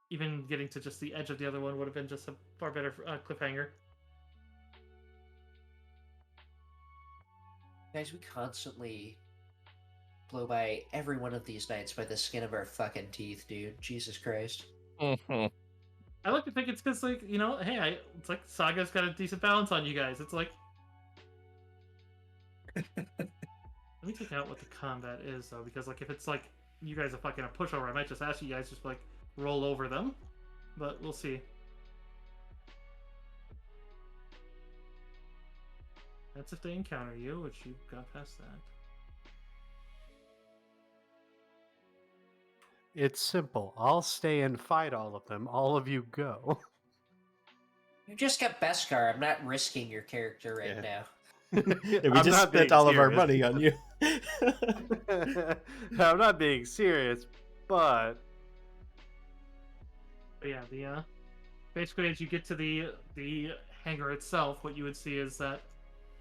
Speaker 4: even getting to just the edge of the other one would have been just a far better cliffhanger.
Speaker 2: Guys, we constantly blow by every one of these knights by the skin of our fucking teeth, dude. Jesus Christ.
Speaker 6: Mhm.
Speaker 4: I like to think it's because, like, you know, hey, it's like Saga's got a decent balance on you guys. It's like, let me take out what the combat is though, because like if it's like you guys are fucking a pushover, I might just ask you guys just like roll over them, but we'll see. That's if they encounter you, which you got past that.
Speaker 3: It's simple. I'll stay and fight all of them. All of you go.
Speaker 2: You just got Beskar. I'm not risking your character right
Speaker 1: Yeah.
Speaker 2: now.
Speaker 1: Yeah, we
Speaker 3: I'm
Speaker 1: just
Speaker 3: not
Speaker 1: spent
Speaker 3: being
Speaker 1: all of our
Speaker 3: serious.
Speaker 1: money on you.
Speaker 3: I'm not being serious, but
Speaker 4: Yeah, the basically as you get to the hangar itself, what you would see is that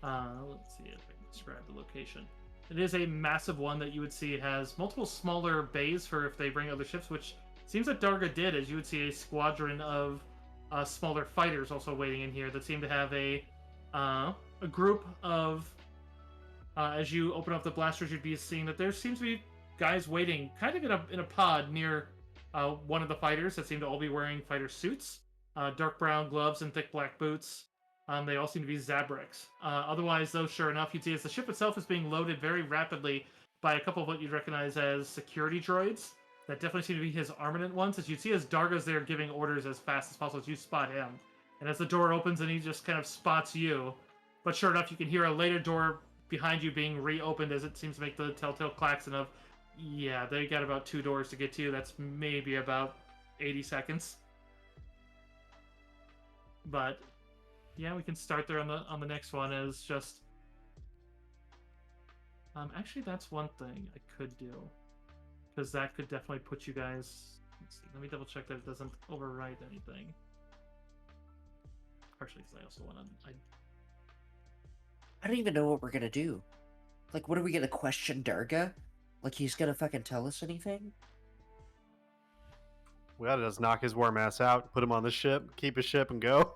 Speaker 4: let's see if I can describe the location. It is a massive one that you would see has multiple smaller bays for if they bring other ships, which seems that Darga did, as you would see a squadron of smaller fighters also waiting in here that seem to have a group of as you open up the blasters, you'd be seeing that there seems to be guys waiting kind of in a pod near one of the fighters that seem to all be wearing fighter suits, dark brown gloves and thick black boots. They all seem to be Zabreks. Otherwise, though, sure enough, you'd see as the ship itself is being loaded very rapidly by a couple of what you'd recognize as security droids. That definitely seem to be his armament ones. As you see as Darga's there giving orders as fast as possible as you spot him. And as the door opens and he just kind of spots you, but sure enough, you can hear a later door behind you being reopened as it seems to make the telltale klaxon of, yeah, they got about 2 doors to get to. That's maybe about 80 seconds. But yeah, we can start there on the next one as just actually that's one thing I could do, because that could definitely put you guys, let's see, let me double check that it doesn't overwrite anything, partially because I also want to
Speaker 2: I don't even know what we're gonna do. Like, what are we gonna question Darga? Like, he's gonna fucking tell us anything?
Speaker 3: we gotta just knock his warm ass out, put him on the ship, keep his ship, and go.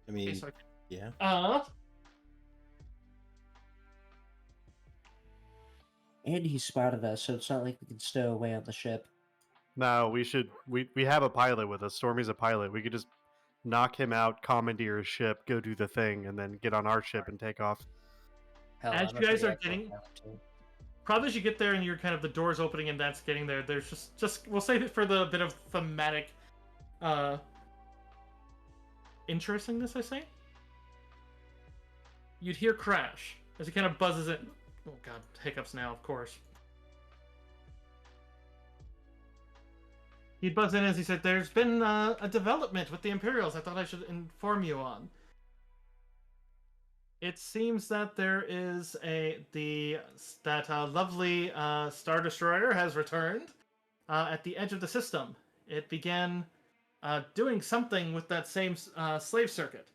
Speaker 1: I mean,
Speaker 4: Okay, so
Speaker 1: yeah.
Speaker 2: And he spotted us, so it's not like we can stow away on the ship.
Speaker 3: No, we should. We have a pilot with us. Stormy's a pilot. We could just knock him out, commandeer his ship, go do the thing, and then get on our ship and take off.
Speaker 2: Hell,
Speaker 4: As
Speaker 2: I'm
Speaker 4: you
Speaker 2: a
Speaker 4: guys
Speaker 2: pretty
Speaker 4: are
Speaker 2: excellent
Speaker 4: getting-
Speaker 2: pilot, too.
Speaker 4: probably as you get there and you're kind of the doors opening and that's getting there, there's just we'll save it for the bit of thematic interestingness, I say. You'd hear crash as he kind of buzzes in. Oh god, hiccups now, of course. He'd buzz in as he said, "There's been a development with the Imperials I thought I should inform you on. It seems that there is that lovely Star Destroyer has returned at the edge of the system. It began doing something with that same slave circuit.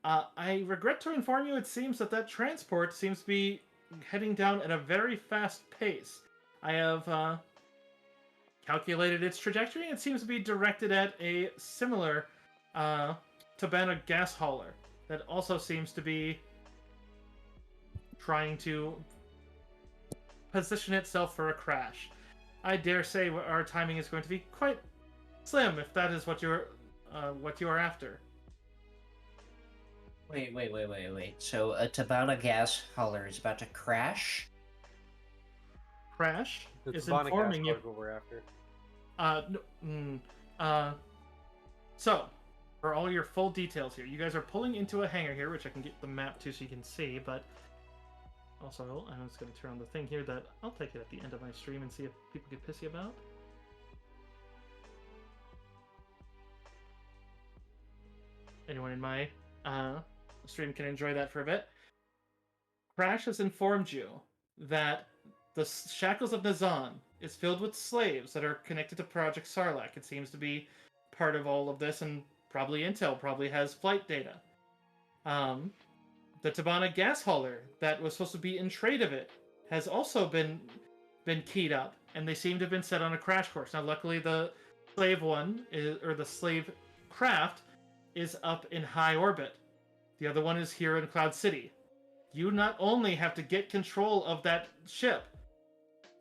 Speaker 4: I regret to inform you, it seems that transport seems to be heading down at a very fast pace. I have calculated its trajectory, and it seems to be directed at a similar Tabana gas hauler that also seems to be trying to position itself for a crash. I dare say our timing is going to be quite slim if that is what you are after."
Speaker 2: Wait. So a Tabana gas hauler is about to crash?
Speaker 4: Crash
Speaker 3: It's
Speaker 4: is
Speaker 3: Bonnet
Speaker 4: informing
Speaker 3: Gas
Speaker 4: you.
Speaker 3: Hog what we're after.
Speaker 4: So, for all your full details here, you guys are pulling into a hangar here, which I can get the map to so you can see, but also, I'm just going to turn on the thing here that I'll take it at the end of my stream and see if people get pissy about. Anyone in my stream can enjoy that for a bit. Crash has informed you that the Shackles of Nazan is filled with slaves that are connected to Project Sarlacc. It seems to be part of all of this, and probably Intel probably has flight data. The Tabana gas hauler that was supposed to be in trade of it has also been keyed up, and they seem to have been set on a crash course. Now, luckily, the slave the slave craft is up in high orbit. The other one is here in Cloud City. You not only have to get control of that ship,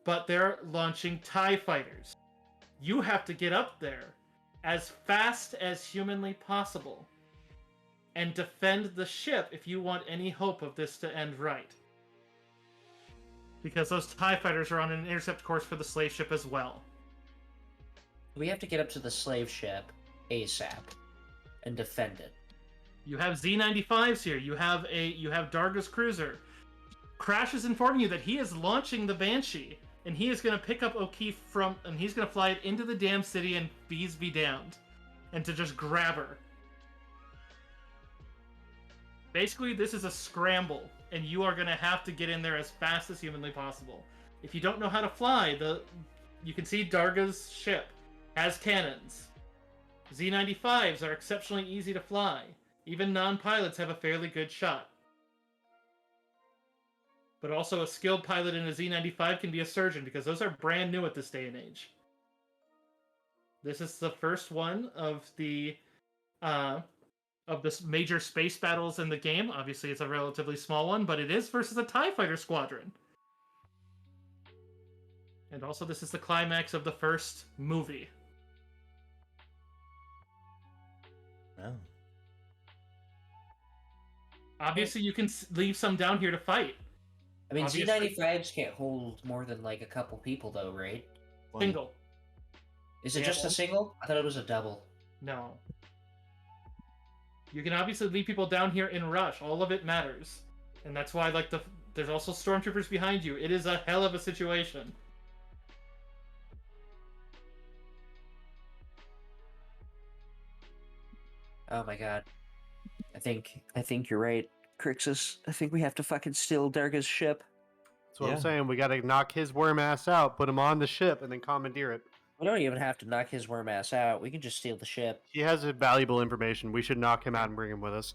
Speaker 4: but they're launching TIE fighters. You have to get up there as fast as humanly possible and defend the ship if you want any hope of this to end right. Because those TIE fighters are on an intercept course for the slave ship as well.
Speaker 2: We have to get up to the slave ship ASAP and defend it.
Speaker 4: You have Z95s here. You have Darga's cruiser. Crash is informing you that he is launching the Banshee, and he is going to pick up O'Keefe and he's going to fly it into the damn city and bees be damned, and to just grab her. Basically, this is a scramble, and you are going to have to get in there as fast as humanly possible. If you don't know how to fly, you can see Darga's ship has cannons. Z95s are exceptionally easy to fly. Even non-pilots have a fairly good shot. But also a skilled pilot in a Z95 can be a surgeon, because those are brand new at this day and age. This is the first one of the major space battles in the game. Obviously, it's a relatively small one, but it is versus a TIE fighter squadron. And also, this is the climax of the first movie.
Speaker 1: Oh.
Speaker 4: Obviously, you can leave some down here to fight.
Speaker 2: I mean,
Speaker 4: Obviously.
Speaker 2: Z95s can't hold more than like a couple people, though, right?
Speaker 4: Single.
Speaker 2: Is it
Speaker 4: Yeah,
Speaker 2: just a
Speaker 4: well-
Speaker 2: single? I thought it was a double.
Speaker 4: No. You can obviously leave people down here in rush. All of it matters. And that's why, like, there's also stormtroopers behind you. It is a hell of a situation.
Speaker 2: Oh my god. I think you're right, Crixus. I think we have to fucking steal Darga's ship.
Speaker 3: That's what
Speaker 1: Yeah.
Speaker 3: I'm saying. We got to knock his worm ass out, put him on the ship, and then commandeer it.
Speaker 2: We don't even have to knock his worm ass out. We can just steal the ship.
Speaker 3: He has valuable information. We should knock him out and bring him with us.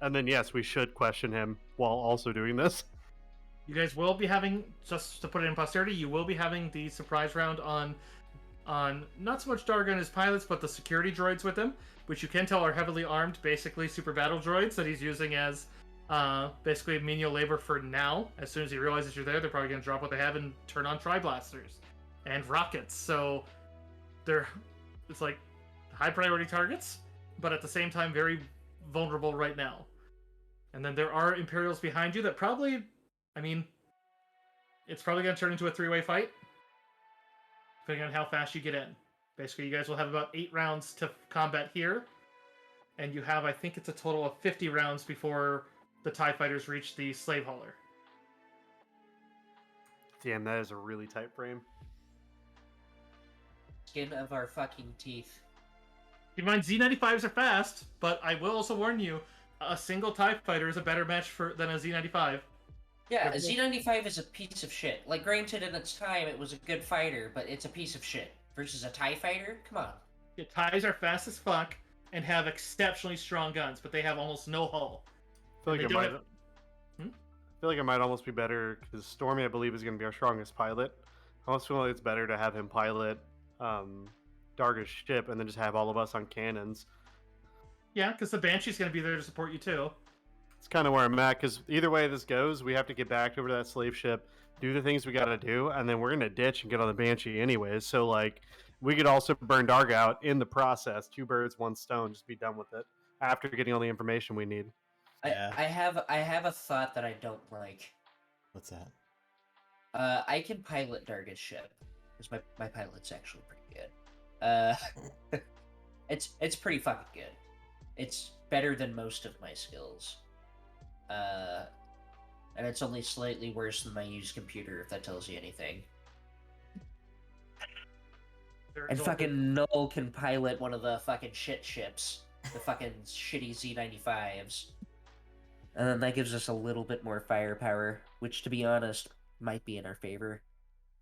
Speaker 3: And then, yes, we should question him while also doing this.
Speaker 4: You guys will be having, just to put it in posterity, you will be having the surprise round on not so much Darga and his pilots, but the security droids with him, which you can tell are heavily armed, basically super battle droids that he's using as basically menial labor for now. As soon as he realizes you're there, they're probably going to drop what they have and turn on tri-blasters and rockets. So it's like high priority targets, but at the same time very vulnerable right now. And then there are Imperials behind you that probably, I mean, it's probably going to turn into a three-way fight, depending on how fast you get in. Basically, you guys will have about 8 rounds to combat here, and you have, I think it's a total of 50 rounds before the TIE fighters reach the slave hauler.
Speaker 3: Damn, that is a really tight frame.
Speaker 2: Skin of our fucking teeth.
Speaker 4: Keep in mind, Z95s are fast, but I will also warn you, a single TIE fighter is a better match than a Z95.
Speaker 2: Yeah, a Z95 is a piece of shit. Like, granted, in its time, it was a good fighter, but it's a piece of shit. Versus a TIE fighter? Come on.
Speaker 4: The TIEs are fast as fuck and have exceptionally strong guns, but they have almost no hull.
Speaker 3: I feel like
Speaker 4: They
Speaker 3: it
Speaker 4: don't
Speaker 3: might.
Speaker 4: have-
Speaker 3: I feel like it might almost be better because Stormy, I believe, is going to be our strongest pilot. I almost feel like it's better to have him pilot Darga's ship and then just have all of us on cannons.
Speaker 4: Yeah, because the Banshee's going to be there to support you too.
Speaker 3: It's kind of where I'm at because either way this goes, we have to get back over to that slave ship, do the things we got to do, and then we're going to ditch and get on the Banshee anyways. So, like, we could also burn Darga out in the process. 2 birds, 1 stone. Just be done with it after getting all the information we need.
Speaker 1: Yeah.
Speaker 2: I have a thought that I don't like.
Speaker 1: What's that?
Speaker 2: I can pilot Darga's ship. Because my pilot's actually pretty good. It's pretty fucking good. It's better than most of my skills. And it's only slightly worse than my used computer, if that tells you anything. And fucking Null can pilot one of the fucking shit ships. The fucking shitty Z95s. And then that gives us a little bit more firepower, which, to be honest, might be in our favor.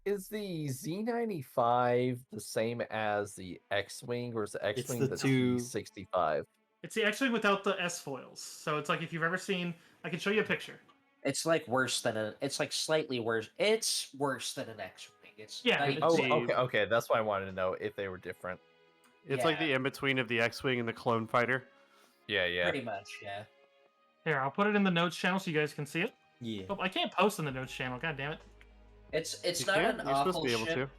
Speaker 7: Is the Z95 the same as the X-Wing, or is the X-Wing
Speaker 1: the
Speaker 7: the
Speaker 1: two-
Speaker 7: T65?
Speaker 4: It's the X-Wing without the S-foils. So it's like if you've ever seen... I can show you a picture.
Speaker 2: It's like worse than it's like slightly worse. It's worse than an X-Wing. It's
Speaker 4: Yeah,
Speaker 2: not
Speaker 4: it's-
Speaker 2: even-
Speaker 7: Oh, okay. That's why I wanted to know if they were different.
Speaker 3: It's like
Speaker 2: Yeah.
Speaker 3: the in-between of the X-Wing and the clone fighter.
Speaker 7: Yeah.
Speaker 2: Pretty much, yeah.
Speaker 4: Here, I'll put it in the notes channel so you guys can see it.
Speaker 1: Yeah.
Speaker 4: Oh, I can't post in the notes channel. God damn it.
Speaker 2: It's
Speaker 3: You
Speaker 2: not
Speaker 3: can't?
Speaker 2: an
Speaker 3: You're supposed
Speaker 2: awful
Speaker 3: to be able
Speaker 2: ship.
Speaker 3: to.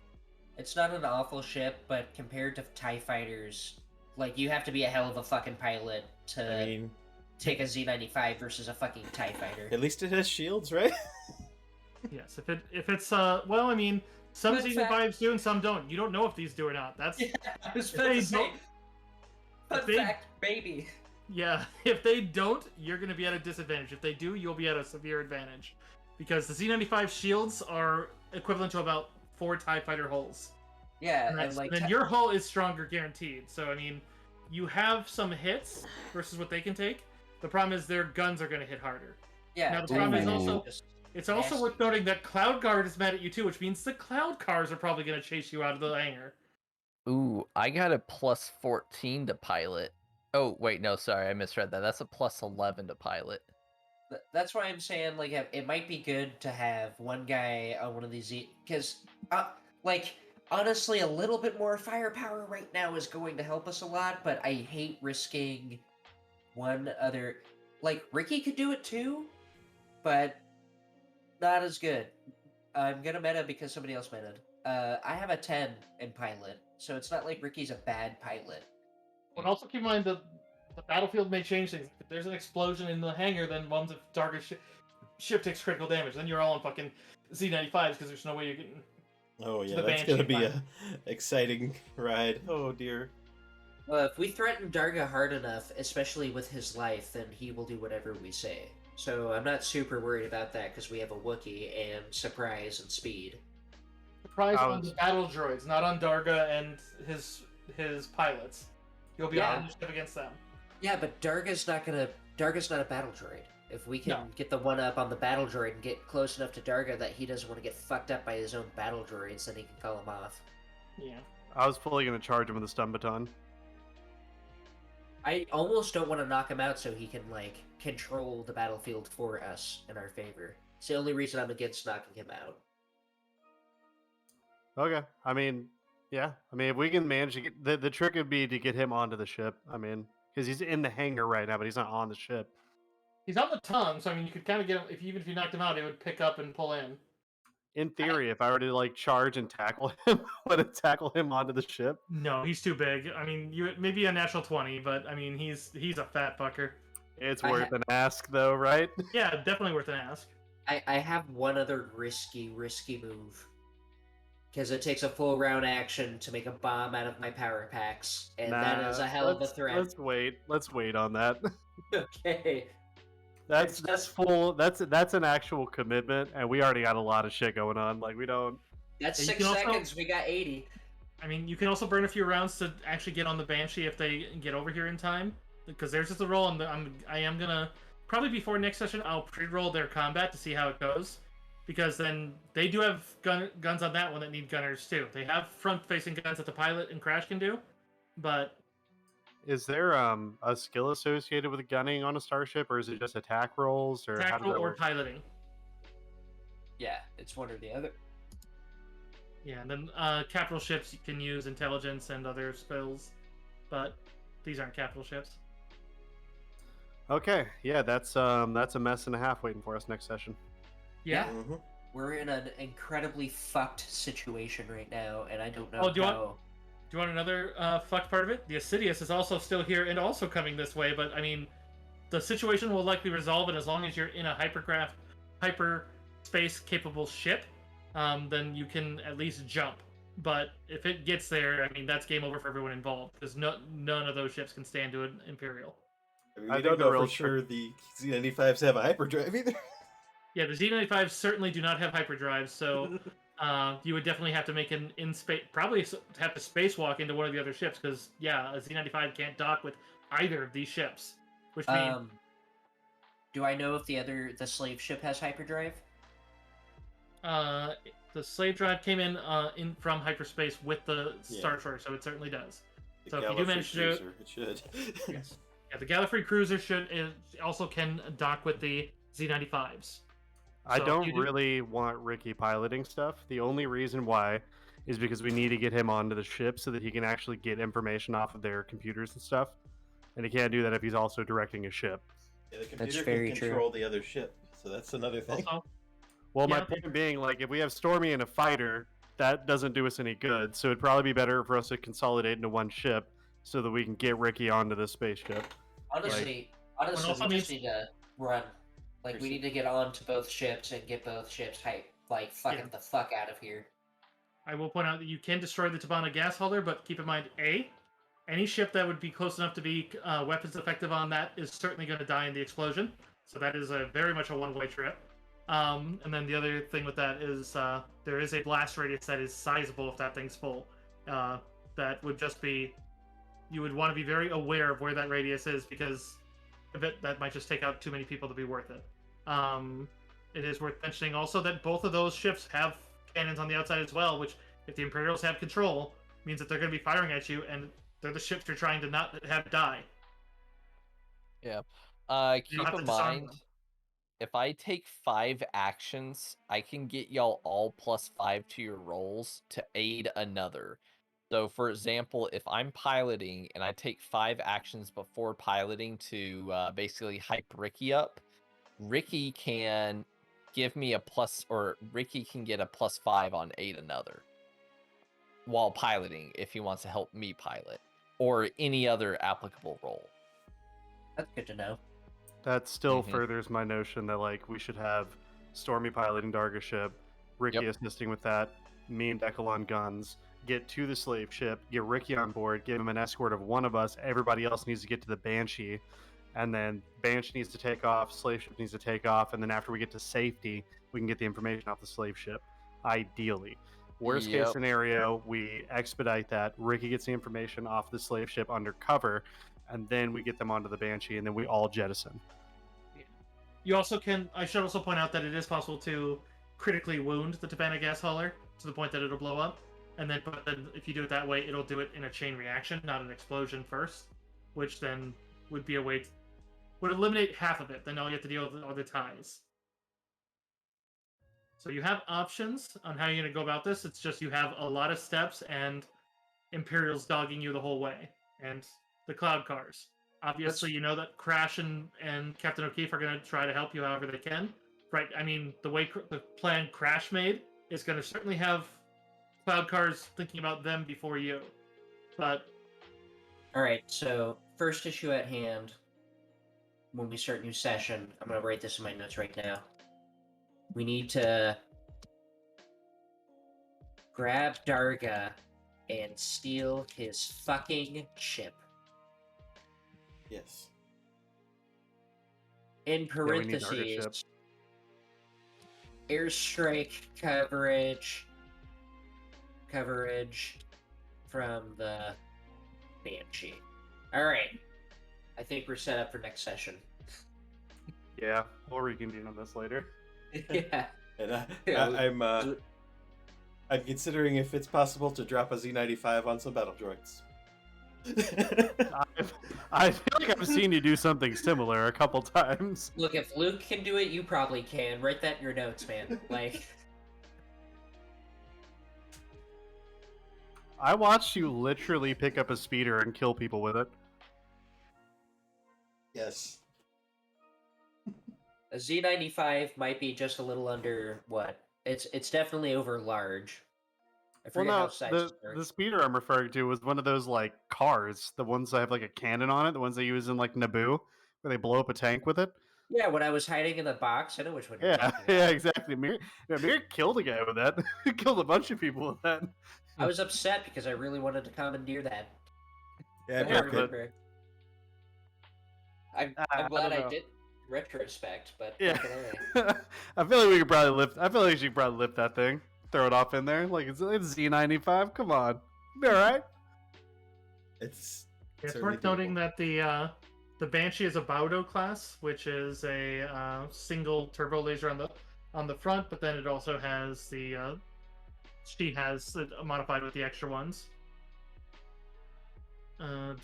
Speaker 2: It's not an awful ship, but compared to TIE fighters, like, you have to be a hell of a fucking pilot to
Speaker 1: I mean,
Speaker 2: take a Z95 versus a fucking TIE fighter.
Speaker 1: at least it has shields, right?
Speaker 4: Yes, if it's well, I mean, some
Speaker 2: Good
Speaker 4: season
Speaker 2: fact.
Speaker 4: 5s do and some don't. You don't know if these do or not. That's
Speaker 2: Yeah, I was
Speaker 4: if
Speaker 2: about
Speaker 4: they
Speaker 2: to say.
Speaker 4: don't-
Speaker 2: Fun
Speaker 4: if they-
Speaker 2: fact, baby.
Speaker 4: yeah. If they don't, you're gonna be at a disadvantage. If they do, you'll be at a severe advantage, because the Z95 shields are equivalent to about 4 TIE fighter hulls.
Speaker 2: Yeah,
Speaker 4: And
Speaker 2: and like
Speaker 4: then your hull is stronger guaranteed. So I mean, you have some hits versus what they can take. The problem is their guns are gonna hit harder.
Speaker 2: yeah.
Speaker 4: now the
Speaker 2: TIE
Speaker 4: problem is
Speaker 2: fighters
Speaker 4: also-
Speaker 2: just-
Speaker 4: It's also
Speaker 2: Nasty.
Speaker 4: worth noting that Cloud Guard is mad at you too, which means the Cloud Cars are probably gonna chase you out of the hangar.
Speaker 6: Ooh, I got a plus 14 to pilot. Oh, wait, no, sorry, I misread that. That's a plus 11 to pilot.
Speaker 2: That's why I'm saying, like, it might be good to have one guy on one of these, because, like, honestly, a little bit more firepower right now is going to help us a lot, but I hate risking one other. Like, Ricky could do it too, but not as good. I'm gonna meta because somebody else meted. I have a 10 in pilot, so it's not like Ricky's a bad pilot.
Speaker 4: But also keep in mind that the battlefield may change things. If there's an explosion in the hangar, then one's a target ship takes critical damage. Then you're all on fucking Z95s because there's no way you're getting.
Speaker 1: Oh yeah,
Speaker 4: the
Speaker 1: that's
Speaker 4: Banshee
Speaker 1: gonna be
Speaker 4: fight.
Speaker 1: a exciting ride. Oh dear.
Speaker 2: Well, if we threaten Darga hard enough, especially with his life, then he will do whatever we say. So I'm not super worried about that because we have a Wookiee and surprise and speed.
Speaker 4: Surprise
Speaker 3: I
Speaker 4: on
Speaker 3: was-
Speaker 4: the battle droids, not on Darga and his pilots. You'll be
Speaker 2: Yeah.
Speaker 4: on the ship against them.
Speaker 2: Yeah, but Darga's not a battle droid. If we can
Speaker 4: No.
Speaker 2: get the one up on the battle droid and get close enough to Darga that he doesn't want to get fucked up by his own battle droids, then he can call him off.
Speaker 4: Yeah.
Speaker 3: I was fully going to charge him with a stun baton.
Speaker 2: I almost don't want to knock him out so he can, like, control the battlefield for us in our favor. It's the only reason I'm against knocking him out.
Speaker 3: Okay. I mean, yeah. I mean, if we can manage to get the trick would be to get him onto the ship. I mean, because he's in the hangar right now, but he's not on the ship.
Speaker 4: He's on the tongue, so I mean, you could kind of get him. Even if you knocked him out, it would pick up and pull in.
Speaker 3: In theory, if I were to like charge and tackle him, would it tackle him onto the ship?
Speaker 4: No, he's too big. I mean, you maybe a natural 20, but I mean, he's a fat fucker.
Speaker 3: It's
Speaker 2: I
Speaker 3: worth an ask, though, right?
Speaker 4: Yeah, definitely worth an ask.
Speaker 2: I have one other risky move. Because it takes a full round action to make a bomb out of my power packs, and that is a hell of a
Speaker 3: let's-
Speaker 2: threat.
Speaker 3: Let's wait. Let's wait on that.
Speaker 2: Okay.
Speaker 3: That's
Speaker 2: It's
Speaker 3: that's
Speaker 2: just-
Speaker 3: full. That's an actual commitment, and we already got a lot of shit going on. Like we don't.
Speaker 2: That's
Speaker 4: You
Speaker 2: 6
Speaker 4: can also-
Speaker 2: seconds, we got 80.
Speaker 4: I mean, you can also burn a few rounds to actually get on the Banshee if they get over here in time, because there's just a roll, and I am gonna probably before next session I'll pre-roll their combat to see how it goes, because then they do have guns on that one that need gunners too. They have front-facing guns that the pilot and Crash can do, but
Speaker 3: Is there a skill associated with gunning on a starship, or is it just attack rolls, or how does
Speaker 4: tactical
Speaker 3: that
Speaker 4: or
Speaker 3: work?
Speaker 4: piloting.
Speaker 2: Yeah, it's one or the other.
Speaker 4: Yeah, and then capital ships you can use intelligence and other spells, but these aren't capital ships.
Speaker 3: Okay, yeah, that's a mess and a half waiting for us next session.
Speaker 4: Yeah.
Speaker 1: Mhm.
Speaker 2: We're in an incredibly fucked situation right now, and I don't know
Speaker 4: Oh, do you want-
Speaker 2: how.
Speaker 4: Do you want another fucked part of it? The Assidious is also still here and also coming this way, but I mean, the situation will likely resolve, and as long as you're in a hyperspace capable ship, then you can at least jump. But if it gets there, I mean, that's game over for everyone involved, because none of those ships can stand to an Imperial.
Speaker 1: I mean,
Speaker 3: I
Speaker 1: we
Speaker 3: think
Speaker 1: don't
Speaker 3: the
Speaker 1: know
Speaker 3: real
Speaker 1: for sure the Z95s have a hyperdrive either.
Speaker 4: Yeah, the Z95s certainly do not have hyperdrives, so you would definitely have to make an in-space, probably have to spacewalk into one of the other ships, because, yeah, a Z95 can't dock with either of these ships, which means...
Speaker 2: Do I know if the slave ship has hyperdrive?
Speaker 4: The slave drive came in from hyperspace with the
Speaker 1: Yeah.
Speaker 4: Star Destroyer, so it certainly does.
Speaker 1: The
Speaker 4: So if you do
Speaker 1: Gallifrey
Speaker 4: manage to do it-
Speaker 1: cruiser, it should.
Speaker 4: Yes. Yeah, the Gallifrey cruiser also can dock with the Z95s.
Speaker 3: I
Speaker 4: So if
Speaker 3: don't
Speaker 4: you do-
Speaker 3: really want Ricky piloting stuff. The only reason why is because we need to get him onto the ship so that he can actually get information off of their computers and stuff. And he can't do that if he's also directing a ship.
Speaker 1: Yeah, the computer
Speaker 2: very
Speaker 1: can
Speaker 2: true.
Speaker 1: control the other ship, so that's another thing.
Speaker 4: Also,
Speaker 3: Well, my
Speaker 4: Yeah.
Speaker 3: point being, like, if we have Stormy and a fighter, that doesn't do us any good. So it'd probably be better for us to consolidate into one ship so that we can get Ricky onto the spaceship.
Speaker 2: Honestly,
Speaker 4: also
Speaker 2: we
Speaker 4: needs-
Speaker 2: just need to run. Like, we need to get on to both ships and get both ships hype. Like, fucking
Speaker 4: Yeah.
Speaker 2: the fuck out of here.
Speaker 4: I will point out that you can destroy the Tabana gas holder, but keep in mind, any ship that would be close enough to be weapons effective on that is certainly going to die in the explosion. So that is very much a one-way trip. And then the other thing with that is there is a blast radius that is sizable if that thing's full. That would just be... You would want to be very aware of where that radius is, because that might just take out too many people to be worth it. It is worth mentioning also that both of those ships have cannons on the outside as well, which, if the Imperials have control, means that they're going to be firing at you, and they're the ships you're trying to not have die.
Speaker 6: Yeah.
Speaker 4: You
Speaker 6: Keep
Speaker 4: don't have
Speaker 6: in
Speaker 4: to disarm
Speaker 6: mind,
Speaker 4: them.
Speaker 6: if I take 5 actions, I can get y'all all +5 to your rolls to aid another. So, for example, if I'm piloting and I take 5 actions before piloting to basically hype Ricky up, Ricky can give me Ricky can get a +5 on aid another while piloting if he wants to help me pilot, or any other applicable role.
Speaker 2: That's good to know.
Speaker 3: That still
Speaker 6: Mhm.
Speaker 3: furthers my notion that, like, we should have Stormy piloting Darga ship, Ricky
Speaker 6: Yep.
Speaker 3: assisting with that, me and Deckel on guns, get to the slave ship, get Ricky on board, give him an escort of one of us, everybody else needs to get to the Banshee, and then Banshee needs to take off, slave ship needs to take off, and then after we get to safety, we can get the information off the slave ship, ideally. Worst case
Speaker 6: Yep.
Speaker 3: scenario, we expedite that, Ricky gets the information off the slave ship undercover, and then we get them onto the Banshee, and then we all jettison.
Speaker 4: You also can... I should also point out that it is possible to critically wound the Tabana gas hauler to the point that it'll blow up. But then if you do it that way, it'll do it in a chain reaction, not an explosion first, which then would be a way would eliminate half of it. Then all you have to deal with are the ties. So you have options on how you're going to go about this. It's just you have a lot of steps and Imperials dogging you the whole way, and the cloud cars. Obviously, you know that Crash and Captain O'Keefe are going to try to help you however they can. Right? I mean, the way the plan Crash made is going to certainly have cloud cars thinking about them before you. But
Speaker 2: Alright, so first issue at hand. When we start new session, I'm going to write this in my notes right now. We need to grab Darga and steal his fucking ship.
Speaker 1: Yes.
Speaker 2: In
Speaker 3: we need Darga
Speaker 2: parentheses,
Speaker 3: ship.
Speaker 2: airstrike coverage from the Banshee. Alright. I think we're set up for next session.
Speaker 3: Yeah, we'll reconvene on this later.
Speaker 2: Yeah.
Speaker 1: And
Speaker 2: Yeah,
Speaker 1: I'm considering if it's possible to drop a Z95 on some battle droids.
Speaker 3: I feel like I've seen you do something similar a couple times.
Speaker 2: Look, if Luke can do it, you probably can. Write that in your notes, man. Like,
Speaker 3: I watched you literally pick up a speeder and kill people with it.
Speaker 1: Yes.
Speaker 2: a Z95 might be just a little under what? It's definitely over large. I
Speaker 3: Well,
Speaker 2: forget how
Speaker 3: no,
Speaker 2: sizes work.
Speaker 3: the speeder I'm referring to was one of those, like, cars, the ones that have, like, a cannon on it, the ones they use in, like, Naboo, where they blow up a tank with it.
Speaker 2: Yeah, when I was hiding in the box, I know which one you're
Speaker 3: Yeah,
Speaker 2: talking
Speaker 3: yeah,
Speaker 2: about.
Speaker 3: exactly. Mir killed a guy with that. Killed a bunch of people with that.
Speaker 2: I was upset because I really wanted to commandeer that.
Speaker 1: Yeah,
Speaker 2: But I
Speaker 1: but
Speaker 2: remember. I'm
Speaker 3: I
Speaker 2: glad
Speaker 3: don't
Speaker 2: I
Speaker 3: know.
Speaker 2: did in retrospect, but
Speaker 3: Yeah.
Speaker 2: fucking A.
Speaker 3: I feel like we could probably lift. I feel like you could probably lift that thing, throw it off in there. Like it's Z95. Come on, be all right.
Speaker 1: it's
Speaker 4: it's
Speaker 1: certainly
Speaker 4: worth noting
Speaker 1: doable.
Speaker 4: that the Banshee is a Baudo class, which is a single turbo laser on the front, but then it also has she has it modified with the extra ones. I'm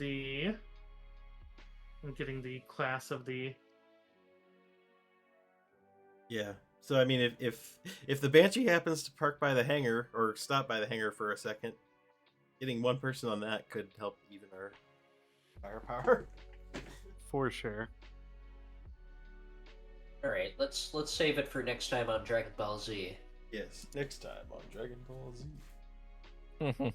Speaker 4: getting the class of the...
Speaker 1: Yeah. So I mean, if the Banshee happens to park by the hangar or stop by the hangar for a second, getting one person on that could help even our firepower.
Speaker 3: For sure.
Speaker 2: All right, let's save it for next time on Dragon Ball Z.
Speaker 1: Yes, next time on Dragon Ball Z.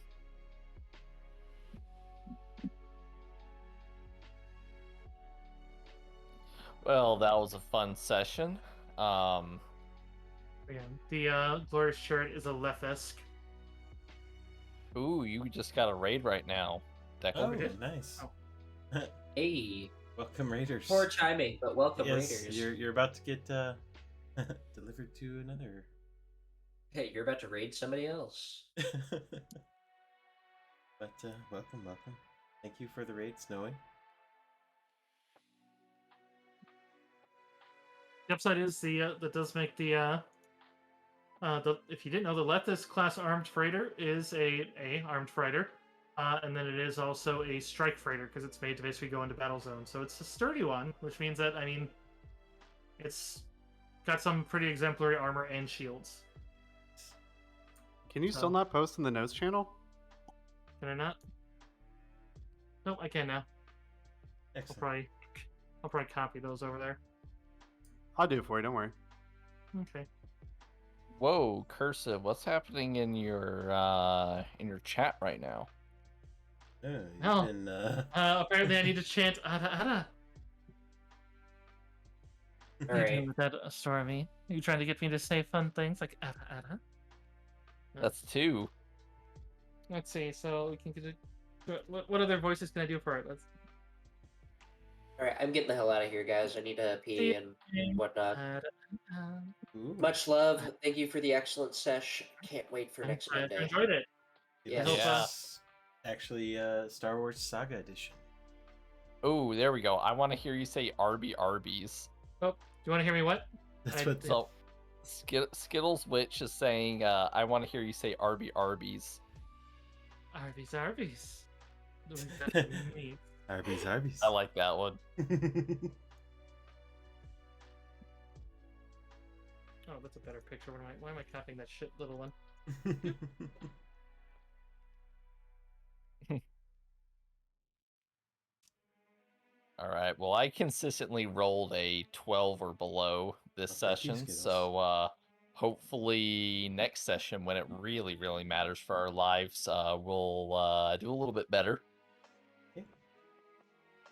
Speaker 6: Well, that was a fun session.
Speaker 4: Again, the glorious shirt is a Lefesk.
Speaker 6: Ooh, you just got a raid right now,
Speaker 1: Oh,
Speaker 6: Declan.
Speaker 4: did?
Speaker 1: nice.
Speaker 4: Oh.
Speaker 2: Hey,
Speaker 1: Welcome, Raiders.
Speaker 2: poor timing, but welcome,
Speaker 1: Yes,
Speaker 2: Raiders.
Speaker 1: you're about to get delivered to another.
Speaker 2: Hey, you're about to raid somebody else.
Speaker 1: But welcome. Thank you for the raid, Snowy.
Speaker 4: The upside is that does make the if you didn't know, the Lethis class armed freighter is a armed freighter, and then it is also a strike freighter because it's made to basically go into battle zone. So it's a sturdy one, which means that it's got some pretty exemplary armor and shields.
Speaker 3: Can you still not post in the notes channel?
Speaker 4: Can I not? Nope, I can now.
Speaker 1: Excellent.
Speaker 4: I'll probably copy those over there.
Speaker 3: I'll do it for you. Don't worry.
Speaker 4: Okay.
Speaker 6: Whoa, Cursive, what's happening in your chat right now?
Speaker 1: Oh, you've
Speaker 4: No.
Speaker 1: been,
Speaker 4: Apparently I need to chant Ada Ada.
Speaker 2: All right.
Speaker 4: With that, Stormy. Are you trying to get me to say fun things like Ada Ada?
Speaker 6: That's 2.
Speaker 4: Let's see. So we can get what other voices can I do for it? Let's.
Speaker 2: All right, I'm getting the hell out of here, guys. I need to pee and whatnot.
Speaker 1: Ooh,
Speaker 2: Much love. Thank you for the excellent sesh. Can't wait for next
Speaker 4: I
Speaker 2: Monday.
Speaker 4: enjoyed it.
Speaker 2: Yes.
Speaker 1: It's actually Star Wars Saga edition.
Speaker 6: Oh, there we go. I want to hear you say Arby's.
Speaker 4: Oh, do you want to hear me? What?
Speaker 1: That's
Speaker 4: I-
Speaker 1: what.
Speaker 6: So, Skittles Witch is saying, I want to hear you say Arby's.
Speaker 4: Arby's. That's what you mean.
Speaker 1: Arby's.
Speaker 6: I like that one.
Speaker 4: Oh, that's a better picture. Why am I copying that shit little one?
Speaker 6: All right. Well, I consistently rolled a 12 or below this
Speaker 1: Oh, thank you,
Speaker 6: session,
Speaker 1: Skittles.
Speaker 6: so hopefully next session, when it really, really matters for our lives, we'll do a little bit better.
Speaker 1: Okay.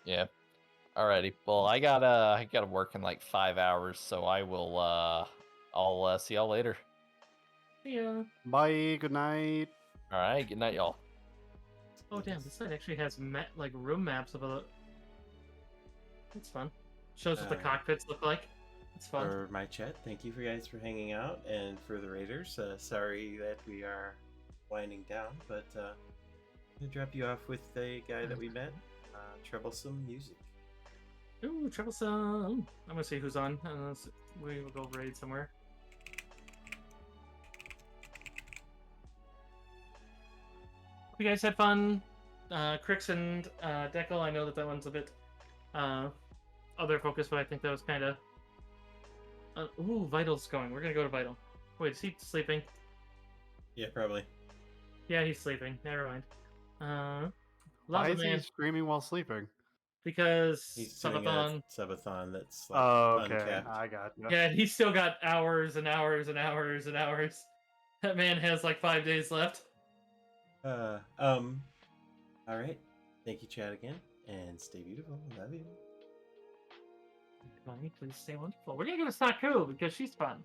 Speaker 6: Yeah. Alrighty. Well, I gotta work in like 5 hours, so I'll see y'all later.
Speaker 4: Yeah.
Speaker 3: Bye. Good night.
Speaker 6: All right. Good night, y'all.
Speaker 4: Oh damn, this site actually has like room maps of a. That's fun. Shows what the cockpits look like. It's fun.
Speaker 1: For my chat, thank you for guys for hanging out, and for the Raiders, sorry that we are winding down, but I'm gonna drop you off with the guy that we met, Troublesome Music.
Speaker 4: Ooh, troublesome. I'm gonna see who's on. We will go raid somewhere. Hope you guys had fun. Crix and Dekel, I know that one's a bit other focus, but I think that was kind of. Ooh, Vital's going. We're gonna go to Vital. Wait, is he sleeping?
Speaker 1: Yeah, probably.
Speaker 4: Yeah, he's sleeping. Never mind.
Speaker 3: Why
Speaker 4: Lava
Speaker 3: is he
Speaker 4: Man,
Speaker 3: screaming while sleeping?
Speaker 4: because
Speaker 1: He's doing
Speaker 4: subathon.
Speaker 1: a subathon that's like
Speaker 3: Oh, okay.
Speaker 1: uncapped.
Speaker 3: I got you.
Speaker 4: Yeah, he's still got hours and hours and hours and hours. That man has like 5 days left.
Speaker 1: All right. Thank you, Chad, again, and stay beautiful. Love you.
Speaker 4: Money, please stay wonderful. We're gonna go to Saku because she's fun.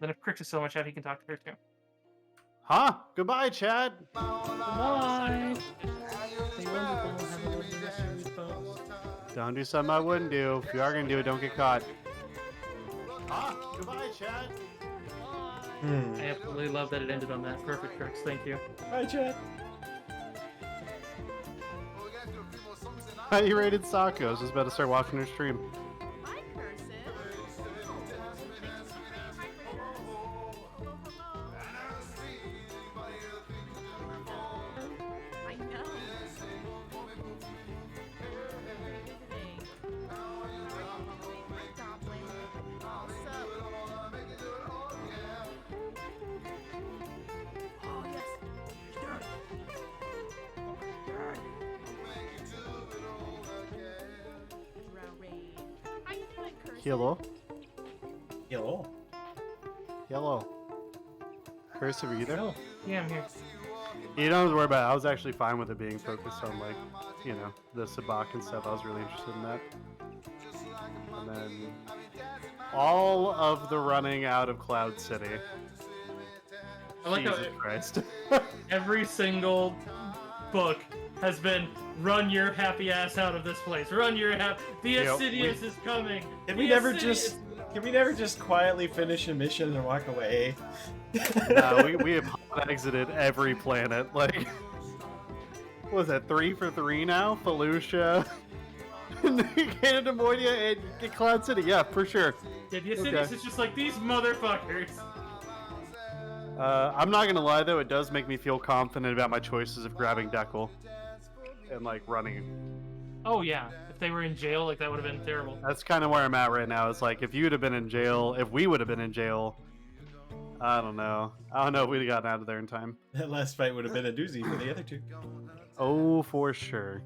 Speaker 4: Then if Crix is so much out, he can talk to her too.
Speaker 3: Huh? Goodbye, Chad.
Speaker 4: Bye. Stay wonderful. Have a lovely rest of your folks.
Speaker 3: Don't do something I wouldn't do. If you are gonna do it, don't get caught. Huh? Goodbye, Chad.
Speaker 4: I absolutely love that it ended on that. Perfect, Crix. Thank you.
Speaker 1: Bye, Chad.
Speaker 3: You rated Sako. I was just about to start watching her stream.
Speaker 8: Hi, Cursive. I know. What's up? Oh, yes. Dad.
Speaker 3: Hello.
Speaker 1: Hello.
Speaker 3: Hello. Curse, are you there?
Speaker 4: Oh, yeah, I'm here.
Speaker 3: You don't have to worry about it. I was actually fine with it being focused on, like, you know, the Sabak and stuff. I was really interested in that. And then all of the running out of Cloud City.
Speaker 4: I like how
Speaker 3: Jesus Christ.
Speaker 4: every single book has been run your happy ass out of this place. Run your The
Speaker 3: Yep,
Speaker 4: Assidious is coming.
Speaker 1: Can
Speaker 4: The
Speaker 1: we never
Speaker 4: Assidious-
Speaker 1: just quietly finish a mission and walk away?
Speaker 3: No, we have exited every planet. Like, what was that, 3 for 3 now? Felucia, Canada, Moidia, and Cloud City. Yeah, for sure.
Speaker 4: Yeah, the Assidious
Speaker 3: Okay.
Speaker 4: is just like these motherfuckers.
Speaker 3: I'm not gonna lie though, it does make me feel confident about my choices of grabbing Dekel and like running.
Speaker 4: Oh yeah, if they were in jail, like that would have been terrible.
Speaker 3: That's kind of where I'm at right now. It's like if you would have been in jail, if we would have been in jail, I don't know. I don't know if we'd have gotten out of there in time.
Speaker 1: That last fight would have been a doozy for the other two.
Speaker 3: Oh, for sure.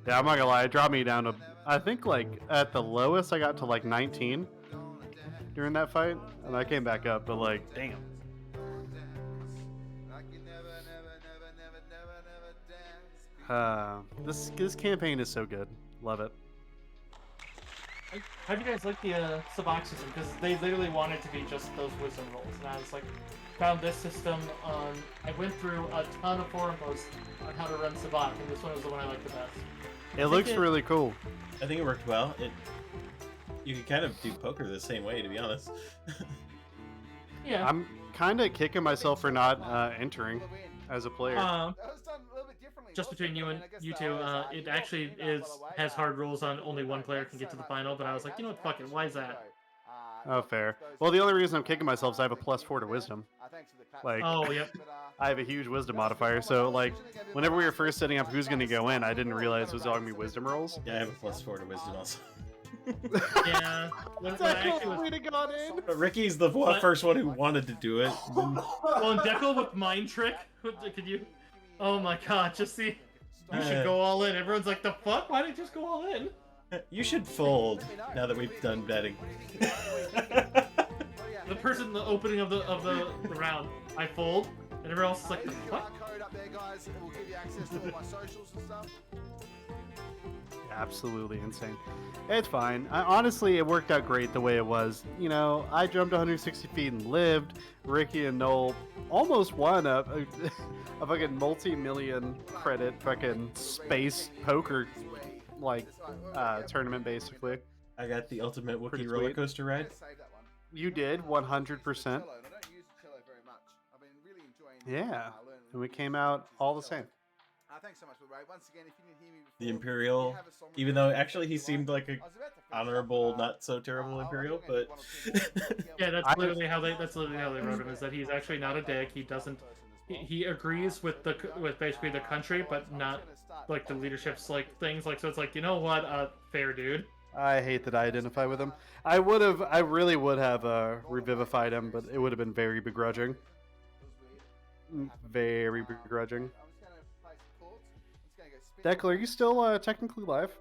Speaker 3: Yeah, I'm not gonna lie. It dropped me down to, I think, like at the lowest, I got to like 19 during that fight, and I came back up. But like, damn. This campaign is so good. Love it.
Speaker 4: How do you guys like the Sabak system? Because they literally wanted to be just those wisdom rolls, and I was like, found this system on. I went through a ton of forum posts on how to run Sabak, and this one was the one I liked the best.
Speaker 3: It looks really cool.
Speaker 1: I think it worked well. You could kind of do poker the same way, to be honest.
Speaker 4: Yeah.
Speaker 3: I'm kind of kicking myself for not entering as a player.
Speaker 4: Just between you two, it actually has hard rules on only one player can get to the final. But I was like, you know what, fuck it. Why is that?
Speaker 3: Oh, fair. Well, the only reason I'm kicking myself is I have a +4 to wisdom. Like,
Speaker 4: Oh, yep.
Speaker 3: I have a huge wisdom modifier, so like, whenever we were first setting up who's going to go in, I didn't realize it was all going to be wisdom rolls.
Speaker 1: Yeah, I have a +4 to wisdom also.
Speaker 4: Yeah. When I actually was,
Speaker 3: We'd have gone in.
Speaker 1: But Ricky's the
Speaker 4: What?
Speaker 1: first one who wanted to do it.
Speaker 4: well, and Dekel with mind trick. Could you? Oh my god! Just see. You should go all in. Everyone's like, the fuck? Why didn't you just go all in?
Speaker 1: You should fold now that we've done betting.
Speaker 4: The person, the opening of the round, I fold, and everyone else is like, what?
Speaker 3: Absolutely insane. It's fine. Honestly, it worked out great the way it was. You know, I jumped 160 feet and lived. Ricky and Noel almost won a fucking multi-million credit fucking space poker like tournament basically.
Speaker 1: I got the ultimate
Speaker 3: Pretty
Speaker 1: Wookiee
Speaker 3: sweet.
Speaker 1: roller coaster ride.
Speaker 3: You did 100%. Yeah, and we came out all the same.
Speaker 9: Thanks so much, Ray. Once again, if you didn't hear me before,
Speaker 1: The Imperial, even though actually he seemed like a honorable, not so terrible Imperial, but
Speaker 4: Yeah, that's literally how they wrote him. Is that he's actually not a dick. He doesn't. He agrees with basically the country, but not like the leadership's like things. Like so, it's like, you know what, fair dude.
Speaker 3: I hate that I identify with him. I really would have revivified him, but it would have been very begrudging. Very begrudging. Dekel, are you still technically live?